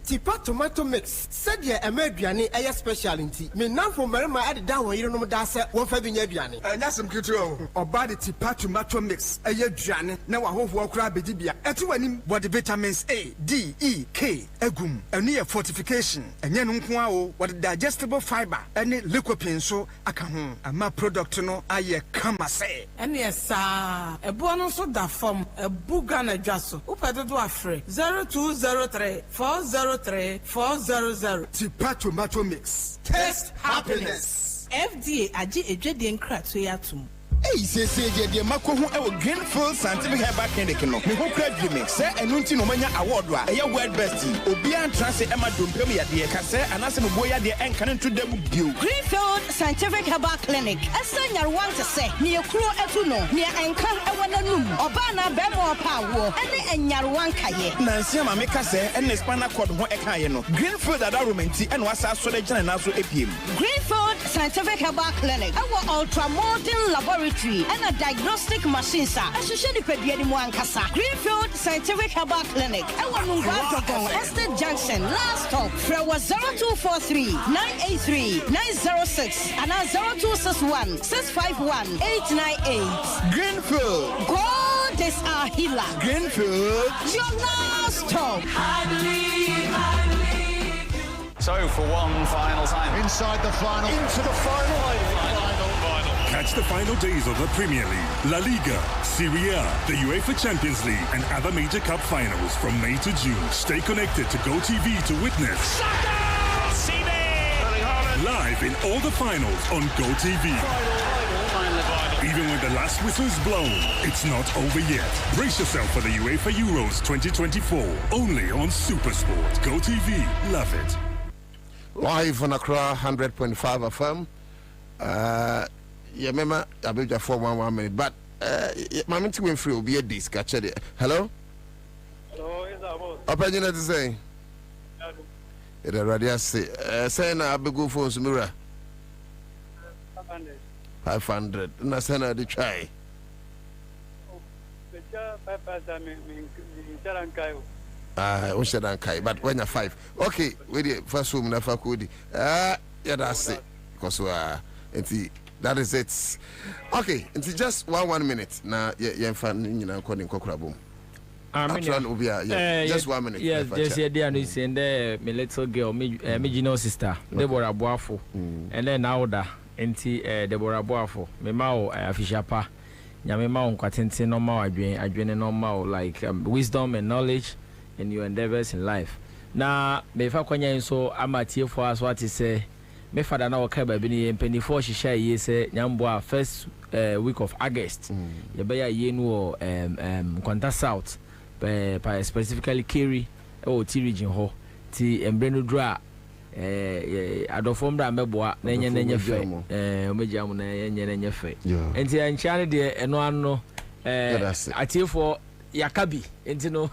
tipa tomato mix. Se de e maduane e special nti. Me nan for marima ade da won yire no da se won fa bi nya aduane. Nya sem kitu o. Oba de tipa tomato mix e ye aduane na wa hoho okra bedi bia. Etu wanim body vitamins A, D, E, K egum. Enu ye fortification. Enye no nko a o. What digestible fiber ene lycopene so aka ho. Ama product no aye kama se. Ene esa ebo no so da form ebuga na dwaso. Upedo do afre 0203 403 400. Tipa tomato mix. Taste happiness. FDA Aje Edwedi Nkratui Atum. Hey, say the Mako who our Greenfield Scientific Herbal Clinic no. Me ho kra dweme say enunti no manya award wa. Eya world best. Obia transe Emma Dompem ya de ka say anase me boya de enka nto dem bio. Greenfield Scientific Herbal Clinic. Esanya wan to say ne ekuro etu no. Ne enka ewana num. Oba na be mo pa wo. Ene enyarwan kaye. Nansi ma me ka say ene spinal cord ho eka ye no. Greenfield adoromenti ene wasa so de gina na so epiem. Greenfield Scientific Herbal Clinic. Our ultramodern laboratory and a diagnostic machine sa. Ashisheni pedie ni mwankasa. Greenfield Scientific Herbal Clinic. Ewa nungwa Jogon Estate Junction. Last stop. Frewa 0243 983 906 and 0261 651 898. Greenfield. God is our healer. Greenfield. Your last stop. I believe. So for one final time. Inside the final. Into the final. Catch the final days of the Premier League, La Liga, Serie A, the UEFA Champions League, and other major cup finals from May to June. Stay connected to GoTV to witness live in all the finals on GoTV. Even when the last whistle is blown, it's not over yet. Brace yourself for the UEFA Euros 2024, only on SuperSport. GoTV, love it. Live on Accra 100.5 FM. Yeah, remember, I'll be just for 1 minute. But, my minute went free will be a disc. Hello? Hello, is that boss? Opinion to say? It already say, saying I'll be good for Sumura. 500. And I send her the try. We should not but when you're 5. Okay, wait, first woman, if I could. Yeah, that's it. Because that is it. Okay, it's just 1 minute. Now, you're finding, you know, calling Cockrabum. Just 1 minute. Yes, just here, dear, and there, my little girl, me sister, Deborah Boafo, and then now that, Deborah Boafo, me mao, Fishapa, Yamima, Quatintin, no more, I drain no more, like wisdom and knowledge in your endeavors in life. Now, before Konya, so I'm at here for us what to say. Me father na waka ba bi ni penny for shisha ye say nyamboa first week of August. Ye be ya ye no Kwanta South by specifically Keri T region ho ti embreno dra adofom bra meboa na enye fe omegya mu na enye fe enti ancha ne de eno ano atiefo yakabi enti no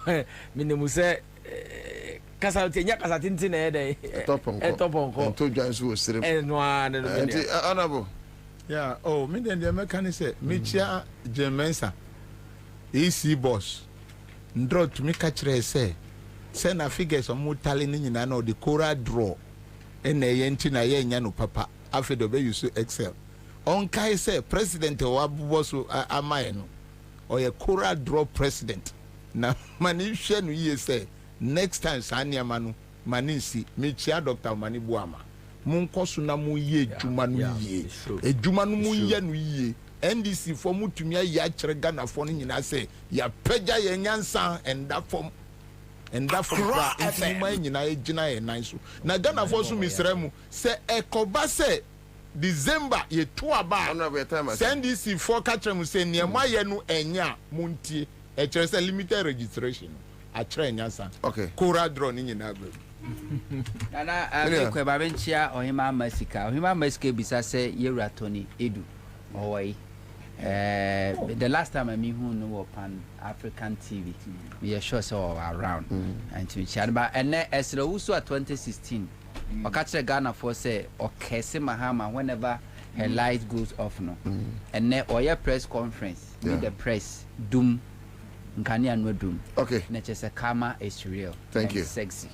minemu se kasa tenya kasa tinti na ede etoponko to dwan so osirem no enti honorable yeah me dem mechanic say me chia Jemensa EC boss ndro to me catch say na figures on tally ni nyina na the coral draw na yenti na ye nya no papa afedo be use excel on kai say president wa boss amaye no or a coral draw president na mani hwe no ye say next time sania manu manisi me chia Dr. Mani Buama mun koso na mu ye djuma no ye edjuma no mu ye no ye NDC for mutumi ya kire Ghana for no nyina say ya pagya ye nyansa and that from kra entima nyina e gina ye nan so na Ghana for so misremu say ekoba say December ye to aba NDC for catch mu say niema ye no enya muntie e kire say limited registration a kire nyansa okay kora draw ni nyina gbe nana Kwabena benchia ohima masika bisa say yewra Tony Edu owai the last time I meet who know pan African TV we are sure so around and to chat but and as the also at 2016 or catch Ghana for say or Kese Mahama whenever her light goes off no and then or your press conference with the press doom nkani no doom okay nature say karma is real thank you sexy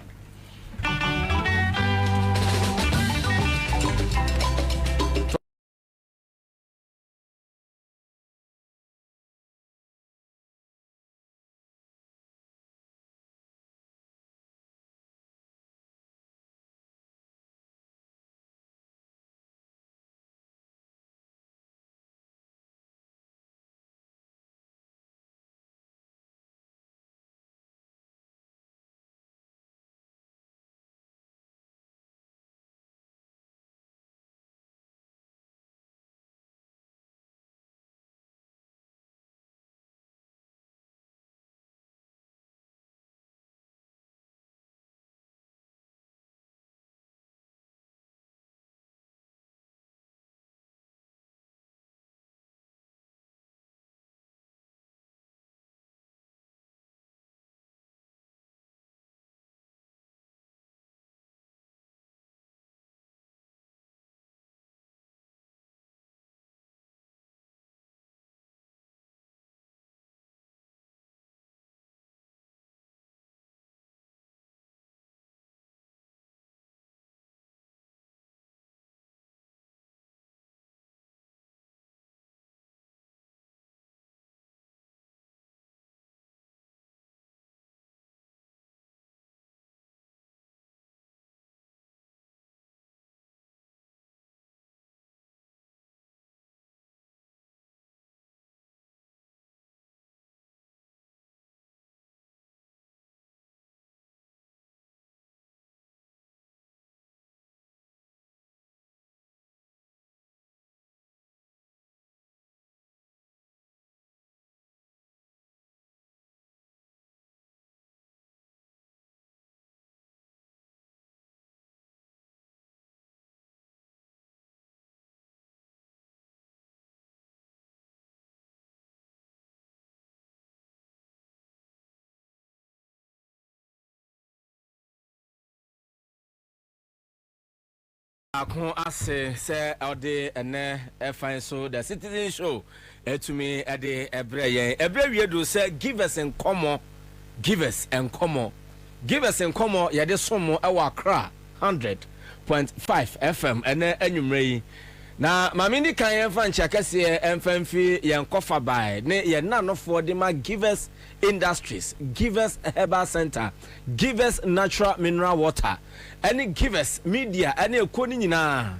akon ase say ode ene efan so the citizen show etumi ede ebre wie do say give us en common yede somo e wa Accra 100.5 FM ene anwumre yi na mamini kan yen fan chakase emfanfi yen kofa bai ne yen nanofo de ma give us industries, give us herbal center, give us natural mineral water, any give us media, any ekoni nyina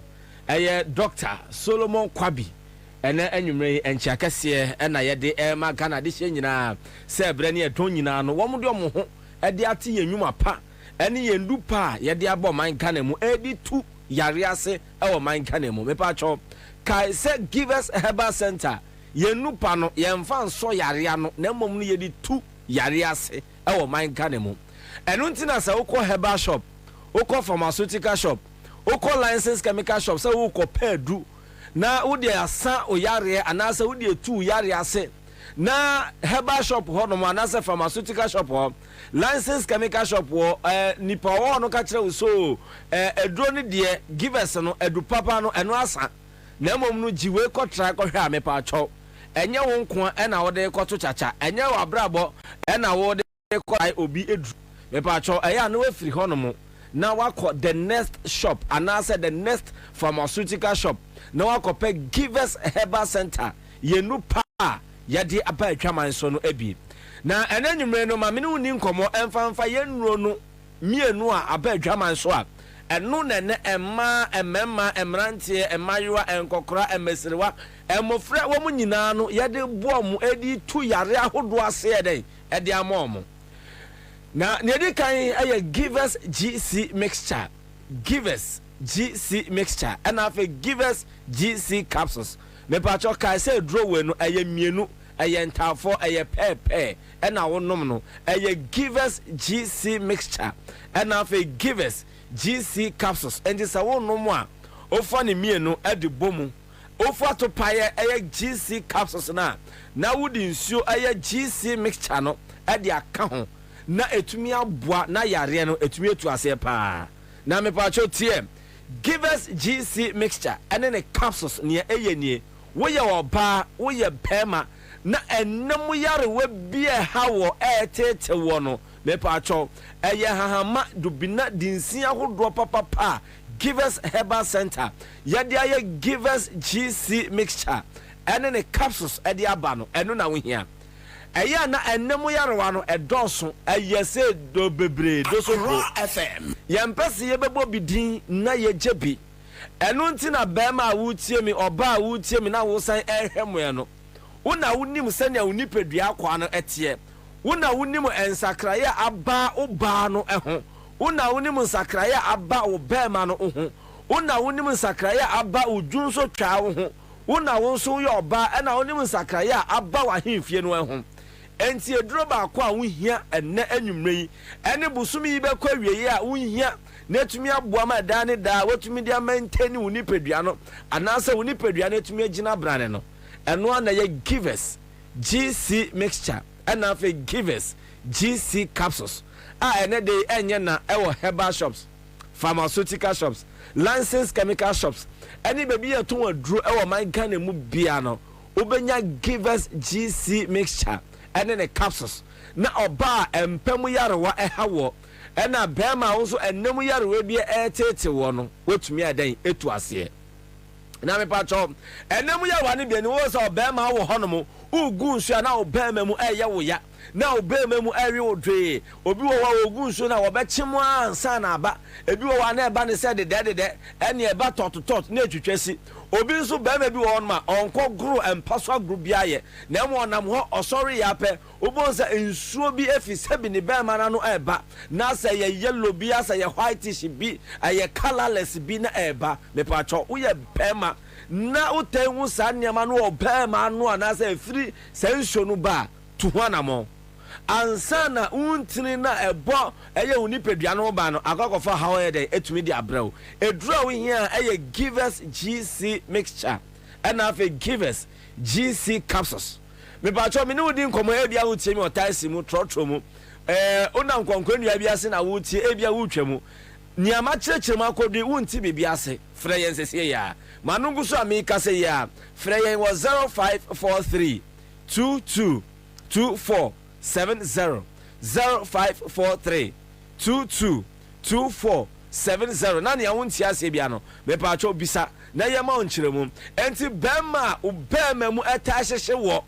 eye Dr. Solomon Kwabi ene anwumre enchakase na yede e ma Ghana de hye nyina se bre ne edon nyina no wo mo de mo ho e de ate yenwuma pa ene yendu pa yede abo man Ghana mu edi tu yare ase ewo man Ghana mu me pa cho kai se give us herbal center yenu pa no yemfa nso yare ano na mmom no yedi tu yare ase ewo man Ghana mu enu ntina se ukọ herbal shop ukọ pharmaceutical shop ukọ licensed chemical shop se ukọ pedu na wode asa oyare anase wode tu yare ase na herbal shop ho no anase pharmaceutical shop ho licensed chemical shop ho nipa ho no ka kire so eduro ne de givers no edu papa no eno asa na mom no jiwe kotra ko hwe amepa acho enye wo nko na wo de koto chacha enye wo abrabo na wo de ko obi edu mepa acho eya na we free ho no mo na wako the next shop anase the next pharmaceutical shop na wako pe givers herbal center yenu pa yadi aba atwaman so no abi na enanyumre no ma me no ni nkomo emfanfa yenuro no mienu a aba atwaman so a eno nene emma emema emrantie emayewa enkokora emesrewa emofra wo mu nyina no yade boa mu edi tu yare ahodo ase eden edi amomo na nedi kan aye givers GC mixture givers GC mixture and have a givers GC capsules me pacho kai say draw we no aye mienu aye ntafo aye pepe and na wonom no aye givers GC mixture and have a givers GC capsules and this a wonom a ofa ne mienu edi bomu ofa to paye aye GC capsules na wudi nsuo aye GC mixture no edi aka ho na etumi aboa na yare no etumi etu ase pa na me pa cho tie givers GC mixture ene ne capsules ne eyenie wo ye oba wo ye pema na enam yare we bie ha wo etete wo no me pa cho eye hahama dubina dinsi ahodo papa givers herbal center yade aye givers GC mixture ene ne capsules ede aba no eno na wo hia eya na enemu yarewa no edonso ayese do bebre do so FM yempese yebebo bidin na yejebi enu nti na bema awutie mi oba awutie mi na wo san ehwemu ye no wona wonim sane awunipedua kwa no etie wona wonim ensakraya aba oba no eho wona wonim ensakraya aba obema no ho wona wonim ensakraya aba ojunso twa wo ho wona wonso ye oba na wonim ensakraya aba wa hemfie no eho enti eduro ba kwa wohia enne anwumre yi ene busumi yi bekwa wieye a wohia na etumi aboa ma da ne da wotumi dia maintain wonipedua no anase wonipedua na etumi agina brane no eno na ye givers GC mixture ena fe givers GC capsules ene de enye na ewo herbal shops pharmaceutical shops licensed chemical shops ene bebi eton aduro ewo man Ghana mu bia no obenya givers GC mixture ene ne capsules na oba empemu yarewa ehawo ena bema wonso enemu yarewa bi etete wo no wotumi adan etu ase na me pacho enemu yarewa ne bi ni wo so bema wo honomo ugu nsu na obema mu eye wo ya na obema mu ewe odwe obi wo wa ogu nsu na wo bechemu ansa na aba ebi wo wa na eba ne se de ene eba tot na etwetwasi obi nso bema bi wo ma onko guru empaswa guru bia ye na mo nam ho osori ya pe obonza ensuo bi efise bi ne bema na no eba na se ye yellow bi asa ye whitish bi aye colorless bi na eba me pacho wo ye bema na utenwu sa nneama no obema no na se free sensuo no ba to hwana mo Ansah na untini na ebo eye unipedua no ba no akokofa how ye dey etumi di abrɛw edura we here eye givers GC mixture and have a givers GC capsules me ba cho me ne wodi nkomo e bia wutie mi otaisi mu trotro mu ona nkonkonua bia se na wutie e bia wutwemu niama kyerɛkyerɛ makodwi wunti bibia se frɛ yɛn sese ya manungu so amika se ya frɛ yɛn was 0543 22 24 70 0543 22 24 70 na ya wonti ase bia no me pa cho bisa na ye ma onkyere mu enti bema ubema mu eta hyehye wo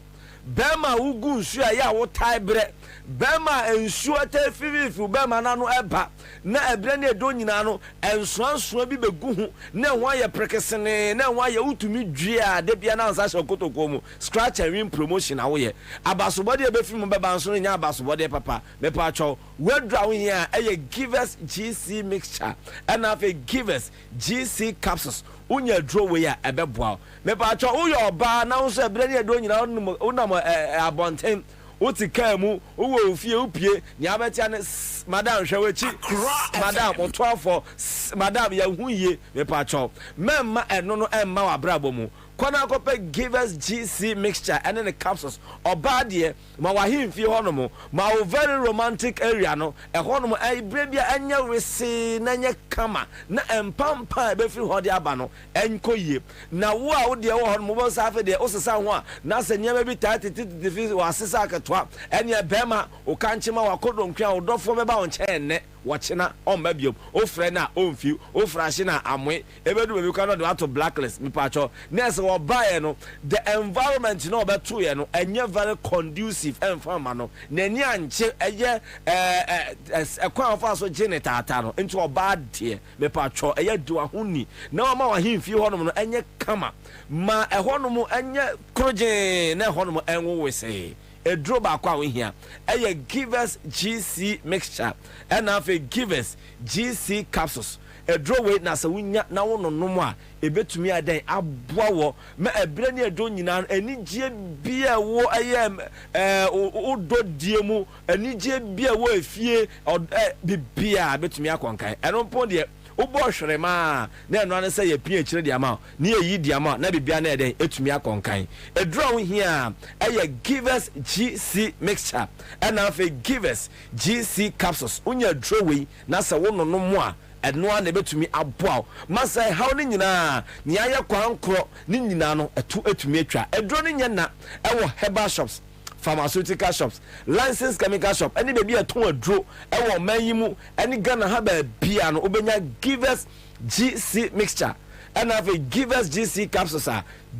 bema ugu nsu a ya wo tai bre bema ensu ata fififu bema na no eba na ebre na edo nyina no ensuansuan bi begu hu na ho aye prekesene na ho aye utumi dua de bia na Ansah shokotoko mu scratch and win promotion awo ye abasobode e be fi mu beba nso nya abasobode papa me pa cho wedra wo here aye givers GC mixture and have a givers GC capsules unya draw we ya ebeboa me pa cho uyo oba na nso ebre na edo nyina unam abonten uti kamu uwo ofie upie ni abetia ne madam hwewechi madam otwafo madam ya huye me pa cho memma eno no emma wa brabo mu kwana akɔpɛ givers GC mixture and then the capsules ɔbaa deɛ ma wahemfie hɔ nom ma wo very romantic area no ɛhɔ nom ɛbrɛ bia ɛnyɛ wese na nyɛ kama na ɛmpampa ɛbɛfiri hɔ de aba no ɛnkɔ yie na wo a wo deɛ wɔ hɔ nom wobɔ sa afɛ deɛ wosesa ho a na sɛ nneɛma bi taa tititifi wɔasesa akatoa ɛneɛ bɛrima wo kankyema wakɔdɔnkua wo dɔfoɔ bɛba wo nkyɛn nnɛ wɔkyena ɔmba biom wofrɛ no a ɔmfiw wofrɛ ahye no a amoe ɛbɛdu baabi kwa no de wato blacklist mepatwɔ ne ɛsɛ wɔbaeɛ no the environment na ɔbɛtoeɛ no ɛnyɛ very conducive ɛmfa ma no n'ani ankye ɛyɛ ɛkwan afa so gye ne taataa no nti ɔbaa deɛ mepatwɔ ɛyɛ di wahoni na ɔma wahemfie hɔ nom no ɛnyɛ kama ma ɛhɔ nom ɛnyɛ korogye na ɛhɔ nom ɛnwo wesee eduro baako a wohia ɛyɛ givers GC mixture ɛna afɛ givers GC capsules eduro wei na sɛ wonya na wononom a ebetumi adan aboa wɔ ma ebire ne edo nyinaa anigye bia wo ɛyɛ odo die mu anigye bia wo efie bibia betumi akɔnkan ɛno mpo deɛ wobɔ hwerema na ɛno ane sɛ yɛpia akyire de ama ne yɛyi de ama na bibia na ɛdɛn ɛtumi akɔnkan ɛdura wo hia ɛyɛ givers GC mixture ɛna afei givers GC capsules wonya duro wei na sɛ wononom a ɛno a na ɛbɛtumi aboa ma sɛ ɛhaw no nyinaa ne ayɛ kwankorɔ ne nyinaa no ɛtumi atwa ɛduro no nyɛ na ɛwɔ herbal shops pharmaceutical shops, licensed chemical shop, any baby a ton adro, ewo mayimu, any Ghana have a piano, ubenya givers GC mixture, and have a givers GC capsules,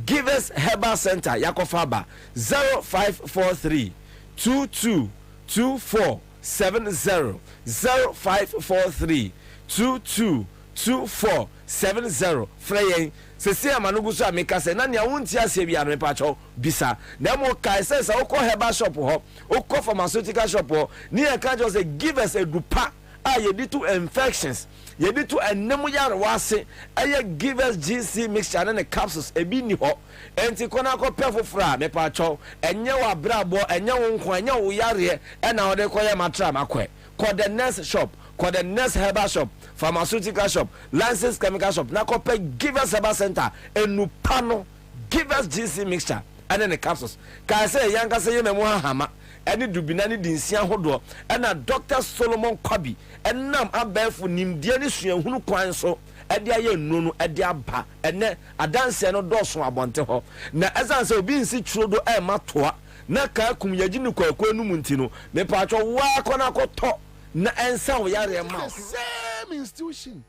givers herbal center, Yakofaba 0543 222470 0543 222470 Freyen. Sese amanugu so ameka se na nia wonti ase bia no pacho bisa na mo kai se sa okọ herbal shop ho okọ pharmaceutical shop ho ni e ka just say give us a dupa a ye di to infections ye di to enemu yare wase eye give us GC mixture and the capsules e bi ni ho enti kona akọ pefofra me pacho enye wa brabo enye wo nko enye wo yare e na ode koye matra makwe ko the next shop ko the next herbal shop pharmaceutical shop, licensed chemical shop, na kope give us herbal center, enupano, give us GC mixture, and then the capsules. Ka say yanka say ye memo hama, any dubinani dinsia hodo, and a Dr. Solomon Kwabena, and nam abefu nimdia ni suye hunu kwanso, edia ye nunu, edia ba, ene adanse no doso abonte ho. Na ezan se obi nsi chudo matoa, na ka kumyaji ni kwa enu muntino, me pacho wa kona koto. Na Ansah we are the same institution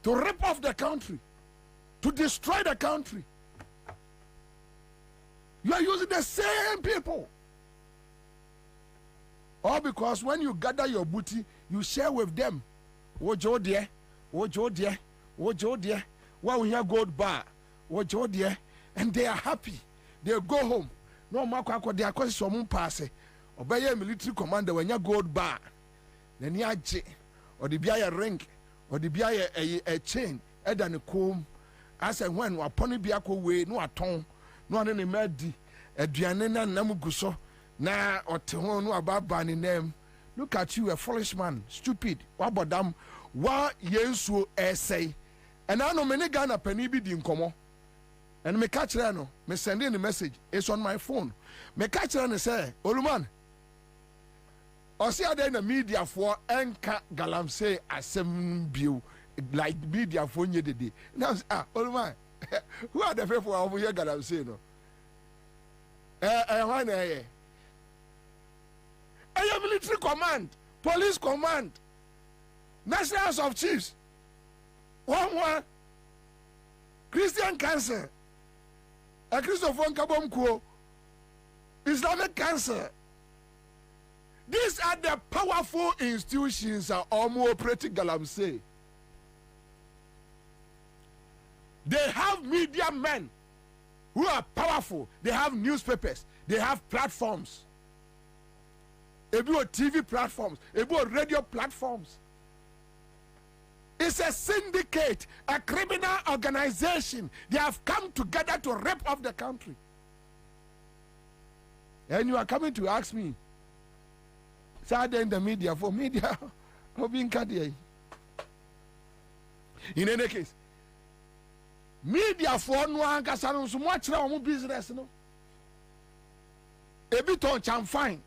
to rip off the country, to destroy the country. You are using the same people. All because when you gather your booty, you share with them. Oh Joe dear, oh Joe dear, oh Joe dear. Why we have gold bar, oh Joe dear, and they are happy. They go home. No matter what they are calling some pass. Obey a military commander when you gold bar. Then you or the bia ring or the bia a chain, edan a comb. As and when upon a biako way, no aton, no any medi, a dianena namuguso, na or tehon no about banning them. Look at you, a foolish man, stupid, wabadam, wa yensu essay. And I know many Ghana penny be in common. And me catch rano, me sending the message, it's on my phone. Me catch rano say, Oluman. Or see in the media for Enka Galamsey asem bio like media for you today. Now old man, who are the people over here Galamsey no? Military command, police command, National House of Chiefs, one Christian cancer, a Christopher Kabomko, Islamic cancer. These are the powerful institutions that are more operating Galamsey. They have media men who are powerful. They have newspapers. They have platforms. About TV platforms. About radio platforms. It's a syndicate, a criminal organization. They have come together to rip off the country. And you are coming to ask me, sad in the media for media being cut here. In any case, media for no ankasa no so mo akira omo business no ebi ton cham fine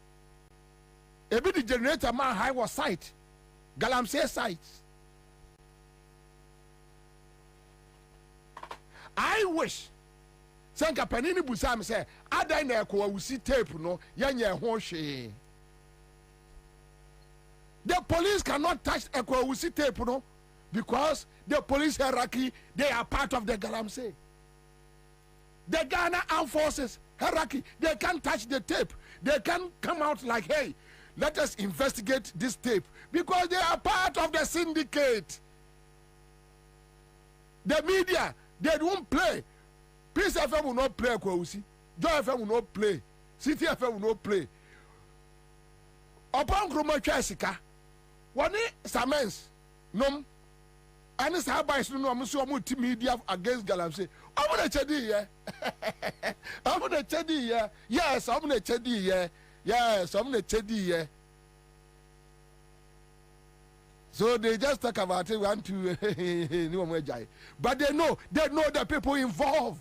ebi the generator man high was site galamsey site. I wish sanka panini busam say adan na ko awusi tape no yenye ho hwe. The police cannot touch a Kwawusi tape, no, because the police hierarchy, they are part of the Galamsey. The Ghana Armed Forces hierarchy, they can't touch the tape. They can come out like, hey, let us investigate this tape, because they are part of the syndicate. The media, they won't play. Peace FM will not play Kwawusi. Joy FM will not play. City FM will not play. Upon Groma Chasika, one Samens, nom, and it's how by no multimedia against Galamsey. I'm gonna tell you, I'm gonna tell you, yes, I'm gonna tell you, yes, I'm gonna tell you. So they just talk about it, want to, but they know the people involved.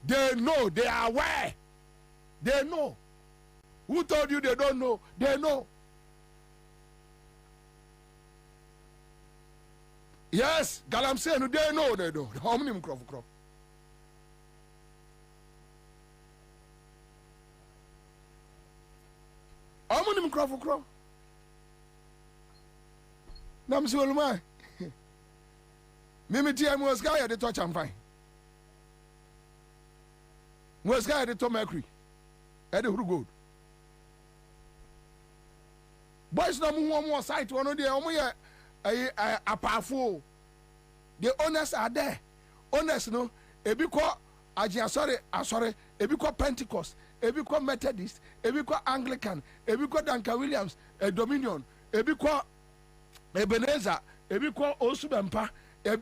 They know, they are aware, they know. Who told you they don't know? They know. Yes, Galamsey, they know, they know. How many crop? How many crop? Nam si oluma. Mimi tia mo ska ya de touch am fine. Mo ska ya de to mercury. E de huru gold. Boys no mo site one dey omo ye apafo. The owners are there. Owners no ebi ko asore, ebi ko Pentecost, ebi ko Methodist, ebi ko Anglican, ebi ko Duncan Williams, Dominion, ebi ko Ebenezer, ebi ko Osubempa,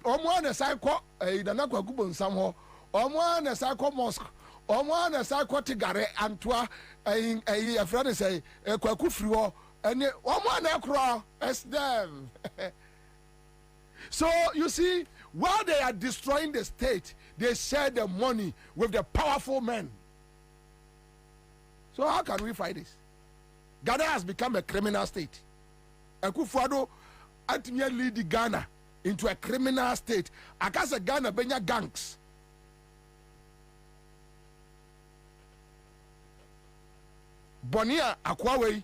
omo na sai ko Dana Kwakubo nsam ho, omo na sai ko mosque, omo na sai ko Tigare Antoa a friend say Kwaku free ho. And woman as them. So you see, while they are destroying the state, they share the money with the powerful men. So how can we fight this? Ghana has become a criminal state. Akufo-Addo ultimately lead Ghana into a criminal state. Akasa Ghana benya gangs. Bonia Akwawe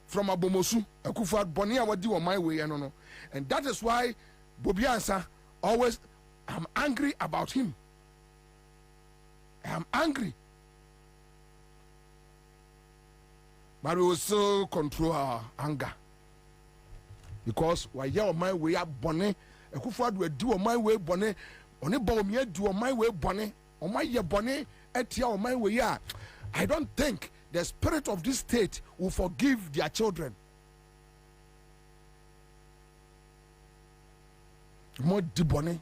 from Abomosu, Akufo-Addo Bonia wadi on my way, no. And that is why Bobie Ansah always, I'm angry about him. I'm angry. But we will still control our anger. Because while you're on my way up, Bonnie, Akufo-Addo will do on my way, Bonnie, only Bobie do on my way, Bonnie, on my year, Bonnie, etia on my way, yeah. I don't think the spirit of this state will forgive their children. More debonné.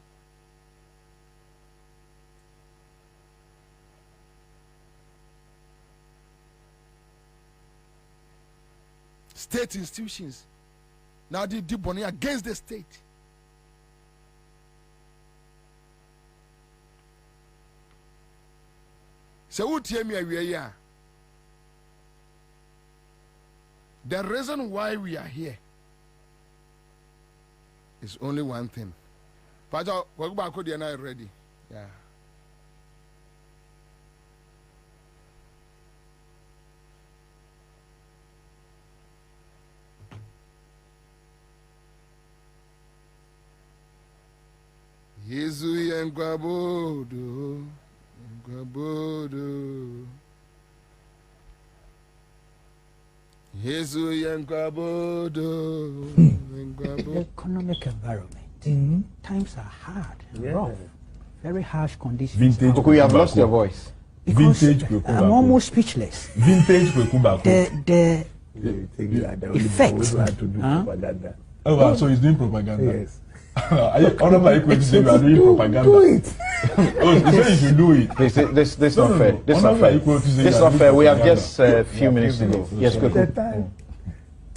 State institutions now they debonné against the state. So what hear me here? The reason why we are here is only one thing. Pastor, we're not ready. Yeah. Yesu yengwabodo, yengwabodo. Yesu yengwabodo, yengwabodo. Economic environment. Times are hard, rough, very harsh conditions. Vintage. You have lost your voice. Vintage. I'm almost speechless. Vintage. The effect. Oh, so he's doing propaganda. Yes. I don't like when you say you are doing propaganda. Do it. Oh, you say you should do it. Please, this is not fair. This is not fair. This is not fair. We have just a few minutes to go. Yes, go.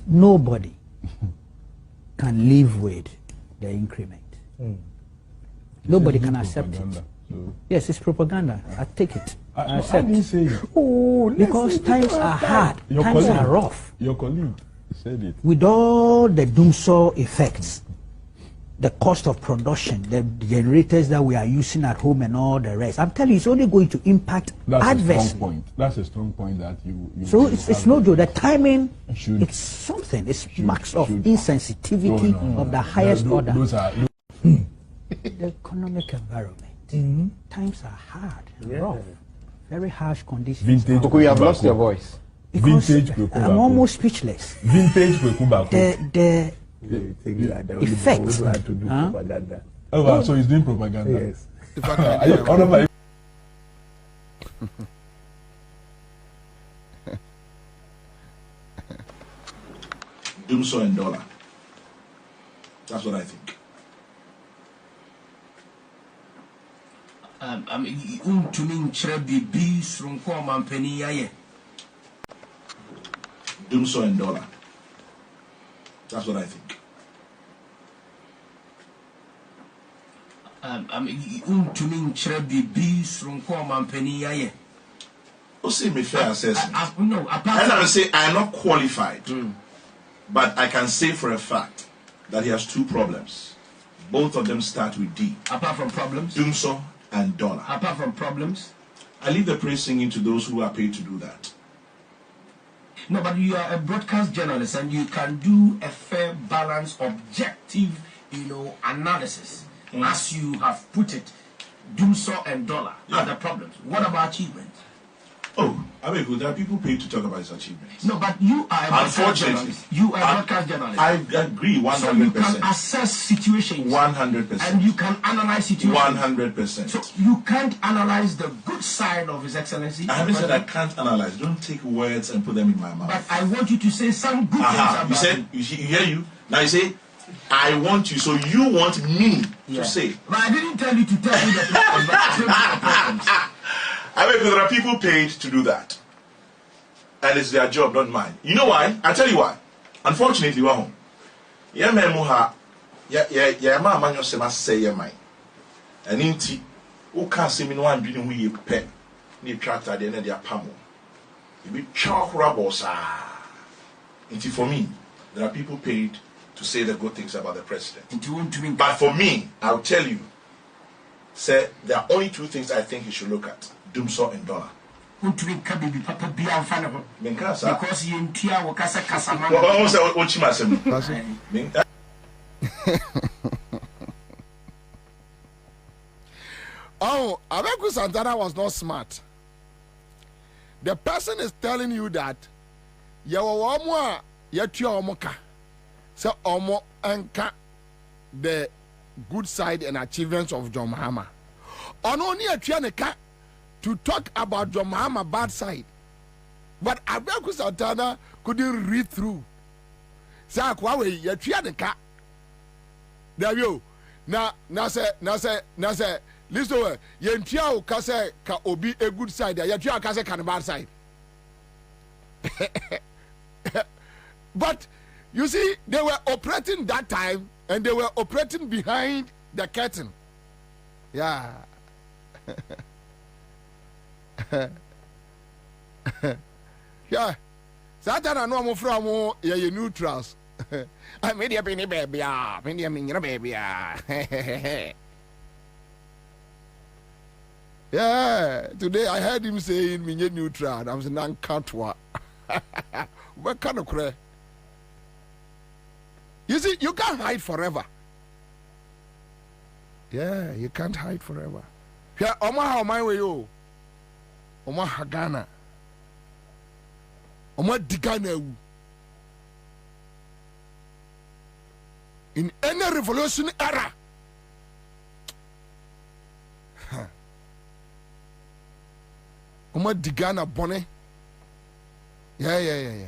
Nobody can live with the increment. Nobody can accept it. So. Yes, it's propaganda. I take it. I accept. I didn't say it. Oh, because times are hard. Times are rough. Your colleague said it. With all the doomsaw effects, the cost of production, the generators that we are using at home and all the rest, I'm telling you, it's only going to impact adversely. A strong point. That's a strong point that you so it's no joke. The timing, it's something. It's marks of insensitivity of the highest order. The economic environment. Times are hard, rough, very harsh conditions. Vintage. You have lost your voice. Vintage. I'm almost speechless. Vintage. The effect. So he's doing propaganda. Yes. Doomsaw and dollar. That's what I think. I mean, to me, Trebi, Srunko, Mampeni, Yaye. Doomsaw and dollar. That's what I think. I mean, to me, Trebi, Srunko, Mampeni, Yaye. Oh, see me fair assessment. No, apart and I would say I am not qualified, but I can say for a fact that he has two problems. Both of them start with D. Apart from problems? Doomsaw and dollar. Apart from problems? I leave the praise singing to those who are paid to do that. No, but you are a broadcast journalist and you can do a fair, balanced, objective, analysis. As you have put it, Doomsaw and dollar are the problems. What about achievements? Oh, I mean, there are people paid to talk about his achievements. No, but you are a broadcast journalist. You are a broadcast journalist. I agree 100%. So you can assess situations. 100%. And you can analyze situations. 100%. So you can't analyze the good side of His Excellency. I haven't said I can't analyze. Don't take words and put them in my mouth. But I want you to say some good things about you said, you hear you? Now you say, I want you, so you want me to say. But I didn't tell you to tell me the problems. I mean, there are people paid to do that. And it's their job, not mine. You know why? I'll tell you why. Unfortunately, we're home. Yeah, man, muha. Yeah, man, man, you must say, yeah, mine. And inti, who can't see me no one doing we pet. Need tractor, the end of their pamo. You be chalk rubbers. Inti, for me, there are people paid to say the good things about the president. But for me, I'll tell you, say, there are only two things I think you should look at. Doomsaw and dollar. Because you entia wakasa kasama. Oh, Abeku Santana was not smart. The person is telling you that yawo omo yatua omoka. So omo enka the good side and achievements of John Mahama. Only atua neka to talk about John Mahama bad side. But Abeku Santana couldn't read through. So kwawe yatua neka. There you. Na say listen well, yentia o kase ka obi a good side, yentia kase ka bad side. But you see, they were operating that time and they were operating behind the curtain. Yeah. Yeah. Satan and no from ye neutrals. I made a penny baby, baby. Yeah, today I heard him saying minye neutral. I'm saying nan katwa. What kind of cray? You see, you can't hide forever. Yeah, you can't hide forever. Yeah, Omaha my way yo. Omaha Ghana. Omaha Digana. In any revolution era. Oma Digana Bonnet. Yeah.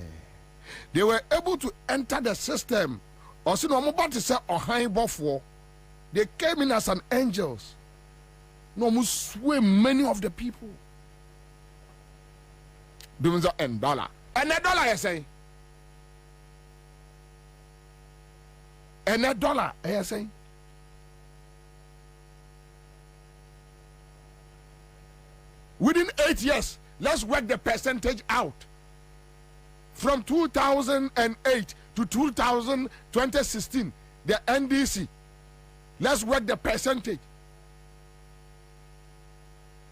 They were able to enter the system. Also, no, I'm about to say high buffalo. They came in as an angels. No, must sway many of the people. Doing the $1. And $1, I say. And $1, I say. 8 years. Let's work the percentage out. From 2008 to 2016, the NDC. Let's work the percentage.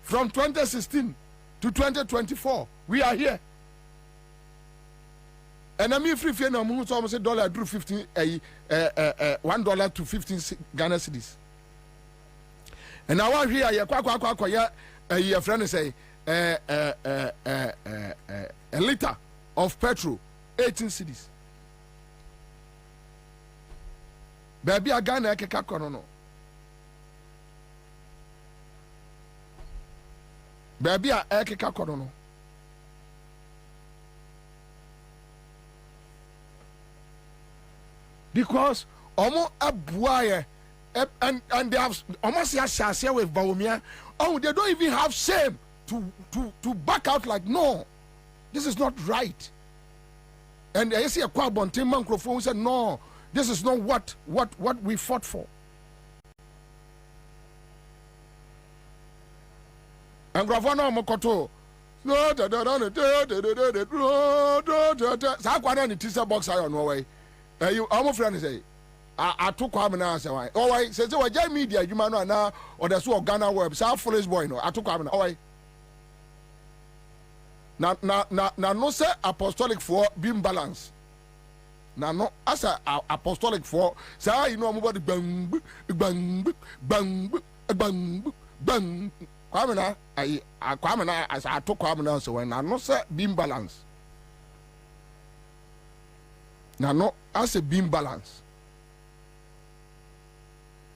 From 2016 to 2024, we are here. And I'm free for no more. Almost $1 drew 15 $1 to 15 Ghana cedis. And now here your friend say a liter of petrol 18 cedis. Baby a Ghana keka kono. Baby a keka kono. Because almost a boy and they have almost a with Baumia. Oh, they don't even have shame to back out like no, this is not right. And I see a Kwabena microphone said no, this is not what we fought for. And Gravano Mokoto. No, it is a box I on way. You almost friend say I took Kwabena say why. Oh why say what media you man now or the so Ghana web South foolish boy no I took Kwabena. Oh why na no say apostolic for being balance. Na no as a apostolic for say you know about bang Kwabena Kwabena as I took Kwabena so when I no say being balance. Now, no, as a beam balance.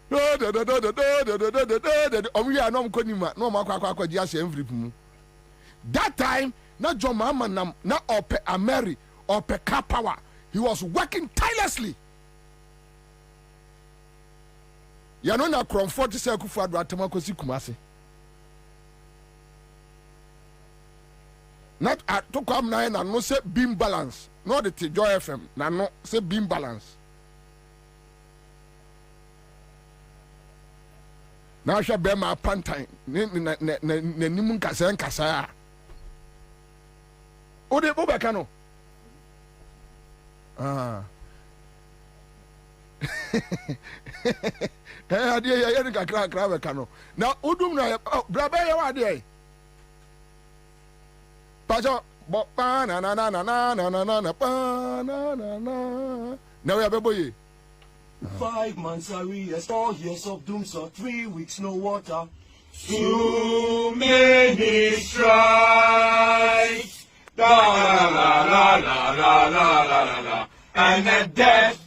That time, not John Mama, not Ope Ameri, Ope Kapawa. He was working tirelessly. You know, now, from 40 seconds for Atamako Kumasi. Not at to come nine and no say beam balance. No, the Joy FM. Now, no, say beam balance. Now, I shall bear my pantine. Nimun Kasan Kasaya. Oh, the Bobacano. Ah. Hey, dear, I ain't got Cravacano. Now, Udum, Brabaya, what day? Pajo. Now we have a boy. 5 months arrears, 4 years of doom, so 3 weeks no water. Too many strikes. La la la la la la la la la. And the death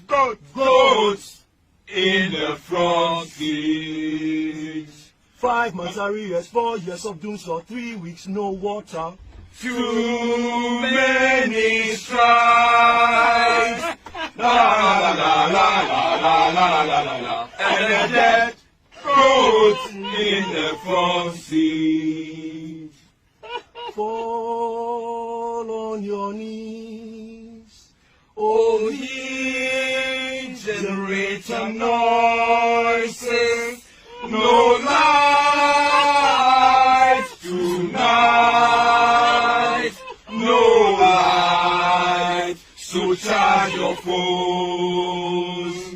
goats in the front seats. 5 months arrears, 4 years of doom, so 3 weeks no water. Too many strikes. La la la la la la la la la la. And the dead goats in the front seat. Fall on your knees. Oh, ye generator noises. No light tonight. No light, so charge your phones.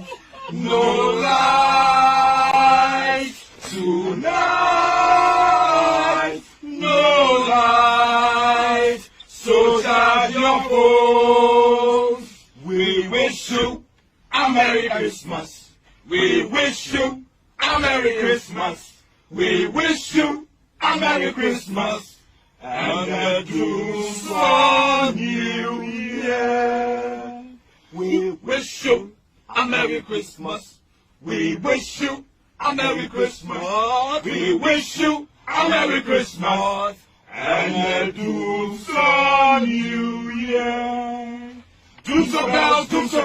No light tonight. No light, so charge your phones. We wish you a Merry Christmas. We wish you a Merry Christmas. We wish you a Merry Christmas. And a Jerusalem New Year. We wish you a Merry Christmas. We wish you a Merry Christmas. We wish you a Merry Christmas. And a Jerusalem New Year. Doomso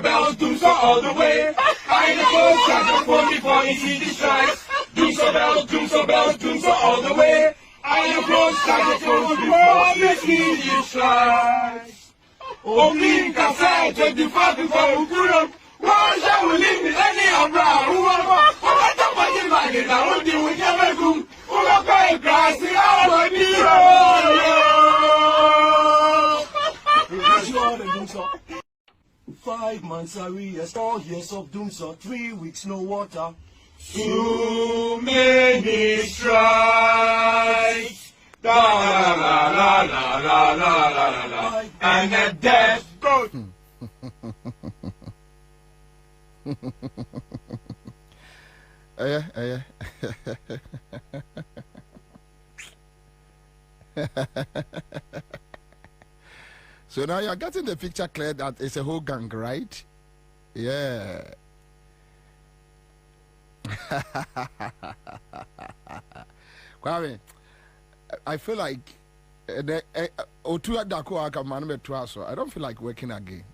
bells, all the way. I never started for before you see the strikes. Doomso bells, all the way. I am close to before the sea strikes. Oh, King Kasai, 25 before Ukuram. Why shall we live with any umbrella? Who are what about the money? I will deal with Yamakum. Who are going grass? I will be 5 months arrears, 4 years of doom, so 3 weeks no water. Too many strikes. La la la la la la la la la. And the death goes. So now you're getting the picture clear that it's a whole gang, right? Yeah. Kwame, I feel like I don't feel like working again.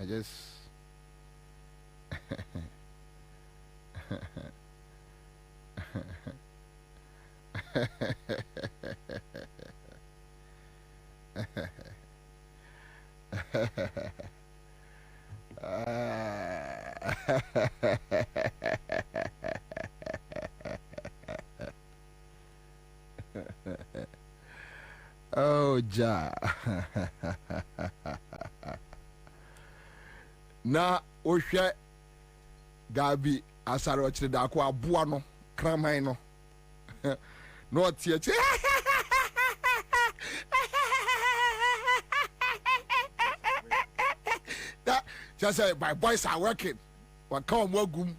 I just oh, ja. Na ohwe Gabi asaro chire da ko aboa no kraman no no tie tie that just say my boys are working what come wagum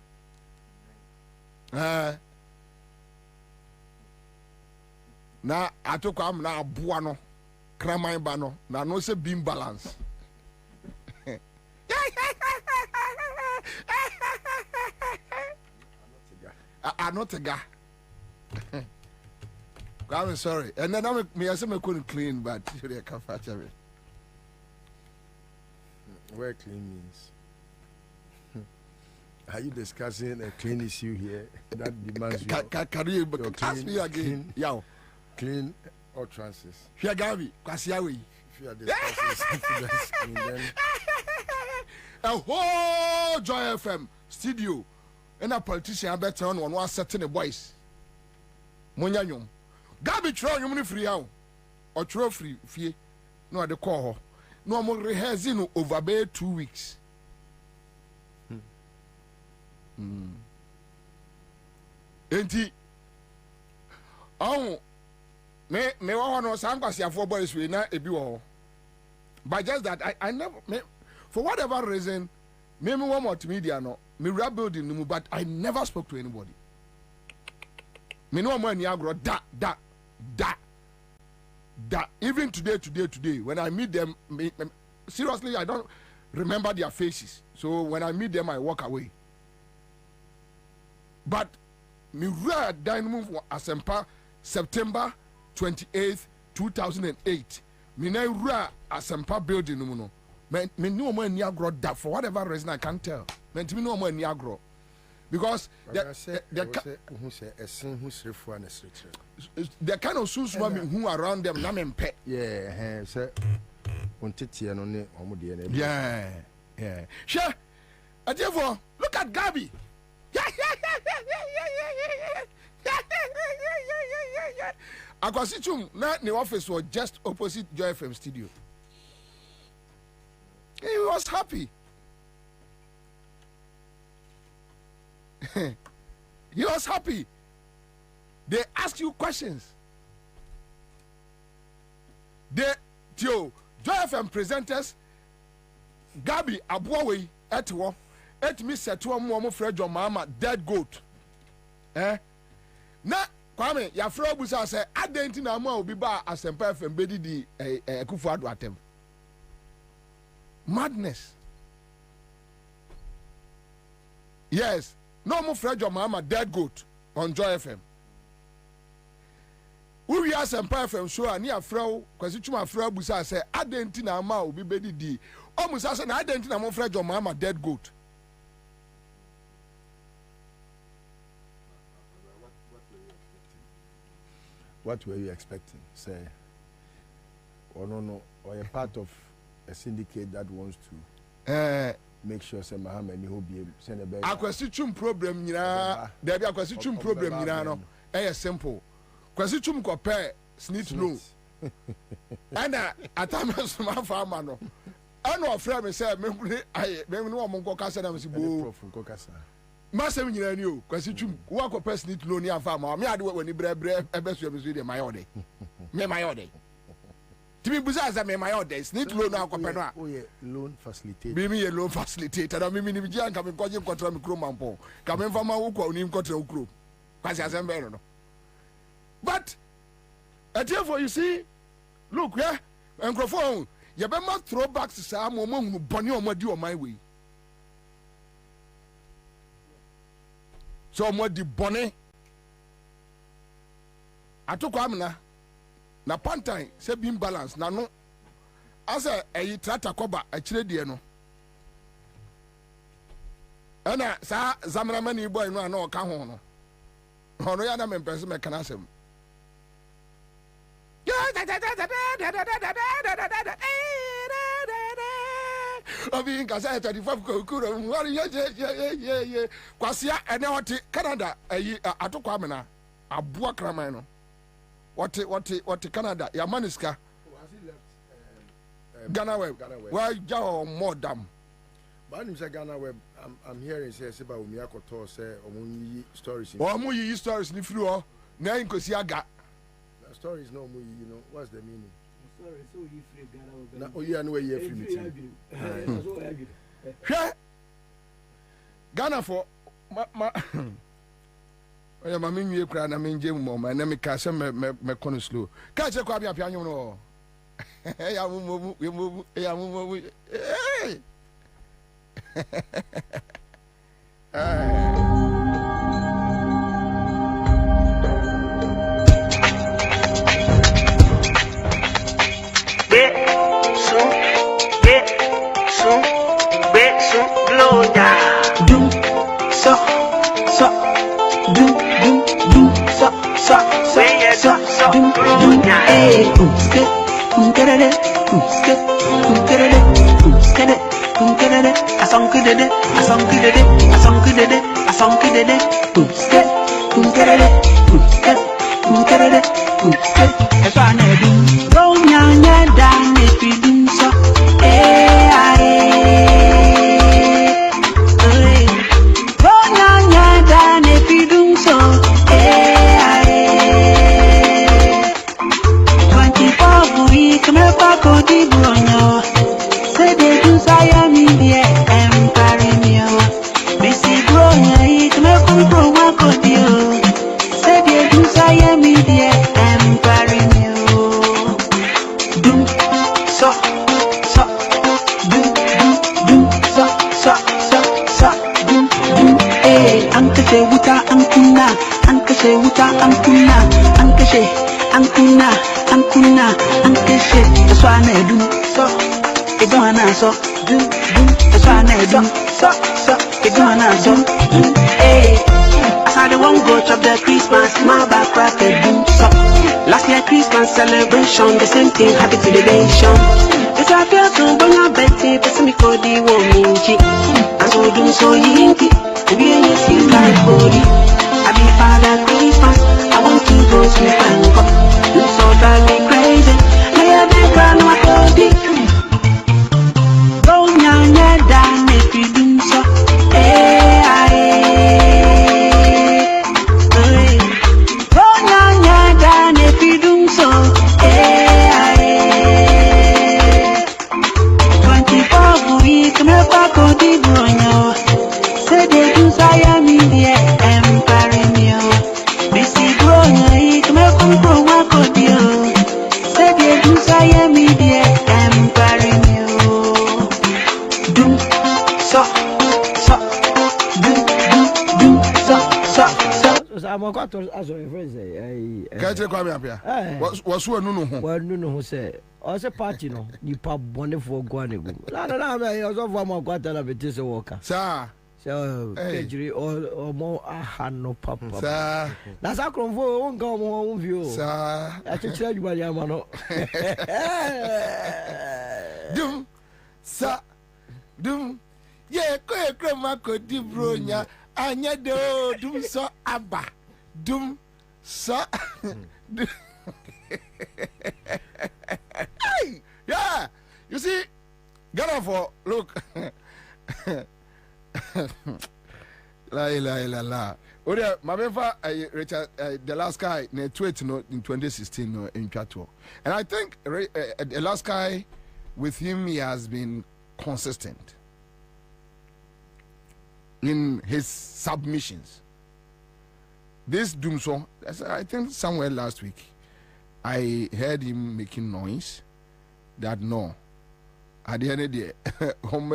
na atoko am na aboa no kraman ba no na no se beam balance I'm not a guy. I'm sorry. And then I couldn't clean, but I can't fetch it. Where clean means? Are you discussing a clean issue here that demands you? Can you ask me again? Clean utterances. Here, Gabi, Kwasiawi. If you are discussing something that's clean, then a whole Joy FM studio. And a politician better on one certain voice. Munyanyum. Gabi try you free out. Or throw free fee. No, the call. No more rehearsing over 2 weeks. Enti. Oh, me want no sankwasi for boys we na ebi wo. But just that I never for whatever reason, me one multimedia no. Me rap building, but I never spoke to anybody. Me no more niagro da. Even today, when I meet them, seriously, I don't remember their faces. So when I meet them, I walk away. But me read Dynamo Asempa September 28th, 2008. Me na read Asempa building no. Me no more niagro da for whatever reason I can't tell. Meant me no more niagro because the kind of suits who around them na mempe. Yeah, sir. Yeah. Sure. Therefore, look at Gabi. Akwasichum na the office was just opposite Joy FM studio. He was happy. He was happy. They ask you questions. Joy FM presenters Gabi Abuawe etwo etmi setwo mo Fred John Mama dead goat. Na Kwame ya fro busa say adenti na mo obi ba Asempa FM bedi di Akufo Addo atem. Madness. Yes. No more Fred John Mama dead goat on Joy FM. We are Asempa FM show ani afro kwasi tuma afro busa say adenti na ma obi bedi di. Omusa say na adenti na mo Fred John Mama dead goat. What were you expecting? Say, or no, or a part of a syndicate that wants to make sure say Muhammad who be send a better. Akwasichum problem nyina, there be akwasichum problem nyina no. Simple. Kwasichum ko pair snitch no. And atama suma farmer no. ano afra me say me no mo nko kasa na me si bo prof nko kasa masem nyina ni o kwasi twum wo akọ personal loan ni afa ma me ade wani bre ebesu me so de mayode me mayode timi buza za me mayode snit loan akọ pe no a loan facilitator me ye loan facilitator na me ni bi anka me koje kontra me kro mampo ka me mfa ma wo kwa oni kontra wo kro kwasi asembe no but for you see look yeah microphone you be ma throwbacks sa mo hunu boni o ma di o my way so mo di boni atoko amna na pantan se beam balance na no asa eyi tractor koba a kire die no ana sa zamra mani boy no ana o ka ho no hono ya na me pese me kana asem Obi nka say 35 kokuro nwari ye kwasia ene hote Canada ayi atoko amena aboa kraman no what Canada ya maniska Ghana web why jaw more dam but him say Ghana web I'm hearing say about Omiakoto say omunyi stories omunyi stories ni free o na inkosi aga stories no mu you know what's the meaning stories so you free Ghana web na oyi anu we ye free meeting Ghana for ma oya ma menwie kura na menje mu ma na me ka se me kono slow ka che kwa bia pia nyu no ya mu ya mu blow down. Do so do so do hey get it asong kidede if I never go nyanya down if you do so go nyanya down if you do so 24 week me pa ko di bronyo say they do say me there em carry me me see bronyo it me ko wa ko di say they do say me there em carry me do so do so do anke se wuta ankuna anke se that's why I do so it don't na so do that's why I do so it don't na so as I won't go chop the Christmas my back racket do so last year Christmas celebration the same thing happy to the nation it's a feel so when I bet it person me call the woman and so do so yinky we ain't see like body I be father Christmas I want to go sleep and go you so drive me crazy I be grand my body go nyanya down if you do so go nyanya down if you do so 24 week me pa ko di bronyo say they do say me there em carry me me see bronyo it me ko wa ko di say they do say me there em carry me do so I'm a got as a friend say Kaje kwa me apia wasu anu ho say o se party no ni pa bone for go anego na me o so for ma kwata na beti se worker sa so kejiri o mo aha no papa sa na sa kronfo o nka o view sa a chichira juba ya ma no dum sa dum ye ko e kroma ko di bronya anya do dum so aba dum so yeah you see Ghana for look. La. Odia, Mamefa, Richard, the last guy, ne tweet no in 2016 no in Chato, and I think the last guy with him he has been consistent in his submissions. This Doomso, I think somewhere last week, I heard him making noise that no, at the end of the day,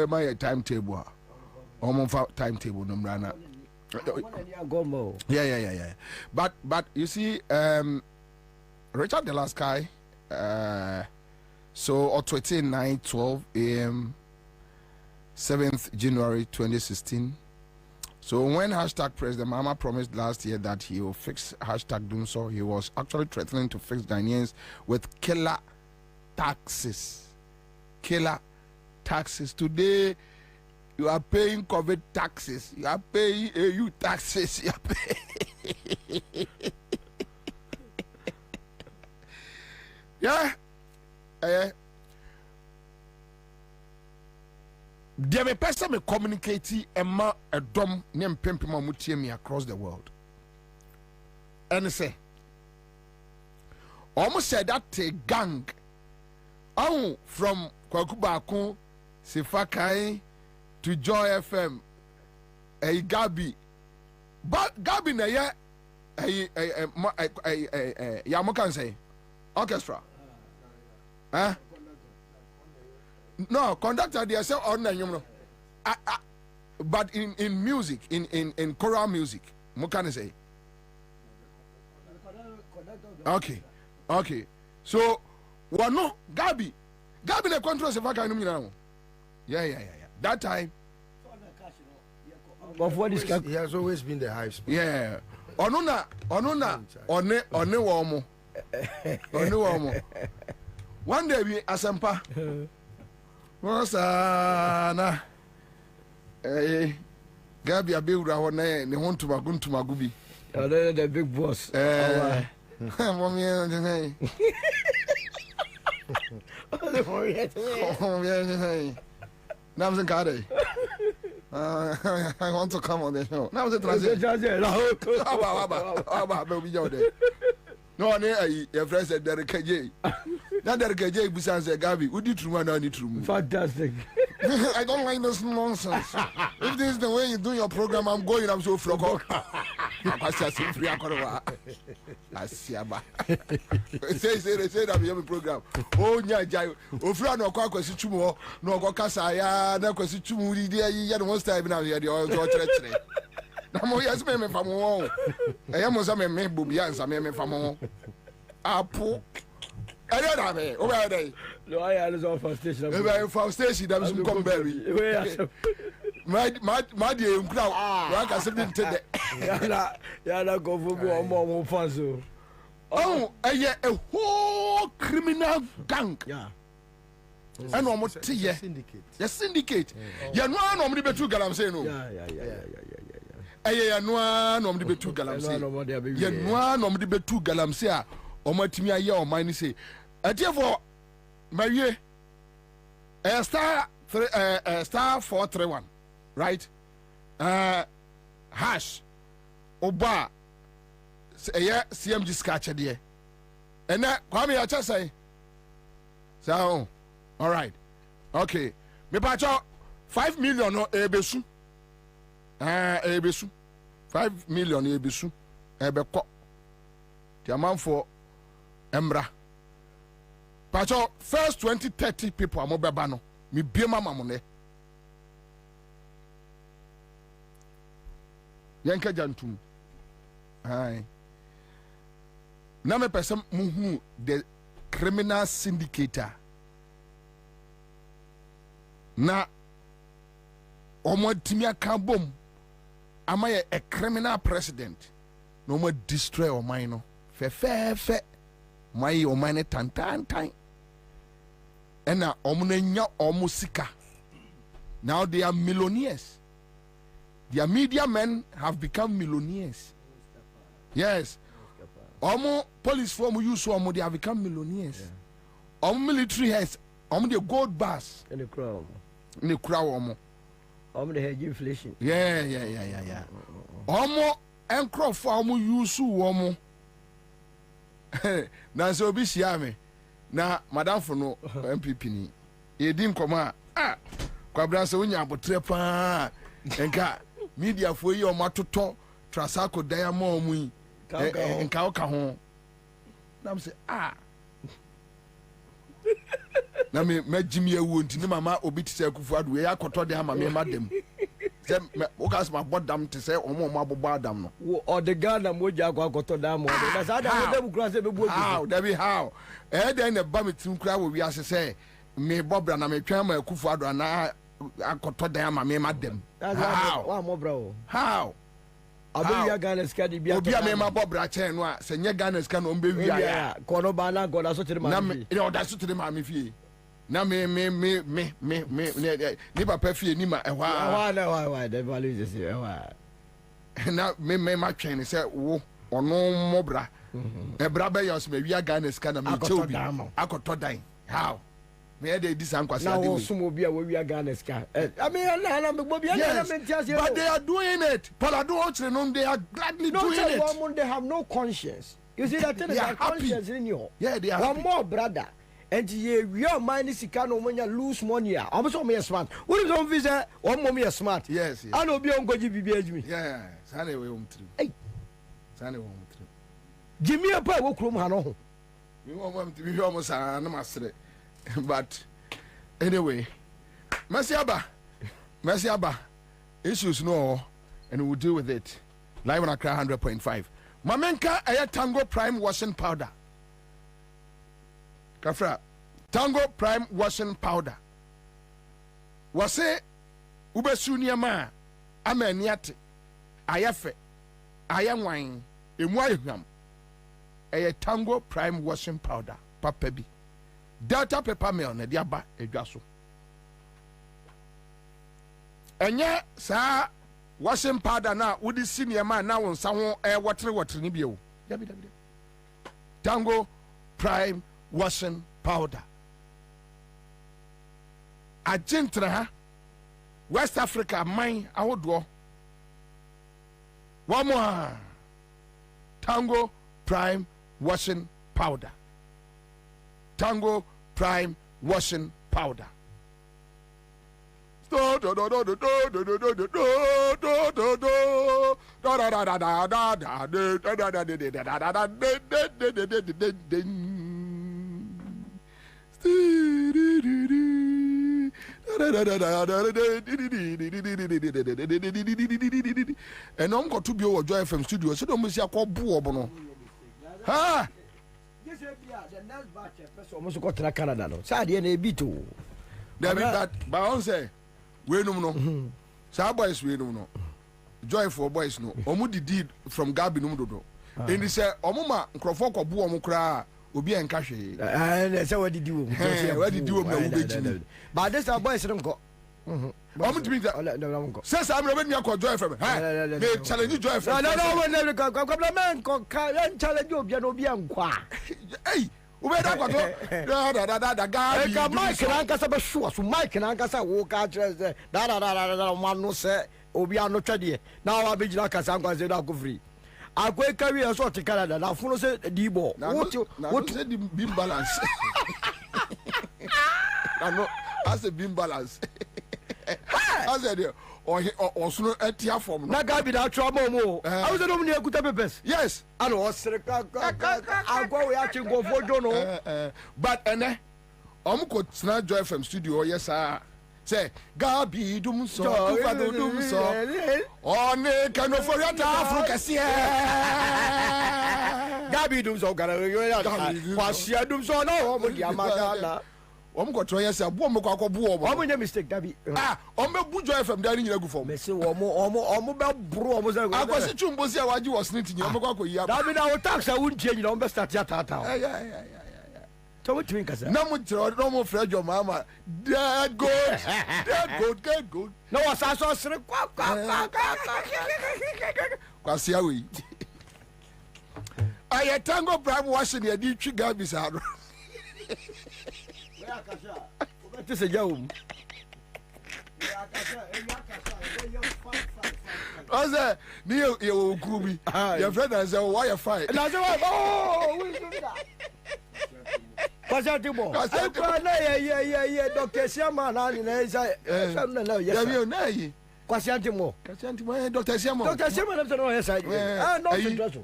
my timetable, timetable no rana. Yeah. But you see, Richard the last guy, so on 29:12 a.m. 7th January 2016. So when hashtag President Mahama promised last year that he will fix hashtag Doomso, he was actually threatening to fix Ghanaians with killer taxes. Killer taxes. Today, you are paying COVID taxes. You are paying AU taxes. You are paying. Yeah. There may person me communicate a dom name Pimpima Mutiemi across the world. And say, almost said that a gang from Kwakubaku, Sifakai to Joy FM, a Gabi. But Gabi na ya Yamokan say orchestra. Huh? No, conductor they say on you know. But in music, in choral music, what can I say? Okay. So one no Gabi na control se faka no nyina. Yeah. That time but what is he has always been the high spot. Yeah. Onuna one wo mo. One day we asempa. Wasana Gabi abewura ho na ne ho ntumagu bi. The big boss. Now I'm saying, I want to come on the show. Now I'm saying, no, your friend said Derek KJ. Now Derek KJ Busan said, Gabi, would you true and true? Fantastic. I don't like this nonsense. If this is the way you do your program, I'm going, I'm so frog. I say that we have a program. Oh, yeah, Ofra no kwa kwesi chumo, no kwa kasa ya, na kwesi chumo di ya no most time na ya di o chre. Na mo yes me famo. E ya mo sa me Bobie Ansah me famo. Apo. Ere da me, o ba dey. No, I had on for station. E ba for station da some come berry. My dear, I can say that. Yana go for more fans. Oh, a whole criminal gang. Yeah. And one more syndicate. Yes, syndicate. You know, I'm normally better galam say no. Yeah. No, normally better galam say. You know, normally better galam say. O ma timi aye o man say. Therefore, my year, star 431. Right? Hash Oba CMG scratch there. And that Kwame I just say. So all right. Okay. Me pacho 5 million no ebesu. Ebesu. 5 million ebesu. Ebeko. The amount for Embra. Pacho first 20-30 people are mobile no. Me be mama money. Yanka jantum. Aye. Na me person muhu the criminal syndicator. Na omo timia kambom ama ye a criminal president. No more destroy o mine no. Fe. My o mine tan. And na omo nya omo sika. Now they are millionaires. Their media men have become millionaires. Yes. Omo police form use omo they have become millionaires. Omo military heads Omo the gold bars. In the crown. In the crown. Omo the hedge inflation. Yeah. Omo encro for omo use omo. Na so bi sia me. Na madam for no MPP ni. E di nkoma Kwabena se wonya abotre pa. Enka media for yi omo atoto Trasako diamond mu yi. Enka oka ho. Na me say na me jimi ewu nti mama obi ti se kufu adu e akoto de ama me madam se o ka ma bodam ti se omo abobo adam no o de Ghana moja akoto dam o na sa da dem kura se be bu how that be how den na ba me tim kura wo wi ase se me bobra na me twan ma kufu adu na akoto de ama me madam wa mo bra o how abia Ghana ska di bia obi a me ma bobra chen no a se nye Ghana ska no mbe wi ya ko no ba na goda so tiri ma me e oda so tiri ma me fie na me ni papa fie ni ma wa the value is here na me ma twen se wo ono mobra e bra be yos me wi Ghana ska na me cheobi akoto dan how me dey dis an kwase na wo sumo bi a wo wi Ghana ska I mean na me Bobie na me ntia but they are doing it Palado no they are gladly doing it no they have no conscience you see that thing is conscience in you yeah they are one more brother and we are money sika no monya lose money a omo so me smart what is on visa o mo me smart yes and obi on goji bibi ajimi yeah sane we umtri sane we umtri jimi apa wo krom ha no ho we wo umtri we omo sa na masre but anyway mercy aba issues no and we'll deal with it live on Accra 100.5 mamenka aya Tango Prime washing powder Kafra Tango Prime washing powder wase ubesu niema amaniate ayafe ayanwan emu ayham aya Tango Prime washing powder papa bi Delta peppermint na dia ba edwa so enye saa washing powder na wodi si niema na won sa ho wotre ni bio dabi Tango Prime washing powder Argentina West Africa man ahodo wamo Tango Prime washing powder Tango Prime washing powder and I'm going to be over Joy FM studio so don't miss your call boo no ha yes the next batch person almost got to Canada no say dey na beat o that but on say we no say boys we no Joy for boys no omu did from Gabi no dodo and he say omu ma nkrofo ko boo omu kra obi enka hwe say what did you na wo beji but this boys no go I'm to be that. Says I'm ready to Joy FM. They challenge Joy FM. No, man, challenge you, Bianqua. Hey, where that guy? Mike and Ankasa sure, so Mike and Ankasa walk out. One no say, Obiano Chadi. Now I'll be like a Sanka said, I'll go free. I'll go carry a sort of Canada. Now, Funo said, Debo. What said the beam balance? I said beam balance. I said, or sooner at your form. Not got without trouble. I was a nominee good purpose. Yes, I was I'll go actually go for Jono. But and could snap Joy from studio. Yes, sir. Say, Gabi dum so, dum so. On the canoe for your Africa. Gabi dum so, was she dum so no, Yamagala. Go try yourself. One more mistake, Gabi. Joy from Danny Yagu. Messi, almost bro. I was a chumbosia while you was knitting. David, our tax I wouldn't change on best at Yatata. Yeah. So what drink us? No more Fred, your mama. That good. No, I saw Kwasiawi. I Tango Prime washing your deep Gabi's out. This is Yom. I said, Neil, you Kubi. Your friend has said, why you fight? And I said, oh, we do that. Pasatimo. Yeah. Dr. Siaman, Kwasiantimo. Dr. Siaman. Dr. Siaman, I'm saying, yes,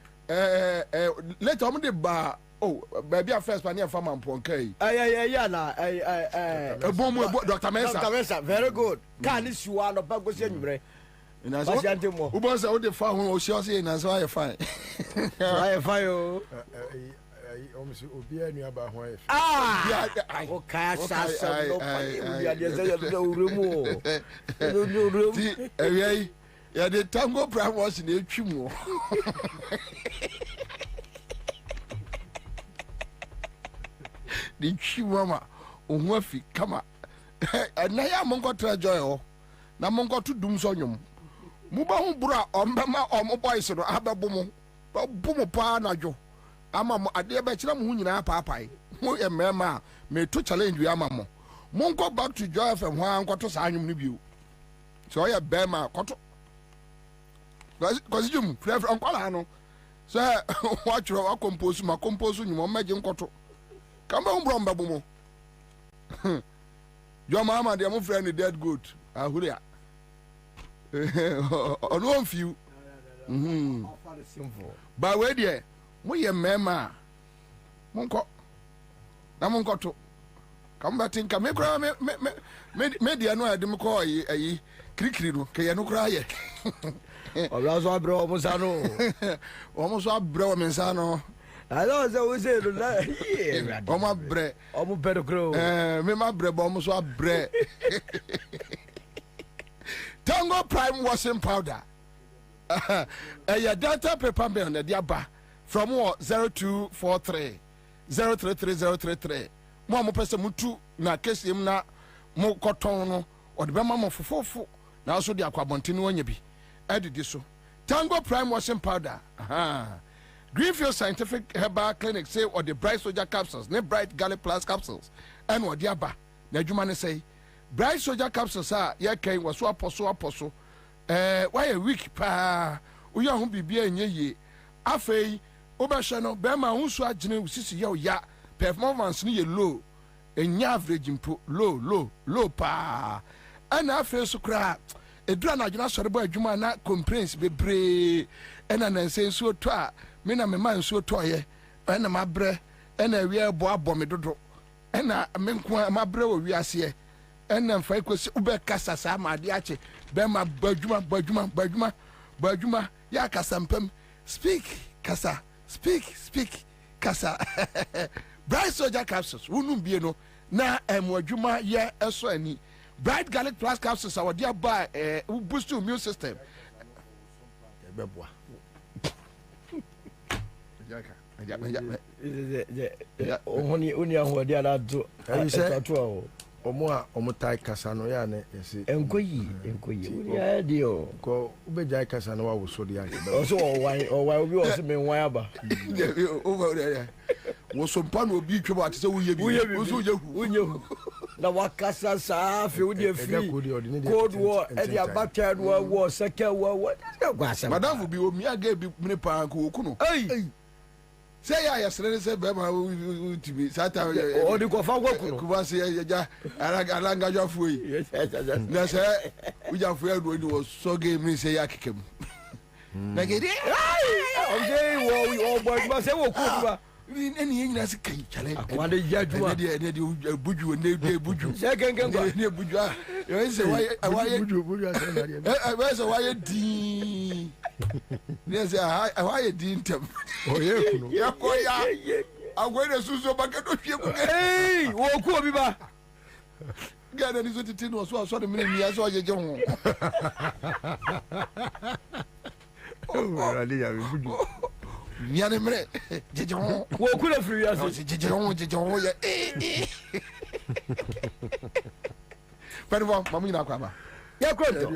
let me the bar. Oh, baby, I first pioneer farmer and Ponke. Dr. Mensa. Very good. Can this you are the Bagos anyway? And I said, who was out the farm who shall say, and that's why I find. I find yeah, the tango prime was in the chumo. The chihuahua, Umwafi, come and now Mongo to enjoy. Now Mongo to doom sonium. Muba bra, Ombama, or Mobice, or Ababomo, Bomo Panajo. Amamo, a dear bachelor moon in our papai. Mo a mama may to challenge you, Amamo. Mongo back to joy from one quarter sign review. So I have Bema, Cotto. Because you, Fred from Colano. Sir, watch your compose, my compose, you won't imagine Cotto. Come on, Brombabumo. Your mamma, dear my friend, is dead good. Ahuria. On one few. But where dear, we a mema. Monco. Namonco to come back in Camera. Media no, I didn't call ye Crickrido, Kayano cry. Almost our bro Monsano. Almost our bro Monsano. I don't know who's it. Oh, my bread. Oh, my better grow. Me, my bread, almost our bread. Tango Prime washing powder. A data paper on the diaba from what 0243 033033. Mama person mutu na kesi na mo kotono or the bema mo fofo. Na also the aquabontini onyebi. Edidi so. Tango Prime washing powder. Greenfield Scientific Herbal Clinic say or the Bright Soldier capsules, ne Bright Garlic Plus capsules, and what diaba. Na jumane say Bright Soldier capsules are ye kai was so apostle. Why a week pa uya hu bibia nye afei obehwe no be ma hunsu agene usisi ye ya performance ni ye low enya average impo low pa ana afei so kra edura na agena sore bo adwuma na complaints bebre ena na nse nsuo to a me na me ma nsuo to ye ena mabre ena wi ebo abome dodo ena me nko mabre wo wi ase ena mfa ikosi ube kasa sa ma de ache be ma badwuma ya kasa mpem speak kasa Bright Soldier capsules unum bie no na emwadwuma ye eso ani Bright Garlic Plus capsules our dear by boost your immune system beboa oni ahwo dia la do to omo tai kasa no ya ne yesi enkoyi ya dio ko ubeja kasa no wa wo so dia o so o obi o se me wan aba over there wo so mpa no obi twebo ate se wo ye bi wo so yehu na wakasa sa fe wo dia free cold war e dia battered war second war madam bi o mi aga bi mne pa ko okuno say ya yesere say be ma utibi sata o di ko fa gokuno kuba say ya alanga jafo yi na say ujafo adu ni wo so game ni say ya kekem na gede o say wo boy ma say wo kuba ni nyina se kai chale akwade jadua ne buju ne buju say kenken kwa ne buju ah yo say why buju asa why say why di yes why di ntem oye kuno ya ko ya agwede suso bakedo hwie ku wo ku obi ba gana ni so titi no so de mini ni aso ajeje ho ali ya buju nyane mre jeje ho wo ku na free ya so jeje ho ya Pero mamu ina kwa ba ya kwento